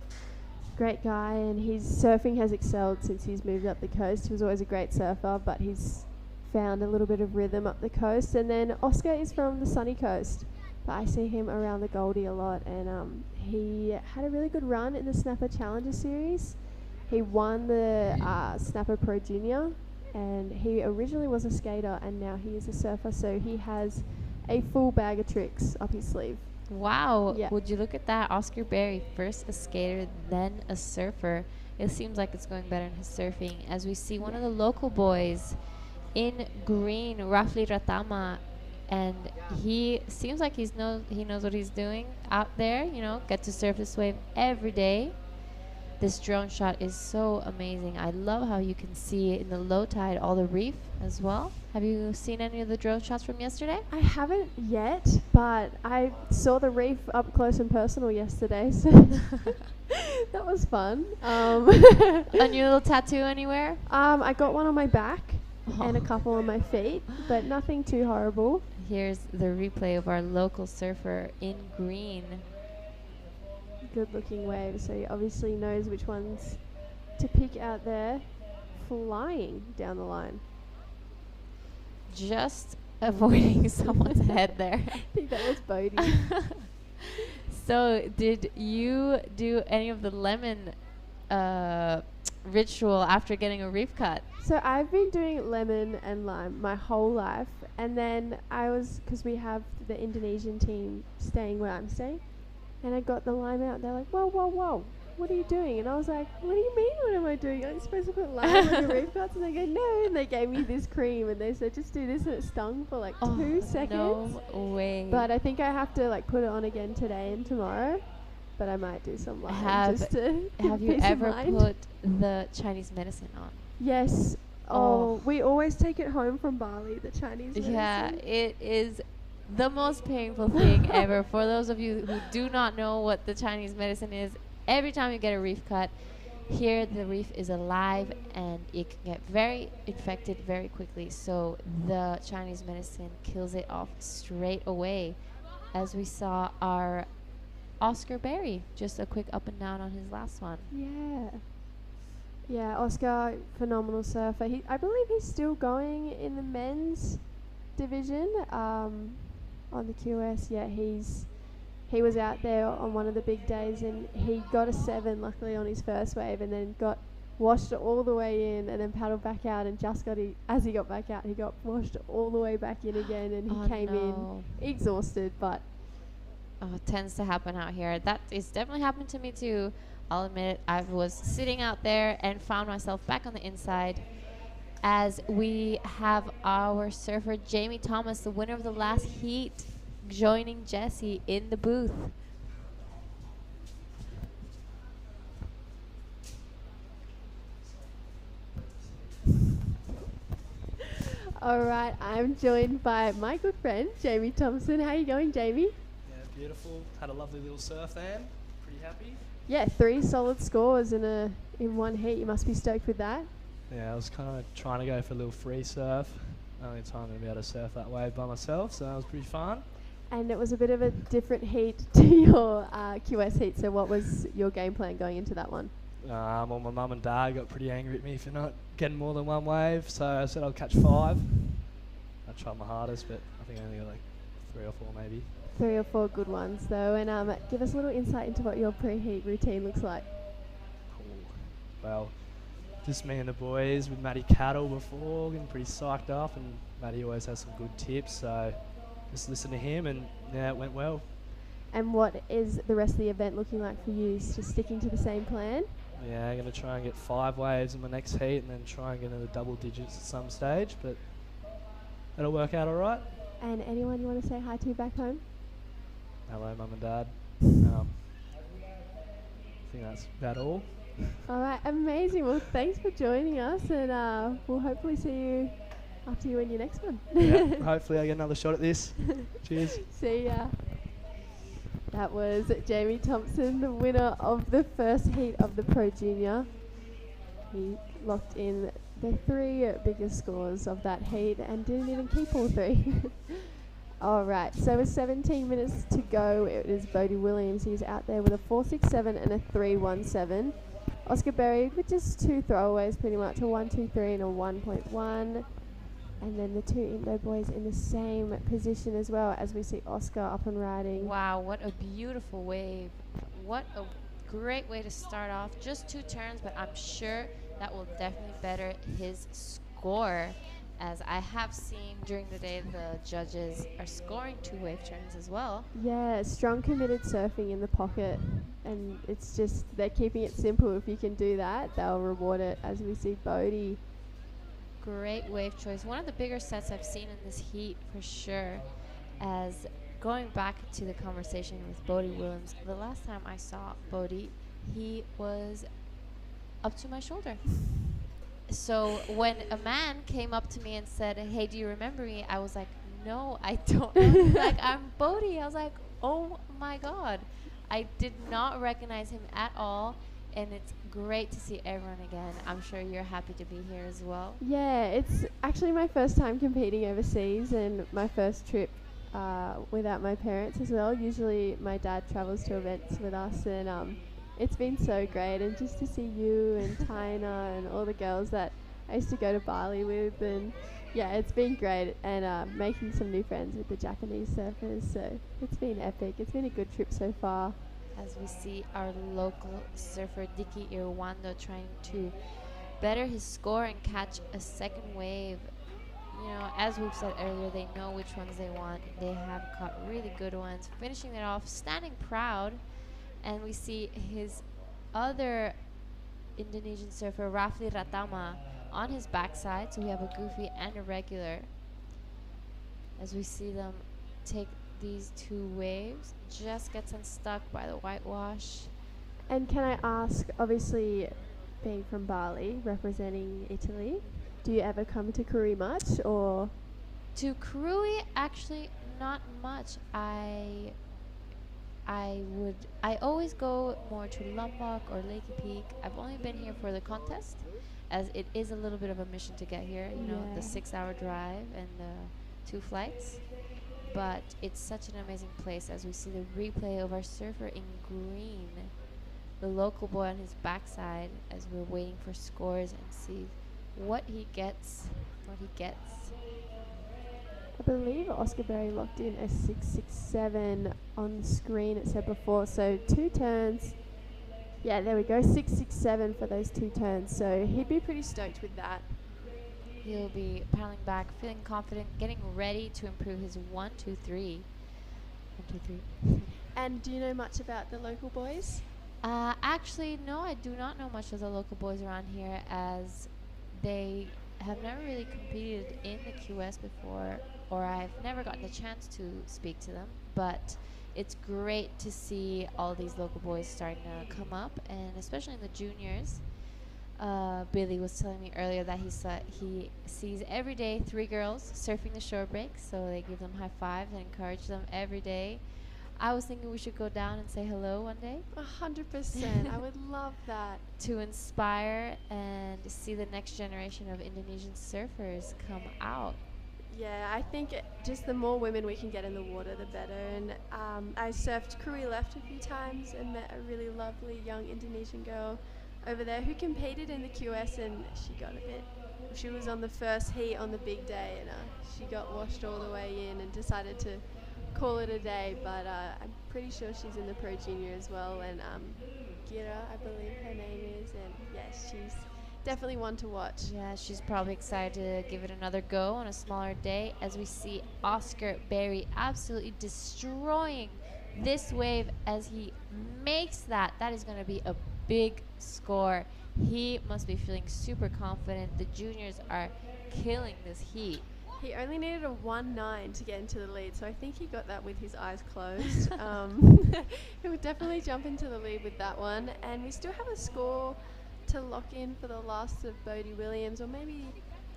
great guy, and his surfing has excelled since he's moved up the coast. He was always a great surfer, but he's found a little bit of rhythm up the coast. And then Oscar is from the sunny coast, but I see him around the Goldie a lot, and he had a really good run in the Snapper Challenger Series. He won the Snapper Pro Junior, and he originally was a skater and now he is a surfer, so he has a full bag of tricks up his sleeve. Wow, would you look at that? Oscar Berry, first a skater, then a surfer. It seems like it's going better in his surfing, as we see one of the local boys in green, Rafli Ratama, and he seems like he knows what he's doing out there, get to surf this wave every day. This drone shot is so amazing. I love how you can see in the low tide all the reef as well. Have you seen any of the drone shots from yesterday? I haven't yet, but I saw the reef up close and personal yesterday, so that was fun. A new little tattoo anywhere? I got one on my back and a couple on my feet, but nothing too horrible. Here's the replay of our local surfer in green. Good looking wave, so he obviously knows which ones to pick out there, flying down the line. Just avoiding someone's head there. I think that was Bodie. So did you do any of the lemon ritual after getting a reef cut? So I've been doing lemon and lime my whole life, and then because we have the Indonesian team staying where I'm staying, and I got the lime out. They're like, whoa, whoa, whoa, what are you doing? And I was like, what do you mean, what am I doing? Aren't you supposed to put lime on your reef cuts? And they go, no. And they gave me this cream, and they said, just do this, and it stung for like 2 seconds. No way. But I think I have to put it on again today and tomorrow. But I might do some lime just to Have you ever put the Chinese medicine on? Yes. Oh, we always take it home from Bali, the Chinese medicine. Yeah, it is the most painful thing ever. For those of you who do not know what the Chinese medicine is, every time you get a reef cut, here the reef is alive and it can get very infected very quickly. So the Chinese medicine kills it off straight away. As we saw our Oscar Berry, just a quick up and down on his last one. Yeah, Oscar, phenomenal surfer. I believe he's still going in the men's division. on the QS. Yeah, he was out there on one of the big days, and he got a 7 luckily on his first wave, and then got washed all the way in, and then paddled back out, and as he got back out, he got washed all the way back in again, and he came in exhausted. But it tends to happen out here. That is definitely happened to me too. I'll admit it. I was sitting out there and found myself back on the inside, as we have our surfer Jamie Thomas, the winner of the last heat, joining Jessie in the booth. all right, I'm joined by my good friend Jamie Thompson. How you going, Jamie? Yeah, beautiful. Had a lovely little surf then. Pretty happy. Yeah, 3 solid scores in one heat. You must be stoked with that. Yeah, I was kind of trying to go for a little free surf. Only time I'm going to be able to surf that wave by myself, so that was pretty fun. And it was a bit of a different heat to your QS heat, so what was your game plan going into that one? Well, my mum and dad got pretty angry at me for not getting more than 1 wave, so I said I'll catch 5. I tried my hardest, but I think I only got like 3 or 4 maybe. 3 or 4 good ones though, and give us a little insight into what your pre-heat routine looks like. Well, just me and the boys with Matty Cattle before, getting pretty psyched up, and Matty always has some good tips, so just listen to him, and yeah, it went well. And what is the rest of the event looking like for you? Just sticking to the same plan? Yeah, I'm going to try and get 5 waves in my next heat, and then try and get into the double digits at some stage, but that'll work out all right. And anyone you want to say hi to back home? Hello, Mum and Dad. I think that's about all. All right, amazing. Well, thanks for joining us, and we'll hopefully see you after you win your next one. Yeah, hopefully I get another shot at this. Cheers. See ya. That was Jamie Thompson, the winner of the first heat of the Pro Junior. He locked in the 3 biggest scores of that heat and didn't even keep all 3. All right, so with 17 minutes to go, it is Bodie Williams. He's out there with a 4.67 and a 3.17. Oscar Berry with just 2 throwaways, pretty much a 1.23 and a 1.1. And then the 2 Indo boys in the same position as well, as we see Oscar up and riding. Wow, what a beautiful wave. What a great way to start off. Just 2 turns, but I'm sure that will definitely better his score. As I have seen during the day, the judges are scoring 2 wave turns as well. Yeah, strong committed surfing in the pocket. And it's just, they're keeping it simple. If you can do that, they'll reward it, as we see Bodie. Great wave choice. One of the bigger sets I've seen in this heat for sure. As going back to the conversation with Bodie Williams, the last time I saw Bodie, he was up to my shoulder. So when a man came up to me and said, "Hey, do you remember me?" I was like, "No, I don't." Like, I'm Bodie. I was like, "Oh my God." I did not recognize him at all. And it's great to see everyone again. I'm sure you're happy to be here as well. Yeah, it's actually my first time competing overseas, and my first trip without my parents as well. Usually my dad travels to events with us, and it's been so great. And just to see you and Taina and all the girls that I used to go to Bali with, and yeah, it's been great. And making some new friends with the Japanese surfers, so it's been epic. It's been a good trip so far. As we see our local surfer Dicky Irwando trying to better his score and catch a second wave. You know, as we've said earlier, they know which ones they want. They have caught really good ones, finishing it off, standing proud. And we see his other Indonesian surfer, Rafli Ratama, on his backside. So we have a goofy and a regular. As we see them take these 2 waves, just gets unstuck by the whitewash. And can I ask, obviously being from Bali, representing Italy, do you ever come to Krui much, or? To Krui, actually not much. I always go more to Lombok or Lake Peak. I've only been here for the contest, as it is a little bit of a mission to get here, you know, the 6-hour drive and the 2 flights. But it's such an amazing place, as we see the replay of our surfer in green, the local boy on his backside, as we're waiting for scores and see what he gets. I believe Oscar Berry locked in a 667 on the screen, it said before. So 2 turns. Yeah, there we go. 667 for those 2 turns. So he'd be pretty stoked with that. He'll be paddling back, feeling confident, getting ready to improve his 1, 2, 3. 1, 2, 3. And do you know much about the local boys? Actually, no, I do not know much of the local boys around here, as they have never really competed in the QS before, or I've never gotten the chance to speak to them. But it's great to see all these local boys starting to come up, and especially in the juniors. Billy was telling me earlier that he sees every day 3 girls surfing the shore break, so they give them high fives and encourage them every day. I was thinking we should go down and say hello one day. 100%. I would love that. To inspire and see the next generation of Indonesian surfers come out. Yeah, I think just the more women we can get in the water, the better. And I surfed Krui left a few times and met a really lovely young Indonesian girl over there who competed in the QS, and she was on the first heat on the big day, and she got washed all the way in and decided to call it a day. But I'm pretty sure she's in the Pro Junior as well, and Gira, I believe her name is, and yes, she's definitely one to watch. Yeah, she's probably excited to give it another go on a smaller day, as we see Oscar Berry absolutely destroying this wave as he makes that. That is going to be a big score. He must be feeling super confident. The juniors are killing this heat. He only needed a 1.9 to get into the lead, so I think he got that with his eyes closed. He would definitely jump into the lead with that one, and we still have a score to lock in for the last of Bodie Williams, or maybe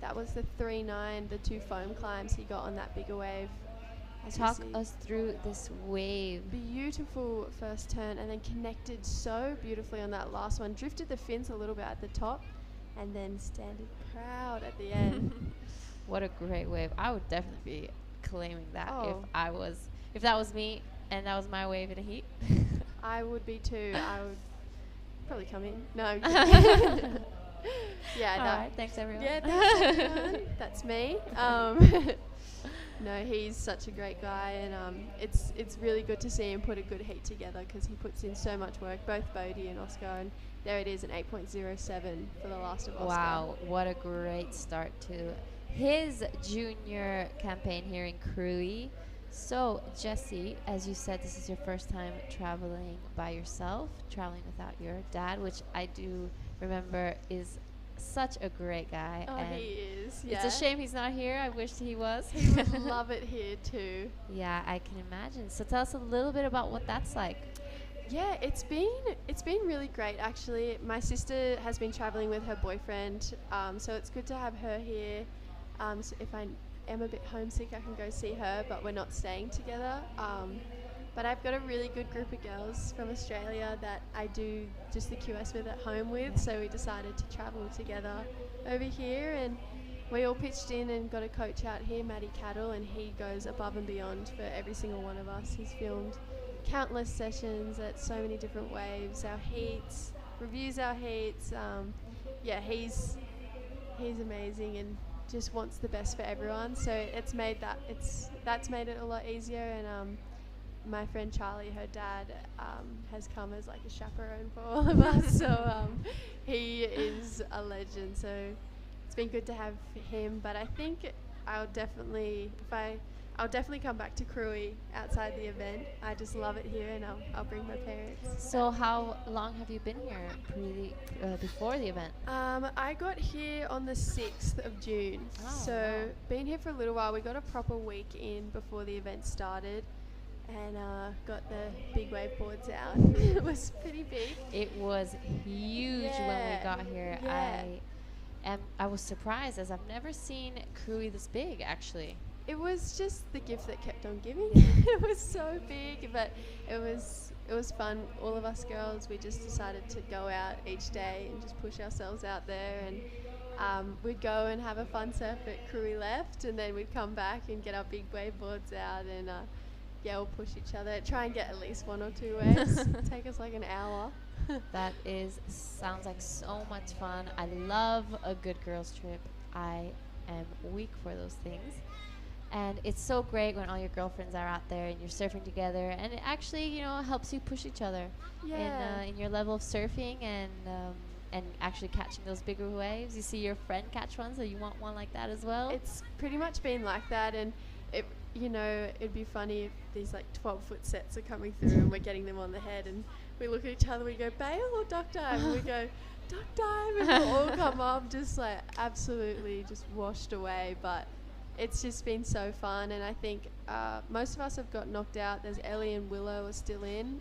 that was the 3.9, the 2 foam climbs he got on that bigger wave. Talk us through this wave. Beautiful first turn, and then connected so beautifully on that last one. Drifted the fins a little bit at the top, and then standing proud at the end. What a great wave. I would definitely be claiming that if that was me and that was my wave in a heat. I would be too. I would probably come in. No. Yeah. All right. Thanks, everyone. Yeah, thanks, everyone. That's me. No, he's such a great guy, and it's really good to see him put a good heat together, because he puts in so much work, both Bodie and Oscar, and there it is, an 8.07 for the last of Oscar. Wow, what a great start to his junior campaign here in Krui. So, Jessie, as you said, this is your first time traveling by yourself, traveling without your dad, which I do remember is such a great guy. Oh, and he is. Yeah. It's a shame he's not here. I wish he was. He would love it here too. Yeah, I can imagine. So tell us a little bit about what that's like. Yeah, it's been really great actually. My sister has been traveling with her boyfriend, so it's good to have her here. So if I am a bit homesick, I can go see her, but we're not staying together. But I've got a really good group of girls from Australia that I do just the QS with at home with, so we decided to travel together over here, and we all pitched in and got a coach out here, Matty Cattle, and he goes above and beyond for every single one of us. He's filmed countless sessions at so many different waves, our heats, reviews our heats. Yeah, he's amazing and just wants the best for everyone, so that's made it a lot easier. And my friend Charlie, her dad, has come as like a chaperone for all of us, so he is a legend, so it's been good to have him. But I think I'll definitely come back to Krui outside the event. I just love it here, and I'll bring my parents. So how long have you been here before the event? I got here on the 6th of June, so been here for a little while. We got a proper week in before the event started, and got the big wave boards out. It was pretty big. It was huge when we got here. Yeah. I was surprised, as I've never seen Krui this big, actually. It was just the gift that kept on giving. It was so big, but it was fun. All of us girls, we just decided to go out each day and just push ourselves out there, and we'd go and have a fun surf at Krui left, and then we'd come back and get our big wave boards out, and we'll push each other, try and get at least 1 or 2 waves. Take us like an hour. That sounds like so much fun. I love a good girls trip. I am weak for those things. And it's so great when all your girlfriends are out there and you're surfing together, and it actually, you know, helps you push each other in your level of surfing and actually catching those bigger waves. You see your friend catch one, so you want one like that as well. It's pretty much been like that, and it, you know, it'd be funny if these like 12-foot sets are coming through and we're getting them on the head, and we look at each other, we go, bail or duck dive? And we go, duck dive, and we'll all come up just like absolutely just washed away. But it's just been so fun, and I think most of us have got knocked out. There's Ellie and Willow are still in,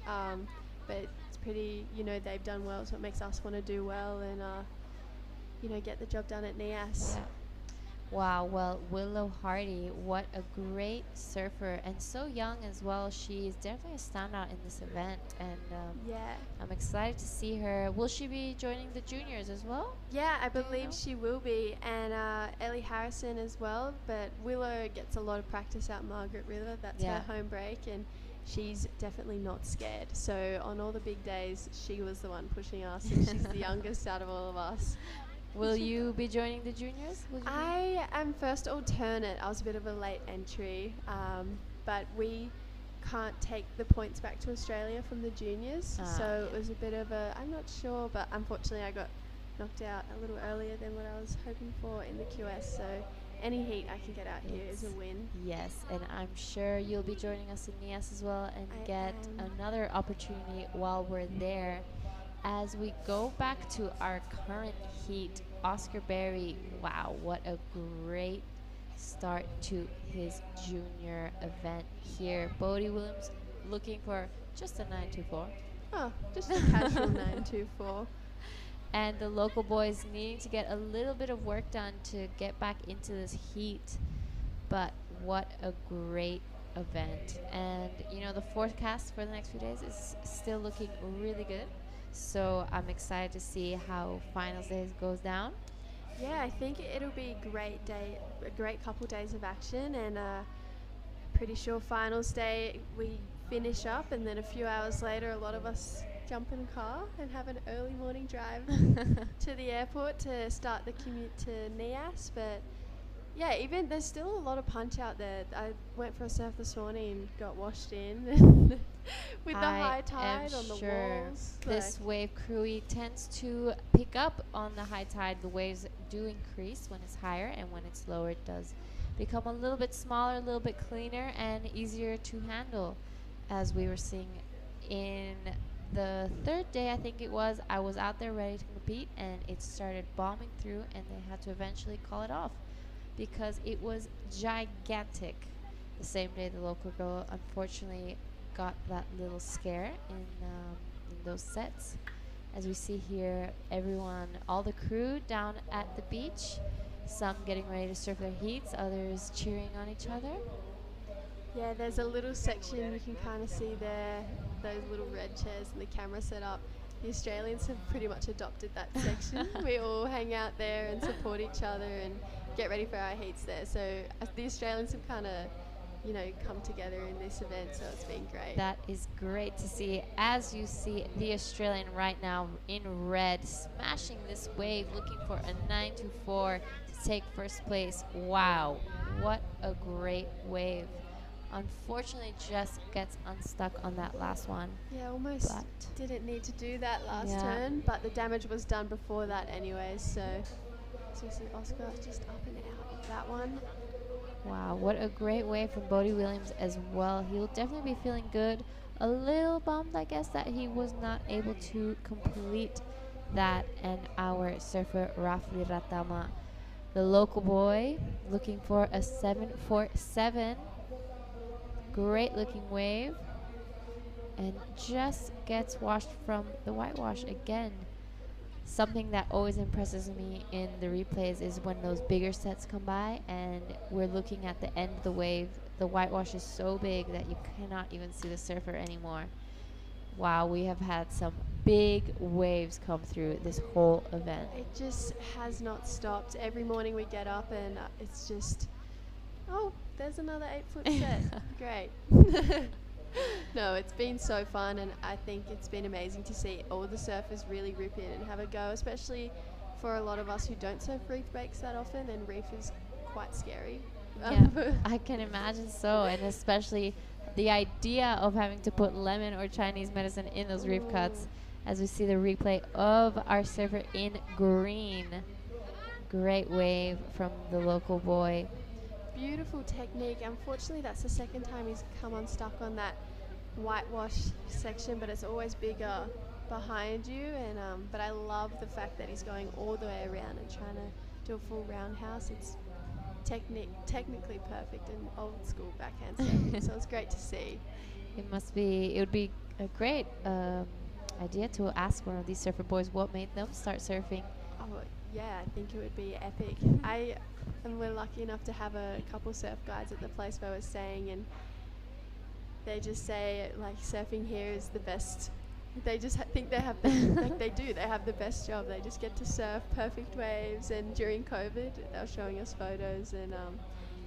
but it's pretty, you know, they've done well, so it makes us want to do well and, you know, get the job done at NIAS. Yeah. Wow, well, Willow Hardy, what a great surfer, and so young as well. She's definitely a standout in this event, and I'm excited to see her. Will she be joining the juniors as well? Yeah, I believe she will be, and Ellie Harrison as well, but Willow gets a lot of practice out Margaret River. That's her home break, and she's definitely not scared. So on all the big days, she was the one pushing us, and she's the youngest out of all of us. Will you be joining the juniors? I am first alternate. I was a bit of a late entry, but we can't take the points back to Australia from the juniors, so it was a bit of a, I'm not sure, but unfortunately I got knocked out a little earlier than what I was hoping for in the QS, so any heat I can get out here is a win. Yes, and I'm sure you'll be joining us in NIAS as well and get another opportunity while we're there. As we go back to our current heat, Oscar Berry, wow, what a great start to his junior event here. Bodie Williams looking for just a 924. Oh, just a casual 924. And the local boys needing to get a little bit of work done to get back into this heat. But what a great event. And, you know, the forecast for the next few days is still looking really good. So I'm excited to see how finals days goes down. Yeah, I think it'll be a great day, a great couple days of action, and pretty sure finals day we finish up, and then a few hours later a lot of us jump in a car and have an early morning drive to the airport to start the commute to NIAS. But yeah, even there's still a lot of punch out there. I went for a surf this morning and got washed in with the high tide on the walls. This wave, Krui, tends to pick up on the high tide. The waves do increase when it's higher, and when it's lower it does become a little bit smaller, a little bit cleaner, and easier to handle. As we were seeing in the third day, I think it was, I was out there ready to compete, and it started bombing through, and they had to eventually call it off because it was gigantic. The same day, the local girl unfortunately got that little scare in those sets. As we see here, everyone, all the crew down at the beach, some getting ready to surf their heats, others cheering on each other. Yeah, there's a little section you can kind of see there, those little red chairs and the camera set up. The Australians have pretty much adopted that section. We all hang out there and support each other and get ready for our heats there. So the Australians have kind of, you know, come together in this event, so it's been great. That is great to see. As you see the Australian right now in red, smashing this wave, looking for a 924 to take first place. Wow, what a great wave. Unfortunately, just gets unstuck on that last one. Yeah, almost didn't need to do that last turn, but the damage was done before that anyway, so we see Oscar just up and out of that one. Wow, what a great wave from Bodie Williams as well. He'll definitely be feeling good. A little bummed, I guess, that he was not able to complete that. And our surfer, Rafli Ratama, the local boy, looking for a 747. Great looking wave. And just gets washed from the whitewash again. Something that always impresses me in the replays is when those bigger sets come by and we're looking at the end of the wave. The whitewash is so big that you cannot even see the surfer anymore. Wow, we have had some big waves come through this whole event. It just has not stopped. Every morning we get up and it's just, oh, there's another 8-foot set. Great. No, it's been so fun, and I think it's been amazing to see all the surfers really rip in and have a go, especially for a lot of us who don't surf reef breaks that often, and reef is quite scary Yeah, I can imagine so, and especially the idea of having to put lemon or Chinese medicine in those reef cuts, as we see the replay of our surfer in green. Great wave from the local boy. Beautiful technique. Unfortunately, that's the second time he's come unstuck on that whitewash section, but it's always bigger behind you. And but I love the fact that he's going all the way around and trying to do a full roundhouse. It's technically perfect and old school backhand surfing, so it's great to see. It would be a great idea to ask one of these surfer boys what made them start surfing. Oh yeah, I think it would be epic. And we're lucky enough to have a couple surf guides at the place where we're staying, and they just say like surfing here is the best. They just think they have like they have the best job. They just get to surf perfect waves. And during COVID, they were showing us photos, and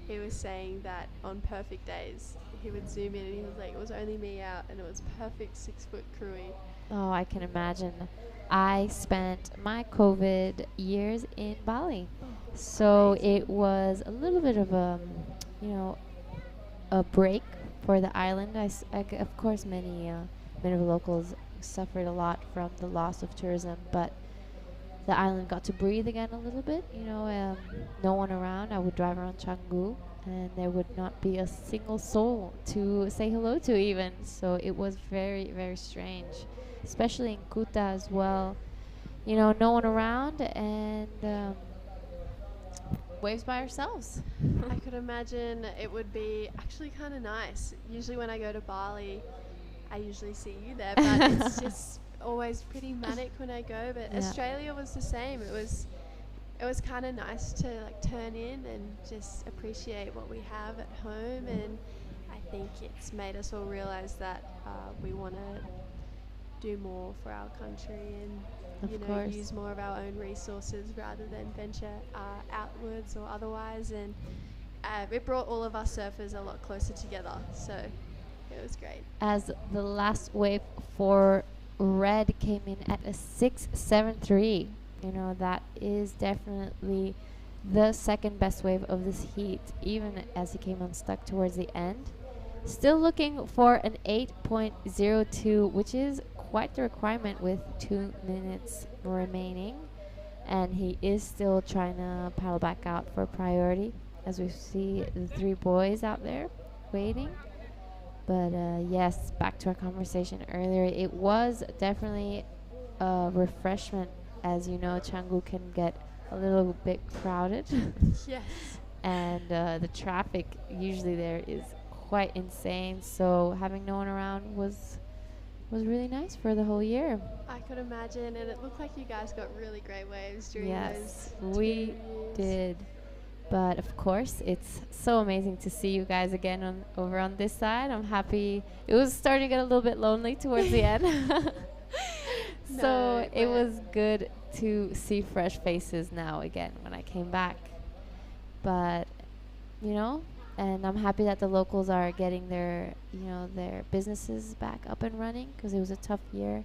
he was saying that on perfect days he would zoom in and he was like, it was only me out and it was perfect 6-foot Krui. Oh, I can imagine. I spent my COVID years in Bali, so it was a little bit of a break for the island. Of course, many of the locals suffered a lot from the loss of tourism, but the island got to breathe again a little bit. No one around. I would drive around Canggu, and there would not be a single soul to say hello to even. So it was very, very strange, especially in Kuta as well. No one around, and waves by ourselves. I could imagine it would be actually kind of nice. Usually when I go to Bali, I usually see you there, but it's just always pretty manic when I go. But Australia was the same. It was kind of nice to like turn in and just appreciate what we have at home, and I think it's made us all realize that we want to do more for our country and use more of our own resources rather than venture outwards or otherwise. And it brought all of us surfers a lot closer together, so it was great. As the last wave for red came in at a 6.73, that is definitely the second best wave of this heat, even as he came unstuck towards the end. Still looking for an 8.02, which is quite the requirement with 2 minutes remaining, and he is still trying to paddle back out for priority, as we see the 3 boys out there waiting. But yes, back to our conversation earlier, it was definitely a refreshment. As you know, Canggu can get a little bit crowded. Yes. And the traffic usually there is quite insane, so having no one around was really nice for the whole year. I could imagine, and it looked like you guys got really great waves during yes, those 2 we years. did. But of course, it's so amazing to see you guys again over on this side. I'm happy. It was starting to get a little bit lonely towards the end. So it was good to see fresh faces now again when I came back. But, and I'm happy that the locals are getting their businesses back up and running, because it was a tough year.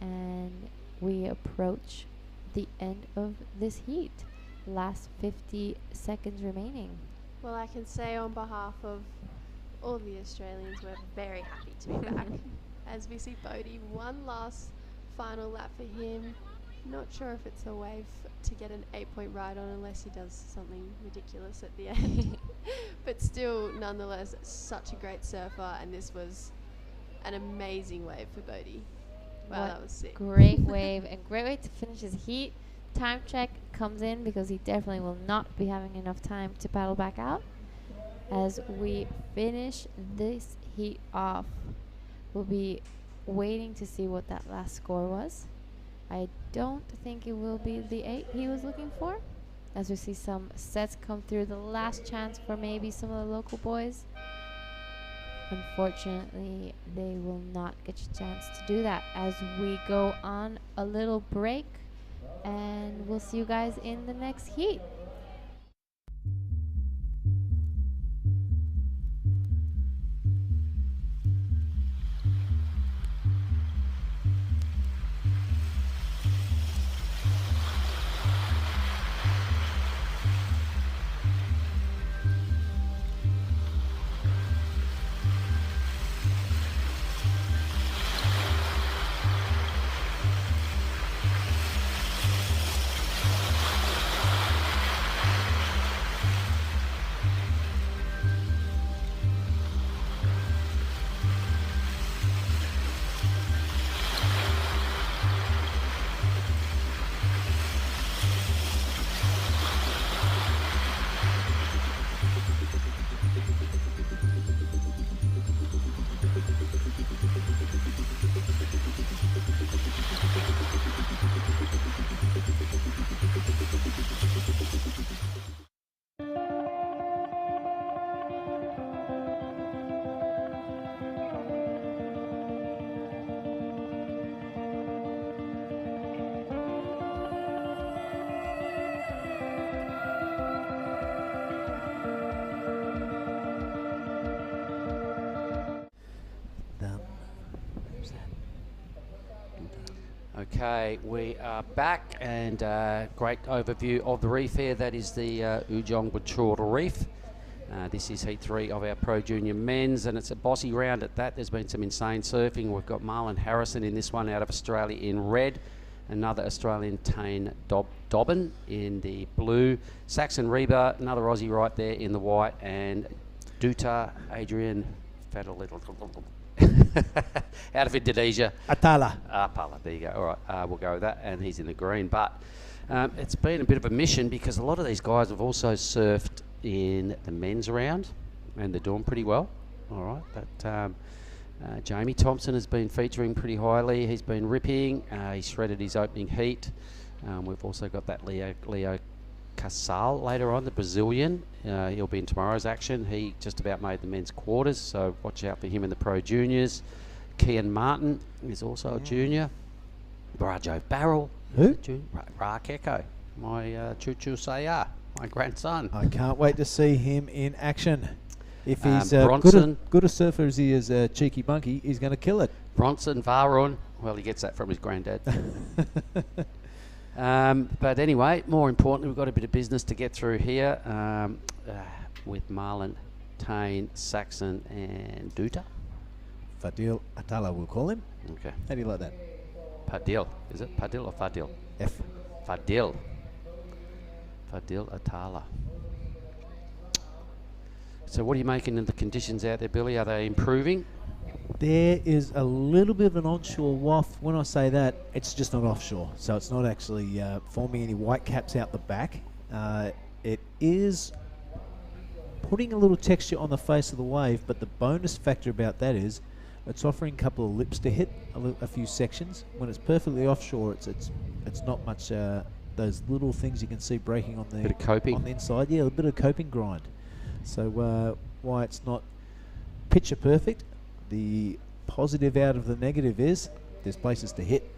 And we approach the end of this heat. Last 50 seconds remaining. Well, I can say on behalf of all the Australians, we're very happy to be back. As we see Bodhi, one last final lap for him. Not sure if it's a wave to get an 8-point ride on, unless he does something ridiculous at the end. But still, nonetheless, such a great surfer, and this was an amazing wave for Bodhi. Wow, that was sick. Great wave, and great way to finish his heat. Time check comes in because he definitely will not be having enough time to paddle back out. As we finish this heat off, we'll be waiting to see what that last score was. I don't think it will be the 8 he was looking for, as we see some sets come through. The last chance for maybe some of the local boys. Unfortunately, they will not get a chance to do that, as we go on a little break. And we'll see you guys in the next heat. Okay, we are back, and great overview of the reef here. That is the Ujong Bachora Reef. This is heat 3 of our Pro Junior men's, and it's a bossy round at that. There's been some insane surfing. We've got Marlon Harrison in this one out of Australia in red. Another Australian, Tane Dobbin in the blue. Saxon Reba, another Aussie right there in the white. And Duta Adrian out of Indonesia. Atala. There you go. All right, we'll go with that. And he's in the green. But it's been a bit of a mission because a lot of these guys have also surfed in the men's round, and they're doing pretty well. All right. But Jamie Thompson has been featuring pretty highly. He's been ripping. He shredded his opening heat. We've also got that Leo Casal later on, the Brazilian. He'll be in tomorrow's action. He just about made the men's quarters, so watch out for him in the Pro Juniors. Kian Martin is also a junior. Barajo Barrel. Who? Ra Keko. My Choo Saya, my grandson. I can't wait to see him in action. If he's good a surfer as he is a cheeky monkey, he's going to kill it. Bronson Varun. Well, he gets that from his granddad. But anyway, more importantly, we've got a bit of business to get through here with Marlon, Tane, Saxon, and Duta. Fadil Atala, we'll call him. Okay. How do you like that? Padil. Is it Padil or Fadil? F. Fadil. Fadil Atala. So what are you making of the conditions out there, Billy? Are they improving? There is a little bit of an onshore waft. When I say that, it's just not offshore. So it's not actually forming any white caps out the back. It is putting a little texture on the face of the wave, but the bonus factor about that is it's offering a couple of lips to hit, a few sections. When it's perfectly offshore, it's not much those little things you can see breaking on the bit of coping on the inside. Yeah, a bit of coping grind. So why it's not picture perfect, the positive out of the negative is there's places to hit.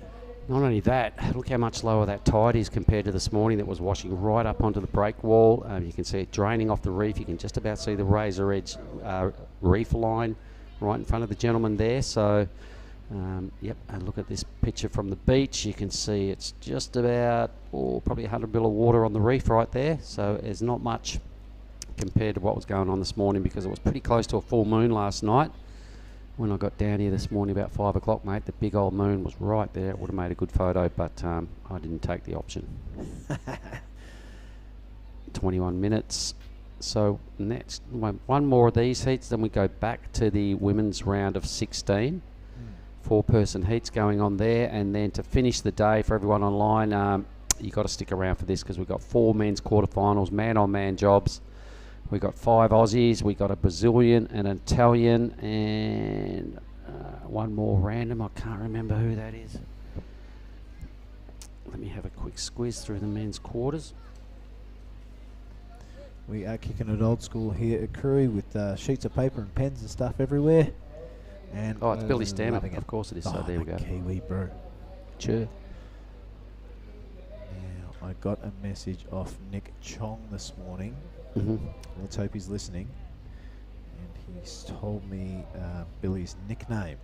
Not only that, look how much lower that tide is compared to this morning that was washing right up onto the break wall. You can see it draining off the reef. You can just about see the razor edge reef line right in front of the gentleman there. So, yep, and look at this picture from the beach. You can see it's just about, probably 100 mil of water on the reef right there. So there's not much compared to what was going on this morning because it was pretty close to a full moon last night. When I got down here this morning about 5 o'clock, mate, the big old moon was right there. It would have made a good photo, but I didn't take the option. 21 minutes. So next, one more of these heats, then we go back to the women's round of 16. 4-person heats going on there, and then to finish the day for everyone online, you've got to stick around for this because we've got 4 men's quarterfinals, man-on-man jobs. We've got 5 Aussies, we've got a Brazilian, an Italian, and one more random. I can't remember who that is. Let me have a quick squeeze through the men's quarters. We are kicking it old school here at Krui with sheets of paper and pens and stuff everywhere. And it's Billy Stammer, of course it is. So there we go. Kiwi, bro. Sure. Now, I got a message off Nick Chong this morning. Let's hope he's listening. And he's told me Billy's nickname.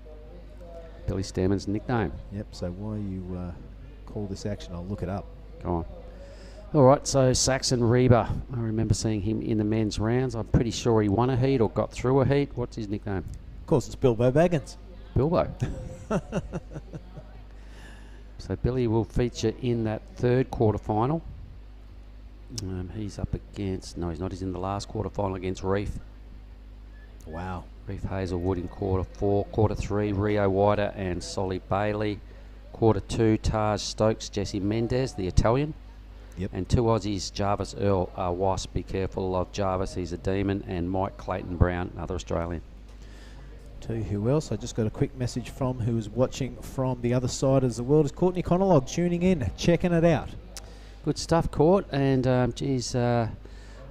Billy Stammer's nickname. Yep, so while you call this action, I'll look it up. Go on. All right, so Saxon Reba. I remember seeing him in the men's rounds. I'm pretty sure he won a heat or got through a heat. What's his nickname? Of course, it's Bilbo Baggins. Bilbo. So Billy will feature in that 3rd quarterfinal. He's up against, no, he's not. He's in the last quarterfinal against Reef. Wow. Reef Hazelwood in quarter 4. Quarter 3, Rio Wider and Solly Bailey. Quarter 2, Taj Stokes, Jesse Mendez, the Italian. Yep. And 2 Aussies, Jarvis Earl Wasp, be careful of Jarvis, he's a demon, and Mike Clayton Brown, another Australian. Tell you who else. I just got a quick message from who is watching from the other side of the world. Is Courtney Conolog tuning in, checking it out. Good stuff, Court, and geez, I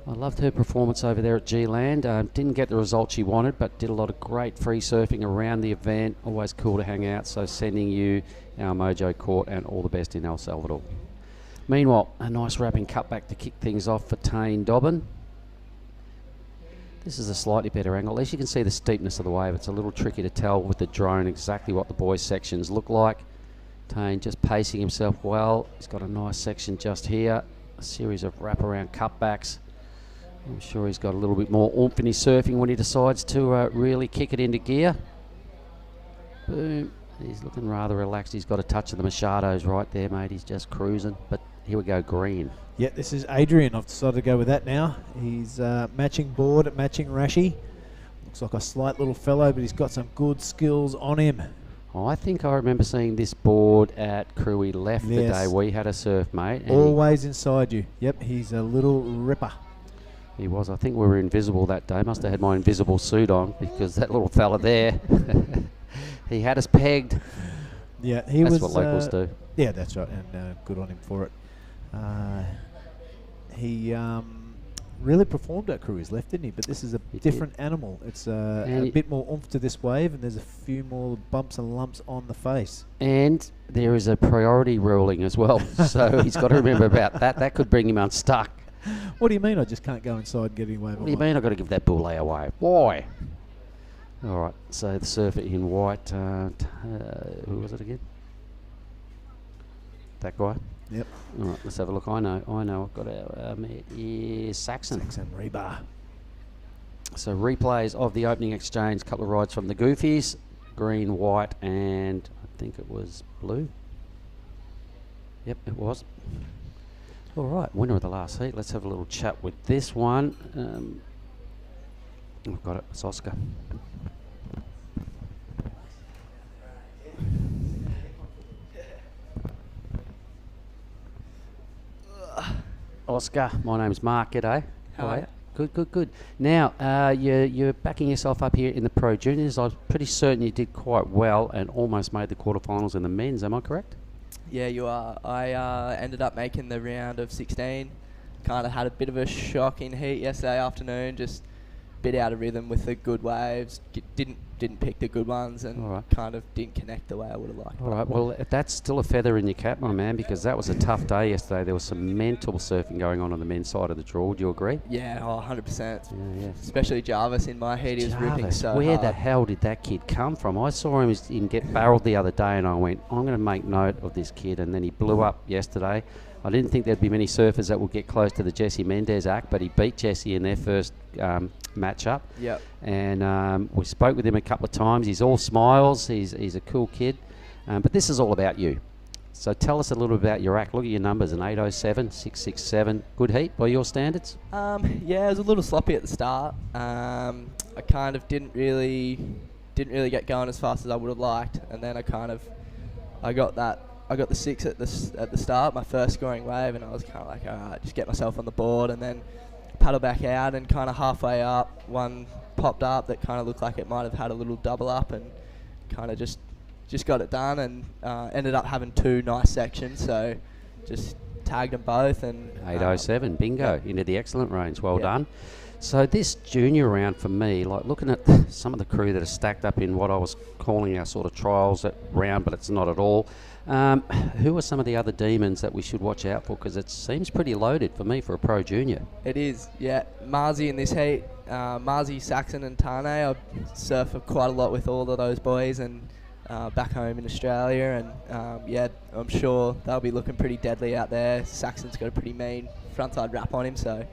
loved her performance over there at G-Land. Didn't get the result she wanted, but did a lot of great free surfing around the event. Always cool to hang out, so sending you our mojo, Court, and all the best in El Salvador. Meanwhile, a nice wrapping cutback to kick things off for Tane Dobbin. This is a slightly better angle. At least you can see the steepness of the wave. It's a little tricky to tell with the drone exactly what the boys' sections look like. Tane just pacing himself well. He's got a nice section just here. A series of wraparound cutbacks. I'm sure he's got a little bit more oomph in his surfing when he decides to really kick it into gear. Boom. He's looking rather relaxed. He's got a touch of the Machados right there, mate. He's just cruising. But here we go, green. Yeah, this is Adrian. I've decided to go with that now. He's matching board, matching Rashi. Looks like a slight little fellow, but he's got some good skills on him. I think I remember seeing this board at Krui left the day we had a surf, mate. Always inside you. Yep, he's a little ripper. He was. I think we were invisible that day. Must have had my invisible suit on because that little fella there, he had us pegged. Yeah, that's what locals do. Yeah, that's right, and good on him for it. He really performed at Krui left, didn't he? But this is a different animal. It's a bit more oomph to this wave, and there's a few more bumps and lumps on the face. And there is a priority ruling as well, so he's got to remember about that. That could bring him unstuck. What do you mean I just can't go inside and get any wave? What do you mean I've got to give that bull away? Why? All right, so the surfer in white, who was it again? That guy? Yep. All right, let's have a look. I know. I've got our Saxon. Saxon rebar. So replays of the opening exchange, couple of rides from the Goofies, green, white, and I think it was blue. Yep, it was. All right, winner of the last heat. Let's have a little chat with this one. I've got it. It's Oscar. Oscar, my name's Mark. G'day. How are you? Good. Now, you're backing yourself up here in the Pro Juniors. I was pretty certain you did quite well and almost made the quarterfinals in the men's. Am I correct? Yeah, you are. I ended up making the round of 16. Kind of had a bit of a shocking heat yesterday afternoon. Just a bit out of rhythm with the good waves. Didn't pick the good ones and kind of didn't connect the way I would have liked. All right. Well, that's still a feather in your cap, my man, because that was a tough day yesterday. There was some mental surfing going on the men's side of the draw. Do you agree? Yeah, 100%. Yeah. Especially Jarvis in my heat. He was ripping so hard. Where the hell did that kid come from? I saw him get barreled the other day, and I went, I'm going to make note of this kid. And then he blew up yesterday. I didn't think there'd be many surfers that would get close to the Jesse Mendez act, but he beat Jesse in their first match-up. Yep. And we spoke with him a couple of times. He's all smiles. He's a cool kid. But this is all about you. So tell us a little about your act. Look at your numbers, an 807, 667. Good heat by your standards? Yeah, it was a little sloppy at the start. I kind of didn't really get going as fast as I would have liked, and then I got the 6 at the start, my first scoring wave, and I was kind of like, all right, just get myself on the board, and then paddle back out, and kind of halfway up, one popped up that kind of looked like it might have had a little double up, and kind of just got it done, and ended up having 2 nice sections, so just tagged them both. And 807, bingo, into the excellent range. Well done. So this junior round for me, like looking at some of the crew that are stacked up in what I was calling our sort of trials round, but it's not at all. Who are some of the other demons that we should watch out for? Because it seems pretty loaded for me for a Pro Junior. It is, yeah. Marzi in this heat, Marzi, Saxon and Tane. I surf quite a lot with all of those boys, and back home in Australia, and yeah, I'm sure they'll be looking pretty deadly out there. Saxon's got a pretty mean frontside wrap on him, so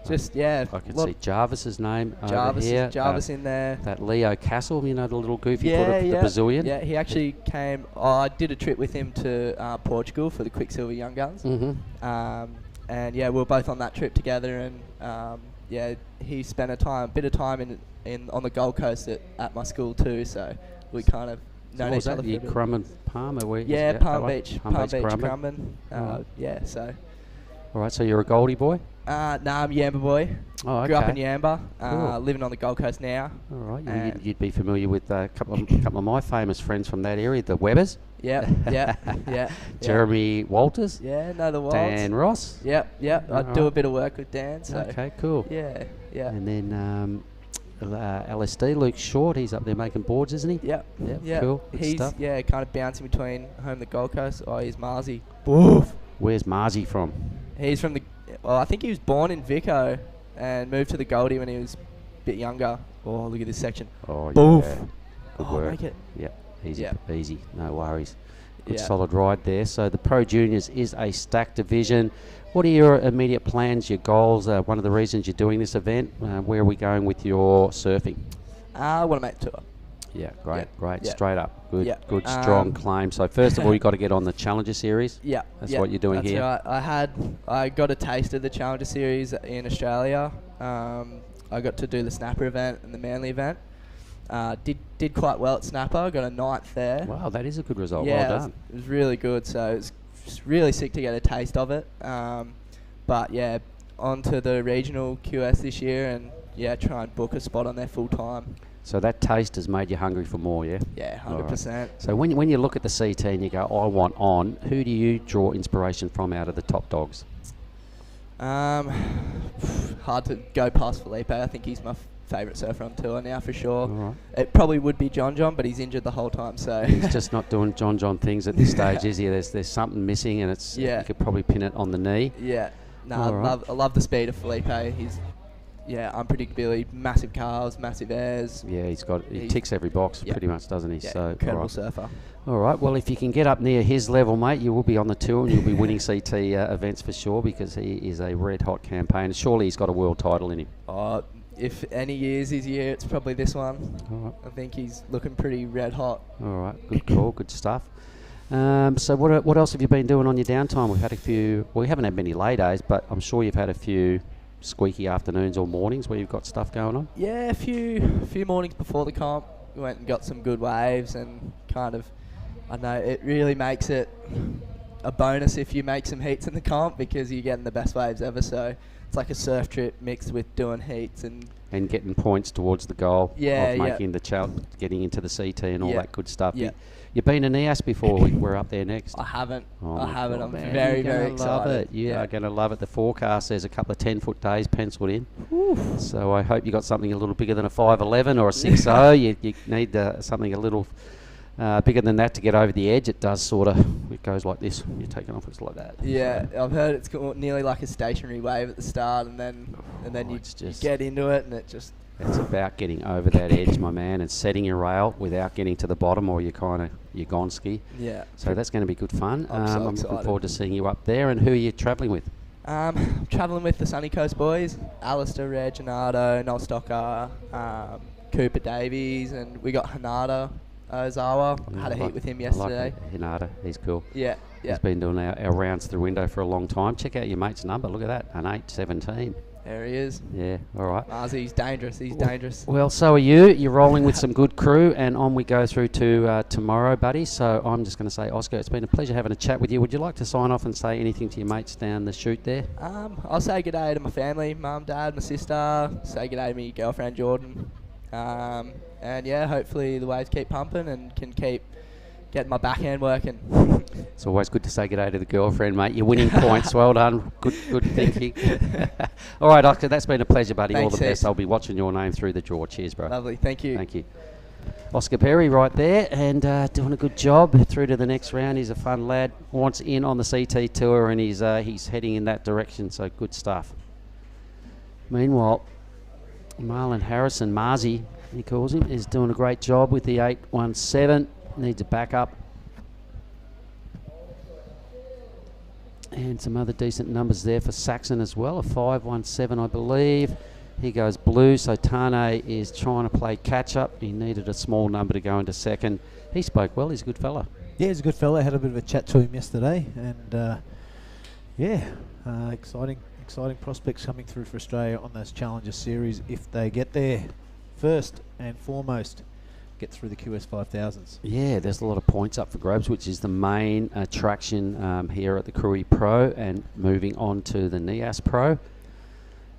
just, yeah. I can see Jarvis's name Jarvis, over here. Jarvis in there. That Leo Castle, you know, the little goofy footer, the Brazilian. Yeah, he actually came. I did a trip with him to Portugal for the Quicksilver Young Guns. And yeah, we were both on that trip together, and yeah, he spent a bit of time in on the Gold Coast at my school too, so we kind of known each other. You Crumman Palmer, Palm Beach, Crumman. Yeah, so. All right, so you're a Goldie boy? Nah, I'm Yamba boy. Oh, okay. Grew up in Yamba, Cool. living on the Gold Coast now. All right, you'd be familiar with a couple of my famous friends from that area, the Webbers. Yeah. Jeremy Walters. Yeah, know the Waltz. Dan Ross. Yep. I do a bit of work with Dan. So. Okay, cool. Yeah. And then LSD, Luke Short, he's up there making boards, isn't he? Yep. Cool. Good He's stuff. kind of bouncing between home and the Gold Coast. Oh, he's Marzi. Oof. Where's Marzi from? He's from I think he was born in Vico and moved to the Goldie when he was a bit younger. Oh, look at this section. Oh, Boof. yeah. Good work. Make it. Yep. Easy, Yeah. easy, no worries. Good Yeah. solid ride there. So the Pro Juniors is a stacked division. What are your immediate plans, your goals? One of the reasons you're doing this event, where are we going with your surfing? I want to make tour. Yeah, great, Yeah. great, Yeah. straight up, good, Yeah. good, strong Um, claim. So first of all, you got to get on the Challenger Series. Yeah, that's yeah, what you're doing that's here. Right. I got a taste of the Challenger Series in Australia. I got to do the Snapper event and the Manly event. Did quite well at Snapper. Got a 9th there. Wow, that is a good result. Yeah, Well done. It was really good. So it's just really sick to get a taste of it. But yeah, on to the regional QS this year, and yeah, try and book a spot on there full time. So that taste has made you hungry for more, yeah? Yeah, All 100%. So when you look at the CT and you go, I want on, who do you draw inspiration from out of the top dogs? Hard to go past Philippa. I think he's my favourite surfer on tour now for sure. All right. It probably would be John, but he's injured the whole time. So He's just not doing John things at this stage, is he? There's something missing, and it's Yeah. you could probably pin it on the knee. Yeah, no, All right. I love the speed of Philippa. He's unpredictability, massive calves, massive airs. Yeah, he ticks every box Yeah. pretty much, doesn't he? Yeah, So incredible all right. surfer. All right. Well, if you can get up near his level, mate, you will be on the tour and you'll be winning CT events for sure, because he is a red hot campaigner. Surely he's got a world title in him. If any year's his year, it's probably this one. All right. I think he's looking pretty red hot. All right. Good call. Good stuff. So what else have you been doing on your downtime? We've had a few. Well, we haven't had many lay days, but I'm sure you've had a few squeaky afternoons or mornings where you've got stuff going on. Yeah, a few mornings before the comp, we went and got some good waves, and kind of, I don't know, it really makes it a bonus if you make some heats in the comp, because you're getting the best waves ever. So it's like a surf trip mixed with doing heats and getting points towards the goal Yeah, of yeah. making the getting into the CT and all Yeah. that good stuff. Yeah. You've been to NEAS before. We're up there next. I haven't. Oh I my haven't. God, I'm man, very, you're very gonna love excited. it. You Yeah. are going to love it. The forecast says a couple of 10-foot days penciled in. So I hope you got something a little bigger than a 5'11" or a 6'0". You need something a little bigger than that to get over the edge. It does sort of. It goes like this. You're taking off. It's like that. Yeah, I've heard it's nearly like a stationary wave at the start, and then you get into it, and it just. It's about getting over that edge, my man, and setting your rail without getting to the bottom, or you're gonski. Yeah. So that's going to be good fun. I'm so I'm looking excited. forward to seeing you up there. And who are you travelling with? I'm travelling with the Sunny Coast boys, Alistair, Reg, Hanado, Noel Stocker, Cooper Davies, and we got Hanada Ozawa. Had a heat with him yesterday. I like Hinata. He's cool. Yeah, yeah. He's been doing our rounds through window for a long time. Check out your mate's number. Look at that, an 817. There he is. Yeah, all right. He's dangerous. He's dangerous. Well, so are you. You're rolling with some good crew, and on we go through to tomorrow, buddy. So I'm just going to say, Oscar, it's been a pleasure having a chat with you. Would you like to sign off and say anything to your mates down the chute there? I'll say good day to my family, mum, dad, my sister. Say good day to my girlfriend Jordan. And yeah, hopefully the waves keep pumping and can keep getting my backhand working. It's always good to say good day to the girlfriend, mate. You're winning points. Well done. Good thinking. All right, Oscar, that's been a pleasure, buddy. Thanks, all the best. heaps. I'll be watching your name through the draw. Cheers, bro. Lovely. Thank you. Thank you. Oscar Perry right there, and doing a good job through to the next round. He's a fun lad. Wants in on the CT tour, and he's heading in that direction, so good stuff. Meanwhile, Marlon Harrison, Marzi, he calls him, is doing a great job with the 817. Needs a backup. And some other decent numbers there for Saxon as well. A 517, I believe. He goes blue, so Tane is trying to play catch-up. He needed a small number to go into second. He spoke well. He's a good fella. Yeah, he's a good fella. Had a bit of a chat to him yesterday, and exciting prospects coming through for Australia on those Challenger Series if they get there. First and foremost, get through the QS 5000s. Yeah, there's a lot of points up for grabs, which is the main attraction here at the Krui Pro, and moving on to the NEAS Pro.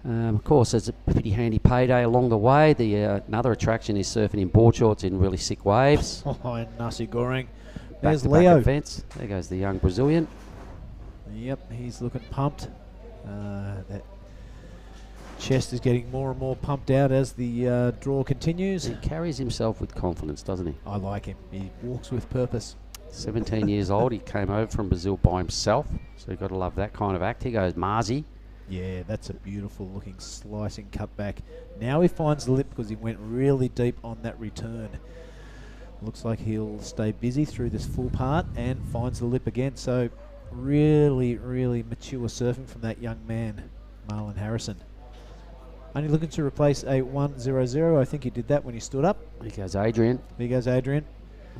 Of course, there's a pretty handy payday along the way. The another attraction is surfing in board shorts in really sick waves. Oh, and nasi goreng. Back There's to back Leo. events. There goes the young Brazilian. Yep, he's looking pumped. That chest is getting more and more pumped out as the draw continues. He carries himself with confidence, doesn't he? I like him. He walks with purpose. 17 years old. He came over from Brazil by himself, so you've got to love that kind of act. Here goes Marzi. Yeah, that's a beautiful looking slicing cutback. Now he finds the lip because he went really deep on that return. Looks like he'll stay busy through this full part and finds the lip again. So really, really mature surfing from that young man, Marlon Harrison. Only looking to replace a 1-0-0. I think he did that when he stood up. Here goes Adrian. There goes Adrian.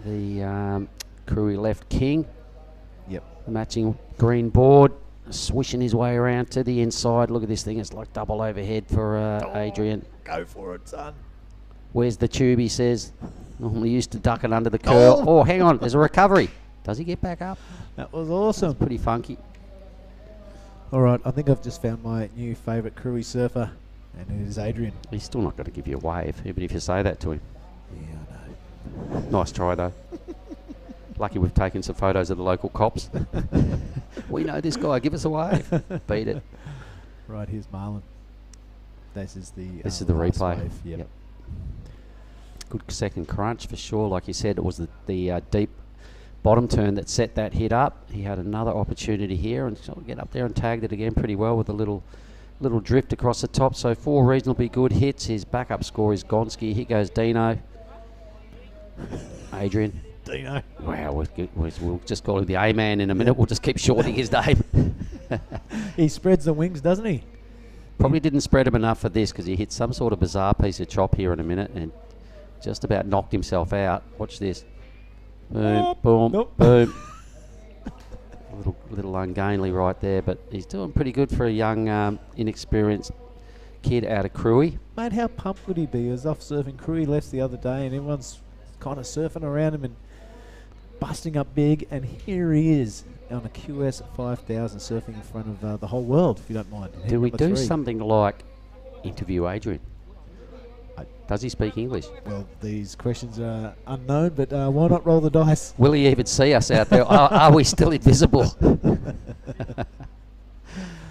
The Krui left king. Yep. Matching green board. Swishing his way around to the inside. Look at this thing. It's like double overhead for Adrian. Go for it, son. Where's the tube, he says. Normally used to duck it under the curl. Oh, hang on. There's a recovery. Does he get back up? That was awesome. That's pretty funky. All right, I think I've just found my new favourite Krui surfer, and it is Adrian. He's still not going to give you a wave, even if you say that to him. Yeah, I know. Nice try, though. Lucky we've taken some photos of the local cops. We know this guy. Give us a wave. Beat it. Right, here's Marlon. This is the replay. Wave. Yep. Good second crunch for sure. Like you said, it was the deep bottom turn that set that hit up. He had another opportunity here and so get up there and tagged it again pretty well with a little drift across the top. So 4 reasonably good hits. His backup score is Gonski. Here goes Dino. Adrian. Dino. Wow, we'll just call him the A-man in a minute. We'll just keep shorting his name. He spreads the wings, doesn't he? Probably didn't spread him enough for this because he hit some sort of bizarre piece of chop here in a minute and just about knocked himself out. Watch this. Boom, boom, boom. A little ungainly right there, but he's doing pretty good for a young, inexperienced kid out of Krui. Mate, how pumped would he be? He was off surfing Krui left the other day and everyone's kind of surfing around him and busting up big, and here he is on a QS 5000 surfing in front of the whole world, if you don't mind. Do we do something like interview Adrian? Does he speak English? Well, these questions are unknown, but why not roll the dice? Will he even see us out there? Are we still invisible?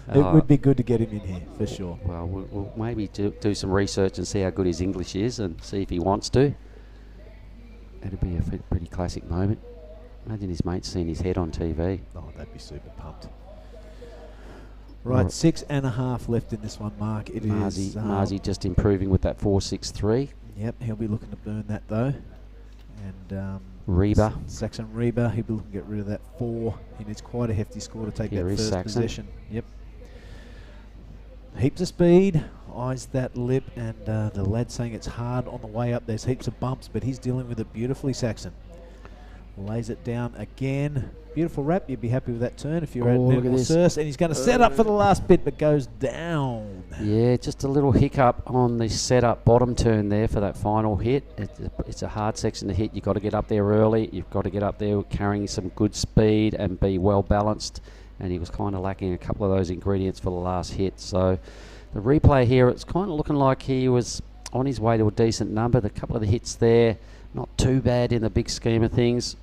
It would be good to get him in here, for sure. Well, we'll maybe do some research and see how good his English is and see if he wants to. It'd be a pretty classic moment. Imagine his mate seeing his head on TV. Oh, they'd be super pumped. Right, 6.5 left in this one, Mark. It is Marzi just improving with that 4.63. Yep, he'll be looking to burn that though. And Reba. Saxon Reba, he'll be looking to get rid of that 4. He needs quite a hefty score to take Here that is first Saxon. possession. Yep. Heaps of speed, eyes that lip, and the lad saying it's hard on the way up. There's heaps of bumps, but he's dealing with it beautifully, Saxon. Lays it down again. Beautiful wrap. You'd be happy with that turn if you're at Minimal Surf. And he's going to set up for the last bit, but goes down. Yeah, just a little hiccup on the setup bottom turn there for that final hit. It's a hard section to hit. You've got to get up there early. You've got to get up there carrying some good speed and be well balanced. And he was kind of lacking a couple of those ingredients for the last hit. So the replay here, it's kind of looking like he was on his way to a decent number. The couple of the hits there, not too bad in the big scheme of things.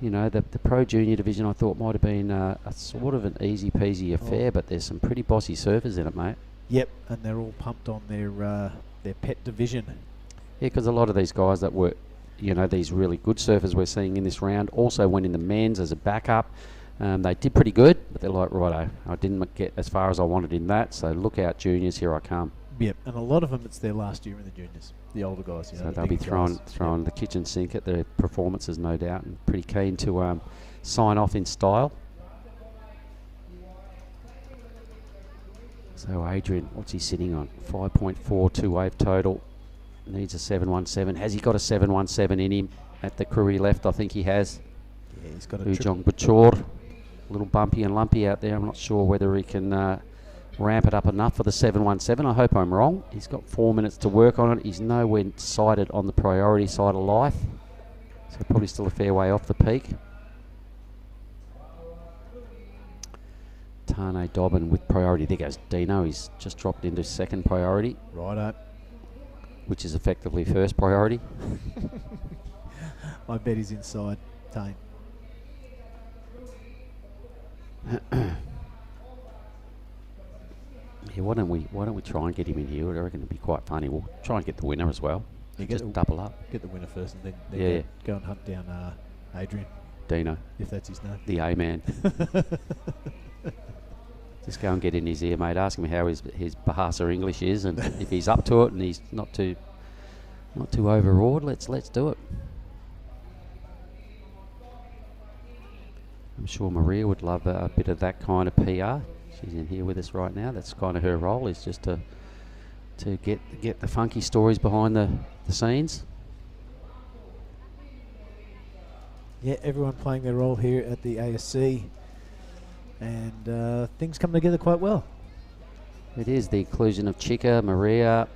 You know, the Pro Junior division I thought might have been a sort of an easy peasy affair, but there's some pretty bossy surfers in it, mate. Yep, and they're all pumped on their pet division. Yeah, because a lot of these guys that were, you know, these really good surfers we're seeing in this round also went in the men's as a backup. They did pretty good, but they're like, righto, I didn't get as far as I wanted in that, so look out, juniors, here I come. Yep, and a lot of them, it's their last year in the juniors, the older guys. You know, So they'll be throwing the kitchen sink at their performances, no doubt, and pretty keen to sign off in style. So Adrian, what's he sitting on? 5.42 wave total. Needs a 717. Has he got a 717 in him at the Krui left? I think he has. Yeah, he's got a Ujong Bachor. A little bumpy and lumpy out there. I'm not sure whether he can ramp it up enough for the 717. I hope I'm wrong. He's got 4 minutes to work on it. He's nowhere sighted on the priority side of life. So probably still a fair way off the peak. Tane Dobbin with priority. There goes Dino. He's just dropped into second priority. Righto. Which is effectively first priority. I bet he's inside, Tane. Yeah, why don't we try and get him in here? I reckon it'd be quite funny. We'll try and get the winner as well. You Just double up. Get the winner first, and then go and hunt down Adrian. Dino. If that's his name. The A-man. Just go and get in his ear, mate. Ask him how his Bahasa English is, and if he's up to it, and he's not too overawed. Let's do it. I'm sure Maria would love a bit of that kind of PR. She's in here with us right now. That's kind of her role, is just to get the funky stories behind the scenes. Yeah, everyone playing their role here at the ASC, and things come together quite well. It is the inclusion of Chica, Maria.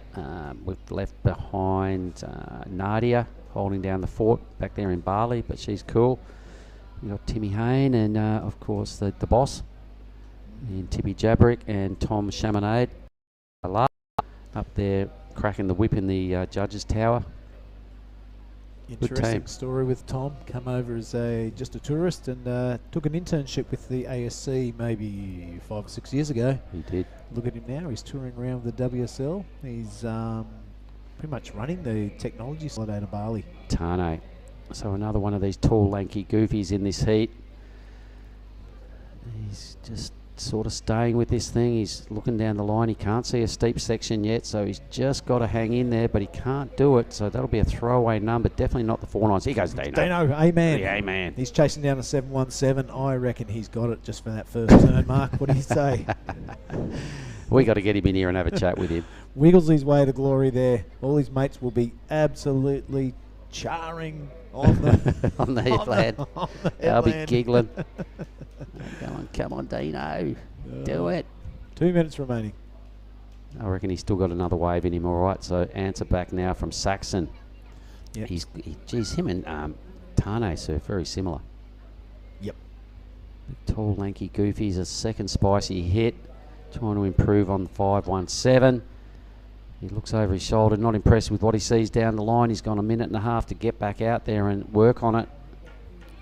We've left behind Nadia holding down the fort back there in Bali, but she's cool. We've got Timmy Hain and, of course, the boss, and Tippy Jabrick and Tom Chaminade up there cracking the whip in the judges' tower. Interesting story with Tom. Come over as just a tourist and took an internship with the ASC maybe 5 or 6 years ago. He did. Look at him now. He's touring around with the WSL. He's pretty much running the technology side out of Bali. Tane. So another one of these tall, lanky goofies in this heat. He's just sort of staying with this thing. He's looking down the line. He can't see a steep section yet, so he's just got to hang in there, but he can't do it, so that'll be a throwaway number. Definitely not the 4.9s. Here goes Dino. Dino, amen. Yeah, amen. He's chasing down a 717. I reckon he's got it just for that first turn, Mark. What do you say? We got to get him in here and have a chat with him. Wiggles his way to glory there. All his mates will be absolutely charring on the on the headland. They'll be giggling. Come on, Dino. Do it. 2 minutes remaining. I reckon he's still got another wave in him, all right. So answer back now from Saxon. Yep. Geez, him and Tane, sir, very similar. Yep. The tall, lanky goofies, a second spicy hit. Trying to improve on the 517. He looks over his shoulder, not impressed with what he sees down the line. He's gone a minute and a half to get back out there and work on it.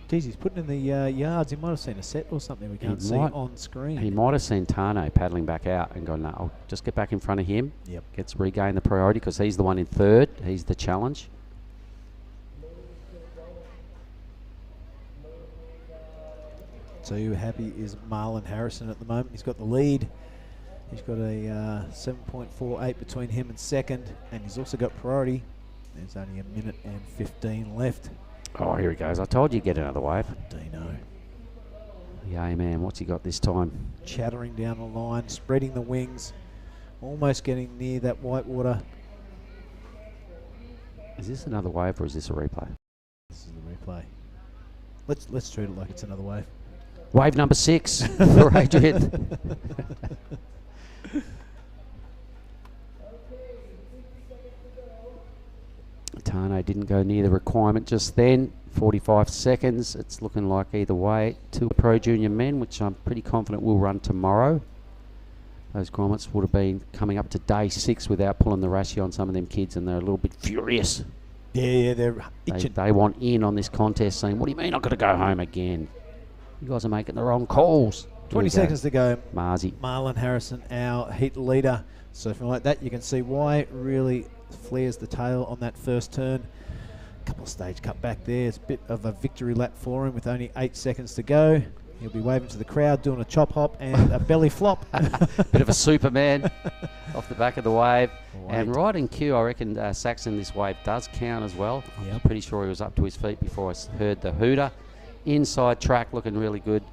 Geez, he's putting in the yards. He might have seen a set or something we can't see on screen. He might have seen Tane paddling back out and gone, no, I'll just get back in front of him. Yep. Gets regained the priority because he's the one in third. He's the challenge. So who happy is Marlon Harrison at the moment. He's got the lead. He's got a 7.48 between him and second, and he's also got priority. There's only a minute and 15 left. Oh, here he goes. I told you get another wave. Dino. Yeah, man. What's he got this time? Chattering down the line, spreading the wings, almost getting near that white water. Is this another wave or is this a replay? This is the replay. Let's treat it like it's another wave. Wave number 6 for Adrian. Tane didn't go near the requirement just then. 45 seconds. It's looking like either way. 2 Pro Junior men, which I'm pretty confident will run tomorrow. Those grommets would have been coming up to day 6 without pulling the ratio on some of them kids, and they're a little bit furious. Yeah, they're itching. They want in on this contest, saying, what do you mean I've got to go home again? You guys are making the wrong calls. 20 seconds to go. Marzi. Marlon Harrison, our heat leader. So from like that, you can see why it really flares the tail on that first turn. Couple of stage cut back there. It's a bit of a victory lap for him with only 8 seconds to go. He'll be waving to the crowd, doing a chop hop and a belly flop. Bit of a Superman off the back of the wave. And right in cue, I reckon Saxon, this wave does count as well. I'm pretty sure he was up to his feet before I heard the hooter. Inside track looking really good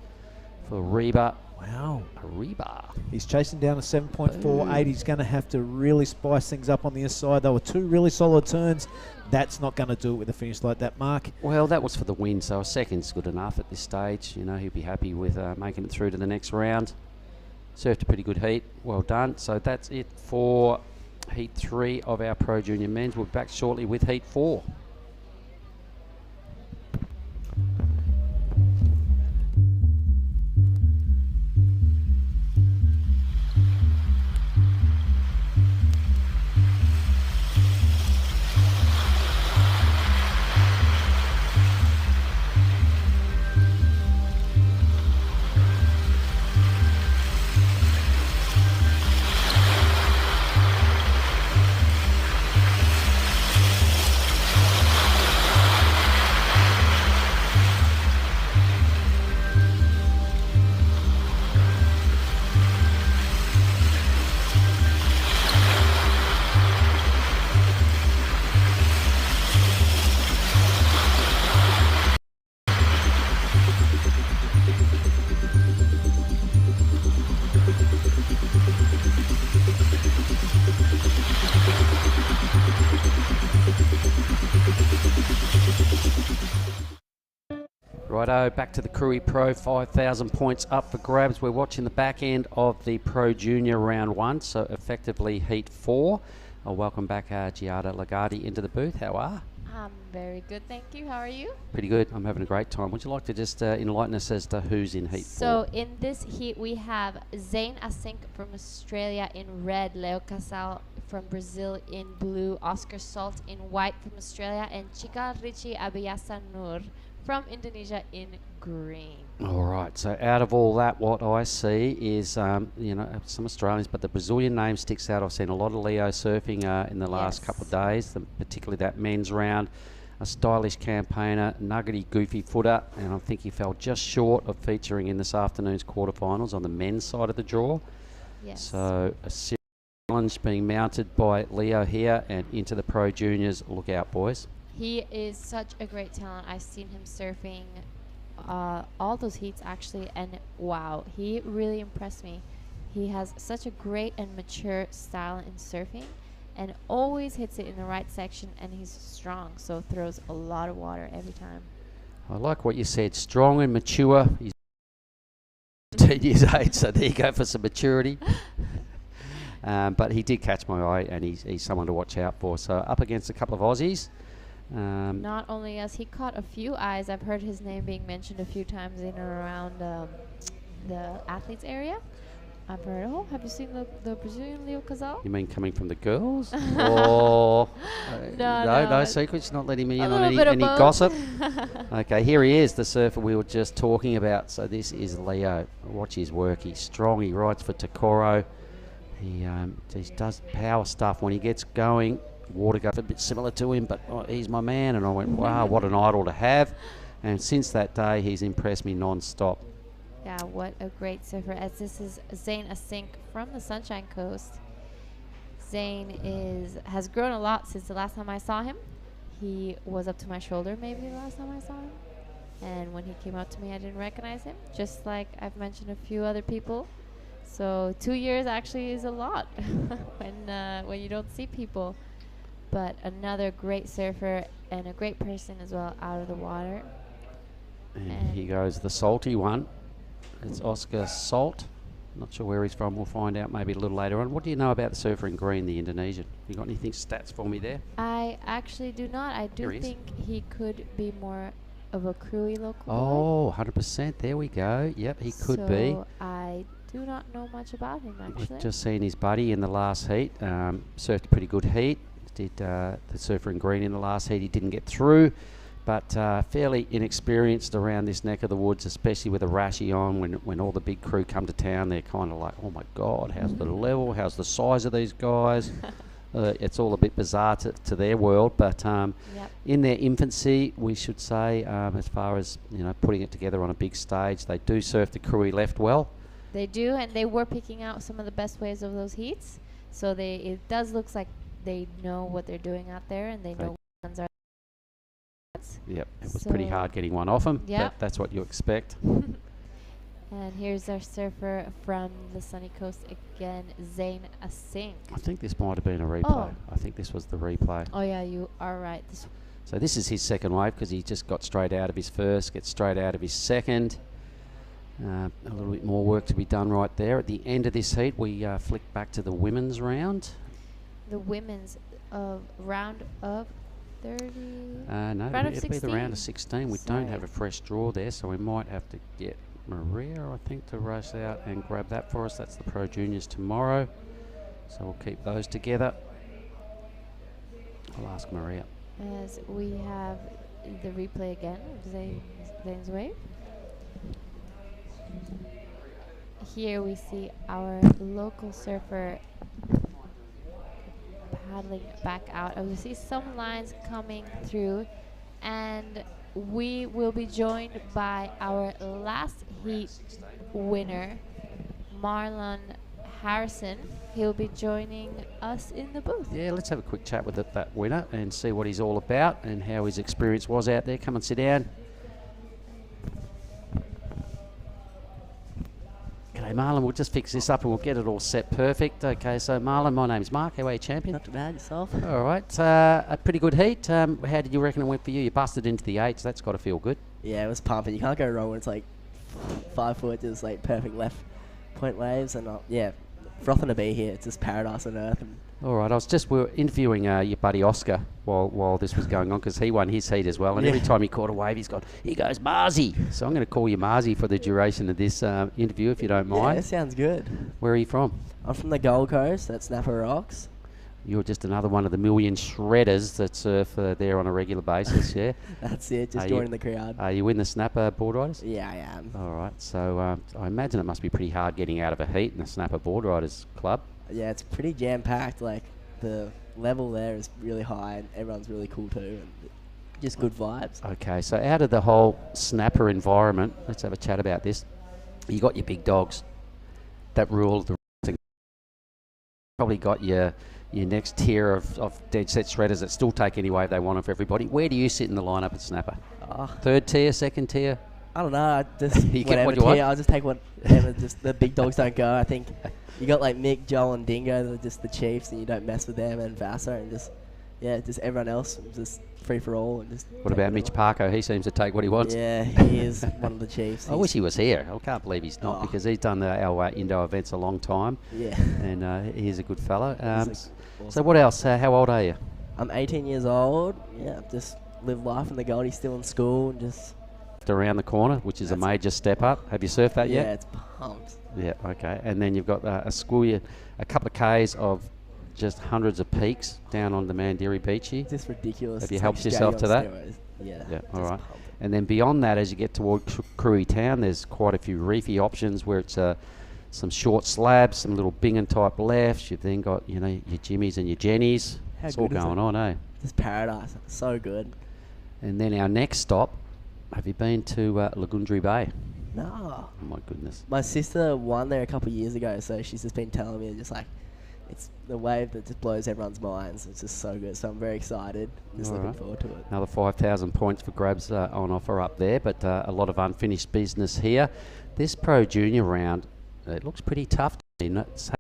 for Reba. Wow. Reba. He's chasing down a 7.48. He's going to have to really spice things up on the inside. They were 2 really solid turns. That's not going to do it with a finish like that, Mark. Well, that was for the win, so a second's good enough at this stage. You know, he'll be happy with making it through to the next round. Surfed a pretty good heat. Well done. So that's it for Heat 3 of our Pro Junior Men's. We'll be back shortly with Heat 4. Righto, back to the Krui Pro, 5,000 points up for grabs. We're watching the back end of the Pro Junior round 1, so effectively heat 4. I'll welcome back Giada Lagardi into the booth. How are? I'm very good, thank you. How are you? Pretty good. I'm having a great time. Would you like to just enlighten us as to who's in heat 4? So in this heat, we have Zane Asink from Australia in red, Leo Casal from Brazil in blue, Oscar Salt in white from Australia, and Chika Richie Abiyasa Nur from Indonesia in green. All right, so out of all that, what I see is, some Australians, but the Brazilian name sticks out. I've seen a lot of Leo surfing in the last couple of days, particularly that men's round. A stylish campaigner, nuggety, goofy footer, and I think he fell just short of featuring in this afternoon's quarterfinals on the men's side of the draw. Yes. So a serious challenge being mounted by Leo here, and into the Pro Juniors. Look out, boys. He is such a great talent. I've seen him surfing all those heats actually, and wow, he really impressed me. He has such a great and mature style in surfing and always hits it in the right section, and he's strong, so throws a lot of water every time. I like what you said, strong and mature. He's 10 years age, so there you go for some maturity. But he did catch my eye, and he's someone to watch out for. So up against a couple of Aussies. Not only us, he caught a few eyes. I've heard his name being mentioned a few times in and around the athletes area. I've heard, oh, have you seen the Brazilian Leo Casal? You mean coming from the girls? Or no secrets, not letting me in on any gossip? Okay, here he is, the surfer we were just talking about. So this is Leo. Watch his work. He's strong. He rides for Takoro. He does power stuff when he gets going. Water goes a bit similar to him, but he's my man. And I went, wow, what an idol to have. And since that day, he's impressed me non-stop. Yeah, what a great surfer. As this is Zane Asink from the Sunshine Coast. Zane has grown a lot since the last time I saw him. He was up to my shoulder maybe the last time I saw him. And when he came up to me, I didn't recognize him, just like I've mentioned a few other people. So 2 years actually is a lot when you don't see people. But another great surfer and a great person as well out of the water. And here goes the salty one. It's Oscar Salt. Not sure where he's from. We'll find out maybe a little later on. What do you know about the surfer in green, the Indonesian? You got anything stats for me there? I actually do not. I do think he could be more of a Krui local. Oh, 100%. There we go. Yep, he could be. So I do not know much about him actually. We've just seen his buddy in the last heat. Surfed a pretty good heat. Did the surfer in green in the last heat. He didn't get through, but fairly inexperienced around this neck of the woods, especially with a rashy on. When all the big crew come to town, they're kind of like, oh my God, how's the level? How's the size of these guys? It's all a bit bizarre to their world, but in their infancy, we should say, as far as putting it together on a big stage, they do surf the Krui left well. They do, and they were picking out some of the best ways of those heats. So it does look like they know what they're doing out there, and they know what ones are. Yep, it was pretty hard getting one off them, but that's what you expect. And here's our surfer from the sunny coast again, Zane Asink. I think this might have been a replay. Oh. I think this was the replay. Oh yeah, you are right. So this is his second wave because he just got straight out of his first, gets straight out of his second. A little bit more work to be done right there. At the end of this heat, we flick back to the women's round. The women's round of 30. No, round of it'll 16. be the round of 16. We don't have a fresh draw there, so we might have to get Maria, I think, to race out and grab that for us. That's the Pro Juniors tomorrow, so we'll keep those together. I'll ask Maria. As we have the replay again of Zane's wave. Here we see our local surfer paddling back out. We see some lines coming through, and we will be joined by our last heat winner, Marlon Harrison. He'll be joining us in the booth. Yeah, let's have a quick chat with that winner and see what he's all about and how his experience was out there. Come and sit down. G'day Marlon, we'll just fix this up and we'll get it all set perfect. Okay, so Marlon, my name's Mark. How are you, champion? Not too bad, yourself? All right, a pretty good heat. How did you reckon it went for you? You busted into the 8s, so that's got to feel good. Yeah, it was pumping. You can't go wrong when it's like 5 foot, just like perfect left point waves, and yeah, frothing to be here. It's just paradise on earth. And All right, we were interviewing your buddy Oscar while this was going on, because he won his heat as well, and every time he caught a wave, he goes, Marzi. So I'm going to call you Marzi for the duration of this interview, if you don't mind. Yeah, that sounds good. Where are you from? I'm from the Gold Coast, at Snapper Rocks. You're just another one of the million shredders that surf there on a regular basis, yeah? That's it, just joining the crowd. Are you in the snapper board riders? Yeah, I am. All right, so I imagine it must be pretty hard getting out of a heat in the snapper board riders club. Yeah, it's pretty jam-packed. Like, the level there is really high, and everyone's really cool too, and just good vibes. Okay, so out of the whole snapper environment, let's have a chat about this. You got your big dogs that rule the thing. Probably got your next tier of dead set shredders that still take any wave they want off everybody. Where do you sit in the lineup at snapper? Third tier, second tier? I don't know. I just You get whatever what you want? tier. I'll just take whatever. Just the big dogs don't go. I think you got like Mick, Joel, and Dingo. They're just the chiefs, and you don't mess with them. And Vasa, and just everyone else, just free for all. And just What about Mitch Parko? He seems to take what he wants. Yeah, he is one of the chiefs. I wish he was here. I can't believe he's not, because he's done our Indo events a long time. Yeah. And he's a good fella. Awesome. So what else? How old are you? I'm 18 years old. Yeah, just live life in the Goldie, still in school, and just Around the corner, which is a major step up. Have you surfed that yet? Yeah, it's pumped. Yeah, okay. And then you've got a school, a couple of Ks of just hundreds of peaks down on the Mandiri Beachy. Just ridiculous. Have you It's helped like yourself to that? steroids. Yeah. Yeah, all just right. pumped. And then beyond that, as you get toward Krui Town, there's quite a few reefy options where it's some short slabs, some little Bingen type lefts. You've then got, your Jimmies and your Jennies. How It's all good is going it? on, eh? Just paradise. So good. And then our next stop, have you been to Lagundri Bay? No. Oh my goodness. My sister won there a couple of years ago, so she's just been telling me just like it's the wave that just blows everyone's minds. It's just so good. So I'm very excited. Just All looking right. forward to it. Another 5,000 points for grabs on offer up there, but a lot of unfinished business here. This Pro Junior round, it looks pretty tough. It's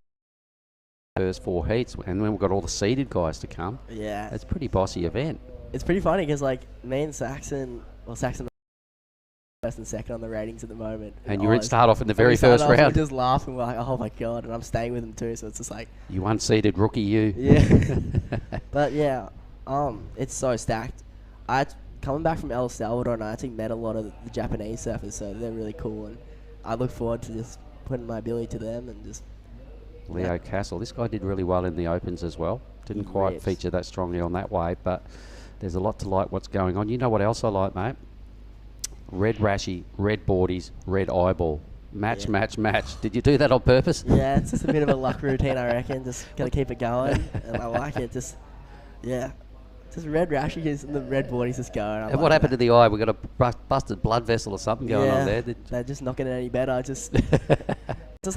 first 4 heats, and then we've got all the seeded guys to come. Yeah. It's a pretty bossy event. It's pretty funny because like me and Saxon first and second on the ratings at the moment. And you start off in the And very we started first off, round. We're just laughing. We're like, oh my god, and I'm staying with him too. So it's just like You unseeded rookie, you. Yeah. But yeah, it's so stacked. Coming back from El Salvador, and I actually met a lot of the Japanese surfers, so they're really cool, and I look forward to just putting my ability to them and just. Leo Castle. This guy did really well in the Opens as well. Didn't quite Rips. feature that strongly on that wave, but there's a lot to like what's going on. You know what else I like, mate? Red Rashi, red boardies, red eyeball. Match, match, match. Did you do that on purpose? Yeah, it's just a bit of a luck routine, I reckon. Just gotta keep it going, and I like it. Just red rashes and the red boardies just going. And what happened to the eye? We got a busted blood vessel or something going on there. They're just not getting any better. Just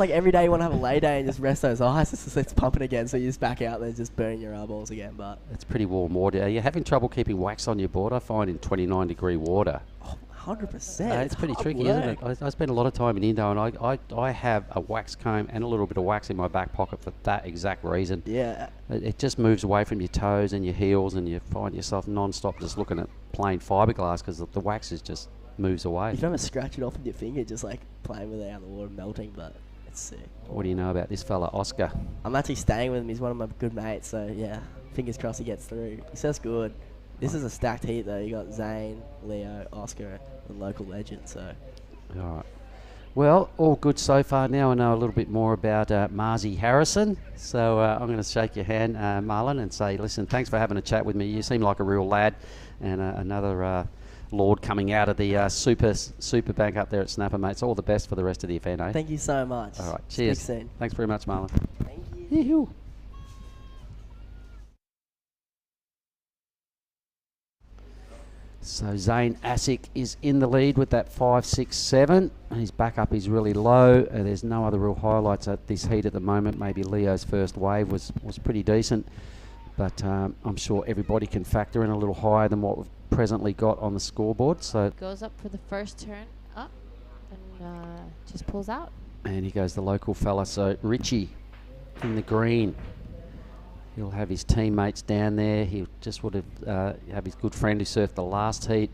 like every day you want to have a lay day and just rest those eyes. It's pumping again, so you just back out there, just burning your eyeballs again. But It's pretty warm water. Are you having trouble keeping wax on your board? I find in 29-degree water. 100%. It's pretty hard tricky, work. isn't it? I spend a lot of time in Indo, and I have a wax comb and a little bit of wax in my back pocket for that exact reason. Yeah. It just moves away from your toes and your heels, and you find yourself non-stop just looking at plain fiberglass because the wax just moves away. You can almost scratch it off with your finger, just like playing with it out in the water, melting, but it's sick. What do you know about this fella, Oscar? I'm actually staying with him. He's one of my good mates, so yeah, fingers crossed he gets through. He says good. This is a stacked heat though. You got Zane, Leo, Oscar, and local legend. So. All right. Well, all good so far. Now I know a little bit more about Marzi Harrison. So I'm going to shake your hand, Marlon, and say, listen, thanks for having a chat with me. You seem like a real lad, and another lord coming out of the super bank up there at Snapper, mates. All the best for the rest of the event, eh? Thank you so much. All right. Cheers. Speak soon. Thanks very much, Marlon. Thank you. Yee-hoo. So Zane Asic is in the lead with that 5.67. His backup is really low. There's no other real highlights at this heat at the moment. Maybe Leo's first wave was pretty decent, but I'm sure everybody can factor in a little higher than what we've presently got on the scoreboard. So Goes up for the first turn up and just pulls out. and here goes the local fella. So Richie in the green. He'll have his teammates down there. He just would have his good friend who surfed the last heat,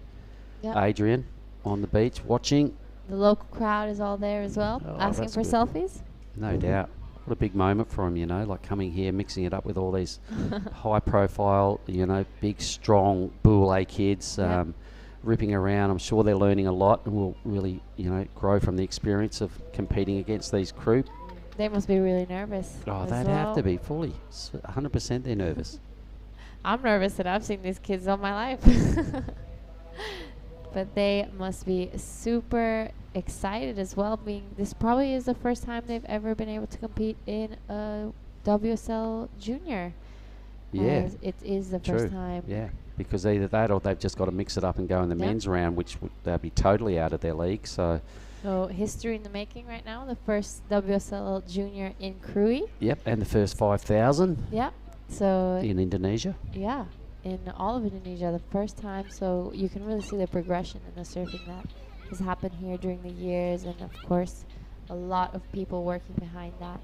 Yep. Adrian. on the beach watching. The local crowd is all there as well, Oh, asking that's for good. selfies. No doubt. What a big moment for him, like coming here, mixing it up with all these high-profile, big, strong Boule kids, ripping around. I'm sure they're learning a lot and will really, grow from the experience of competing against these crew. They must be really nervous. Oh, as they'd well. have to be fully. 100% they're nervous. I'm nervous that I've seen these kids all my life. But they must be super excited as well. This probably is the first time they've ever been able to compete in a WSL junior. Yeah. It is the True. first time. Yeah, because either that or they've just got to mix it up and go in the men's round, which they'd be totally out of their league. So history in the making right now. The first WSL junior in Krui. Yep, and the first 5,000. Yep. So in Indonesia. Yeah, in all of Indonesia, the first time. So you can really see the progression in the surfing that has happened here during the years, and of course, a lot of people working behind that.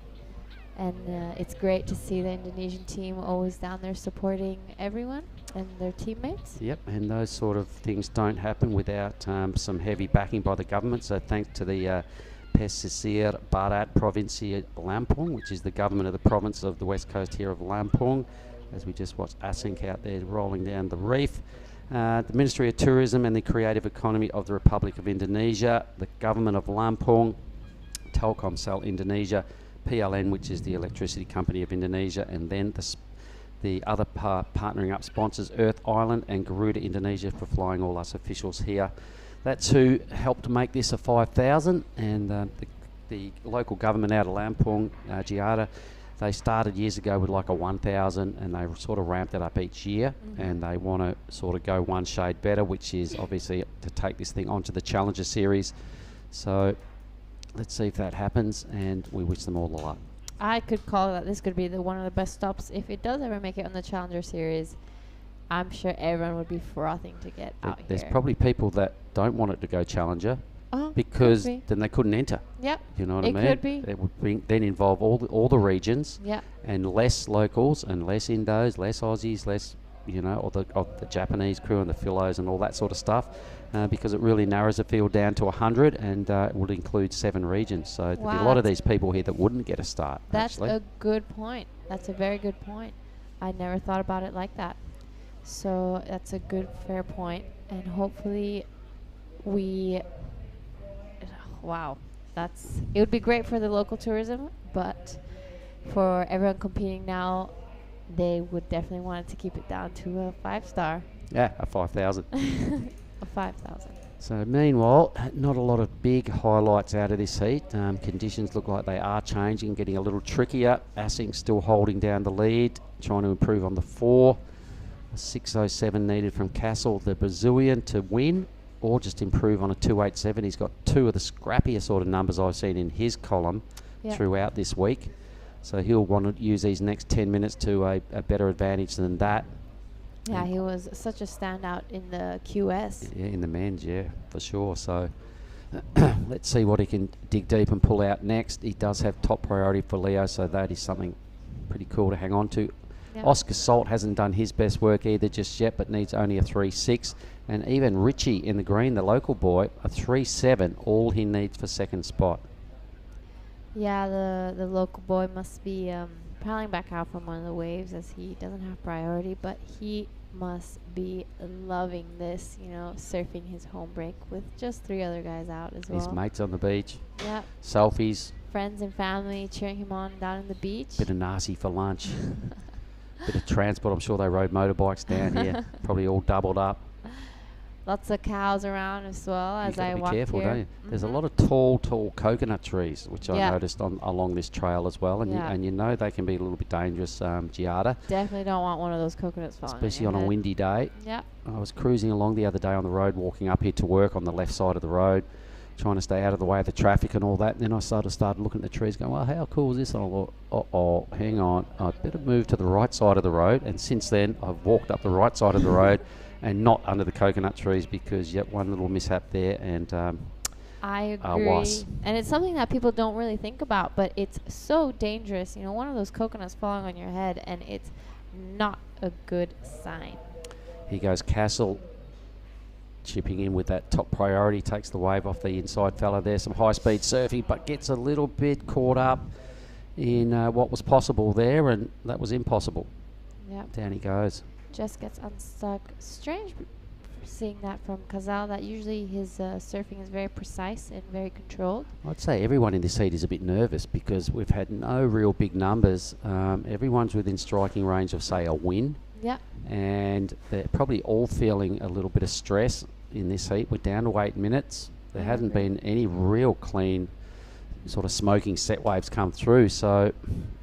And it's great to see the Indonesian team always down there supporting everyone and their teammates. Yep, and those sort of things don't happen without some heavy backing by the government. So thanks to the Pesisir Barat Provinsi Lampung, which is the government of the province of the west coast here of Lampung, as we just watched Asink out there rolling down the reef. The Ministry of Tourism and the Creative Economy of the Republic of Indonesia, the government of Lampung, Telkomsel Indonesia, PLN, which is the electricity company of Indonesia, and then the other partnering up sponsors, Earth Island and Garuda Indonesia, for flying all us officials here. That's who helped make this a 5,000, and the local government out of Lampung, Giada, they started years ago with like a 1,000, and they sort of ramped it up each year, and they want to sort of go one shade better, which is obviously to take this thing onto the Challenger Series. So let's see if that happens, and we wish them all the luck. I could call that this could be one of the best stops if it does ever make it on the Challenger Series. I'm sure everyone would be frothing to get out There's here. probably people that don't want it to go Challenger Oh, because could be. then they couldn't enter. Yep. You know what It I mean? could be. It would then involve all the regions. Yep. And less locals and less Indos, less Aussies, less or the Japanese crew and the Philos and all that sort of stuff, because it really narrows the field down to 100, and it would include 7 regions. So there'd be a lot of these people here that wouldn't get a start. That's actually. a good point. That's a very good point. I never thought about it like that. So that's a good, fair point. And hopefully it would be great for the local tourism, but for everyone competing now, they would definitely want to keep it down to a 5-star. Yeah, a 5,000. A 5,000. So meanwhile, not a lot of big highlights out of this heat. Conditions look like they are changing, getting a little trickier. Asink still holding down the lead, trying to improve on the 4. A 6.07 needed from Castle, the Brazilian, to win, or just improve on a 2.87. He's got 2 of the scrappier sort of numbers I've seen in his column throughout this week. So he'll want to use these next 10 minutes to a better advantage than that. Yeah, he was such a standout in the QS. Yeah, in the men's, yeah, for sure. So let's see what he can dig deep and pull out next. He does have top priority for Leo, so that is something pretty cool to hang on to. Yep. Oscar Salt hasn't done his best work either just yet, but needs only a 3.6. And even Richie in the green, the local boy, a 3.7, all he needs for second spot. Yeah, the local boy must be paddling back out from one of the waves as he doesn't have priority, but he must be loving this, surfing his home break with just 3 other guys out as well. His mates on the beach. Yep. Selfies. Friends and family cheering him on down in the beach. Bit of nasi for lunch. Bit of transport. I'm sure they rode motorbikes down here. Probably all doubled up. Lots of cows around as well as I walk here. You got to be careful, don't you? There's a lot of tall coconut trees, which I noticed along this trail as well, and you know they can be a little bit dangerous, Giada. Definitely don't want one of those coconuts falling especially on a windy day. Yep. I was cruising along the other day on the road, walking up here to work on the left side of the road, trying to stay out of the way of the traffic and all that, and then I started looking at the trees going, well, how cool is this? And I thought, hang on, I better move to the right side of the road, and since then I've walked up the right side of the road and not under the coconut trees, because one little mishap there, and I agree. Was. And it's something that people don't really think about, but it's so dangerous. One of those coconuts falling on your head, and it's not a good sign. Here goes Castle chipping in with that top priority, takes the wave off the inside fella there. Some high-speed surfing, but gets a little bit caught up in what was possible there, and that was impossible. Yep. Down he goes. Just gets unstuck. Strange seeing that from Kazal, that usually his surfing is very precise and very controlled. I'd say everyone in this heat is a bit nervous because we've had no real big numbers. Everyone's within striking range of, say, a win. Yep. And they're probably all feeling a little bit of stress in this heat. We're down to 8 minutes. There hasn't been any real clean sort of smoking set waves come through, so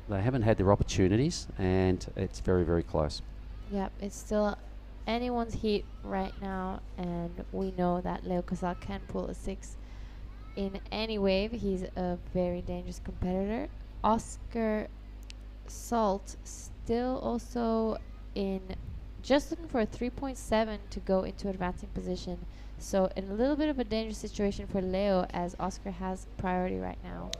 they haven't had their opportunities, and it's very, very close. Yep, it's still anyone's heat right now, and we know that Leo Casal can pull a 6 in any wave. He's a very dangerous competitor. Oscar Salt still also in just looking for a 3.7 to go into advancing position. So in a little bit of a dangerous situation for Leo, as Oscar has priority right now.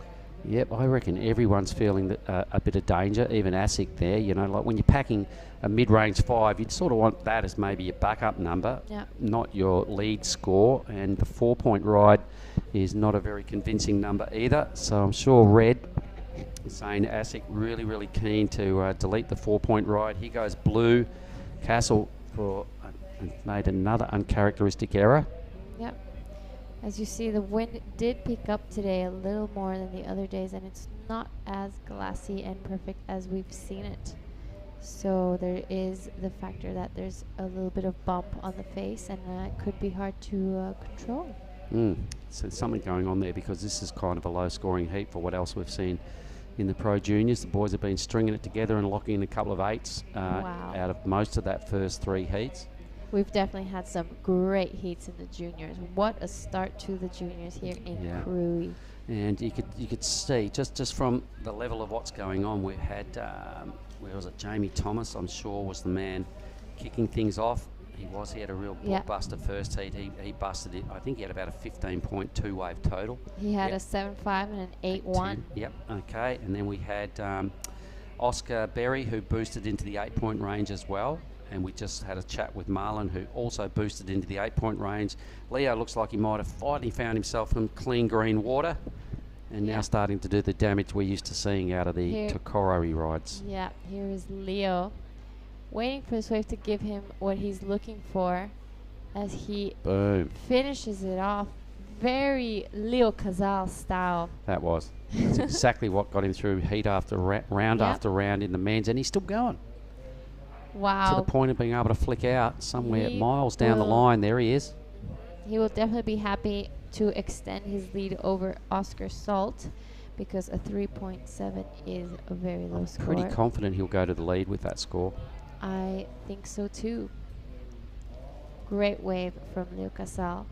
Yep, I reckon everyone's feeling that, a bit of danger, even ASIC there. You know, like when you're packing a mid-range 5, you'd sort of want that as maybe your backup number, not your lead score. And the 4-point ride is not a very convincing number either. So I'm sure Red is saying ASIC really, really keen to delete the 4-point ride. Here goes Blue. Castle for made another uncharacteristic error. Yep. As you see, the wind did pick up today a little more than the other days, and it's not as glassy and perfect as we've seen it. So there is the factor that there's a little bit of bump on the face, and it could be hard to control. So there's something going on there, because this is kind of a low-scoring heat for what else we've seen in the Pro Juniors. The boys have been stringing it together and locking in a couple of 8s out of most of that first 3 heats. We've definitely had some great heats in the juniors. What a start to the juniors here in Krui. And you could see just from the level of what's going on. We've had where was it? Jamie Thomas, I'm sure, was the man kicking things off. He had a real blockbuster first heat. He busted it. I think he had about a 15.2 wave total. He had a 7.5 and an 8.1. Yep. Okay. And then we had Oscar Berry, who boosted into the 8-point range as well. And we just had a chat with Marlon, who also boosted into the 8-point range. Leo looks like he might have finally found himself some clean green water, and now starting to do the damage we're used to seeing out of the Tokorori rides. Yeah, here is Leo, waiting for this wave to give him what he's looking for, as he finishes it off. Very Leo Casal style. That was. That's exactly what got him through heat after round after round in the men's, and he's still going. Wow. To the point of being able to flick out somewhere miles down the line. There he is. He will definitely be happy to extend his lead over Oscar Salt, because a 3.7 is a very low score. Pretty confident he'll go to the lead with that score. I think so too. Great wave from Leo Casal.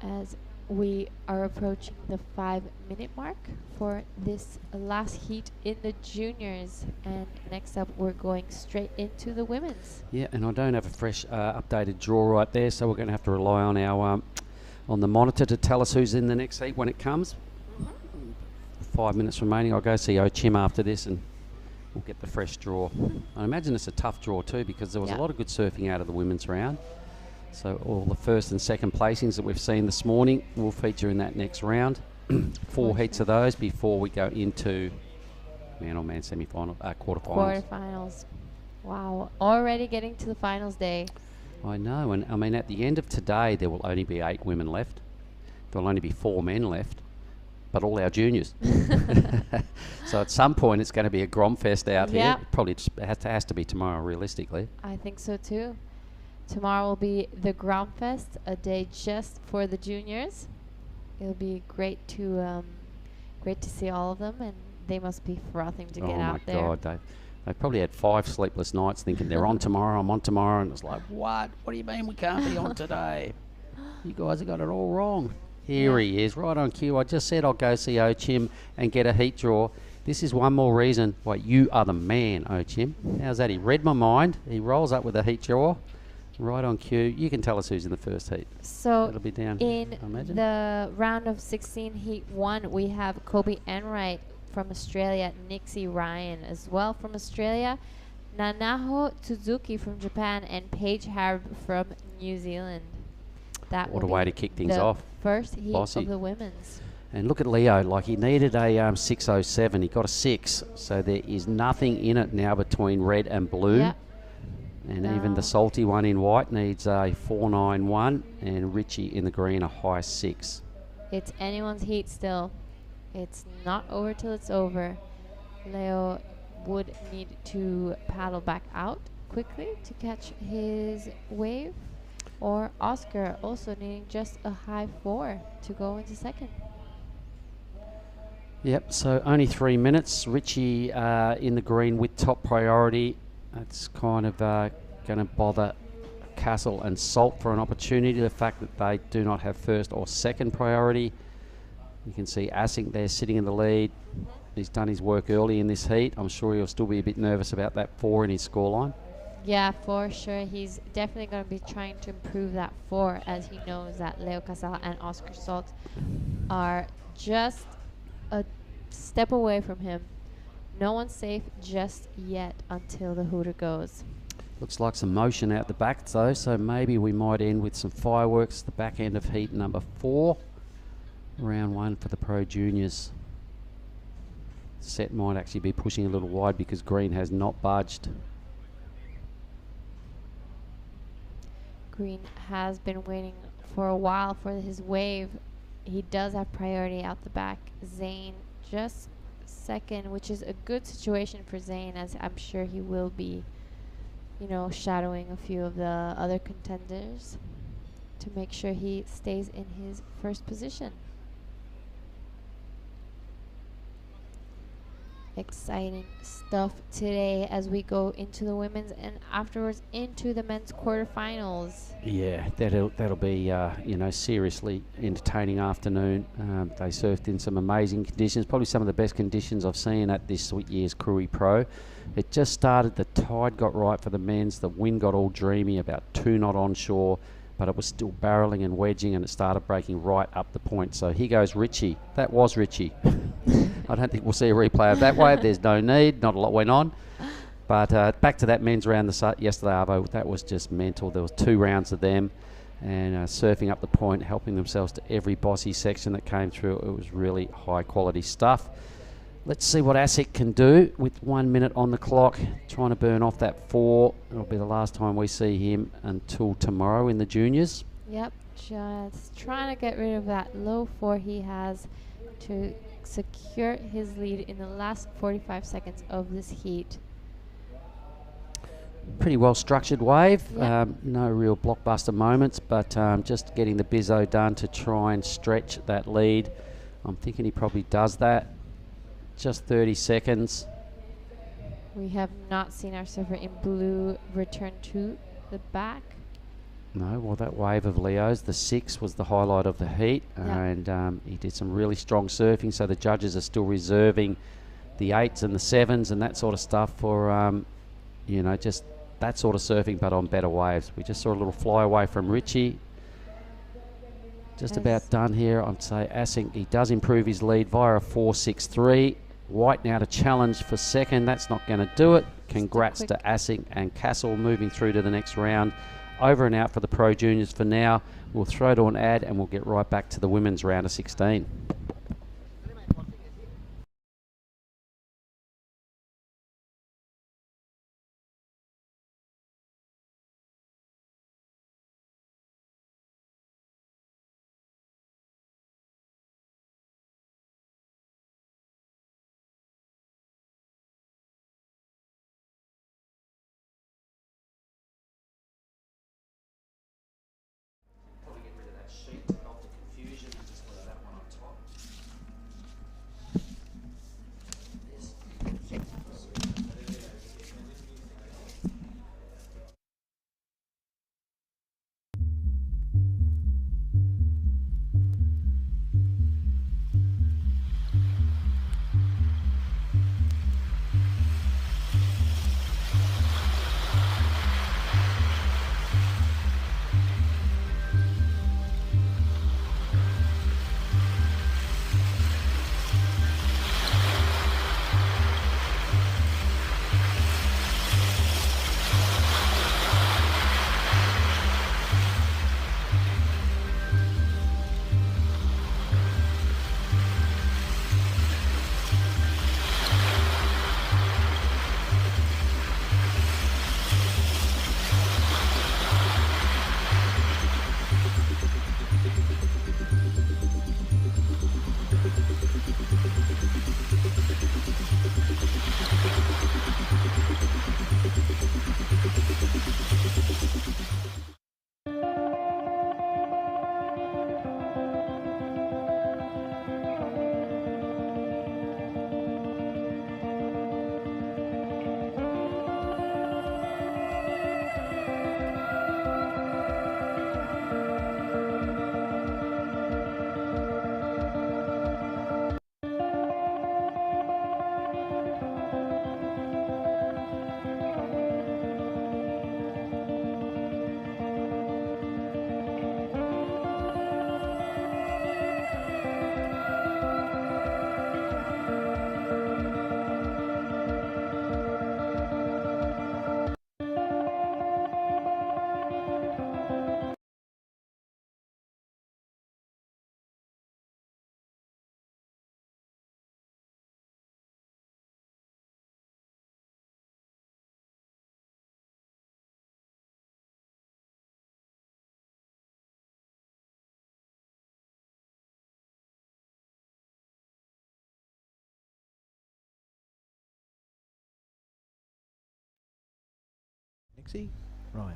As we are approaching the 5-minute mark for this last heat in the juniors, and next up we're going straight into the women's. Yeah, and I don't have a fresh updated draw right there, so we're going to have to rely on our on the monitor to tell us who's in the next heat when it comes. 5 minutes remaining. I'll go see O Chim after this, and we'll get the fresh draw. I imagine it's a tough draw too, because there was a lot of good surfing out of the women's round. So all the first and second placings that we've seen this morning will feature in that next round. 4 heats of those before we go into man-on-man semi-final, quarterfinals. Quarterfinals. Wow, already getting to the finals day. I know, and I mean at the end of today there will only be 8 women left. There will only be 4 men left, but all our juniors. So at some point it's going to be a Gromfest out here. Probably just has to be tomorrow, realistically. I think so too. Tomorrow will be the Gromfest, a day just for the juniors. It'll be great to see all of them, and they must be frothing to get out there. Oh my God, they probably had 5 sleepless nights thinking they're on tomorrow, I'm on tomorrow, and it's like, what? What do you mean we can't be on today? You guys have got it all wrong. Here he is, right on cue. I just said I'll go see O Chim and get a heat draw. This is one more reason why you are the man, O Chim. How's that? He read my mind. He rolls up with a heat draw. Right on cue. You can tell us who's in the first heat. So it'll be down in the round of 16, heat 1, we have Kobe Enright from Australia, Nixie Ryan as well from Australia, Nanaho Tsuzuki from Japan and Paige Harb from New Zealand. That What will a way be to kick things the off. first heat Bossy. of the women's. And look at Leo, like he needed a 6:07. He got a 6, so there is nothing in it now between red and blue. Yep. And even the salty one in white needs a 4.91, and Richie in the green a high 6. It's anyone's heat still. It's not over till it's over. Leo would need to paddle back out quickly to catch his wave, or Oscar also needing just a high 4 to go into second. Yep, so only 3 minutes. Richie in the green with top priority. That's kind of going to bother Castle and Salt for an opportunity. The fact that they do not have first or second priority. You can see Asink there sitting in the lead. He's done his work early in this heat. I'm sure he'll still be a bit nervous about that 4 in his scoreline. Yeah, for sure. He's definitely going to be trying to improve that 4, as he knows that Leo Casal and Oscar Salt are just a step away from him. No one's safe just yet until the hooter goes. Looks like some motion out the back though, so maybe we might end with some fireworks. The back end of heat number 4. Round 1 for the Pro Juniors. Set might actually be pushing a little wide because green has not budged. Green has been waiting for a while for his wave. He does have priority out the back. Zane just second, which is a good situation for Zane, as I'm sure he will be, you know, shadowing a few of the other contenders to make sure he stays in his first position. Exciting stuff today as we go into the women's and afterwards into the men's quarterfinals. Yeah, that'll be you know, seriously entertaining afternoon. They surfed in some amazing conditions, probably some of the best conditions I've seen at this year's Krui Pro. It just started, the tide got right for the men's, the wind got all dreamy, about 2 knot onshore, but it was still barreling and wedging, and it started breaking right up the point. So here goes Richie. That was Richie. I don't think we'll see a replay of that wave. There's no need. Not a lot went on. But back to that men's round yesterday, Arvo. That was just mental. There was 2 rounds of them, and surfing up the point, helping themselves to every bossy section that came through. It was really high quality stuff. Let's see what Asik can do with 1 minute on the clock, trying to burn off that 4. It'll be the last time we see him until tomorrow in the juniors. Yep, just trying to get rid of that low 4 he has to secure his lead in the last 45 seconds of this heat. Pretty well structured wave. Yep. No real blockbuster moments, but just getting the bizzo done to try and stretch that lead. I'm thinking he probably does that. Just 30 seconds. We have not seen our surfer in blue return to the back. No, well, that wave of Leo's, the 6 was the highlight of the heat, and he did some really strong surfing, so the judges are still reserving the 8s and the 7s and that sort of stuff for, you know, just that sort of surfing, but on better waves. We just saw a little fly away from Richie. Just about done here. I'd say Asink, he does improve his lead via a 4.63. White now to challenge for second. That's not going to do it. Congrats to Asink and Castle moving through to the next round. Over and out for the Pro Juniors for now. We'll throw to an ad and we'll get right back to the women's round of 16. Sheet to help the confusion, and just throw that one on top. Nixie, Ryan.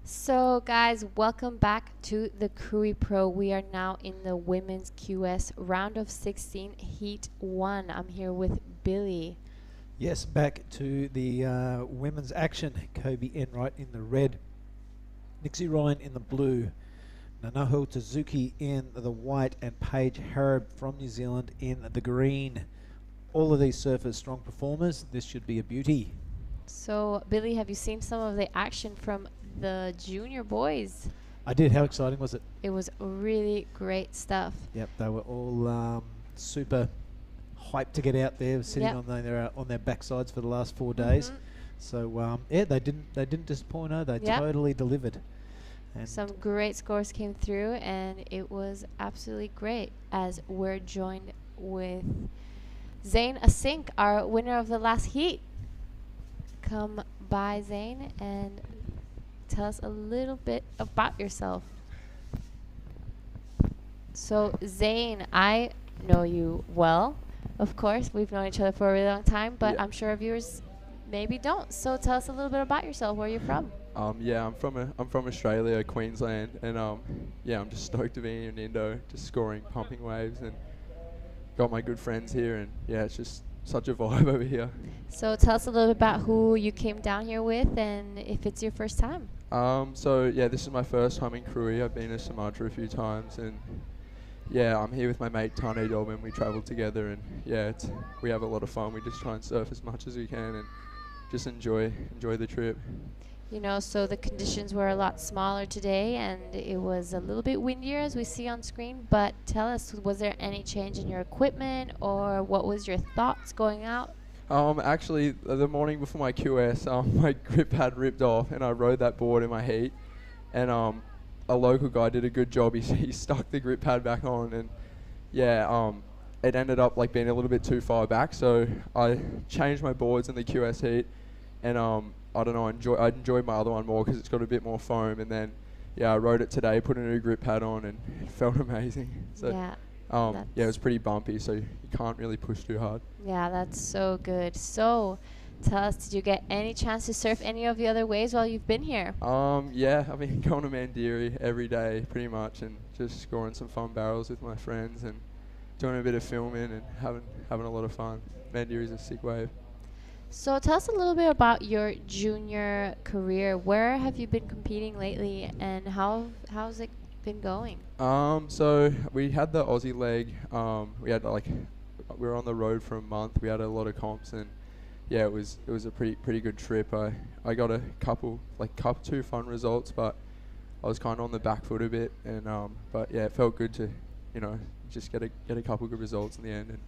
So guys, welcome back to the Krui Pro. We are now in the women's QS round of 16, heat 1. I'm here with Billy. Yes, back to the women's action. Kobe Enright in the red, Nixie Ryan in the blue, Nanaho Suzuki in the white, and Paige Harab from New Zealand in the green. All of these surfers strong performers. This should be a beauty. So Billy, have you seen some of the action from the junior boys? I did. How exciting was it? It was really great stuff. Yep, they were all super hyped to get out there, sitting on their backsides for the last 4 days. So yeah, they didn't disappoint. They totally delivered. And some great scores came through, and it was absolutely great. As we're joined with Zane Asink, our winner of the last heat. Come by, Zane, and tell us a little bit about yourself. So Zane, I know you well. Of course, we've known each other for a really long time, but I'm sure our viewers maybe don't. So tell us a little bit about yourself. Where are you from? Yeah, I'm from Australia, Queensland, and yeah, I'm just stoked to be in Indo, just scoring, pumping waves, and got my good friends here, and yeah, it's just such a vibe over here. So tell us a little bit about who you came down here with, and if it's your first time. So yeah, this is my first time in Krui. I've been to Sumatra a few times, and yeah, I'm here with my mate Tane Dolben. We travel together, and yeah, we have a lot of fun. We just try and surf as much as we can, and just enjoy the trip. You know, so the conditions were a lot smaller today, and it was a little bit windier as we see on screen. But tell us, was there any change in your equipment, or what was your thoughts going out? Actually, the morning before my QS, my grip pad ripped off, and I rode that board in my heat, and a local guy did a good job. He stuck the grip pad back on, and yeah, it ended up like being a little bit too far back. So I changed my boards in the QS heat, and I don't know, I enjoyed my other one more because it's got a bit more foam. And then yeah, I rode it today, put a new grip pad on, and it felt amazing. So Yeah. yeah, it was pretty bumpy, so you can't really push too hard. Yeah, that's so good. So, tell us, did you get any chance to surf any of the other waves while you've been here? Yeah, I've been going to Mandiri every day, pretty much, and just scoring some fun barrels with my friends and doing a bit of filming and having a lot of fun. Mandiri's a sick wave. So tell us a little bit about your junior career. Where have you been competing lately, and how's it been going? So we had the Aussie leg. We were on the road for a month. We had a lot of comps, and yeah, it was a pretty good trip. I got a couple two fun results, but I was kind of on the back foot a bit, and but yeah, it felt good to just get a couple good results in the end, and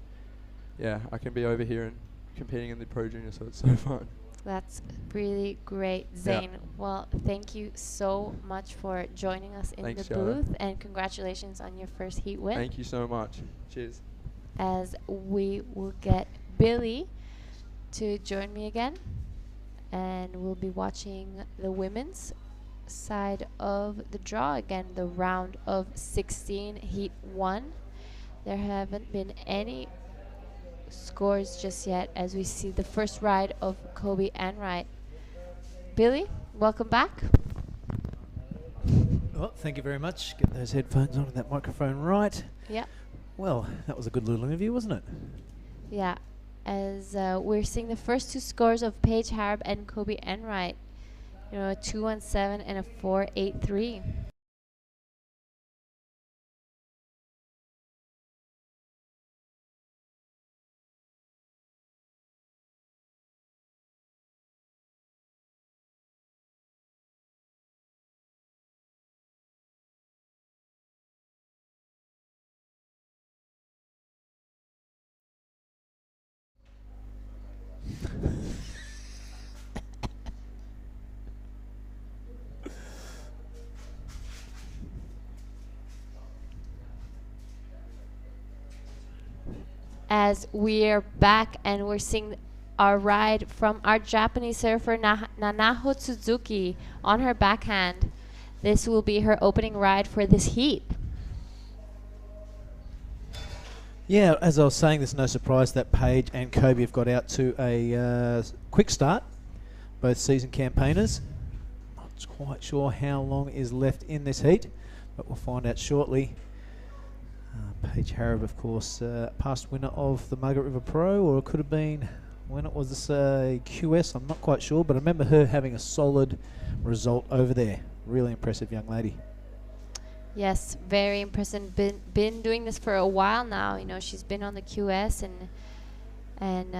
yeah, I can be over here and competing in the Pro Junior, so it's so fun. That's really great, Zane. Well, thank you so much for joining us in Thanks, the Shara. booth, and congratulations on your first heat win. Thank you so much. Cheers. As we will get Billy to join me again, and we'll be watching the women's side of the draw again, the round of 16, heat 1. There haven't been any scores just yet as we see the first ride of Kobe Enright. Billy, welcome back. Well, thank you very much. Get those headphones on and that microphone right. Yeah. Well, that was a good little interview, wasn't it? Yeah. As we're seeing the first two scores of Paige Harb and Kobe Enright. A 217 and a 483. As we're back and we're seeing our ride from our Japanese surfer Nanaho Suzuki on her backhand. This will be her opening ride for this heat. Yeah, as I was saying, there's no surprise that Paige and Kobe have got out to a quick start, both season campaigners. Not quite sure how long is left in this heat, but we'll find out shortly. Paige Harab, of course, past winner of the Margaret River Pro, or it could have been, when it was this QS, I'm not quite sure, but I remember her having a solid result over there. Really impressive young lady. Yes, very impressive. Been doing this for a while now. She's been on the QS, and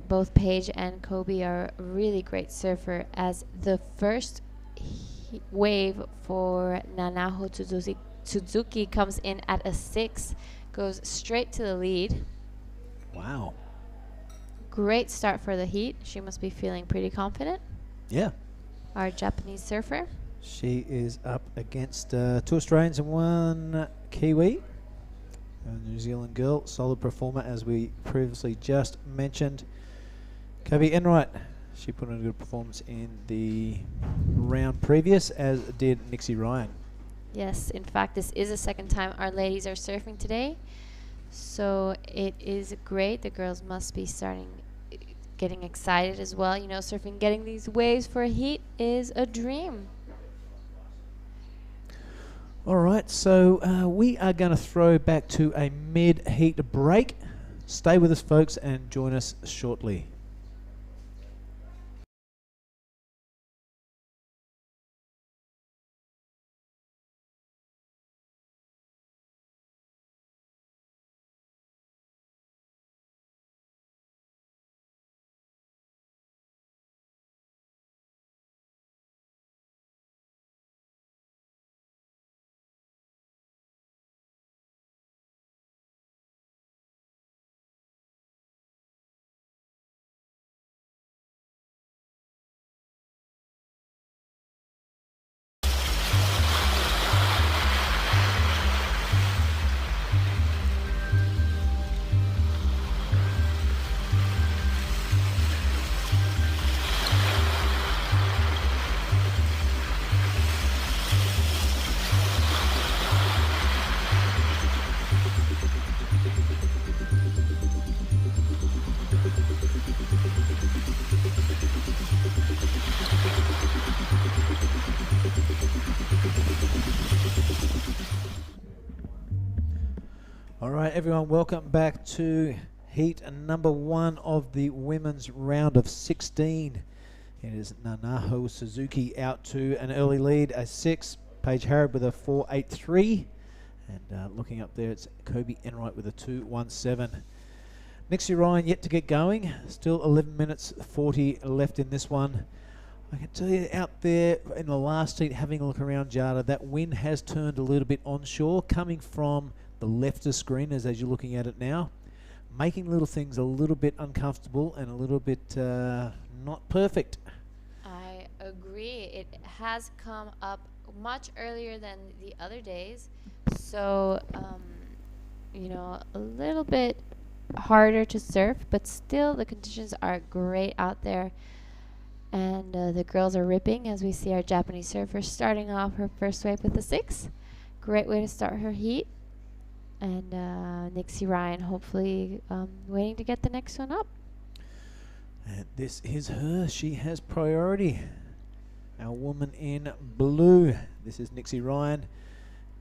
both Paige and Kobe are a really great surfer. As the first wave for Nanaho Suzuki comes in at a 6, goes straight to the lead. Wow. Great start for the heat. She must be feeling pretty confident. Yeah. Our Japanese surfer. She is up against 2 Australians and 1 Kiwi. A New Zealand girl, solid performer as we previously just mentioned. Kobe Enright, she put in a good performance in the round previous, as did Nixie Ryan. Yes, in fact, this is the second time our ladies are surfing today. So it is great. The girls must be getting excited as well. Surfing, getting these waves for a heat is a dream. All right, so we are going to throw back to a mid-heat break. Stay with us, folks, and join us shortly. All right, everyone, welcome back to heat number 1 of the women's round of 16. It is Nanaho Suzuki out to an early lead, a 6. Paige Harrod with a 4.83. And looking up there, it's Kobe Enright with a 2.17. Nixie Ryan yet to get going. Still 11 minutes 40 left in this one. I can tell you out there in the last heat, having a look around Jada, that wind has turned a little bit onshore, coming from the left of screen as you're looking at it now, making little things a little bit uncomfortable and a little bit not perfect. I agree. It has come up much earlier than the other days, so you know, a little bit harder to surf, but still the conditions are great out there, and the girls are ripping as we see our Japanese surfer starting off her first wave with a 6. Great way to start her heat. And Nixie Ryan hopefully waiting to get the next one up. And this is her. She has priority. Our woman in blue. This is Nixie Ryan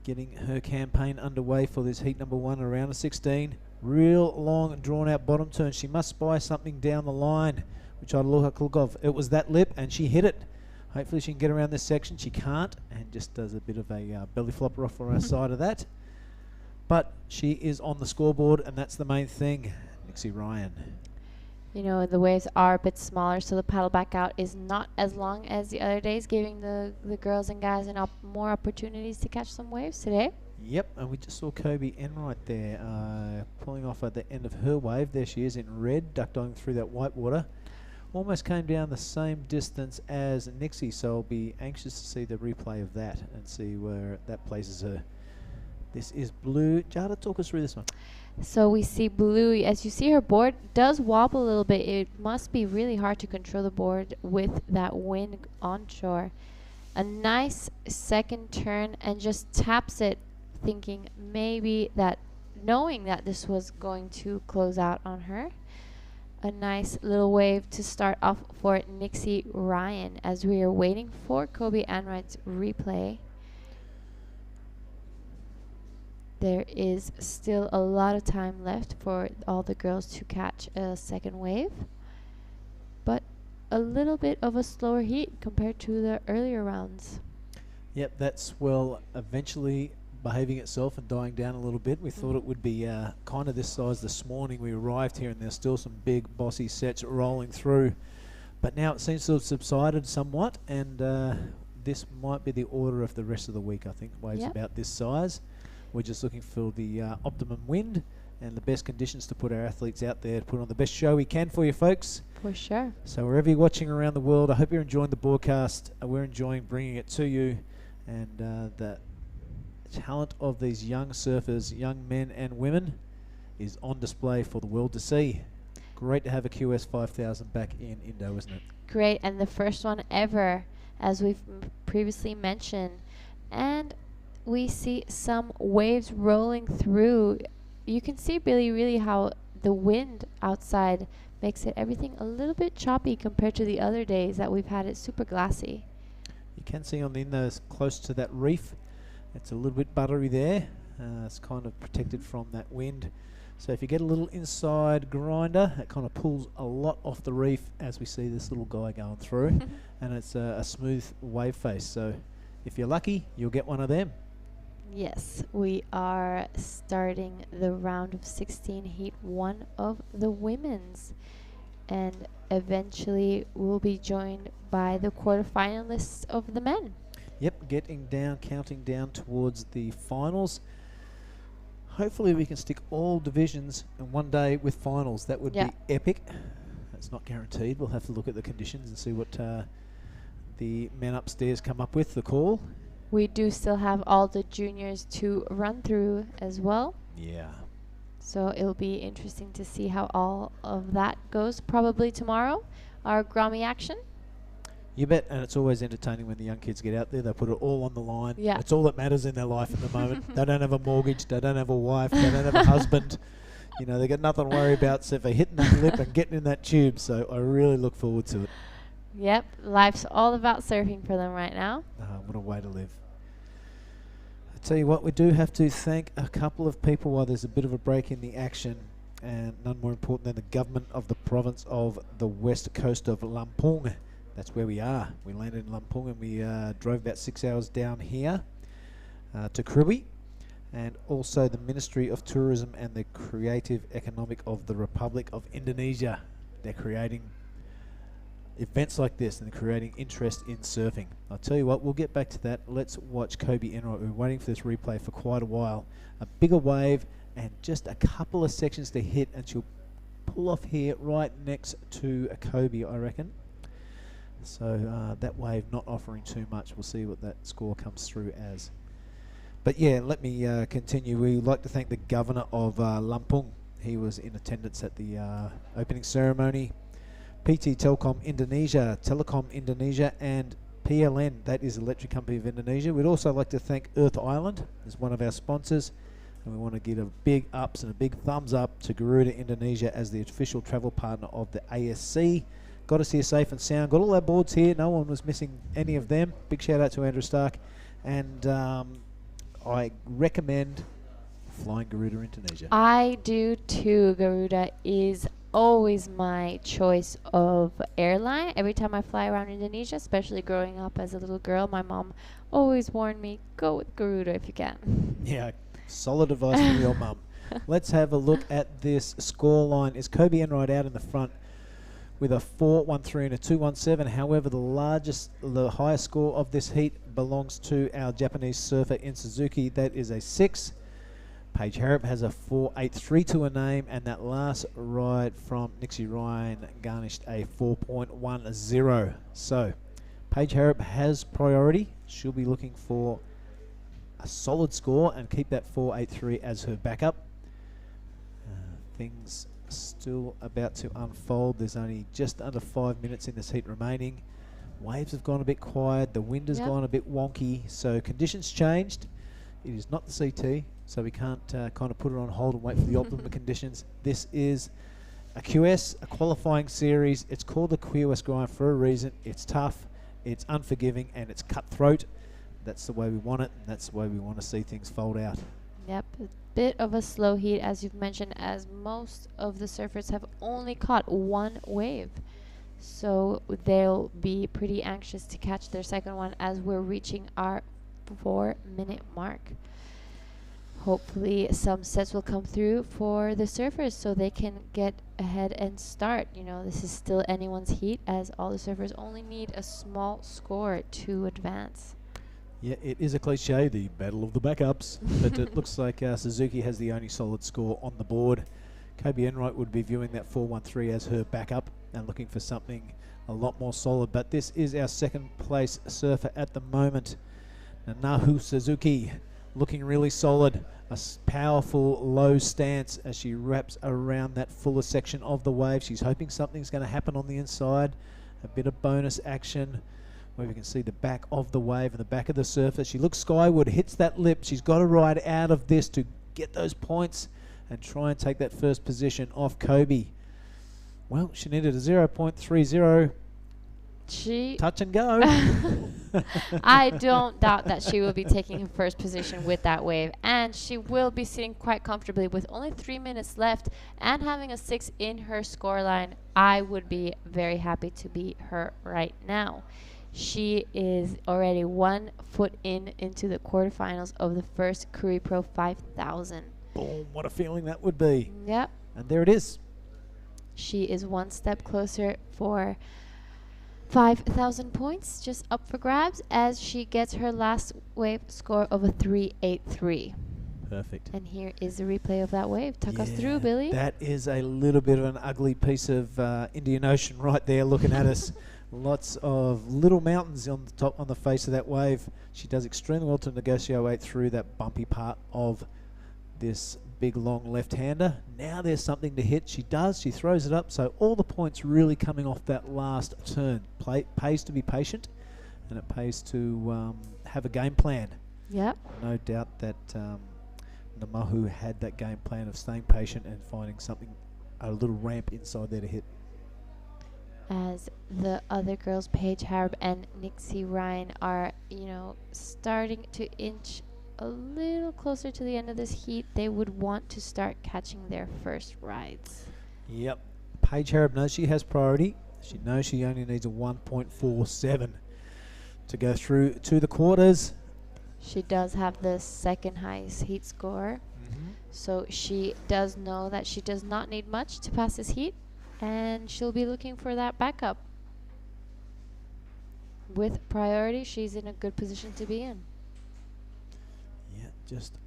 getting her campaign underway for this heat number 1 around a 16. Real long drawn out bottom turn. She must spy something down the line, which I'd look of. It was that lip and she hit it. Hopefully she can get around this section. She can't, and just does a bit of a belly flopper off for our side of that. But she is on the scoreboard, and that's the main thing. Nixie Ryan. You know, the waves are a bit smaller, so the paddle back out is not as long as the other days, giving the girls and guys more opportunities to catch some waves today. Yep, and we just saw Kobe Enright there pulling off at the end of her wave. There she is in red, duck diving through that white water. Almost came down the same distance as Nixie, so I'll be anxious to see the replay of that and see where that places her. This is blue. Jada, talk us through this one. So we see blue. As you see, her board does wobble a little bit. It must be really hard to control the board with that wind onshore. A nice second turn and just taps it, thinking maybe that, knowing that this was going to close out on her. A nice little wave to start off for Nixie Ryan as we are waiting for Kobe Enright's replay. There is still a lot of time left for all the girls to catch a second wave, but a little bit of a slower heat compared to the earlier rounds. Yep, that swell eventually behaving itself and dying down a little bit. We thought it would be kind of this size this morning. We arrived here and there's still some big bossy sets rolling through, but now it seems to have subsided somewhat, and this might be the order of the rest of the week. I think waves about this size. We're just looking for the optimum wind and the best conditions to put our athletes out there to put on the best show we can for you folks. For sure. So wherever you're watching around the world, I hope you're enjoying the broadcast. We're enjoying bringing it to you, and the talent of these young surfers, young men and women, is on display for the world to see. Great to have a QS 5000 back in Indo, isn't it? Great, and the first one ever, as we've previously mentioned. And we see some waves rolling through. You can see really how the wind outside makes it everything a little bit choppy compared to the other days that we've had it super glassy. You can see on the end close to that reef, it's a little bit buttery there. It's kind of protected from that wind. So if you get a little inside grinder, it kind of pulls a lot off the reef as we see this little guy going through. And it's a smooth wave face. So if you're lucky, you'll get one of them. Yes, we are starting the round of 16 heat 1 of the women's, and eventually we'll be joined by the quarterfinalists of the men. Yep, counting down towards the finals. Hopefully we can stick all divisions in one day with finals. That would be epic. That's not guaranteed. We'll have to look at the conditions and see what the men upstairs come up with, the call. We do still have all the juniors to run through as well. Yeah. So it'll be interesting to see how all of that goes. Probably tomorrow, our Grammy action. You bet, and it's always entertaining when the young kids get out there. They put it all on the line. Yeah. It's all that matters in their life at the moment. They don't have a mortgage. They don't have a wife. They don't have a husband. You know, they got nothing to worry about except for hitting that lip and getting in that tube. So I really look forward to it. Yep, life's all about surfing for them right now. What a way to live. Tell you what, we do have to thank a couple of people while there's a bit of a break in the action, and none more important than the government of the province of the west coast of Lampung. That's where we are. We landed in Lampung and we drove about 6 hours down here to Krui, and also the Ministry of Tourism and the Creative Economic of the Republic of Indonesia. They're creating events like this and they're creating interest in surfing. I'll tell you what, we'll get back to that. Let's watch Kobe Enright. We've been waiting for this replay for quite a while. A bigger wave and just a couple of sections to hit, and she'll pull off here right next to Kobe, I reckon. So that wave not offering too much. We'll see what that score comes through as. But yeah, let me continue. We'd like to thank the governor of Lampung. He was in attendance at the opening ceremony. PT Telkom Indonesia, Telekom Indonesia, and PLN, that is Electric Company of Indonesia. We'd also like to thank Earth Island as one of our sponsors, and we want to give a big ups and a big thumbs up to Garuda Indonesia as the official travel partner of the ASC. Got us here safe and sound. Got all our boards here. No one was missing any of them. Big shout out to Andrew Stark. And I recommend flying Garuda Indonesia. I do too. Garuda is always my choice of airline. Every time I fly around Indonesia, especially growing up as a little girl, my mom always warned me, go with Garuda if you can. Yeah, solid advice from your mum. Let's have a look at this score line. Is Kobe Enright out in the front with a 4.13 and a 2.17. However, the highest score of this heat belongs to our Japanese surfer in Suzuki. That is a 6. Paige Harrop has a 4.83 to her name, and that last ride from Nixie Ryan garnished a 4.10. So Paige Harrop has priority. She'll be looking for a solid score and keep that 4.83 as her backup. Things still about to unfold. There's only just under 5 minutes in this heat remaining. Waves have gone a bit quiet. The wind has gone a bit wonky. So conditions changed. It is not the CT, so we can't kind of put it on hold and wait for the optimum conditions. This is a QS, a qualifying series. It's called the QS grind for a reason. It's tough, it's unforgiving, and it's cutthroat. That's the way we want it, and that's the way we want to see things fold out. Yep, a bit of a slow heat, as you've mentioned, as most of the surfers have only caught one wave. So they'll be pretty anxious to catch their second one as we're reaching our 4-minute mark. Hopefully some sets will come through for the surfers so they can get ahead and start. You know, this is still anyone's heat, as all the surfers only need a small score to advance. Yeah, it is a cliche, the battle of the backups, but it looks like Suzuki has the only solid score on the board. Kobe Enright would be viewing that 4.13 as her backup and looking for something a lot more solid, but this is our second place surfer at the moment. Nahu Suzuki looking really solid. A powerful low stance as she wraps around that fuller section of the wave. She's hoping something's going to happen on the inside. A bit of bonus action where we can see the back of the wave and the back of the surfer. She looks skyward, hits that lip. She's got to ride out of this to get those points and try and take that first position off Kobe. Well, she needed a 0.30. Touch and go. I don't doubt that she will be taking first position with that wave, and she will be sitting quite comfortably with only 3 minutes left and having a 6 in her scoreline. I would be very happy to beat her right now. She is already 1 foot into the quarterfinals of the first Krui Pro 5000. Boom, what a feeling that would be. Yep. And there it is. She is 1 step closer for 5,000 points, just up for grabs, as she gets her last wave score of a 3.83. Perfect. And here is the replay of that wave. Tuck us through, Billy. That is a little bit of an ugly piece of Indian Ocean right there looking at us. Lots of little mountains on the top, on the face of that wave. She does extremely well to negotiate through that bumpy part of this big long left-hander. Now there's something to hit. She does. She throws it up. So all the points really coming off that last turn. Pays to be patient, and it pays to have a game plan. Yep. No doubt that Namahu had that game plan of staying patient and finding something, a little ramp inside there to hit. As the other girls, Paige Harrop and Nixie Ryan, are, starting to inch a little closer to the end of this heat, they would want to start catching their first rides. Yep. Paige Harrop knows she has priority. She knows she only needs a 1.47 to go through to the quarters. She does have the second highest heat score. So she does know that she does not need much to pass this heat, and she'll be looking for that backup. With priority, she's in a good position to be in. Yeah, just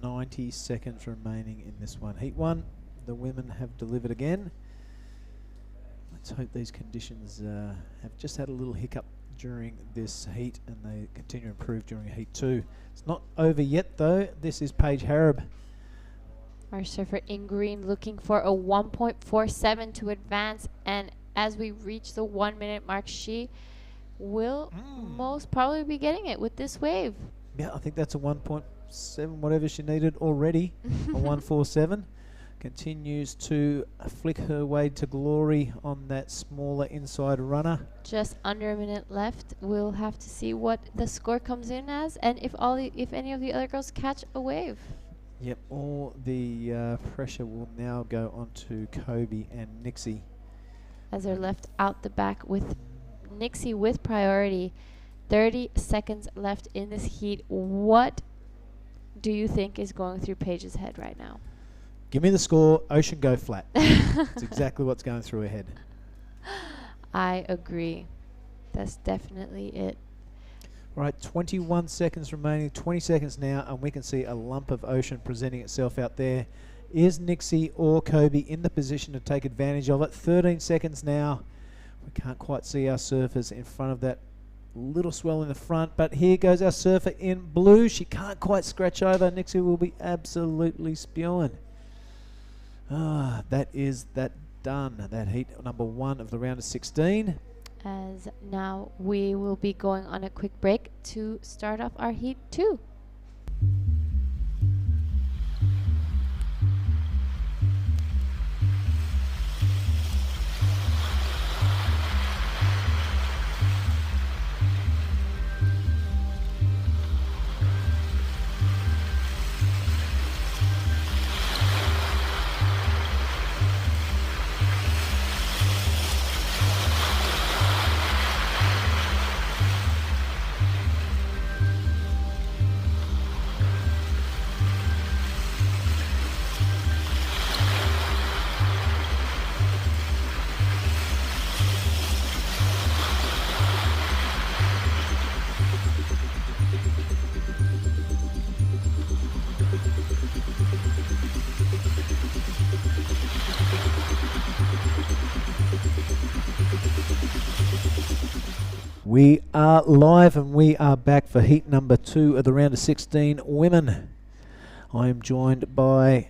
90 seconds remaining in this one. Heat 1, the women have delivered again. Let's hope these conditions have just had a little hiccup during this heat and they continue to improve during Heat 2. It's not over yet though. This is Paige Harrop. Our surfer in green looking for a 1.47 to advance, and as we reach the 1 minute mark, she will most probably be getting it with this wave. Yeah, I think that's a 1.7, whatever she needed already. A 147. Continues to flick her way to glory on that smaller inside runner. Just under a minute left. We'll have to see what the score comes in as, and if any of the other girls catch a wave. Yep, all the pressure will now go on to Kobe and Nixie. As they're left out the back with Nixie with priority. 30 seconds left in this heat. What do you think is going through Paige's head right now? Give me the score, ocean go flat. That's exactly what's going through her head. I agree. That's definitely it. All right, 21 seconds remaining, 20 seconds now, and we can see a lump of ocean presenting itself out there. Is Nixie or Kobe in the position to take advantage of it? 13 seconds now. We can't quite see our surfers in front of that little swell in the front, but here goes our surfer in blue. She can't quite scratch over. Nixie will be absolutely spewing. That is that done. That heat number 1 of the round of 16. As now we will be going on a quick break to start off our heat 2. We are live and we are back for heat number 2 of the round of 16 women. I am joined by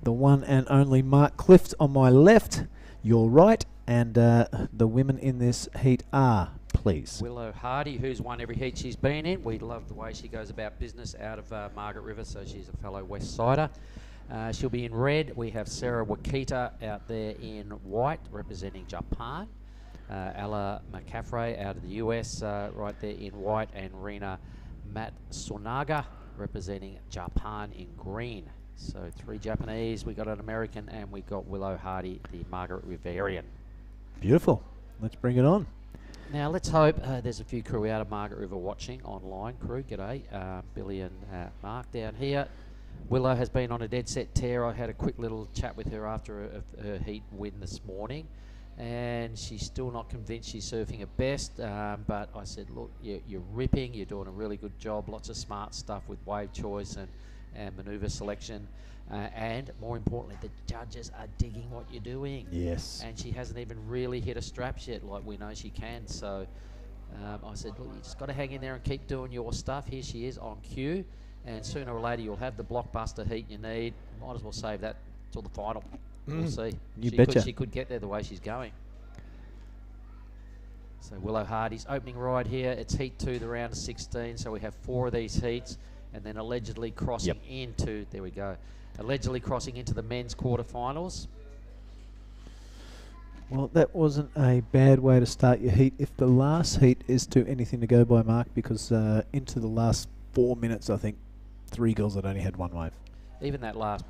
the one and only Mark Clift on my left, your right, and the women in this heat are, please. Willow Hardy, who's won every heat she's been in. We love the way she goes about business out of Margaret River, so she's a fellow West Sider. She'll be in red. We have Sarah Wakita out there in white, representing Japan. Ella McCaffrey out of the US, right there in white, and Rena Matsuoka representing Japan in green. So 3 Japanese, we got an American, and we got Willow Hardy, the Margaret Riverian. Beautiful. Let's bring it on. Now let's hope there's a few crew out of Margaret River watching online. Crew, g'day. Billy and Mark down here. Willow has been on a dead set tear. I had a quick little chat with her after her heat win this morning, and she's still not convinced she's surfing her best, but I said, look, you're ripping, you're doing a really good job, lots of smart stuff with wave choice and manoeuvre selection, and more importantly, the judges are digging what you're doing. Yes. And she hasn't even really hit her straps yet like we know she can, so I said, look, you just got to hang in there and keep doing your stuff. Here she is on cue, and sooner or later you'll have the blockbuster heat you need. Might as well save that till the final. We'll see. You betcha. She could get there the way she's going. So Willow Hardy's opening ride here. It's heat 2, the round of 16. So we have 4 of these heats, and then allegedly crossing into, there we go, allegedly crossing into the men's quarterfinals. Well, that wasn't a bad way to start your heat. If the last heat is to anything to go by, Mark, because into the last 4 minutes, I think, 3 girls that only had 1 wave. Even that last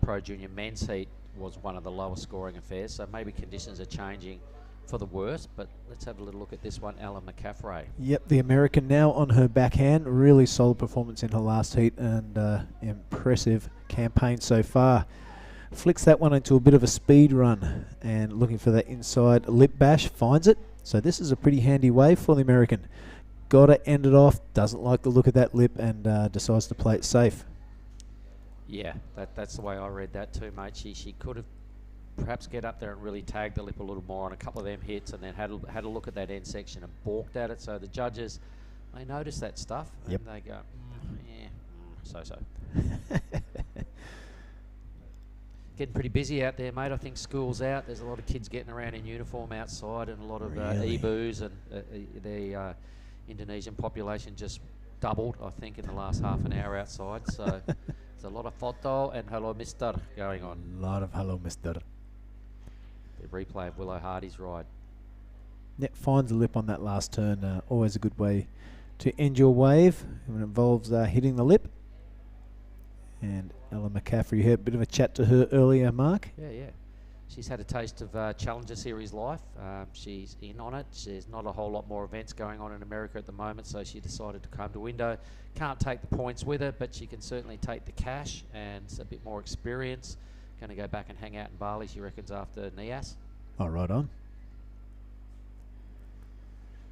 Pro Junior men's heat was one of the lowest scoring affairs, so maybe conditions are changing for the worse, but let's have a little look at this one, Ella McCaffrey. Yep, the American now on her backhand. Really solid performance in her last heat and impressive campaign so far. Flicks that one into a bit of a speed run and looking for that inside lip bash, finds it. So this is a pretty handy wave for the American. Got to end it off, doesn't like the look of that lip and decides to play it safe. Yeah, that's the way I read that too, mate. She could have perhaps get up there and really tag the lip a little more on a couple of them hits and then had a look at that end section and balked at it. So the judges, they notice that stuff and they go, yeah, so. Getting pretty busy out there, mate. I think school's out. There's a lot of kids getting around in uniform outside and a lot of EBOs and the Indonesian population just doubled, I think, in the last half an hour outside. So there's a lot of photo and hello mister going on. A lot of hello mister. The replay of Willow Hardy's ride. Yep, finds the lip on that last turn. Always a good way to end your wave when it involves hitting the lip. And Ella McCaffrey, you heard a bit of a chat to her earlier, Mark. Yeah. She's had a taste of Challenger Series life. She's in on it. There's not a whole lot more events going on in America at the moment, so she decided to come to Window. Can't take the points with her, but she can certainly take the cash and a bit more experience. Going to go back and hang out in Bali, she reckons, after NIAS. Oh, right on.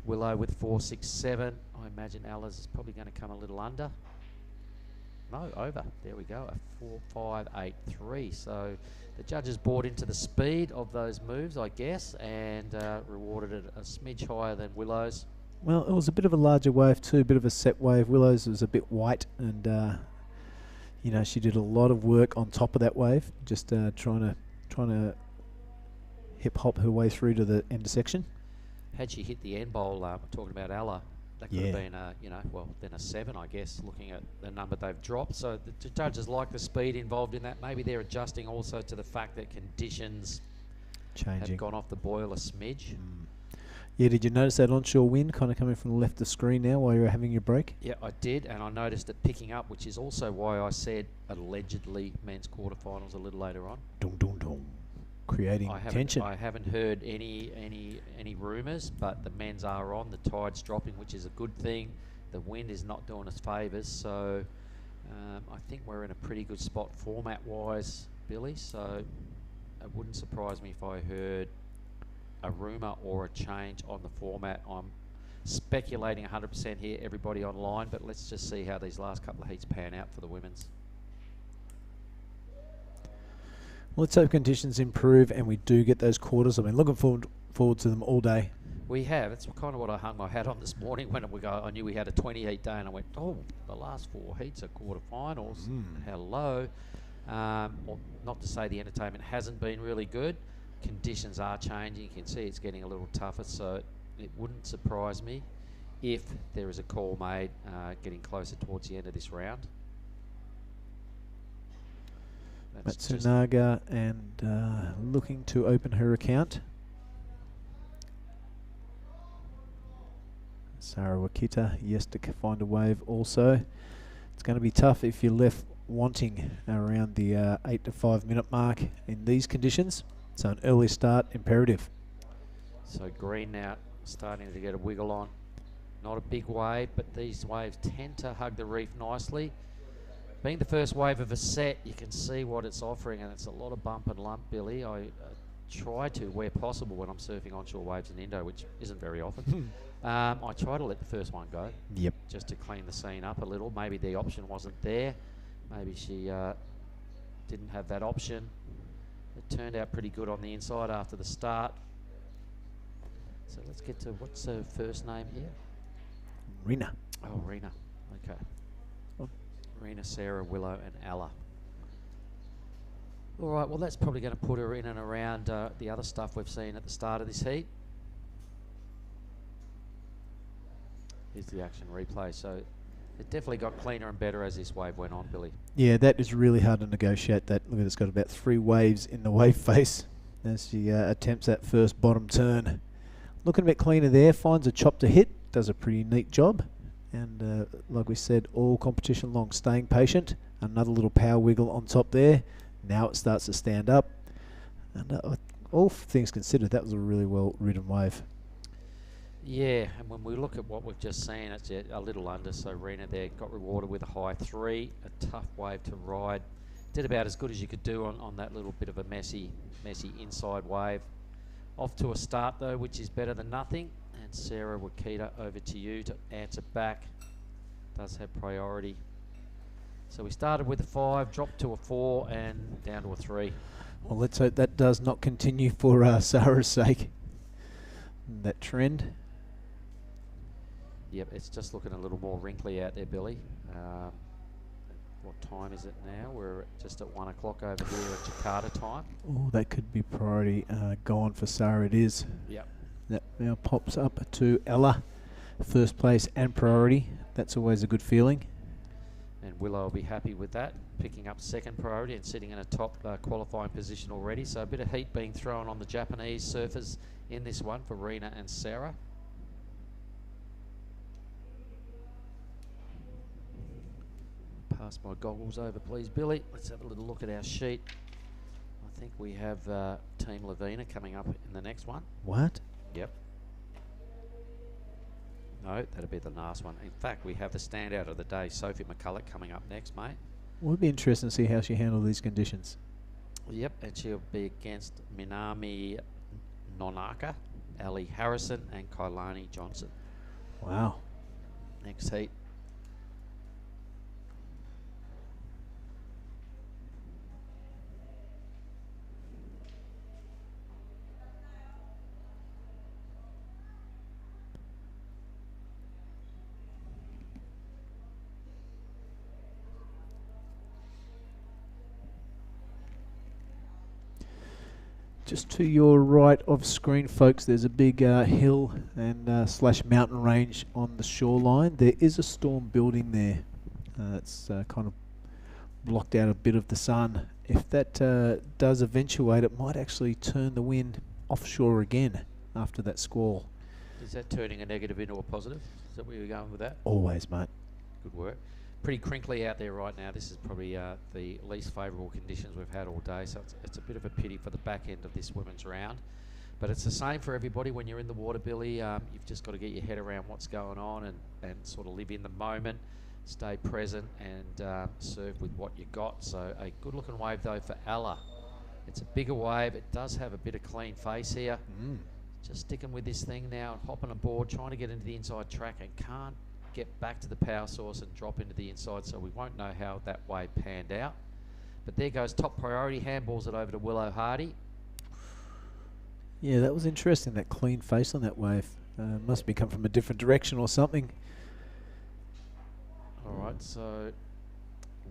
Willow with 4.67. I imagine Ella's is probably going to come a little under. No, over. There we go. A 4.583. So the judges bought into the speed of those moves, I guess, and rewarded it a smidge higher than Willow's. Well, it was a bit of a larger wave too, a bit of a set wave. Willow's was a bit white, and she did a lot of work on top of that wave, just trying to hip hop her way through to the end section. Had she hit the end bowl, talking about Ella, that could have been then a 7, I guess, looking at the number they've dropped. So the judges like the speed involved in that. Maybe they're adjusting also to the fact that conditions have gone off the boil a smidge. Yeah, did you notice that onshore wind kind of coming from the left of screen now while you were having your break? Yeah, I did, and I noticed it picking up, which is also why I said allegedly men's quarterfinals a little later on. Dum dum dum. Creating tension. I haven't heard any rumours, but the men's are on. The tide's dropping, which is a good thing. The wind is not doing us favours, so I think we're in a pretty good spot format-wise, Billy. So it wouldn't surprise me if I heard a rumour or a change on the format. I'm speculating 100% here, everybody online, but let's just see how these last couple of heats pan out for the women's. Well, let's hope conditions improve and we do get those quarters. I've been looking forward to them all day. We have. It's kind of what I hung my hat on this morning when I knew we had a 20-heat day, and I went, oh, the last 4 heats are quarterfinals. Hello. Well, not to say the entertainment hasn't been really good. Conditions are changing. You can see it's getting a little tougher, so it wouldn't surprise me if there is a call made getting closer towards the end of this round. Matsuoka and looking to open her account. Sarah Wakita, yes, to find a wave also. It's going to be tough if you're left wanting around the 8 to 5 minute mark in these conditions. So an early start imperative. So green now starting to get a wiggle on. Not a big wave, but these waves tend to hug the reef nicely. Being the first wave of a set, you can see what it's offering, and it's a lot of bump and lump, Billy. I try to, where possible, when I'm surfing onshore waves in Indo, which isn't very often, I try to let the first one go. Yep. Just to clean the scene up a little. Maybe the option wasn't there. Maybe she didn't have that option. It turned out pretty good on the inside after the start. So let's get to, what's her first name here? Rena. Oh, Rena. Okay. Rena, Sarah, Willow and Ella. All right, well, that's probably going to put her in and around the other stuff we've seen at the start of this heat. Here's the action replay. So it definitely got cleaner and better as this wave went on, Billy. Yeah, that is really hard to negotiate. That look at, it's got about 3 waves in the wave face as she attempts that first bottom turn. Looking a bit cleaner there, finds a chop to hit, does a pretty neat job, And like we said, all competition long, staying patient. Another little power wiggle on top there. Now it starts to stand up. And all things considered, that was a really well ridden wave. Yeah, and when we look at what we've just seen, it's a little under. So Rena there got rewarded with a high 3, a tough wave to ride. Did about as good as you could do on that little bit of a messy inside wave. Off to a start though, which is better than nothing. And Sarah Wakita, over to you to answer back. Does have priority. So we started with a 5, dropped to a 4, and down to a 3. Well, let's hope that does not continue for Sarah's sake. That trend. Yep, it's just looking a little more wrinkly out there, Billy. What time is it now? We're just at 1 o'clock over here at Jakarta time. Oh, that could be priority gone for Sarah. It is. Yep. That now pops up to Ella, first place and priority. That's always a good feeling. And Willow will be happy with that, picking up second priority and sitting in a top qualifying position already. So a bit of heat being thrown on the Japanese surfers in this one for Rena and Sarah. Pass my goggles over, please, Billy. Let's have a little look at our sheet. I think we have Team Lavina coming up in the next one. What? Yep. No, that'll be the last one. In fact, we have the standout of the day, Sophie McCulloch, coming up next, mate. Well, it'll be interesting to see how she handles these conditions. Yep, and she'll be against Minami Nonaka, Ali Harrison, and Kailani Johnson. Wow. Next heat. Just to your right of screen, folks, there's a big hill and slash mountain range on the shoreline. There is a storm building there. It's kind of blocked out a bit of the sun. If that does eventuate, it might actually turn the wind offshore again after that squall. Is that turning a negative into a positive? Is that where you're going with that? Always, mate. Good work. Pretty crinkly out there right now. This is probably the least favourable conditions we've had all day, so it's a bit of a pity for the back end of this women's round. But it's the same for everybody when you're in the water, Billy. You've just got to get your head around what's going on and sort of live in the moment, stay present and serve with what you got. So a good looking wave though for Ella. It's a bigger wave. It does have a bit of clean face here. Just sticking with this thing now, hopping aboard, trying to get into the inside track and can't get back to the power source and drop into the inside, so we won't know how that wave panned out. But there goes top priority, handballs it over to Willow Hardy. Yeah, that was interesting, that clean face on that wave. Must be come from a different direction or something. All right, so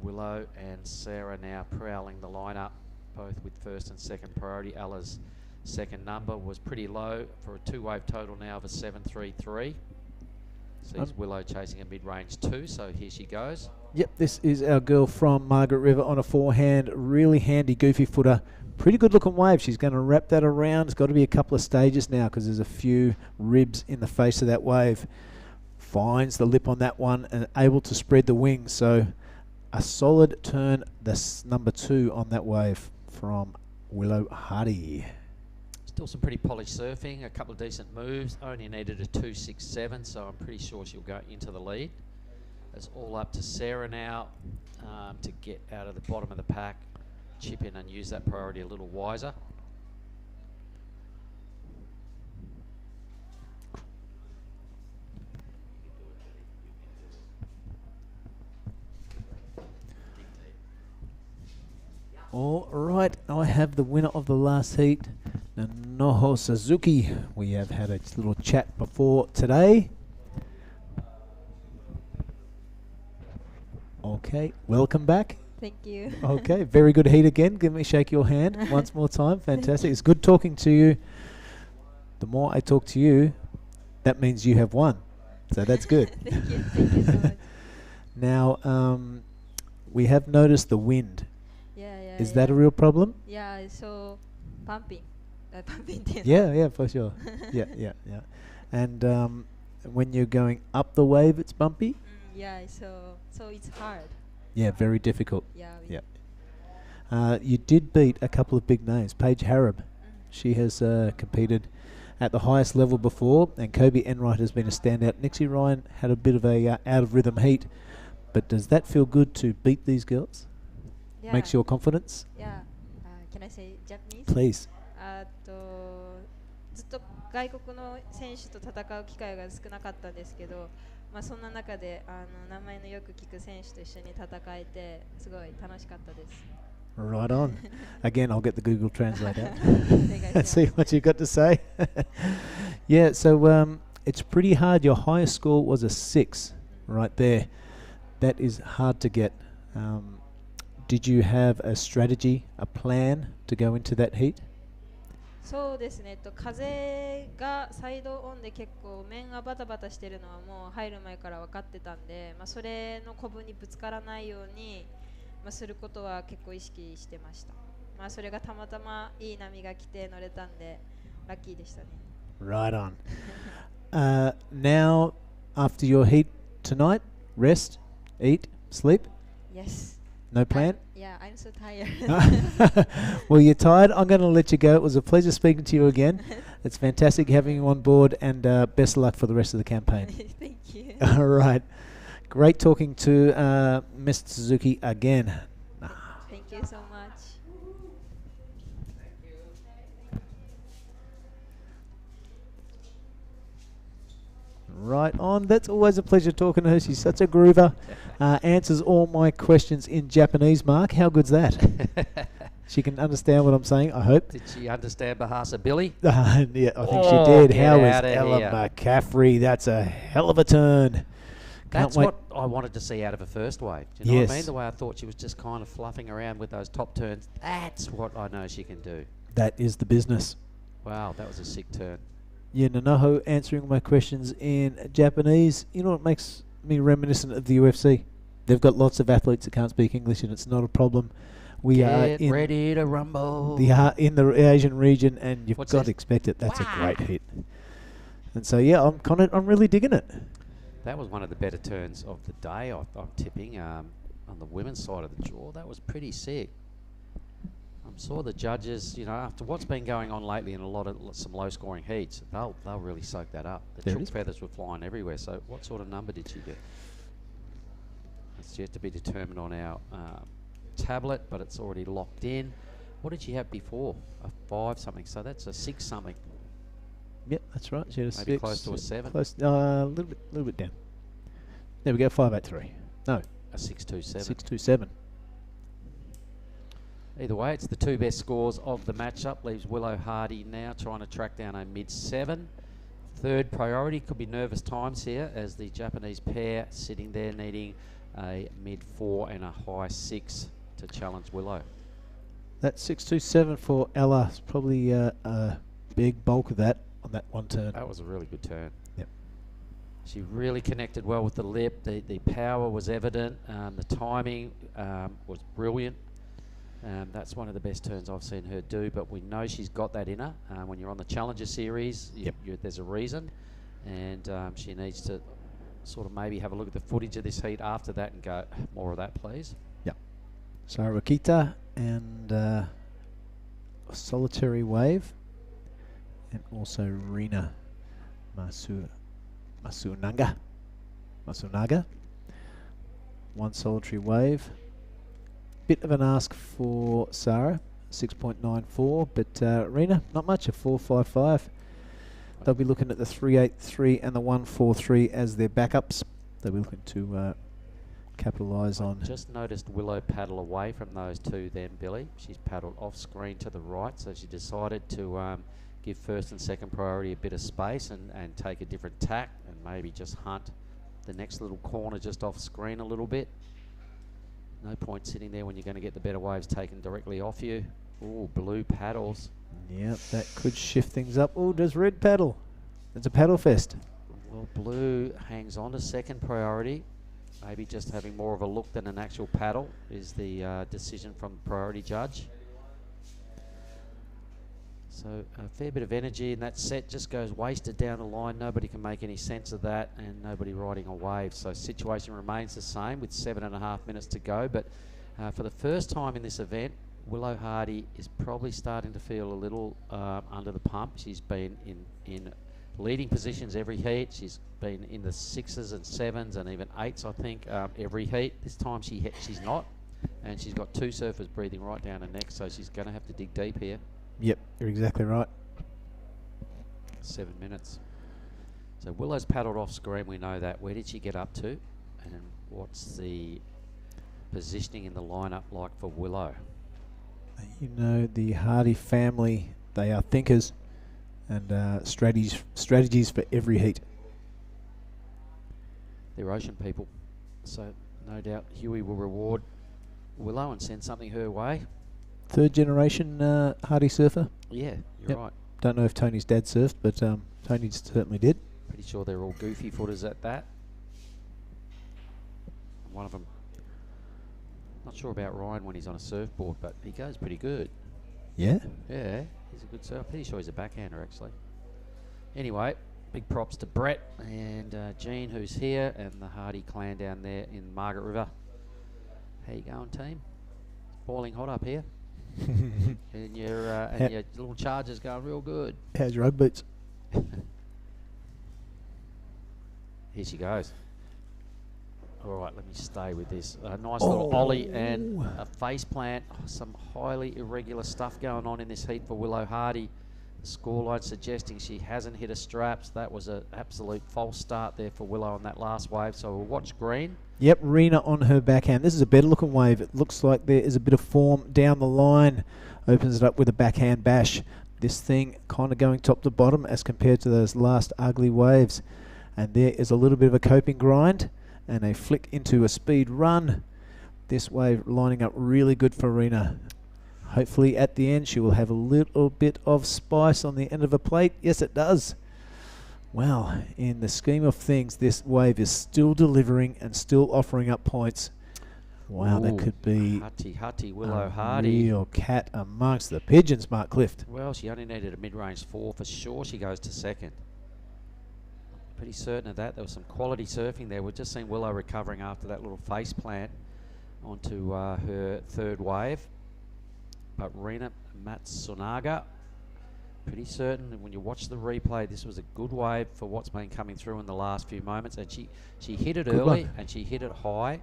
Willow and Sarah now prowling the lineup, both with first and second priority. Ella's second number was pretty low for a 2-wave total now of a 7.33. Sees Willow chasing a mid-range 2, so here she goes. Yep, this is our girl from Margaret River on a forehand. Really handy, goofy footer. Pretty good looking wave. She's going to wrap that around. It's got to be a couple of stages now because there's a few ribs in the face of that wave. Finds the lip on that one and able to spread the wings. So a solid turn, this number 2 on that wave from Willow Hardy. Still some pretty polished surfing, a couple of decent moves. Only needed a 2.67, so I'm pretty sure she'll go into the lead. It's all up to Sarah now to get out of the bottom of the pack, chip in and use that priority a little wiser. All right, I have the winner of the last heat, Noho Suzuki. We have had a little chat before today. Okay, welcome back. Thank you. Okay, very good heat again. Give me shake your hand once more time. Fantastic. It's good talking to you. The more I talk to you, that means you have won. So that's good. Thank you so much. Now, we have noticed the wind. Is that a real problem? Yeah, it's so pumping. Yeah, for sure. yeah. And when you're going up the wave, it's bumpy? Yeah, so it's hard. Yeah, very difficult. Yeah. You did beat a couple of big names. Paige Harab, she has competed at the highest level before, and Kobe Enright has been a standout. Nixie Ryan had a bit of a out of rhythm heat, but does that feel good to beat these girls? Yeah. Makes your confidence? Yeah. Can I say Japanese? Please. ずっと外国の選手と戦う機会が少なかったんですけど、そんな中で名前のよく聞く選手と一緒に戦えてすごい楽しかったです。Right on. Again, I'll get the Google Translate out. Let's see what you've got to say. Yeah, so it's pretty hard. Your highest score was a 6 right there. That is hard to get. Did you have a strategy, a plan to go into that heat? そうですね、風がサイドオンで結構面がバタバタしてるのはもう入る前から分かってたんで、それのコブにぶつからないように、することは結構意識してました。それがたまたまいい波が来て乗れたんでラッキーでしたね。Right on. Now, after your heat tonight, rest, eat, sleep? Yes. No plan? Yeah, I'm so tired. Well, you're tired. I'm going to let you go. It was a pleasure speaking to you again. It's fantastic having you on board, and best of luck for the rest of the campaign. Thank you. All right. Great talking to Mr. Suzuki again. Thank you so much. Right on. That's always a pleasure talking to her. She's such a groover. Answers all my questions in Japanese, Mark. How good's that? She can understand what I'm saying, I hope. Did she understand Bahasa Billy? Yeah, I think she did. How is Ella here. McCaffrey? That's a hell of a turn. That's what I wanted to see out of her first wave. Do you know what I mean? Yes. The way I thought she was just kind of fluffing around with those top turns. That's what I know she can do. That is the business. Wow, that was a sick turn. Yeah, Nanoho answering my questions in Japanese. You know what makes me reminiscent of the UFC? They've got lots of athletes that can't speak English, and it's not a problem. We are Get ready to rumble. in the Asian region, and you've What's got this? to expect it. That's a great hit. And so, yeah, I'm really digging it. That was one of the better turns of the day, I'm tipping, on the women's side of the draw. That was pretty sick. I'm sure the judges, you know, after what's been going on lately in some low-scoring heats, they'll really soak that up. The There chook is. feathers were flying everywhere. So what sort of number did she get? It's yet to be determined on our tablet, but it's already locked in. What did she have before? A 5 something. So that's a 6 something. Yep, that's right. She had a Maybe 6. close to a 7. Close, a little bit down. There we go. 583. No, A 627. 627. Either way, it's the two best scores of the matchup. Leaves Willow Hardy now trying to track down a mid-7. Third priority. Could be nervous times here as the Japanese pair sitting there needing a mid-4 and a high 6 to challenge Willow. That 627 for Ella is probably a big bulk of that on that one turn. That was a really good turn. Yep. She really connected well with the lip. The power was evident. The timing was brilliant. That's one of the best turns I've seen her do, but we know she's got that in her. When you're on the Challenger Series, there's a reason, and she needs to sort of maybe have a look at the footage of this heat after that and go, more of that, please. Yep. So Rakita and a solitary wave, and also Rina Masunaga. One solitary wave. Bit of an ask for Sarah, 6.94, but Rina, not much, a 4.55. They'll be looking at the 3.83 and the 1.43 as their backups. They'll be looking to capitalise on. Just noticed Willow paddle away from those two then, Billy. She's paddled off screen to the right, so she decided to give first and second priority a bit of space and take a different tack and maybe just hunt the next little corner just off screen a little bit. No point sitting there when you're going to get the better waves taken directly off you. Ooh, blue paddles. Yep, that could shift things up. Oh, does red paddle? It's a paddle fest. Well, blue hangs on to second priority. Maybe just having more of a look than an actual paddle is the decision from the priority judge. So a fair bit of energy in that set just goes wasted down the line. Nobody can make any sense of that, and nobody riding a wave. So situation remains the same with 7.5 minutes to go. But for the first time in this event, Willow Hardy is probably starting to feel a little under the pump. She's been in leading positions every heat. She's been in the 6s and 7s and even 8s, I think, every heat. This time she's not, and she's got 2 surfers breathing right down her neck, so she's going to have to dig deep here. Yep, you're exactly right. 7 minutes. So Willow's paddled off screen, we know that. Where did she get up to? And what's the positioning in the lineup like for Willow? You know, the Hardy family, they are thinkers and strategies for every heat. They're ocean people. So no doubt Huey will reward Willow and send something her way. 3rd generation Hardy surfer. Yeah, you're right. Don't know if Tony's dad surfed, but Tony certainly did. Pretty sure they're all goofy footers at that. One of them, not sure about Ryan when he's on a surfboard, but he goes pretty good. Yeah? Yeah, he's a good surfer. Pretty sure he's a backhander, actually. Anyway, big props to Brett and Jean, who's here, and the Hardy clan down there in Margaret River. How you going, team? It's boiling hot up here. and your little charger's going real good. How's your Ugg boots? Here she goes. All right, let me stay with this. A nice little ollie and a face plant. Oh, some highly irregular stuff going on in this heat for Willow Hardy. The scoreline suggesting she hasn't hit her straps. That was an absolute false start there for Willow on that last wave. So we'll watch green. Yep, Rena on her backhand. This is a better looking wave. It looks like there is a bit of form down the line. Opens it up with a backhand bash. This thing kind of going top to bottom as compared to those last ugly waves. And there is a little bit of a coping grind and a flick into a speed run. This wave lining up really good for Rena. Hopefully at the end she will have a little bit of spice on the end of a plate. Yes, it does. Well, in the scheme of things, this wave is still delivering and still offering up points. Wow, that could be Hutty, Willow Hardy. Real cat amongst the pigeons, Mark Clift. Well, she only needed a mid-range 4 for sure. She goes to 2nd. Pretty certain of that. There was some quality surfing there. We've just seen Willow recovering after that little face plant onto her 3rd wave. But Rena Matsuoka, pretty certain that when you watch the replay, this was a good wave for what's been coming through in the last few moments. And she hit it early and she hit it high.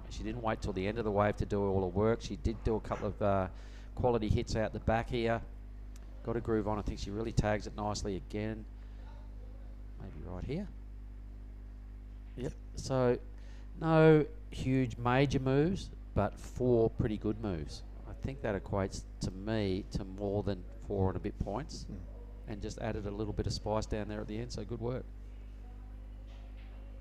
She didn't wait till the end of the wave to do all her work. She did do a couple of quality hits out the back here. Got a groove on. I think she really tags it nicely again. Maybe right here. Yep. So no huge major moves, but 4 pretty good moves. I think that equates to me to more than 4 and a bit points, and just added a little bit of spice down there at the end. So good work.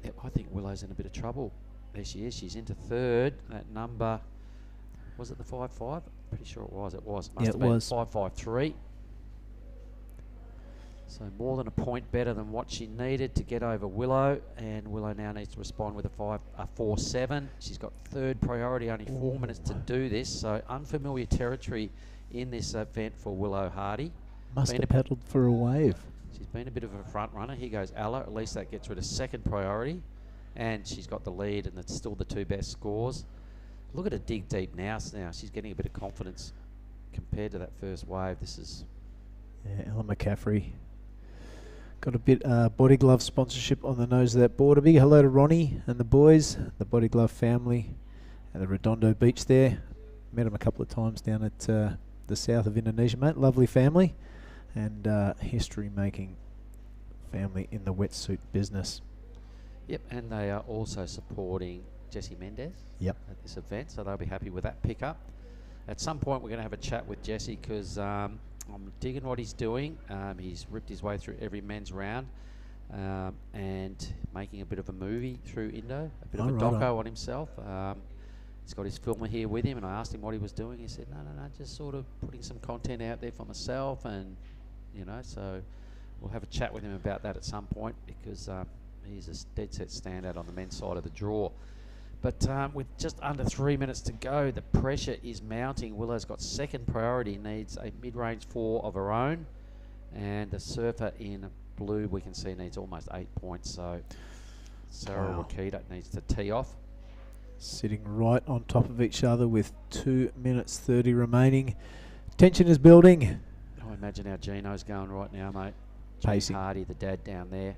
Yep, I think Willow's in a bit of trouble. There she is. She's into 3rd. That number, was it the 5-5? Pretty sure it was. It was. Must have been 5-5-3. So more than a point better than what she needed to get over Willow, and Willow now needs to respond with a 4-7. She's got 3rd priority, only 4 minutes to do this, so unfamiliar territory in this event for Willow Hardy. Must have paddled for a wave. She's been a bit of a front runner. Here goes Ella. At least that gets her to 2nd priority, and she's got the lead, and it's still the 2 best scores. Look at her dig deep now. She's getting a bit of confidence compared to that first wave. This is... Yeah, Ella McCaffrey. Got a bit Body Glove sponsorship on the nose of that board. A big hello to Ronnie and the boys, the Body Glove family at the Redondo Beach there. Met them a couple of times down at the south of Indonesia, mate. Lovely family and history-making family in the wetsuit business. Yep, and they are also supporting Jesse Mendez at this event, so they'll be happy with that pickup. At some point, we're going to have a chat with Jesse because... I'm digging what he's doing. He's ripped his way through every men's round and making a bit of a movie through Indo, a bit of a doco on himself. He's got his filmer here with him, and I asked him what he was doing. He said, no, just sort of putting some content out there for myself, and, you know, so we'll have a chat with him about that at some point because he's a dead set standout on the men's side of the draw. But with just under 3 minutes to go, the pressure is mounting. Willow's got 2nd priority, needs a mid-range 4 of her own. And the surfer in blue, we can see, needs almost 8 points. So Sarah Wow. Wakita needs to tee off. Sitting right on top of each other with 2 minutes 30 remaining. Tension is building. I imagine how Gino's going right now, mate. Pacing. Gene Hardy, the dad down there.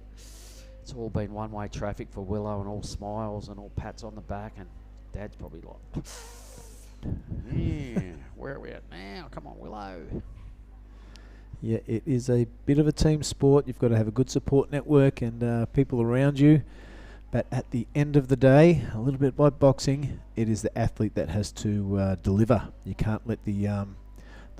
It's all been one-way traffic for Willow, and all smiles and all pats on the back, and Dad's probably like, yeah, where are we at now? Come on, Willow. Yeah, it is a bit of a team sport. You've got to have a good support network and people around you. But at the end of the day, a little bit like boxing, it is the athlete that has to deliver. You can't let the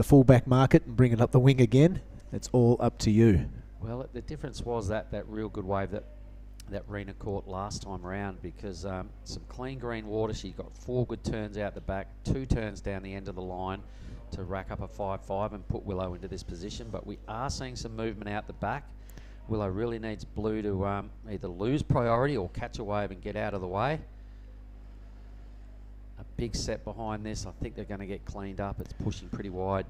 fullback market and bring it up the wing again. It's all up to you. Well, the difference was that real good wave that Rena caught last time round, because some clean green water. She got 4 good turns out the back, 2 turns down the end of the line to rack up a 5-5 and put Willow into this position. But we are seeing some movement out the back. Willow really needs blue to either lose priority or catch a wave and get out of the way. A big set behind this. I think they're going to get cleaned up. It's pushing pretty wide.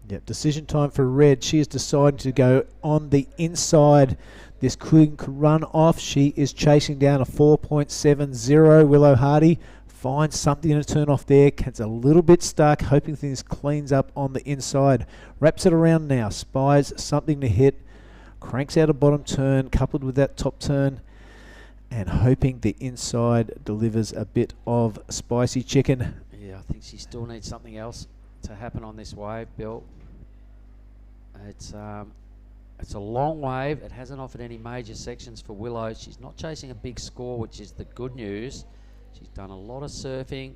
Yep, decision time for red. She has decided to go on the inside. This could run off. She is chasing down a 4.70. Willow Hardy finds something to turn off there. Gets a little bit stuck, hoping things cleans up on the inside. Wraps it around now. Spies something to hit. Cranks out a bottom turn, coupled with that top turn, and hoping the inside delivers a bit of spicy chicken. Yeah, I think she still needs something else to happen on this wave, Bill. It's a long wave. It hasn't offered any major sections for Willow. She's not chasing a big score, which is the good news. She's done a lot of surfing.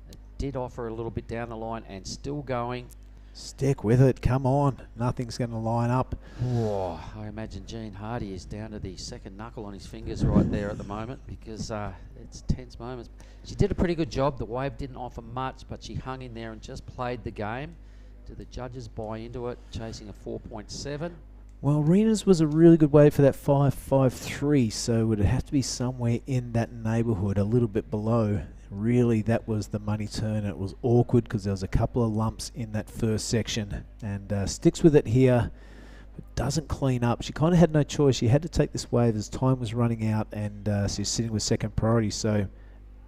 It did offer a little bit down the line and still going. Stick with it. Come on. Nothing's going to line up. Whoa, I imagine Gene Hardy is down to the second knuckle on his fingers right there at the moment, because it's tense moments. She did a pretty good job. The wave didn't offer much, but she hung in there and just played the game. Do the judges buy into it, chasing a 4.7? Well, Rena's was a really good wave for that 5.53, so would it have to be somewhere in that neighbourhood, a little bit below. Really, that was the money turn. It was awkward because there was a couple of lumps in that first section, and sticks with it here, but doesn't clean up. She kind of had no choice. She had to take this wave as time was running out, and she's sitting with second priority. So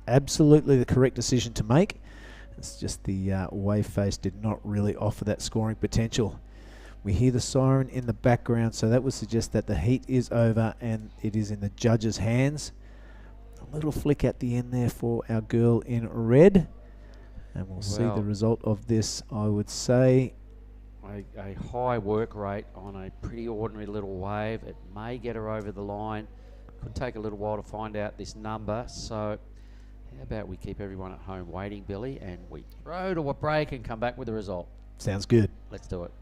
absolutely the correct decision to make. It's just the wave face did not really offer that scoring potential. We hear the siren in the background, so that would suggest that the heat is over and it is in the judges' hands. A little flick at the end there for our girl in red, and we'll see the result of this. I would say a high work rate on a pretty ordinary little wave. It may get her over the line. Could take a little while to find out this number. So how about we keep everyone at home waiting, Billy, and we throw to a break and come back with the result. Sounds good. Let's do it.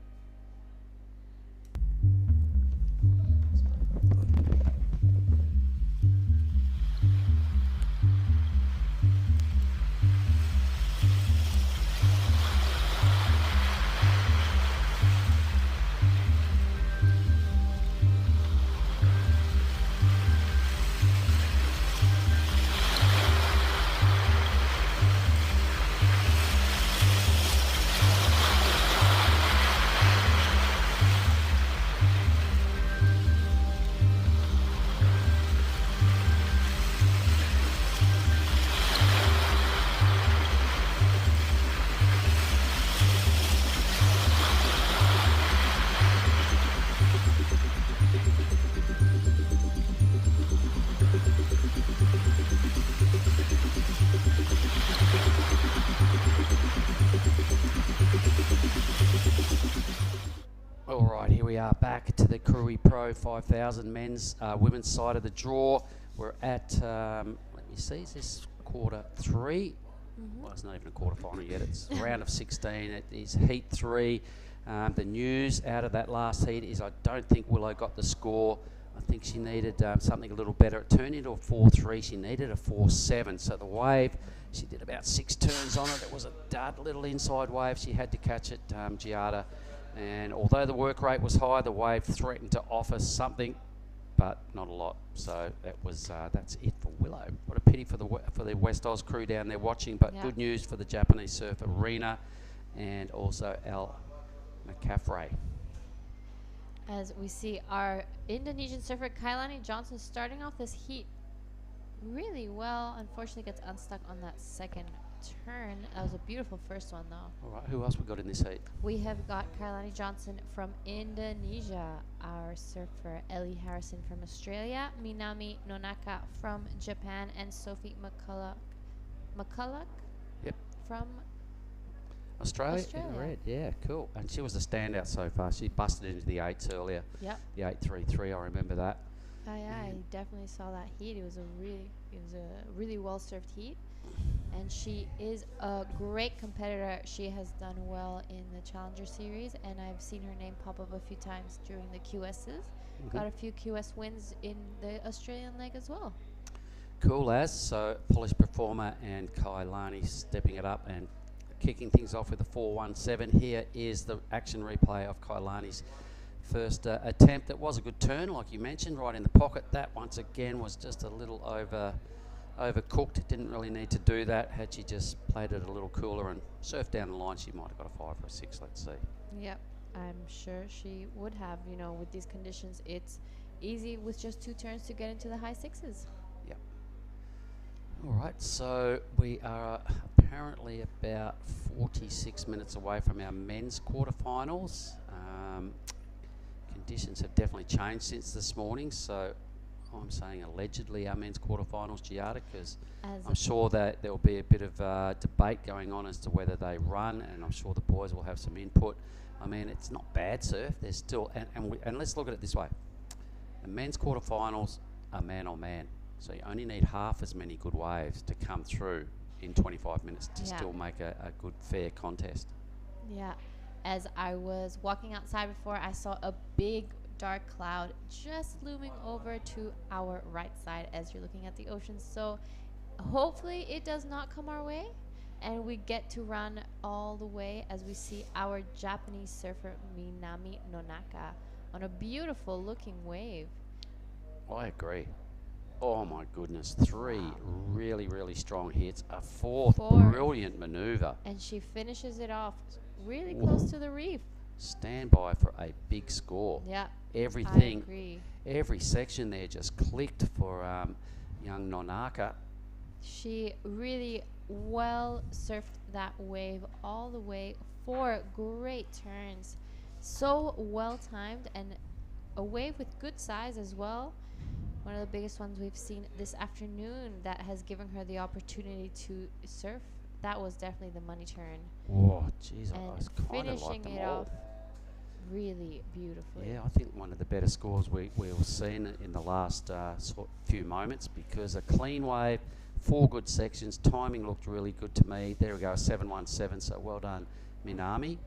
All right, here we are back to the Krui Pro 5000 men's women's side of the draw. We're at, let me see, is this quarter 3? Well, it's not even a quarter final yet. It's a round of 16. It is heat 3. The news out of that last heat is I don't think Willow got the score. I think she needed something a little better. It turned into a 4.3. She needed a 4.7. So the wave, she did about 6 turns on it. It was a dud little inside wave. She had to catch it, Giada. And although the work rate was high, the wave threatened to offer something, but not a lot. So that was that's it for Willow. What a pity for the West Oz crew down there watching, but good news for the Japanese surfer Rena and also Al McCaffrey. As we see our Indonesian surfer Kailani Johnson starting off this heat really well. Unfortunately gets unstuck on that second turn. That was a beautiful first one though. All right, who else we got in this heat? We have got Kailani Johnson from Indonesia, our surfer Ellie Harrison from Australia, Minami Nonaka from Japan, and Sophie McCulloch Yep. from Australia. Australia. In red, yeah, cool. And she was the standout so far. She busted into the 8s earlier. Yep. The 8.33, I remember that. Yeah, I definitely saw that heat. It was a really well served heat, and she is a great competitor. She has done well in the Challenger Series, and I've seen her name pop up a few times during the QSs. Got a few QS wins in the Australian leg as well. Cool as. So polished performer and Kailani stepping it up and kicking things off with a 4.17. Here is the action replay of Kailani's first attempt. That was a good turn, like you mentioned, right in the pocket. That once again was just a little overcooked. Didn't really need to do that. Had she just played it a little cooler and surfed down the line, she might have got a 5 or a 6. Let's see. Yep, I'm sure she would have. You know, with these conditions, it's easy with just 2 turns to get into the high 6s. Yep. All right, so we are apparently about 46 minutes away from our men's quarterfinals. Conditions have definitely changed since this morning, so I'm saying allegedly our men's quarterfinals, Giada, because I'm sure that there will be a bit of debate going on as to whether they run, and I'm sure the boys will have some input. I mean, it's not bad surf. There's still, and let's look at it this way. The men's quarterfinals are man on man, so you only need half as many good waves to come through in 25 minutes to still make a good, fair contest. Yeah. As I was walking outside before, I saw a big dark cloud just looming over to our right side as you're looking at the ocean. So hopefully it does not come our way and we get to run all the way as we see our Japanese surfer Minami Nonaka on a beautiful looking wave. I agree. Oh my goodness, 3 really, really strong hits, a 4th brilliant maneuver. And she finishes it off really close to the reef. Stand by for a big score. Yeah, everything, I agree. Every section there just clicked for young Nonaka. She really well surfed that wave all the way. 4 great turns, so well timed, and a wave with good size as well. One of the biggest ones we've seen this afternoon that has given her the opportunity to surf. That was definitely the money turn. Oh, jeez, I was kind of finishing like them it all. off really beautifully. Yeah, I think one of the better scores we've seen in the last few moments, because a clean wave, 4 good sections, timing looked really good to me. There we go, 7.17, so well done, Minami.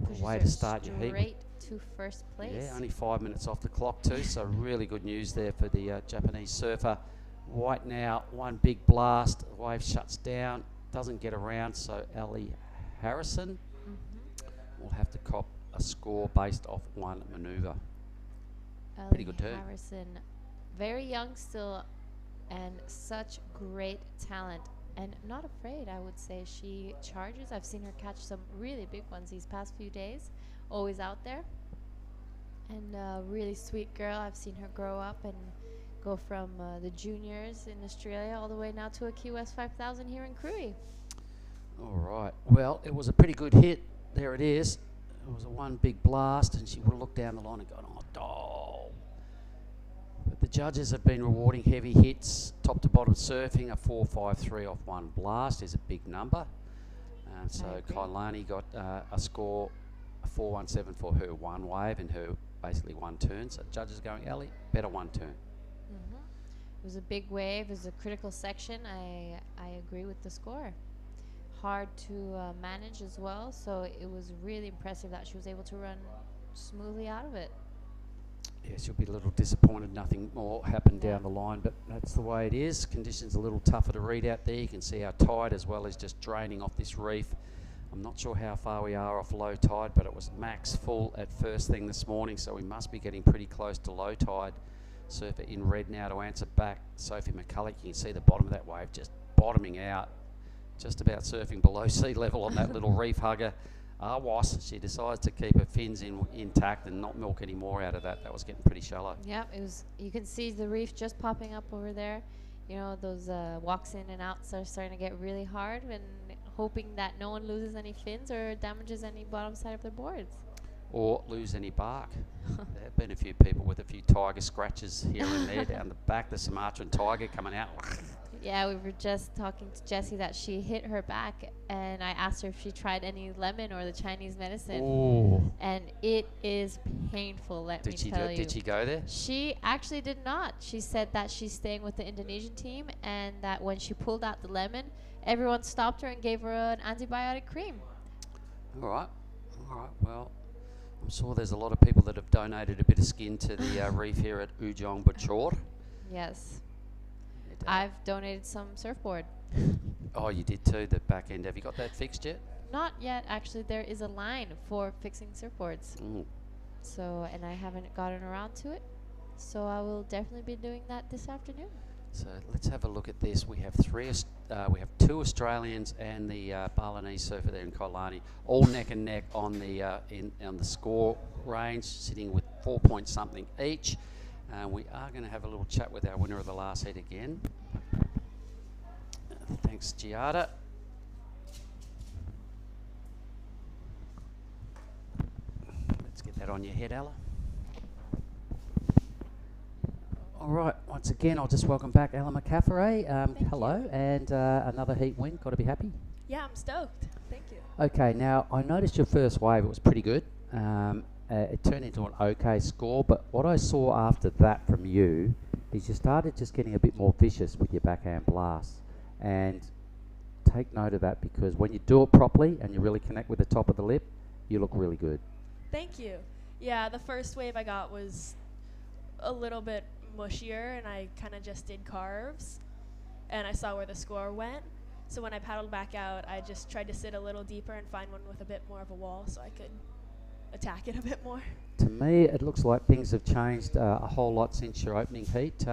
Pushes Way her to start your heat. straight to first place. Yeah, only 5 minutes off the clock too, so really good news there for the Japanese surfer. White now, one big blast, the wave shuts down, doesn't get around, so Ellie Harrison will have to cop a score based off one manoeuvre. Pretty good turn. Harrison, very young still, and such great talent, and not afraid, I would say. She charges. I've seen her catch some really big ones these past few days, always out there. And a really sweet girl. I've seen her grow up and go from the juniors in Australia all the way now to a QS 5000 here in Krui. All right. Well, it was a pretty good hit. There it is. It was a one big blast, and she would have looked down the line and gone, oh, doll. But the judges have been rewarding heavy hits, top to bottom surfing. A 4.53 off one blast is a big number. So Kailani got a score, a 4.17 for her one wave and her basically one turn. So judges going, Ellie, better one turn. It was a big wave. It was a critical section. I agree with the score. Hard to manage as well, so it was really impressive that she was able to run smoothly out of it. Yeah, she'll be a little disappointed nothing more happened down the line, but that's the way it is. Conditions a little tougher to read out there. You can see our tide as well is just draining off this reef. I'm not sure how far we are off low tide, but it was max full at first thing this morning, so we must be getting pretty close to low tide. Surfer in red now to answer back. Sophie McCulloch, you can see the bottom of that wave just bottoming out, just about surfing below sea level on that little reef hugger. Arwas, she decides to keep her fins intact and not milk any more out of that. That was getting pretty shallow. Yep, it was. You can see the reef just popping up over there. You know, those walks in and outs are starting to get really hard, and hoping that no one loses any fins or damages any bottom side of their boards. Or lose any bark. There have been a few people with a few tiger scratches here and there down the back. The Sumatran tiger coming out. Yeah, we were just talking to Jessie that she hit her back, and I asked her if she tried any lemon or the Chinese medicine. Ooh. And it is painful, let me tell you. Did she go there? She actually did not. She said that she's staying with the Indonesian team, and that when she pulled out the lemon, everyone stopped her and gave her an antibiotic cream. All right. Well, I'm sure there's a lot of people that have donated a bit of skin to the reef here at Ujong Bachor. Yes. I've donated some surfboard. Oh, you did too, the back end. Have you got that fixed yet? Not yet. Actually, there is a line for fixing surfboards. So, and I haven't gotten around to it. So I will definitely be doing that this afternoon. So let's have a look at this. We have we have 2 Australians and the Balinese surfer there in Kailani, all neck and neck on the on the score range, sitting with 4 point something each. We are going to have a little chat with our winner of the last heat again. Thanks, Giada. Let's get that on your head, Ella. All right, once again, I'll just welcome back Ella McCaffrey. Hello, and another heat win. Got to be happy? Yeah, I'm stoked. Thank you. Okay, now I noticed your first wave. It was pretty good. It turned into an okay score, but what I saw after that from you is you started just getting a bit more vicious with your backhand blasts. And take note of that, because when you do it properly and you really connect with the top of the lip, you look really good. Thank you. Yeah, the first wave I got was a little bit mushier, and I kind of just did carves, and I saw where the score went. So when I paddled back out, I just tried to sit a little deeper and find one with a bit more of a wall so I could attack it a bit more. To me, it looks like things have changed a whole lot since your opening heat.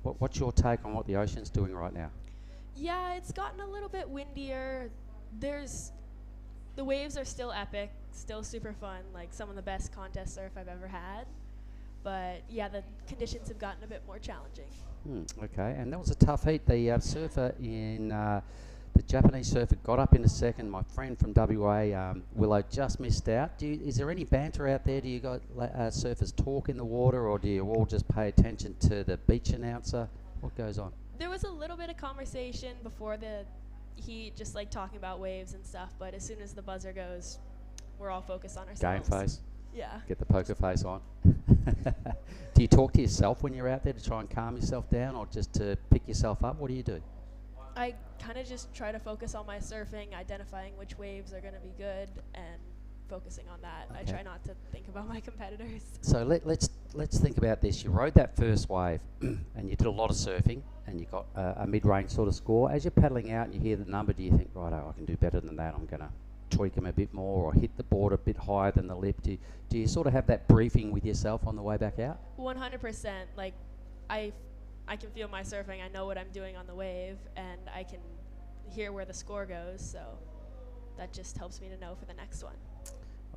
What's your take on what the ocean's doing right now? Yeah, it's gotten a little bit windier. The waves are still epic, still super fun, like some of the best contest surf I've ever had. But yeah, the conditions have gotten a bit more challenging. Okay, and that was a tough heat. The surfer in the Japanese surfer got up in a second. My friend from WA, Willow, just missed out. Is there any banter out there? Do you got surfers talk in the water, or do you all just pay attention to the beach announcer? What goes on? There was a little bit of conversation before the heat, just like talking about waves and stuff, but as soon as the buzzer goes, we're all focused on ourselves. Game face. Yeah. Get the poker face on. Do you talk to yourself when you're out there to try and calm yourself down, or just to pick yourself up? What do you do? I kind of just try to focus on my surfing, identifying which waves are going to be good, and focusing on that. Okay. I try not to think about my competitors. So let's think about this. You rode that first wave, and you did a lot of surfing, and you got a mid-range sort of score. As you're paddling out and you hear the number, do you think, righto, I can do better than that? I'm going to tweak them a bit more, or hit the board a bit higher than the lip? Do you sort of have that briefing with yourself on the way back out? 100%. Like, I can feel my surfing. I know what I'm doing on the wave, and I can hear where the score goes. So that just helps me to know for the next one.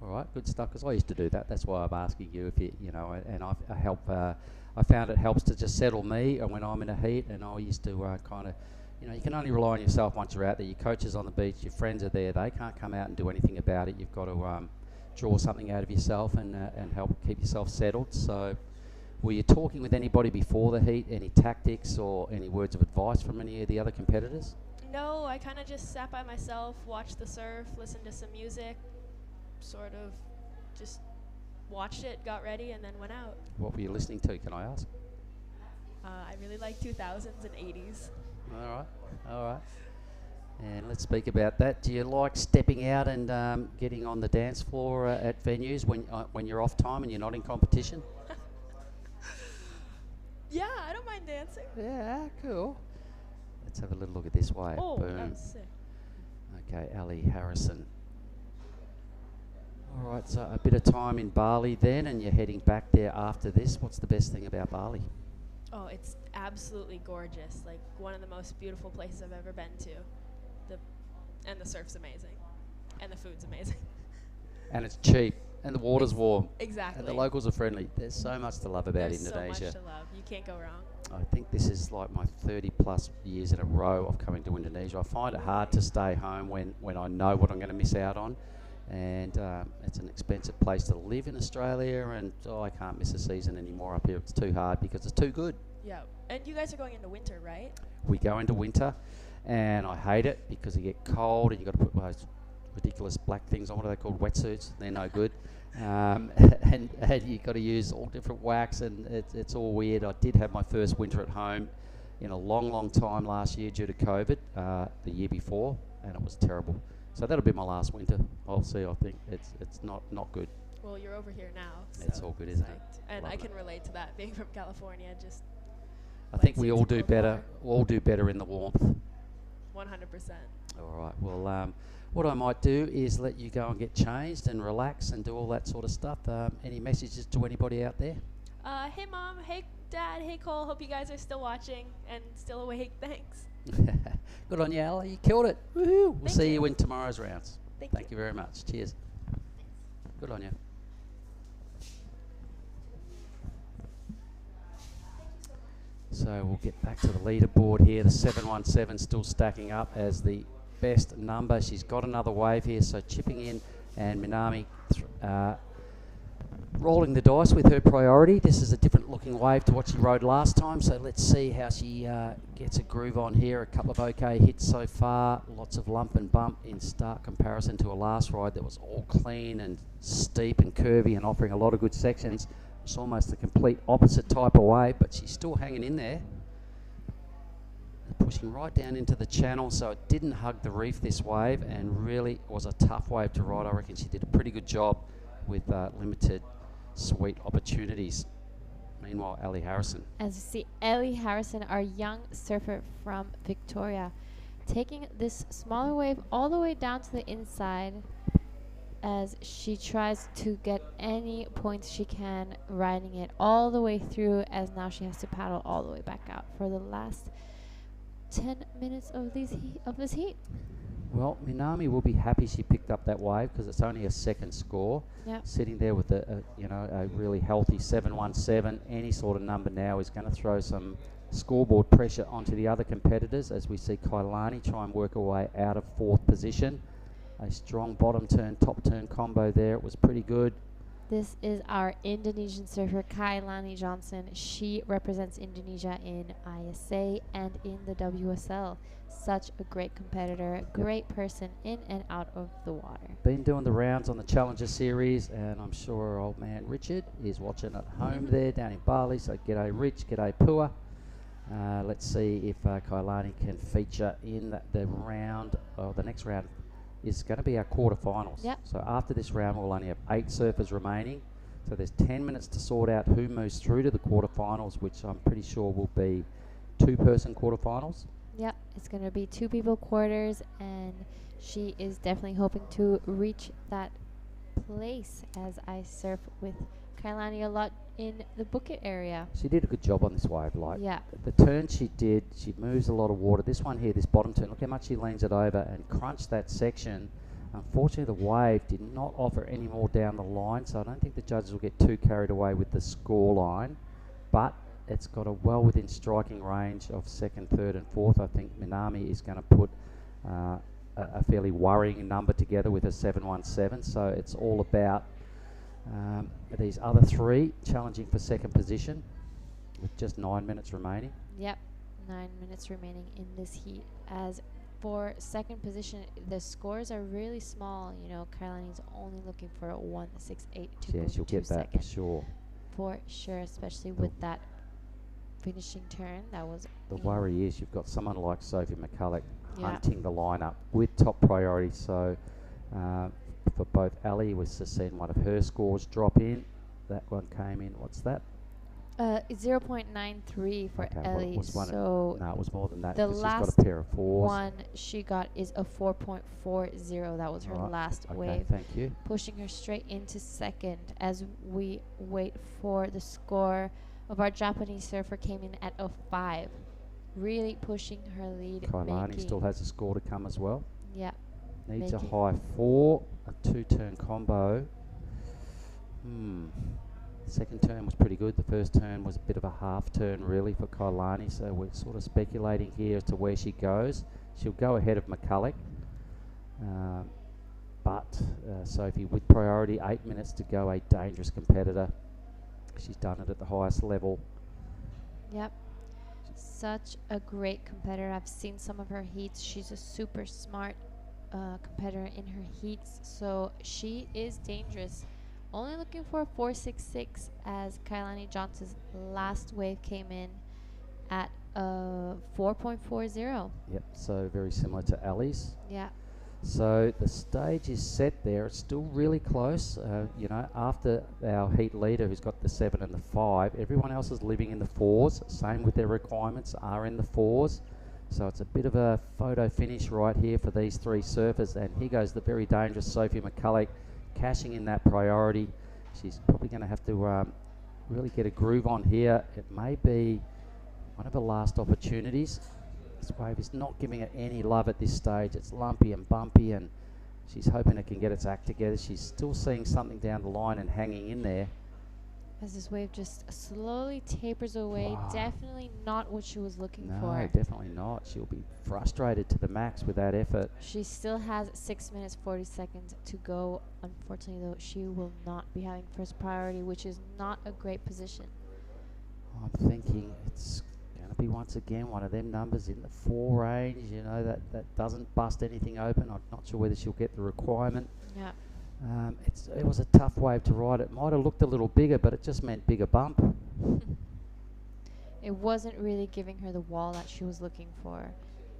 All right, good stuff. Because I used to do that. That's why I'm asking you if you know. And I help. I found it helps to just settle me, and when I'm in a heat, and I used to kind of. You know, you can only rely on yourself once you're out there. Your coaches on the beach, your friends are there. They can't come out and do anything about it. You've got to draw something out of yourself and help keep yourself settled. So were you talking with anybody before the heat? Any tactics or any words of advice from any of the other competitors? No, I kind of just sat by myself, watched the surf, listened to some music, sort of just watched it, got ready, and then went out. What were you listening to, can I ask? I really like 2000s and 80s. All right. And let's speak about that. Do you like stepping out and getting on the dance floor at venues when you're off time and you're not in competition? Yeah, I don't mind dancing. Yeah, cool. Let's have a little look at this wave. Oh, Boom. that was sick. Okay, Ali Harrison. All right, so a bit of time in Bali then, and you're heading back there after this. What's the best thing about Bali? Oh, it's absolutely gorgeous. Like, one of the most beautiful places I've ever been to. And the surf's amazing. And the food's amazing. And it's cheap, and the water's warm. Exactly. And the locals are friendly. There's so much to love about There's Indonesia. so much to love. You can't go wrong. I think this is like my 30 plus years in a row of coming to Indonesia. I find it hard to stay home when I know what I'm going to miss out on. And it's an expensive place to live in Australia, and I can't miss a season anymore up here. It's too hard because it's too good. Yeah. And you guys are going into winter, right? We go into winter, and I hate it because you get cold and you've got to put those ridiculous black things on. What are they called? Wetsuits. They're no good. And you've got to use all different wax, and it's all weird. I did have my first winter at home in a long, long time last year due to COVID, the year before, and it was terrible. So that'll be my last winter. I'll see. I think it's not good. Well, you're over here now. So It's all good, isn't it? And I can relate to that, being from California. Just I think we all do better. All do better in the warmth. 100%. All right. Well, what I might do is let you go and get changed and relax and do all that sort of stuff. Any messages to anybody out there? Hey, Mom. Hey, Dad. Hey, Cole. Hope you guys are still watching and still awake. Thanks. Good on you, Ali. You killed it. Woohoo. We'll Thank see you. you in tomorrow's rounds. Thank you very much. Cheers. Good on you. So we'll get back to the leaderboard here. The 717 still stacking up as the best number. She's got another wave here, so chipping in, and Minami rolling the dice with her priority. This is a different looking wave to what she rode last time, so let's see how she gets a groove on here. A couple of okay hits so far, lots of lump and bump in stark comparison to a last ride that was all clean and steep and curvy and offering a lot of good sections. It's almost the complete opposite type of wave, but she's still hanging in there. Pushing right down into the channel, so it didn't hug the reef this wave, and really was a tough wave to ride. I reckon she did a pretty good job with limited sweet opportunities. Meanwhile, Ellie Harrison. As you see, Ellie Harrison, our young surfer from Victoria, taking this smaller wave all the way down to the inside as she tries to get any points she can, riding it all the way through, as now she has to paddle all the way back out for the last 10 minutes of this heat. Well, Minami will be happy she picked up that wave because it's only a second score. Yep. Sitting there with a really healthy 717, any sort of number now is going to throw some scoreboard pressure onto the other competitors, as we see Kailani try and work her way out of fourth position. A strong bottom turn, top turn combo there. It was pretty good. This is our Indonesian surfer, Kailani Johnson. She represents Indonesia in ISA and in the WSL. Such a great competitor, great person in and out of the water. Been doing the rounds on the Challenger Series, and I'm sure old man Richard is watching at home there down in Bali. So g'day Rich, g'day Pua. Let's see if Kailani can feature in the round, the next round is going to be our quarterfinals. Yep. So after this round, we'll only have 8 surfers remaining. So there's 10 minutes to sort out who moves through to the quarterfinals, which I'm pretty sure will be 2-person quarterfinals. Yep, it's going to be 2 people quarters, and she is definitely hoping to reach that place, as I surf with Kailani a lot in the Bukit area. She did a good job on this wave. Like yeah. The turn she did, she moves a lot of water. This one here, this bottom turn, look how much she leans it over and crunched that section. Unfortunately, the wave did not offer any more down the line, so I don't think the judges will get too carried away with the score line. But it's got a well within striking range of second, third and fourth. I think Minami is going to put a fairly worrying number together with a 717. So it's all about these other 3 challenging for second position with just 9 minutes remaining. Yep, 9 minutes remaining in this heat. As for second position, the scores are really small. You know, Kailani's only looking for a 168 to Yeah, she'll get that for sure. For sure, especially with that finishing turn. That was the worry is you've got someone like Sophie McCulloch Yeah. hunting the lineup with top priority. So for both Ali, was just seeing one of her scores drop in. That one came in. What's that? 0.93 for Okay, Ellie. was one So no, it was more than that. the 'cause last she's got a pair of 4s. one she got is a 4.40. That was her Right, last okay, wave. thank you. Pushing her straight into second as we wait for the score of our Japanese surfer. Came in at a 5. Really pushing her lead. Kailani still has a score to come as well. Yeah. Needs a making- high 4 a two-turn combo. Second turn was pretty good. The first turn was a bit of a half turn really for Kailani, so we're sort of speculating here as to where she goes. She'll go ahead of McCulloch, but Sophie with priority, 8 minutes to go, a dangerous competitor. She's done it at the highest level. Yep. Such a great competitor. I've seen some of her heats. She's a super smart competitor in her heats, so she is dangerous. Only looking for a 4.66 as Kailani Johnson's last wave came in at 4.40. Yep, so very similar to Ali's. Yeah. So the stage is set there. It's still really close. You know, after our heat leader who's got the 7 and the 5, everyone else is living in the 4s. Same with their requirements are in the 4s. So it's a bit of a photo finish right here for these three surfers. And here goes the very dangerous Sophie McCulloch, cashing in that priority. She's probably going to have to really get a groove on here. It may be one of her last opportunities. This wave is not giving it any love at this stage. It's lumpy and bumpy, and she's hoping it can get its act together. She's still seeing something down the line and hanging in there. As this wave just slowly tapers away, definitely not what she was looking for. No, definitely not. She'll be frustrated to the max with that effort. She still has 6 minutes 40 seconds to go. Unfortunately, though, she will not be having first priority, which is not a great position. I'm thinking it's going to be once again one of them numbers in the 4 range. You know, that doesn't bust anything open. I'm not sure whether she'll get the requirement. Yeah. It was a tough wave to ride. It might have looked a little bigger, but it just meant bigger bump. It wasn't really giving her the wall that she was looking for,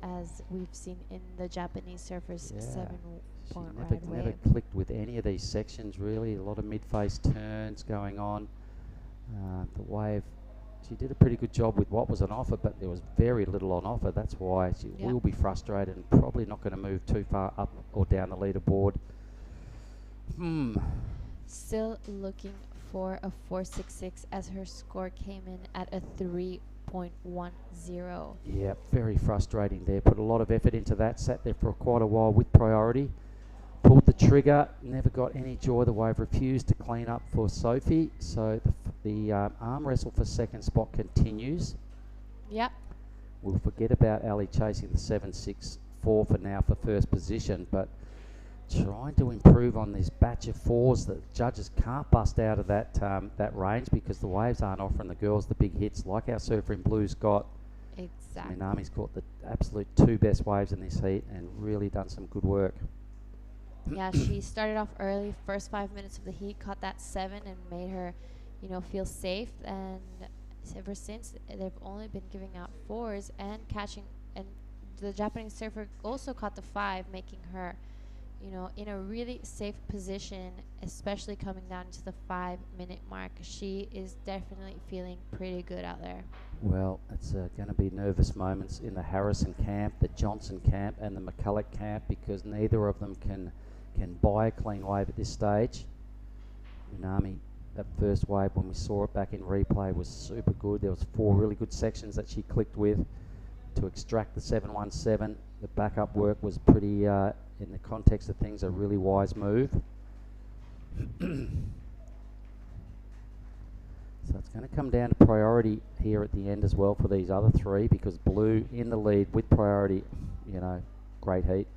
as we've seen in the Japanese surfers' 7-point ride wave. Never clicked with any of these sections, really. A lot of mid-face turns going on. The wave, she did a pretty good job with what was on offer, but there was very little on offer. That's why she will be frustrated and probably not going to move too far up or down the leaderboard. Still looking for a 4.66 as her score came in at a 3.10. Yeah, very frustrating there. Put a lot of effort into that. Sat there for quite a while with priority. Pulled the trigger. Never got any joy. The wave refused to clean up for Sophie. So the arm wrestle for second spot continues. Yep. We'll forget about Ali chasing the 7.64 for now for first position, but trying to improve on this batch of 4s that judges can't bust out of that range because the waves aren't offering the girls the big hits like our surfer in blue's got. Exactly. Minami's caught the absolute 2 best waves in this heat and really done some good work. Yeah, she started off early, first 5 minutes of the heat, caught that 7 and made her, you know, feel safe. And ever since, they've only been giving out 4s and catching. And the Japanese surfer also caught the 5, making her, you know, in a really safe position, especially coming down to the 5-minute mark. She is definitely feeling pretty good out there. Well, it's going to be nervous moments in the Harrison camp, the Johnson camp, and the McCulloch camp because neither of them can buy a clean wave at this stage. Minami, that first wave when we saw it back in replay was super good. There was 4 really good sections that she clicked with to extract the 717. The backup work was pretty, in the context of things, a really wise move. So it's going to come down to priority here at the end as well for these other 3 because Blue in the lead with priority, you know, great heat.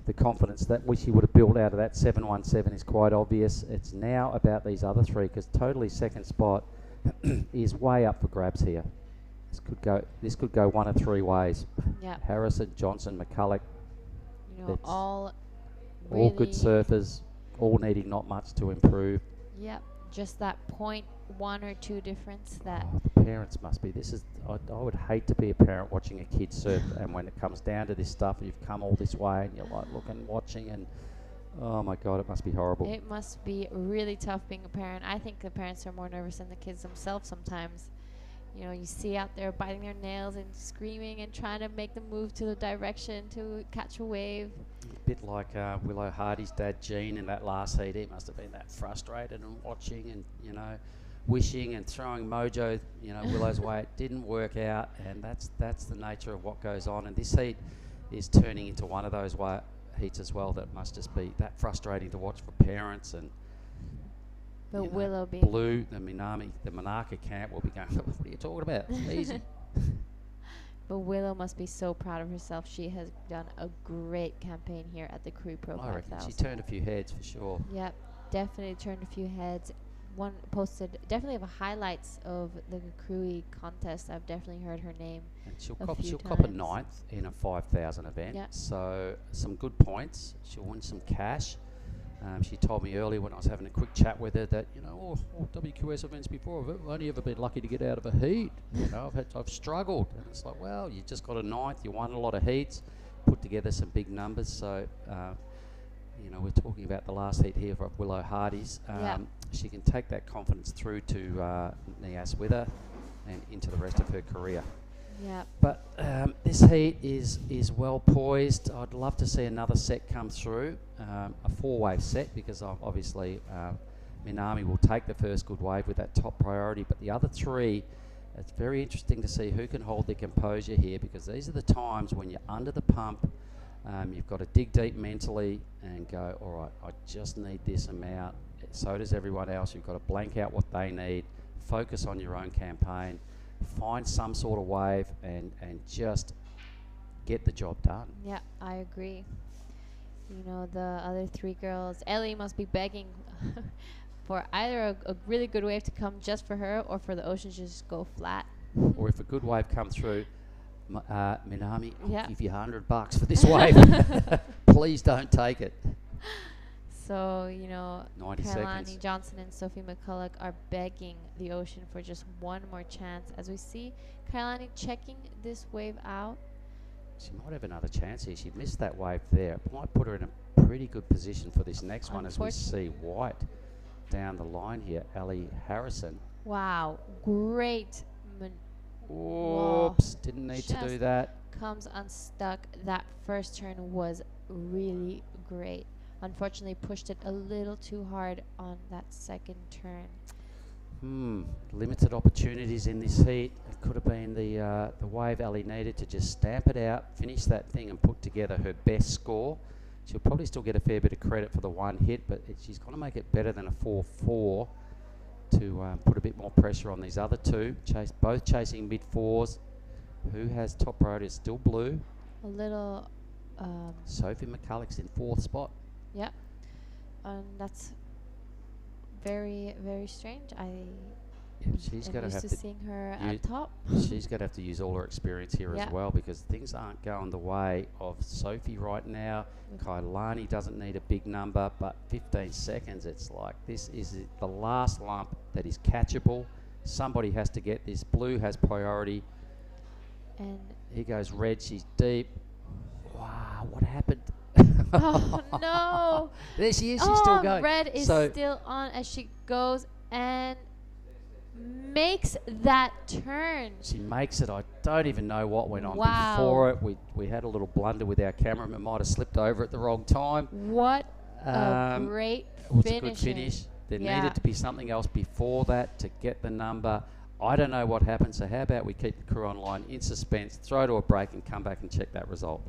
The confidence that she would have built out of that 717 is quite obvious. It's now about these other 3 because totally second spot is way up for grabs here. This could go one of 3 ways. Yep. Harrison, Johnson, McCulloch. You know, all good surfers, all needing not much to improve. Yep, just that 0.1 or 2 difference that. The parents must be. I would hate to be a parent watching a kid surf, and when it comes down to this stuff, you've come all this way, and you're like looking, watching, and oh my God, it must be horrible. It must be really tough being a parent. I think the parents are more nervous than the kids themselves sometimes. You know, you see out there biting their nails and screaming and trying to make the move to the direction to catch a wave. A bit like Willow Hardy's dad, Gene, in that last heat. He must have been that frustrated and watching and, you know, wishing and throwing mojo, you know, Willow's way. It didn't work out, and that's the nature of what goes on. And this heat is turning into one of those heats as well that must just be that frustrating to watch for parents and. But you know, Willow being Blue, the Manaka camp will be going, what are you talking about? Easy. But Willow must be so proud of herself. She has done a great campaign here at the Krui Pro 5000. I reckon she turned a few heads for sure. Yep, definitely turned a few heads. One posted definitely of highlights of the Krui contest. I've definitely heard her name. And she'll cop a ninth in a 5,000 event. Yep. So some good points. She'll win some cash. She told me earlier when I was having a quick chat with her that, you know, all WQS events before, I've only ever been lucky to get out of a heat. You know, I've struggled. And it's like, well, you just got a ninth, you won a lot of heats, put together some big numbers. So, you know, we're talking about the last heat here of Willow Hardy's. She can take that confidence through to Nias with her and into the rest of her career. Yeah. But this heat is well poised. I'd love to see another set come through, a 4-wave set, because obviously Minami will take the first good wave with that top priority. But the other 3, it's very interesting to see who can hold their composure here, because these are the times when you're under the pump. You've got to dig deep mentally and go, all right, I just need this amount. So does everyone else. You've got to blank out what they need, focus on your own campaign, find some sort of wave and just get the job done. Yeah, I agree. You know, the other 3 girls, Ellie must be begging for either a really good wave to come just for her or for the ocean to just go flat. Or if a good wave comes through, Minami, Yeah. I'll give you $100 for this wave. Please don't take it. So, you know, 90 Kailani seconds. Johnson and Sophie McCulloch are begging the ocean for just one more chance. As we see Kailani checking this wave out. She might have another chance here. She missed that wave there. It might put her in a pretty good position for this next one as we see White down the line here. Ellie Harrison. Wow, great. Oops, didn't need to do that. Comes unstuck. That first turn was really great. Unfortunately, pushed it a little too hard on that second turn. Limited opportunities in this heat. It could have been the wave Ellie needed to just stamp it out, finish that thing and put together her best score. She'll probably still get a fair bit of credit for the one hit, but she's got to make it better than a 4-4 to put a bit more pressure on these other 2. Both chasing mid-4s. Who has top priority? It's still Blue. A little... Sophie McCulloch's in 4th spot. Yep. That's very, very strange. She's going to have to seeing her at top. She's going to have to use all her experience here as well, because things aren't going the way of Sophie right now. Kailani doesn't need a big number, but 15 seconds, it's like this is the last lump that is catchable. Somebody has to get this. Blue has priority. And here goes Red. She's deep. Wow, what happened? Oh no! There she is. She's still going. Red is still on as she goes and makes that turn. She makes it. I don't even know what went on before it. We had a little blunder with our camera. It might have slipped over at the wrong time. What a great it was finish. a good finish. There needed to be something else before that to get the number. I don't know what happened, so how about we keep the crew online in suspense, throw to a break and come back and check that result.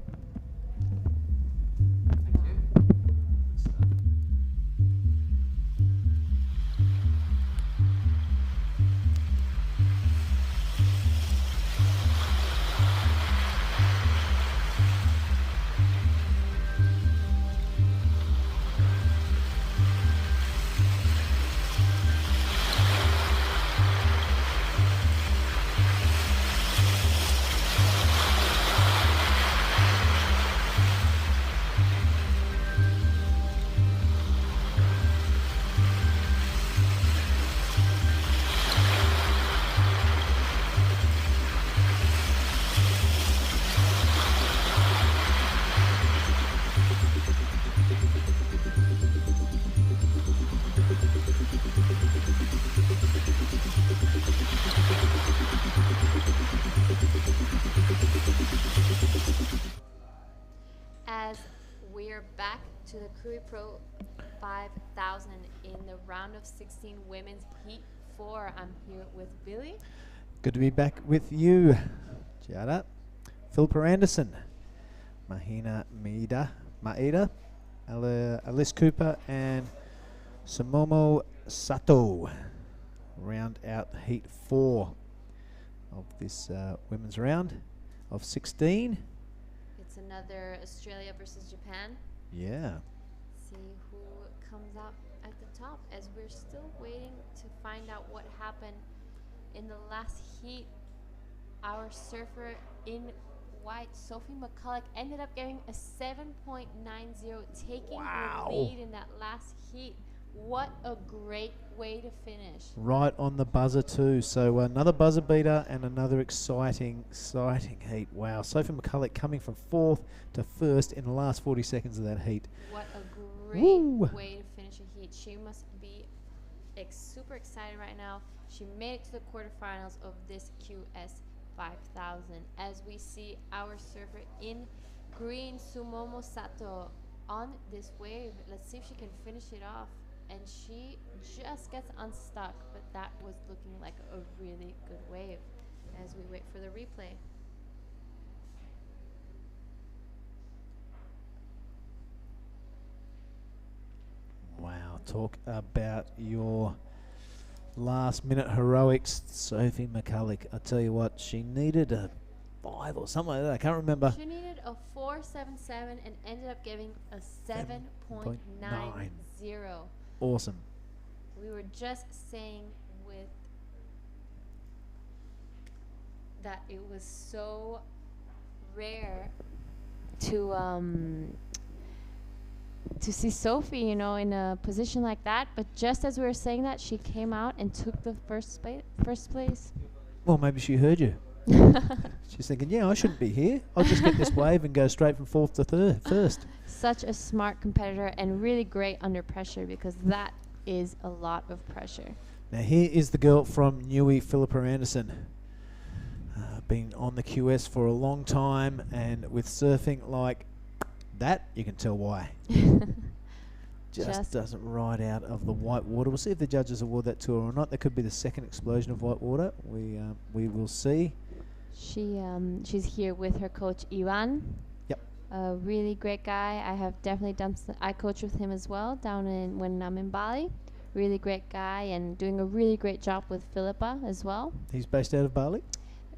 Back to the Krui Pro 5000 in the round of 16 women's heat 4. I'm here with Billy. Good to be back with you, Giada. Philippa Anderson, Mahina Mida, Maeda, Alice Cooper, and Sumomo Sato round out heat 4 of this women's round of 16. It's another Australia versus Japan. Yeah. See who comes out at the top, as we're still waiting to find out what happened in the last heat. Our surfer in white, Sophie McCulloch, ended up getting a 7.90, taking the lead in that last heat. What a great way to finish. Right on the buzzer too. So another buzzer beater and another exciting heat. Wow. Sophie McCulloch coming from 4th to 1st in the last 40 seconds of that heat. What a great way to finish a heat. She must be super excited right now. She made it to the quarterfinals of this QS 5000. As we see our surfer in green, Sumomo Sato, on this wave. Let's see if she can finish it off. And she just gets unstuck, but that was looking like a really good wave as we wait for the replay. Wow, talk about your last minute heroics, Sophie McCulloch. I tell you what, she needed a 5 or something like that. I can't remember. She needed a 4.77 and ended up giving a 7.90. Awesome. We were just saying with that it was so rare to see Sophie, you know, in a position like that. But just as we were saying that, she came out and took the first place. Well, maybe she heard you. She's thinking, yeah, I shouldn't be here. I'll just get this wave and go straight from 4th to 1st. Such a smart competitor and really great under pressure, because that is a lot of pressure. Now here is the girl from Newey, Philippa Anderson. Been on the QS for a long time, and with surfing like that, you can tell why. Just doesn't ride out of the white water. We'll see if the judges award that to her or not. That could be the second explosion of white water. We will see. She's here with her coach Ivan. Yep. A really great guy. I have definitely I coach with him as well when I'm in Bali. Really great guy and doing a really great job with Philippa as well. He's based out of Bali?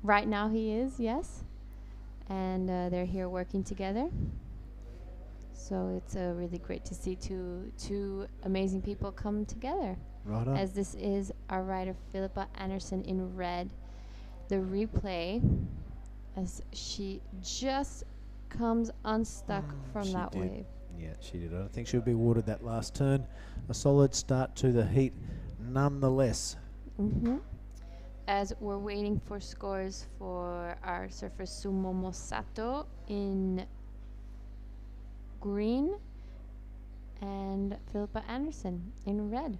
Right now he is, yes. And they're here working together. So it's really great to see two amazing people come together. Right on. As this is our rider Philippa Anderson in red. The replay, as she just comes unstuck from that wave. Yeah, she did. I don't think she'll be awarded that last turn. A solid start to the heat nonetheless. As we're waiting for scores for our surfer Sumomo Sato in green and Philippa Anderson in red.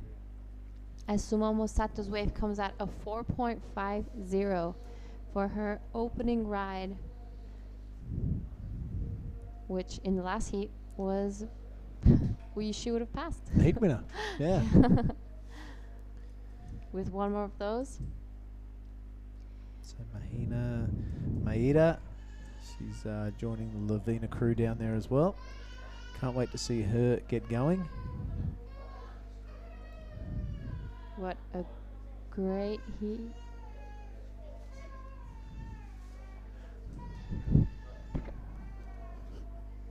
As Sumomo Sato's wave comes out of 4.50 for her opening ride, which in the last heat was she would have passed. Heat winner, yeah. With one more of those. So Maeda, she's joining the Lavina crew down there as well. Can't wait to see her get going. What a great heat.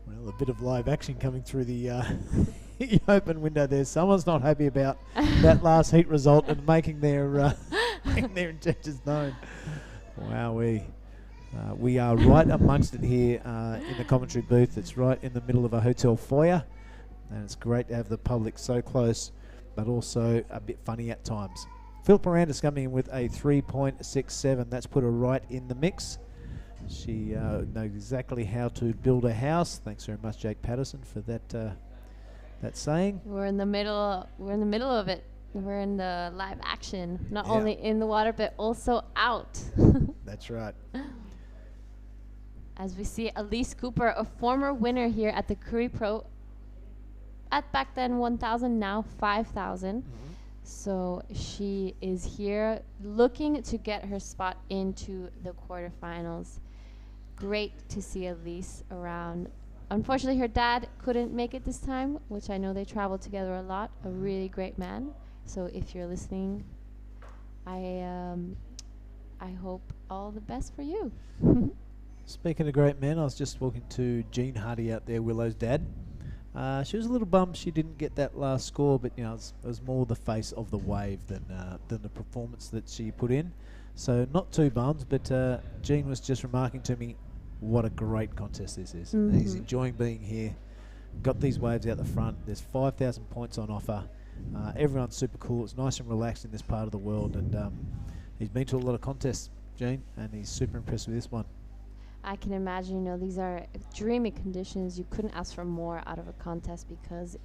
Well, a bit of live action coming through the open window there. Someone's not happy about that last heat result and making their intentions known. Wow, we are right amongst it here in the commentary booth. It's right in the middle of a hotel foyer, and it's great to have the public so close, but also a bit funny at times. Philippa Anderson coming in with a 3.67. That's put her right in the mix. She knows exactly how to build a house. Thanks very much, Jake Patterson, for that saying. We're in the middle of it. We're in the live action, not only in the water but also out. That's right. As we see Elise Cooper, a former winner here at the Krui Pro, at back then 1,000, now 5,000. So she is here looking to get her spot into the quarterfinals. Great to see Elise around unfortunately, her dad couldn't make it this time, which I know they traveled together a lot. A really great man. So if you're listening, I hope all the best for you. Speaking of great men, I was just talking to Jean Hardy out there, Willow's dad. She was a little bummed she didn't get that last score, but it was more the face of the wave than the performance that she put in. So not too bummed, but Jean was just remarking to me what a great contest this is. He's enjoying being here. Got these waves out the front. There's 5,000 points on offer. Everyone's super cool. It's nice and relaxed in this part of the world, and he's been to a lot of contests, Jean, and he's super impressed with this one. I can imagine, these are dreamy conditions. You couldn't ask for more out of a contest because,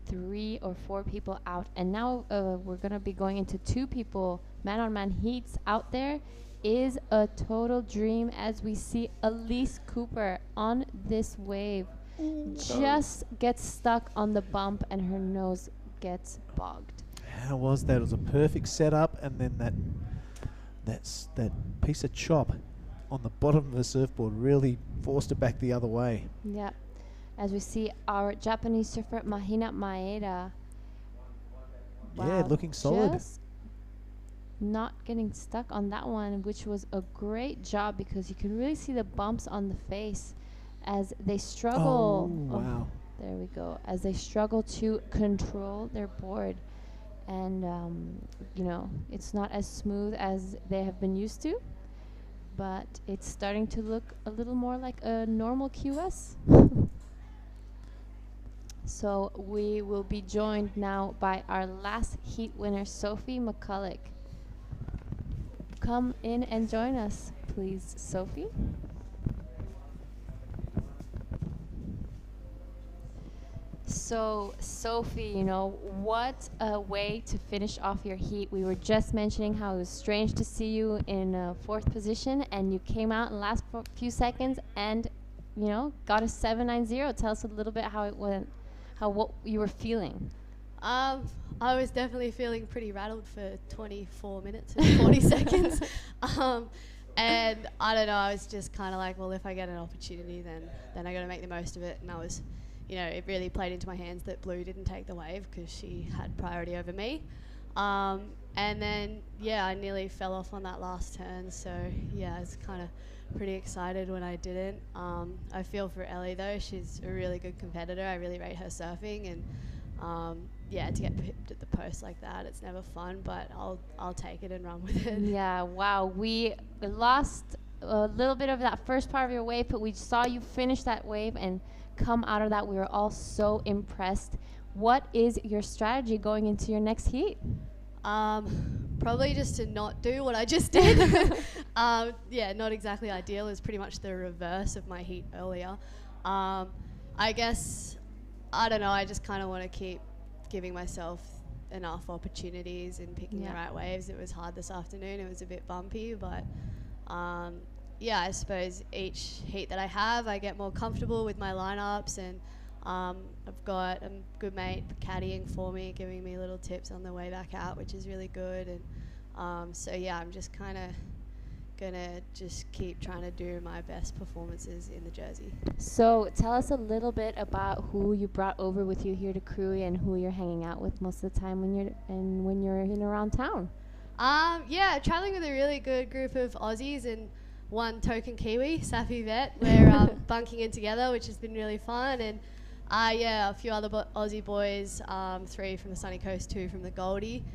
3 or 4 people out. And now we're going to be going into 2 people, man-on-man heats out there. Is a total dream as we see Elise Cooper on this wave. Just gets stuck on the bump and her nose gets bogged. How was that? It was a perfect setup, and then that piece of chop on the bottom of the surfboard really forced it back the other way. Yeah. As we see our Japanese surfer Mahina Maeda. Yeah, looking solid. Just not getting stuck on that one, which was a great job because you can really see the bumps on the face as they struggle. Oh, wow. There we go. As they struggle to control their board. And, it's not as smooth as they have been used to. But it's starting to look a little more like a normal QS. So we will be joined now by our last heat winner, Sophie McCulloch. Come in and join us, please, Sophie. So, Sophie, what a way to finish off your heat. We were just mentioning how it was strange to see you in 4th position, and you came out in the last few seconds and, got a 7.90. Tell us a little bit how it went, what you were feeling. I was definitely feeling pretty rattled for 24 minutes and 40 seconds. And I don't know, I was just kind of like, well, if I get an opportunity, then I got to make the most of it. And I was, it really played into my hands that Blue didn't take the wave because she had priority over me. And then, I nearly fell off on that last turn. So, I was kind of pretty excited when I didn't. I feel for Ellie, though. She's a really good competitor. I really rate her surfing. And, to get pipped at the post like that, it's never fun, but I'll take it and run with it. Yeah, wow. We lost a little bit of that first part of your wave, but we saw you finish that wave and come out of that. We were all so impressed. What is your strategy going into your next heat? Probably just to not do what I just did. Not exactly ideal. It's pretty much the reverse of my heat earlier. I guess, I don't know, I just kind of want to keep giving myself enough opportunities and picking the right waves. It was hard this afternoon. It was a bit bumpy, but I suppose each heat that I have, I get more comfortable with my lineups, and I've got a good mate caddying for me, giving me little tips on the way back out, which is really good. And I'm just kind of gonna just keep trying to do my best performances in the jersey. So tell us a little bit about who you brought over with you here to Krui and who you're hanging out with most of the time when you're in around town. Traveling with a really good group of Aussies and one token Kiwi, Safi Vet. We're bunking in together, which has been really fun. And a few other Aussie boys, 3 from the sunny coast, 2 from the Goldie.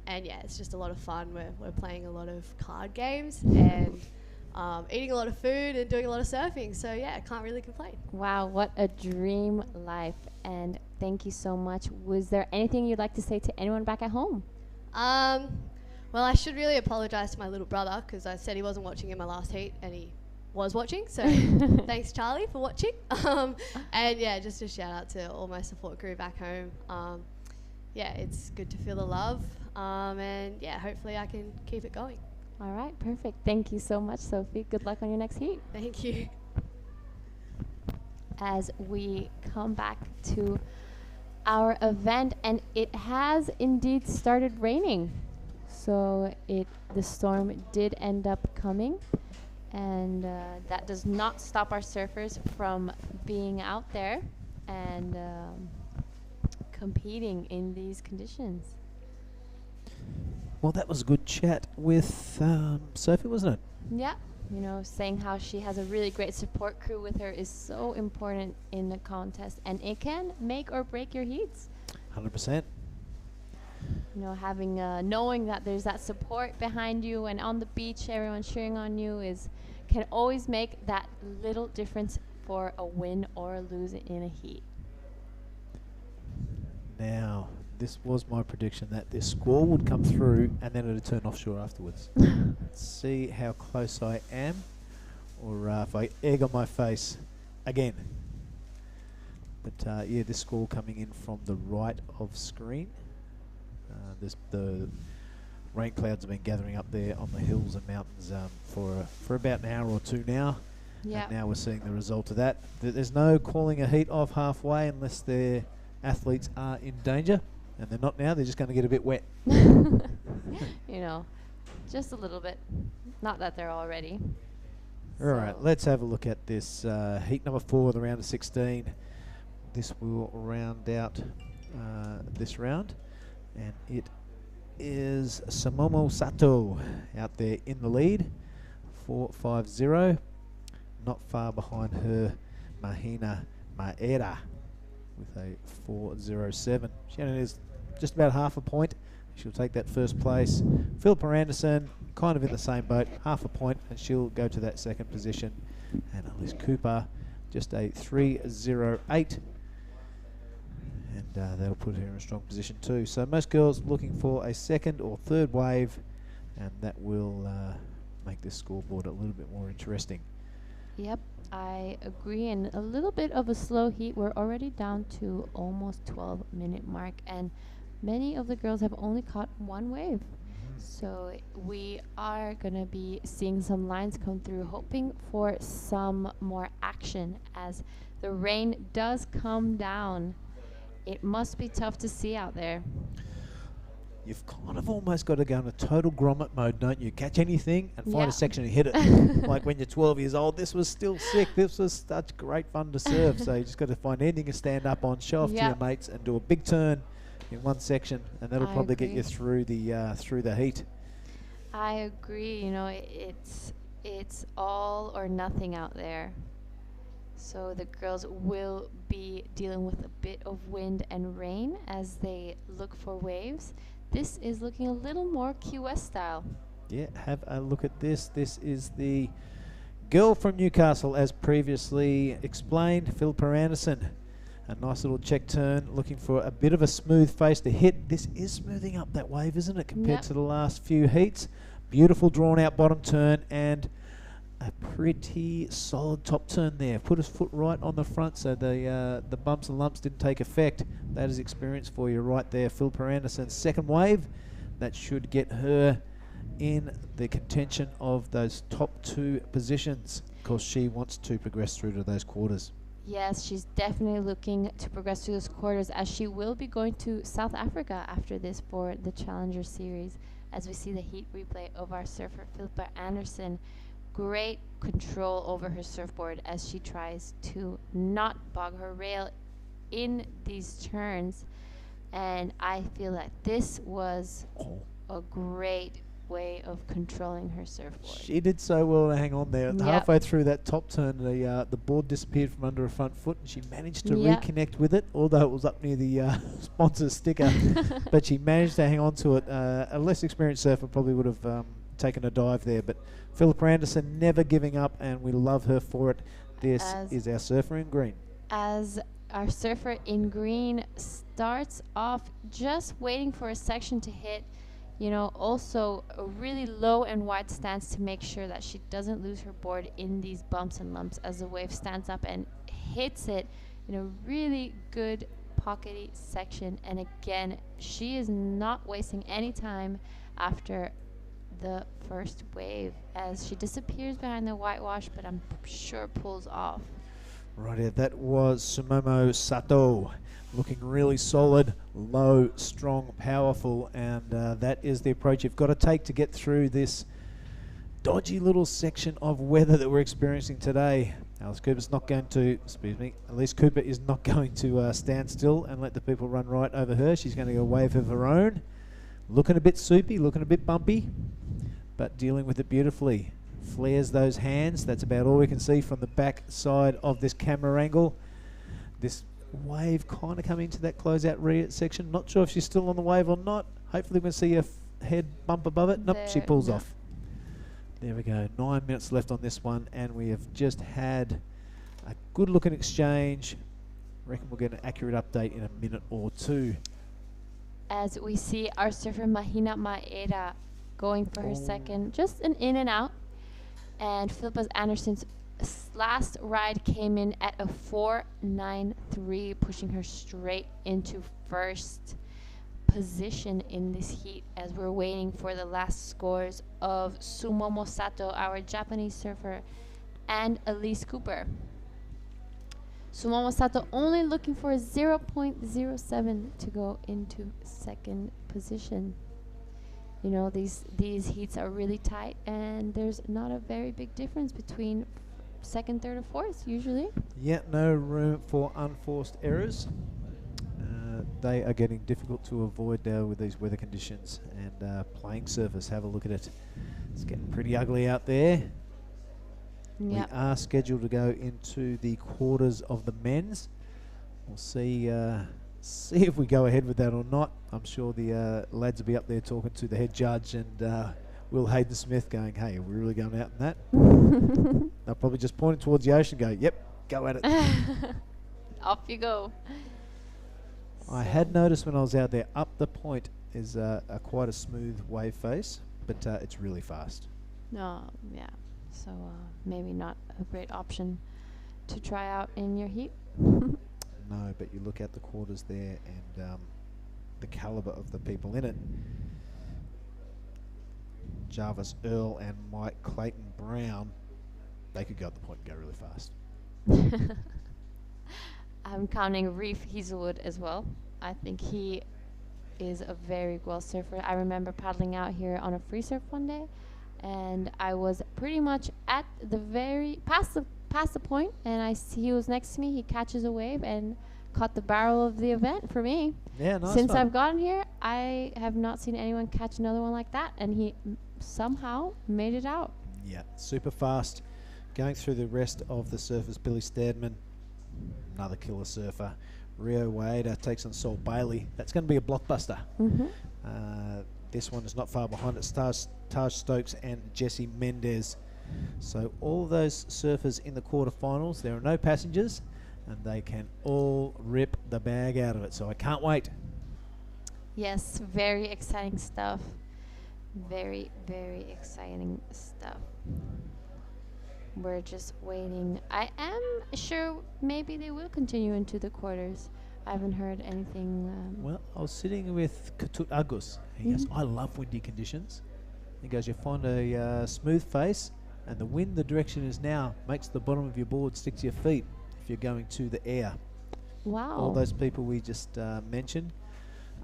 It's just a lot of fun. We're playing a lot of card games and eating a lot of food and doing a lot of surfing. So I can't really complain. Wow, what a dream life. And thank you so much. Was there anything you'd like to say to anyone back at home? Well, I should really apologise to my little brother because I said he wasn't watching in my last heat and he was watching. So thanks, Charlie, for watching. Just a shout out to all my support crew back home. It's good to feel the love, hopefully I can keep it going. All right, perfect. Thank you so much, Sophie. Good luck on your next heat. Thank you. As we come back to our event, and it has indeed started raining. So the storm did end up coming, And that does not stop our surfers from being out there and competing in these conditions. Well, that was a good chat with Sophie, wasn't it? Yeah, you know, saying how she has a really great support crew with her is so important in the contest, and it can make or break your heats. 100%. You know, having knowing that there's that support behind you, and on the beach, everyone cheering on you can always make that little difference for a win or a lose in a heat. Now, this was my prediction that this squall would come through and then it would turn offshore afterwards. Let's see how close I am, or if I egg on my face again. But yeah, this squall coming in from the right of screen. The rain clouds have been gathering up there on the hills and mountains for about an hour or two now. Yeah. And now we're seeing the result of that. There's no calling a heat off halfway unless their athletes are in danger. And they're not now, they're just going to get a bit wet. You know, just a little bit. Not that they're all ready. All right, let's have a look at this heat number 4 of the round of 16. This will round out this round. And it is Samomo Sato out there in the lead, 4.50. Not far behind her, Mahina Maeda with a 4.07. She only is just about half a point. She'll take that first place. Philippa Anderson, kind of in the same boat, half a point, and she'll go to that second position. And Alice Cooper, just a 3.08. And that'll put her in a strong position too. So most girls looking for a second or third wave, and that will make this scoreboard a little bit more interesting. Yep, I agree. And a little bit of a slow heat. We're already down to almost 12-minute mark, and many of the girls have only caught one wave. So we are going to be seeing some lines come through, hoping for some more action as the rain does come down. It must be tough to see out there. You've kind of almost got to go into total grommet mode, don't you? Catch anything and find Yeah. a section and hit it. Like when you're 12 years old, this was still sick. This was such great fun to surf. So you just got to find anything to stand up on, show off to your mates, and do a big turn in one section, and that'll probably get you through the heat. I agree. You know, it's all or nothing out there. So the girls will be dealing with a bit of wind and rain as they look for waves. This is looking a little more QS style. Yeah, have a look at this. This is the girl from Newcastle, as previously explained, Philippa Anderson. A nice little check turn, looking for a bit of a smooth face to hit. This is smoothing up that wave, isn't it, compared to the last few heats? Beautiful drawn out bottom turn and a pretty solid top turn there. Put his foot right on the front so the bumps and lumps didn't take effect. That is experience for you right there. Philippa Anderson's second wave. That should get her in the contention of those top 2 positions, because she wants to progress through to those quarters. Yes, she's definitely looking to progress through those quarters, as she will be going to South Africa after this for the Challenger Series. As we see the heat replay of our surfer, Philippa Anderson. Great control over her surfboard as she tries to not bog her rail in these turns. And I feel that this was a great way of controlling her surfboard. She did so well to hang on there. Yep. Halfway through that top turn, the board disappeared from under her front foot, and she managed to reconnect with it, although it was up near the sponsor sticker. But she managed to hang on to it. A less experienced surfer probably would have taken a dive there, but Philippa Anderson never giving up, and we love her for it. This is our surfer in green. As our surfer in green starts off just waiting for a section to hit, you know, also a really low and wide stance to make sure that she doesn't lose her board in these bumps and lumps as the wave stands up and hits it in a really good pockety section. And again, she is not wasting any time after the first wave as she disappears behind the whitewash, but I'm sure pulls off. Right, that was Sumomo Sato, looking really solid, low, strong, powerful, and that is the approach you've got to take to get through this dodgy little section of weather that we're experiencing today. Alice Cooper is not going to stand still and let the people run right over her. She's going to go a wave of her own. Looking a bit soupy, looking a bit bumpy, but dealing with it beautifully. Flares those hands. That's about all we can see from the back side of this camera angle. This wave kind of coming into that closeout rear section. Not sure if she's still on the wave or not. Hopefully we can see her head bump above it. Nope, she pulls off. There we go. 9 minutes left on this one, and we have just had a good-looking exchange. Reckon we'll get an accurate update in a minute or two. As we see our surfer Mahina Maeda going for her second, just an in and out. And Philippa Anderson's last ride came in at a 4.93, pushing her straight into first position in this heat as we're waiting for the last scores of Sumomo Sato, our Japanese surfer, and Elise Cooper. Sumomo Sato only looking for a 0.07 to go into second position. You know, these heats are really tight, and there's not a very big difference between second, third, or fourth usually. Yeah, no room for unforced errors. They are getting difficult to avoid now with these weather conditions, and playing surface, have a look at it. It's getting pretty ugly out there. Yep. We are scheduled to go into the quarters of the men's. We'll see if we go ahead with that or not. I'm sure the lads will be up there talking to the head judge and Will Hayden Smith going, hey, are we really going out in that? They'll probably just point it towards the ocean and go, yep, go at it. Off you go. I had noticed when I was out there, up the point is quite a smooth wave face, but it's really fast. No, yeah. So maybe not a great option to try out in your heat. No, but you look at the quarters there and the caliber of the people in it. Jarvis Earl and Mike Clayton Brown, they could go at the point and go really fast. I'm counting Reef Hazelwood as well. I think he is a very well surfer. I remember paddling out here on a free surf one day, and I was pretty much at the past the point, and he was next to me. He catches a wave and caught the barrel of the event for me. Yeah, nice. Since I've gotten here, I have not seen anyone catch another one like that, and he somehow made it out. Yeah, super fast. Going through the rest of the surfers, Billy Steadman, another killer surfer. Rio Waida takes on Saul Bailey. That's going to be a blockbuster. This one is not far behind. It's Taj Stokes and Jesse Mendez. So all those surfers in the quarterfinals. There are no passengers, and they can all rip the bag out of it. So I can't wait. Yes, very exciting stuff. Very, very exciting stuff. We're just waiting. I am sure maybe they will continue into the quarters. I haven't heard anything. Well, I was sitting with Katut Agus. He goes, I love windy conditions. He goes, you find a smooth face, and the wind, the direction is now, makes the bottom of your board stick to your feet if you're going to the air. Wow. All those people we just mentioned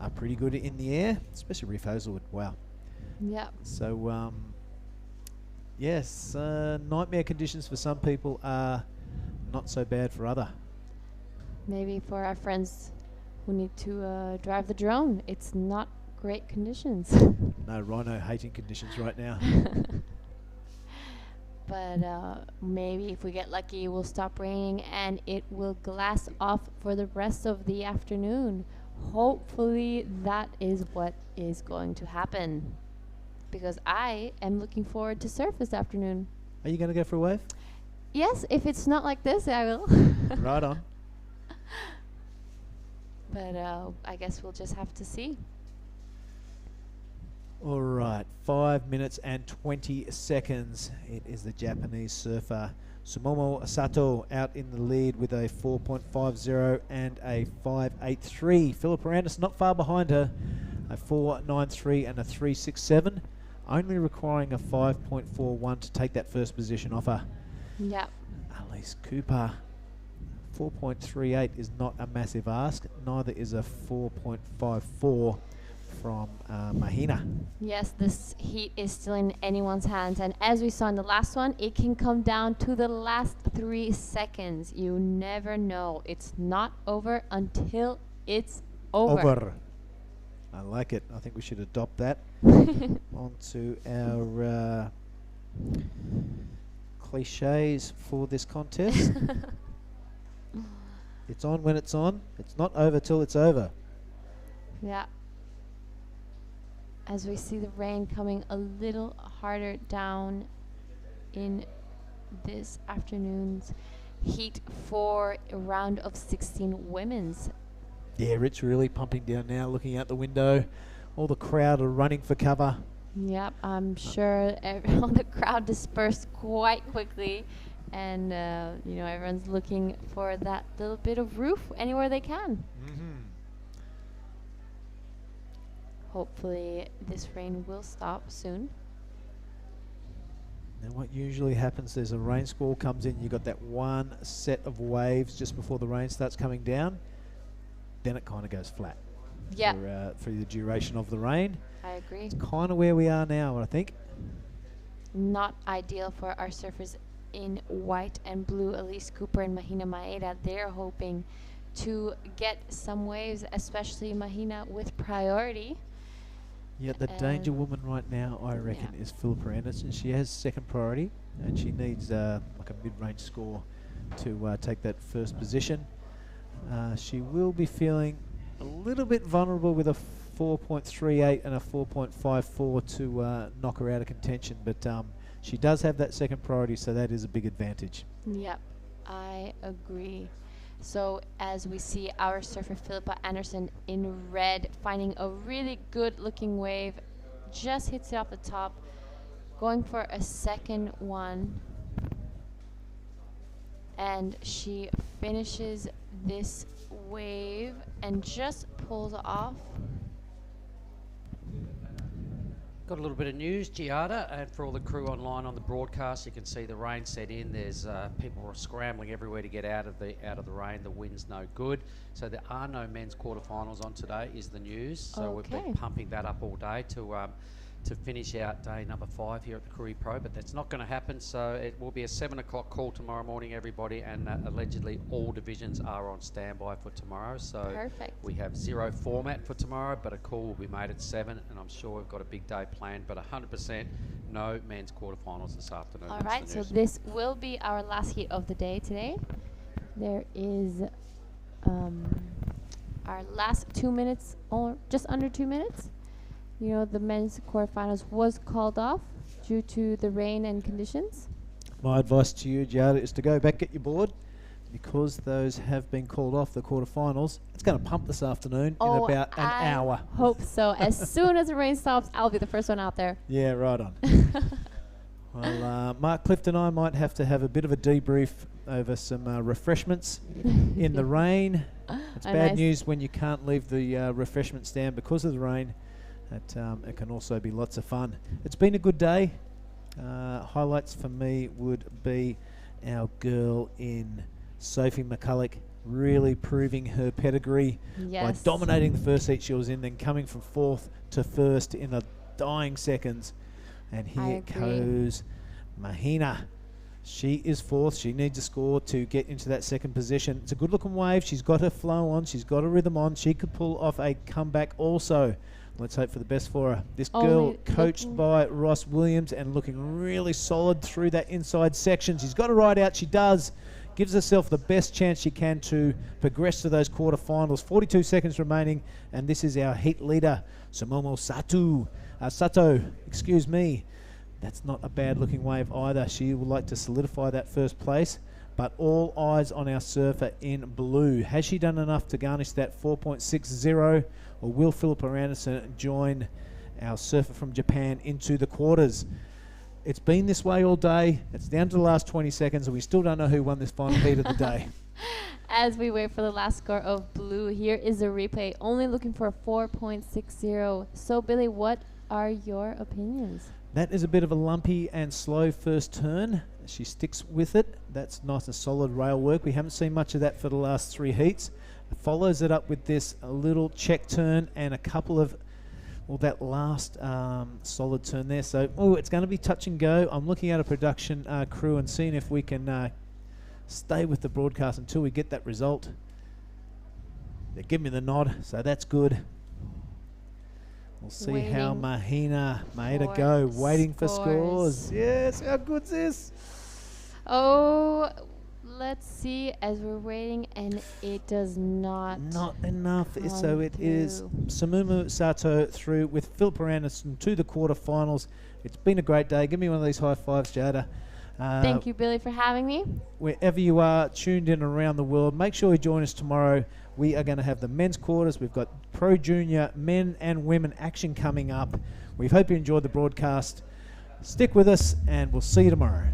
are pretty good in the air, especially Reef Hazelwood. Wow. Yeah. So, yes, nightmare conditions for some people are not so bad for other. Maybe for our friends who need to drive the drone, it's not great conditions. No rhino hating conditions right now. But maybe if we get lucky, it will stop raining and it will glass off for the rest of the afternoon. Hopefully that is what is going to happen, because I am looking forward to surf this afternoon. Are you going to go for a wave? Yes, if it's not like this, I will. Right on. But I guess we'll just have to see. All right, 5 minutes and 20 seconds. It is the Japanese surfer Sumomo Sato out in the lead with a 4.50 and a 5.83. Philippa Anderson not far behind her, a 4.93 and a 3.67, only requiring a 5.41 to take that first position off her. Yep. Elise Cooper, 4.38 is not a massive ask. Neither is a 4.54 from Mahina. Yes, this heat is still in anyone's hands. And as we saw in the last one, it can come down to the last 3 seconds. You never know. It's not over until it's over. I like it. I think we should adopt that onto our cliches for this contest. It's on when it's on. It's not over till it's over. Yeah. As we see the rain coming a little harder down in this afternoon's heat for a round of 16 women's. Yeah, it's really pumping down now, looking out the window. All the crowd are running for cover. Yep, I'm sure all the crowd dispersed quite quickly. And, everyone's looking for that little bit of roof anywhere they can. Hopefully this rain will stop soon. And what usually happens, there's a rain squall comes in, you've got that one set of waves just before the rain starts coming down. Then it kind of goes flat. Yeah. For the duration of the rain. I agree. It's kind of where we are now, I think. Not ideal for our surfers in white and blue. Elise Cooper and Mahina Maeda, they're hoping to get some waves, especially Mahina with priority. Yeah, the danger woman right now, I reckon, is Philippa Anderson. She has second priority, and she needs like a mid-range score to take that first position. She will be feeling a little bit vulnerable with a 4.38 and a 4.54 to knock her out of contention, but she does have that second priority, so that is a big advantage. Yep, I agree. So as we see our surfer Philippa Anderson in red, finding a really good looking wave, just hits it off the top, going for a second one, and she finishes this wave and just pulls off. Got a little bit of news, Giada, and for all the crew online on the broadcast, you can see the rain set in. There's people are scrambling everywhere to get out of the rain. The wind's no good, so there are no men's quarterfinals on today. Is the news? So we've been pumping that up all day to finish out day number 5 here at the Krui Pro, but that's not going to happen. So it will be a 7 o'clock call tomorrow morning, everybody, and allegedly all divisions are on standby for tomorrow. So perfect. We have 0 format for tomorrow, but a call will be made at 7, and I'm sure we've got a big day planned, but 100% no men's quarterfinals this afternoon. All right, so this will be our last heat of the day today. There is our last 2 minutes, or just under 2 minutes. You know, the men's quarterfinals was called off due to the rain and conditions. My advice to you, Giada, is to go back, get your board, because those have been called off, the quarterfinals. It's going to pump this afternoon in about an hour. Hope so. As soon as the rain stops, I'll be the first one out there. Yeah, right on. Well, Mark Clift and I might have to have a bit of a debrief over some refreshments in the rain. It's bad news when you can't leave the refreshment stand because of the rain. It can also be lots of fun. It's been a good day. Highlights for me would be our girl in Sophie McCulloch really proving her pedigree by dominating the first heat she was in, then coming from 4th to 1st in the dying seconds. And here goes Mahina. She is 4th. She needs a score to get into that second position. It's a good looking wave. She's got her flow on. She's got her rhythm on. She could pull off a comeback also. Let's hope for the best for her. This girl coached by Ross Williams and looking really solid through that inside section. She's got a ride out. She does. Gives herself the best chance she can to progress to those quarterfinals. 42 seconds remaining, and this is our heat leader, Sumomo Sato. Excuse me. That's not a bad looking wave either. She would like to solidify that first place, but all eyes on our surfer in blue. Has she done enough to garnish that 4.60, or will Philippa Anderson join our surfer from Japan into the quarters? It's been this way all day. It's down to the last 20 seconds, and we still don't know who won this final heat of the day. As we wait for the last score of blue, here is a replay, only looking for a 4.60. So, Billy, what are your opinions? That is a bit of a lumpy and slow first turn. She sticks with it. That's nice and solid rail work. We haven't seen much of that for the last 3 heats. Follows it up with this little check turn and a couple of Well, that last solid turn there. So, it's going to be touch and go. I'm looking at a production crew and seeing if we can stay with the broadcast until we get that result. They give me the nod, so that's good. We'll see how Maeda go. Waiting for scores. Yes, how good's this? Oh, let's see as we're waiting, and it does not. Not enough. So it is Samumu Sato through with Philippa Anderson to the quarterfinals. It's been a great day. Give me one of these high fives, Jada. Thank you, Billy, for having me. Wherever you are tuned in around the world, make sure you join us tomorrow. We are going to have the men's quarters. We've got Pro Junior, men and women action coming up. We hope you enjoyed the broadcast. Stick with us, and we'll see you tomorrow.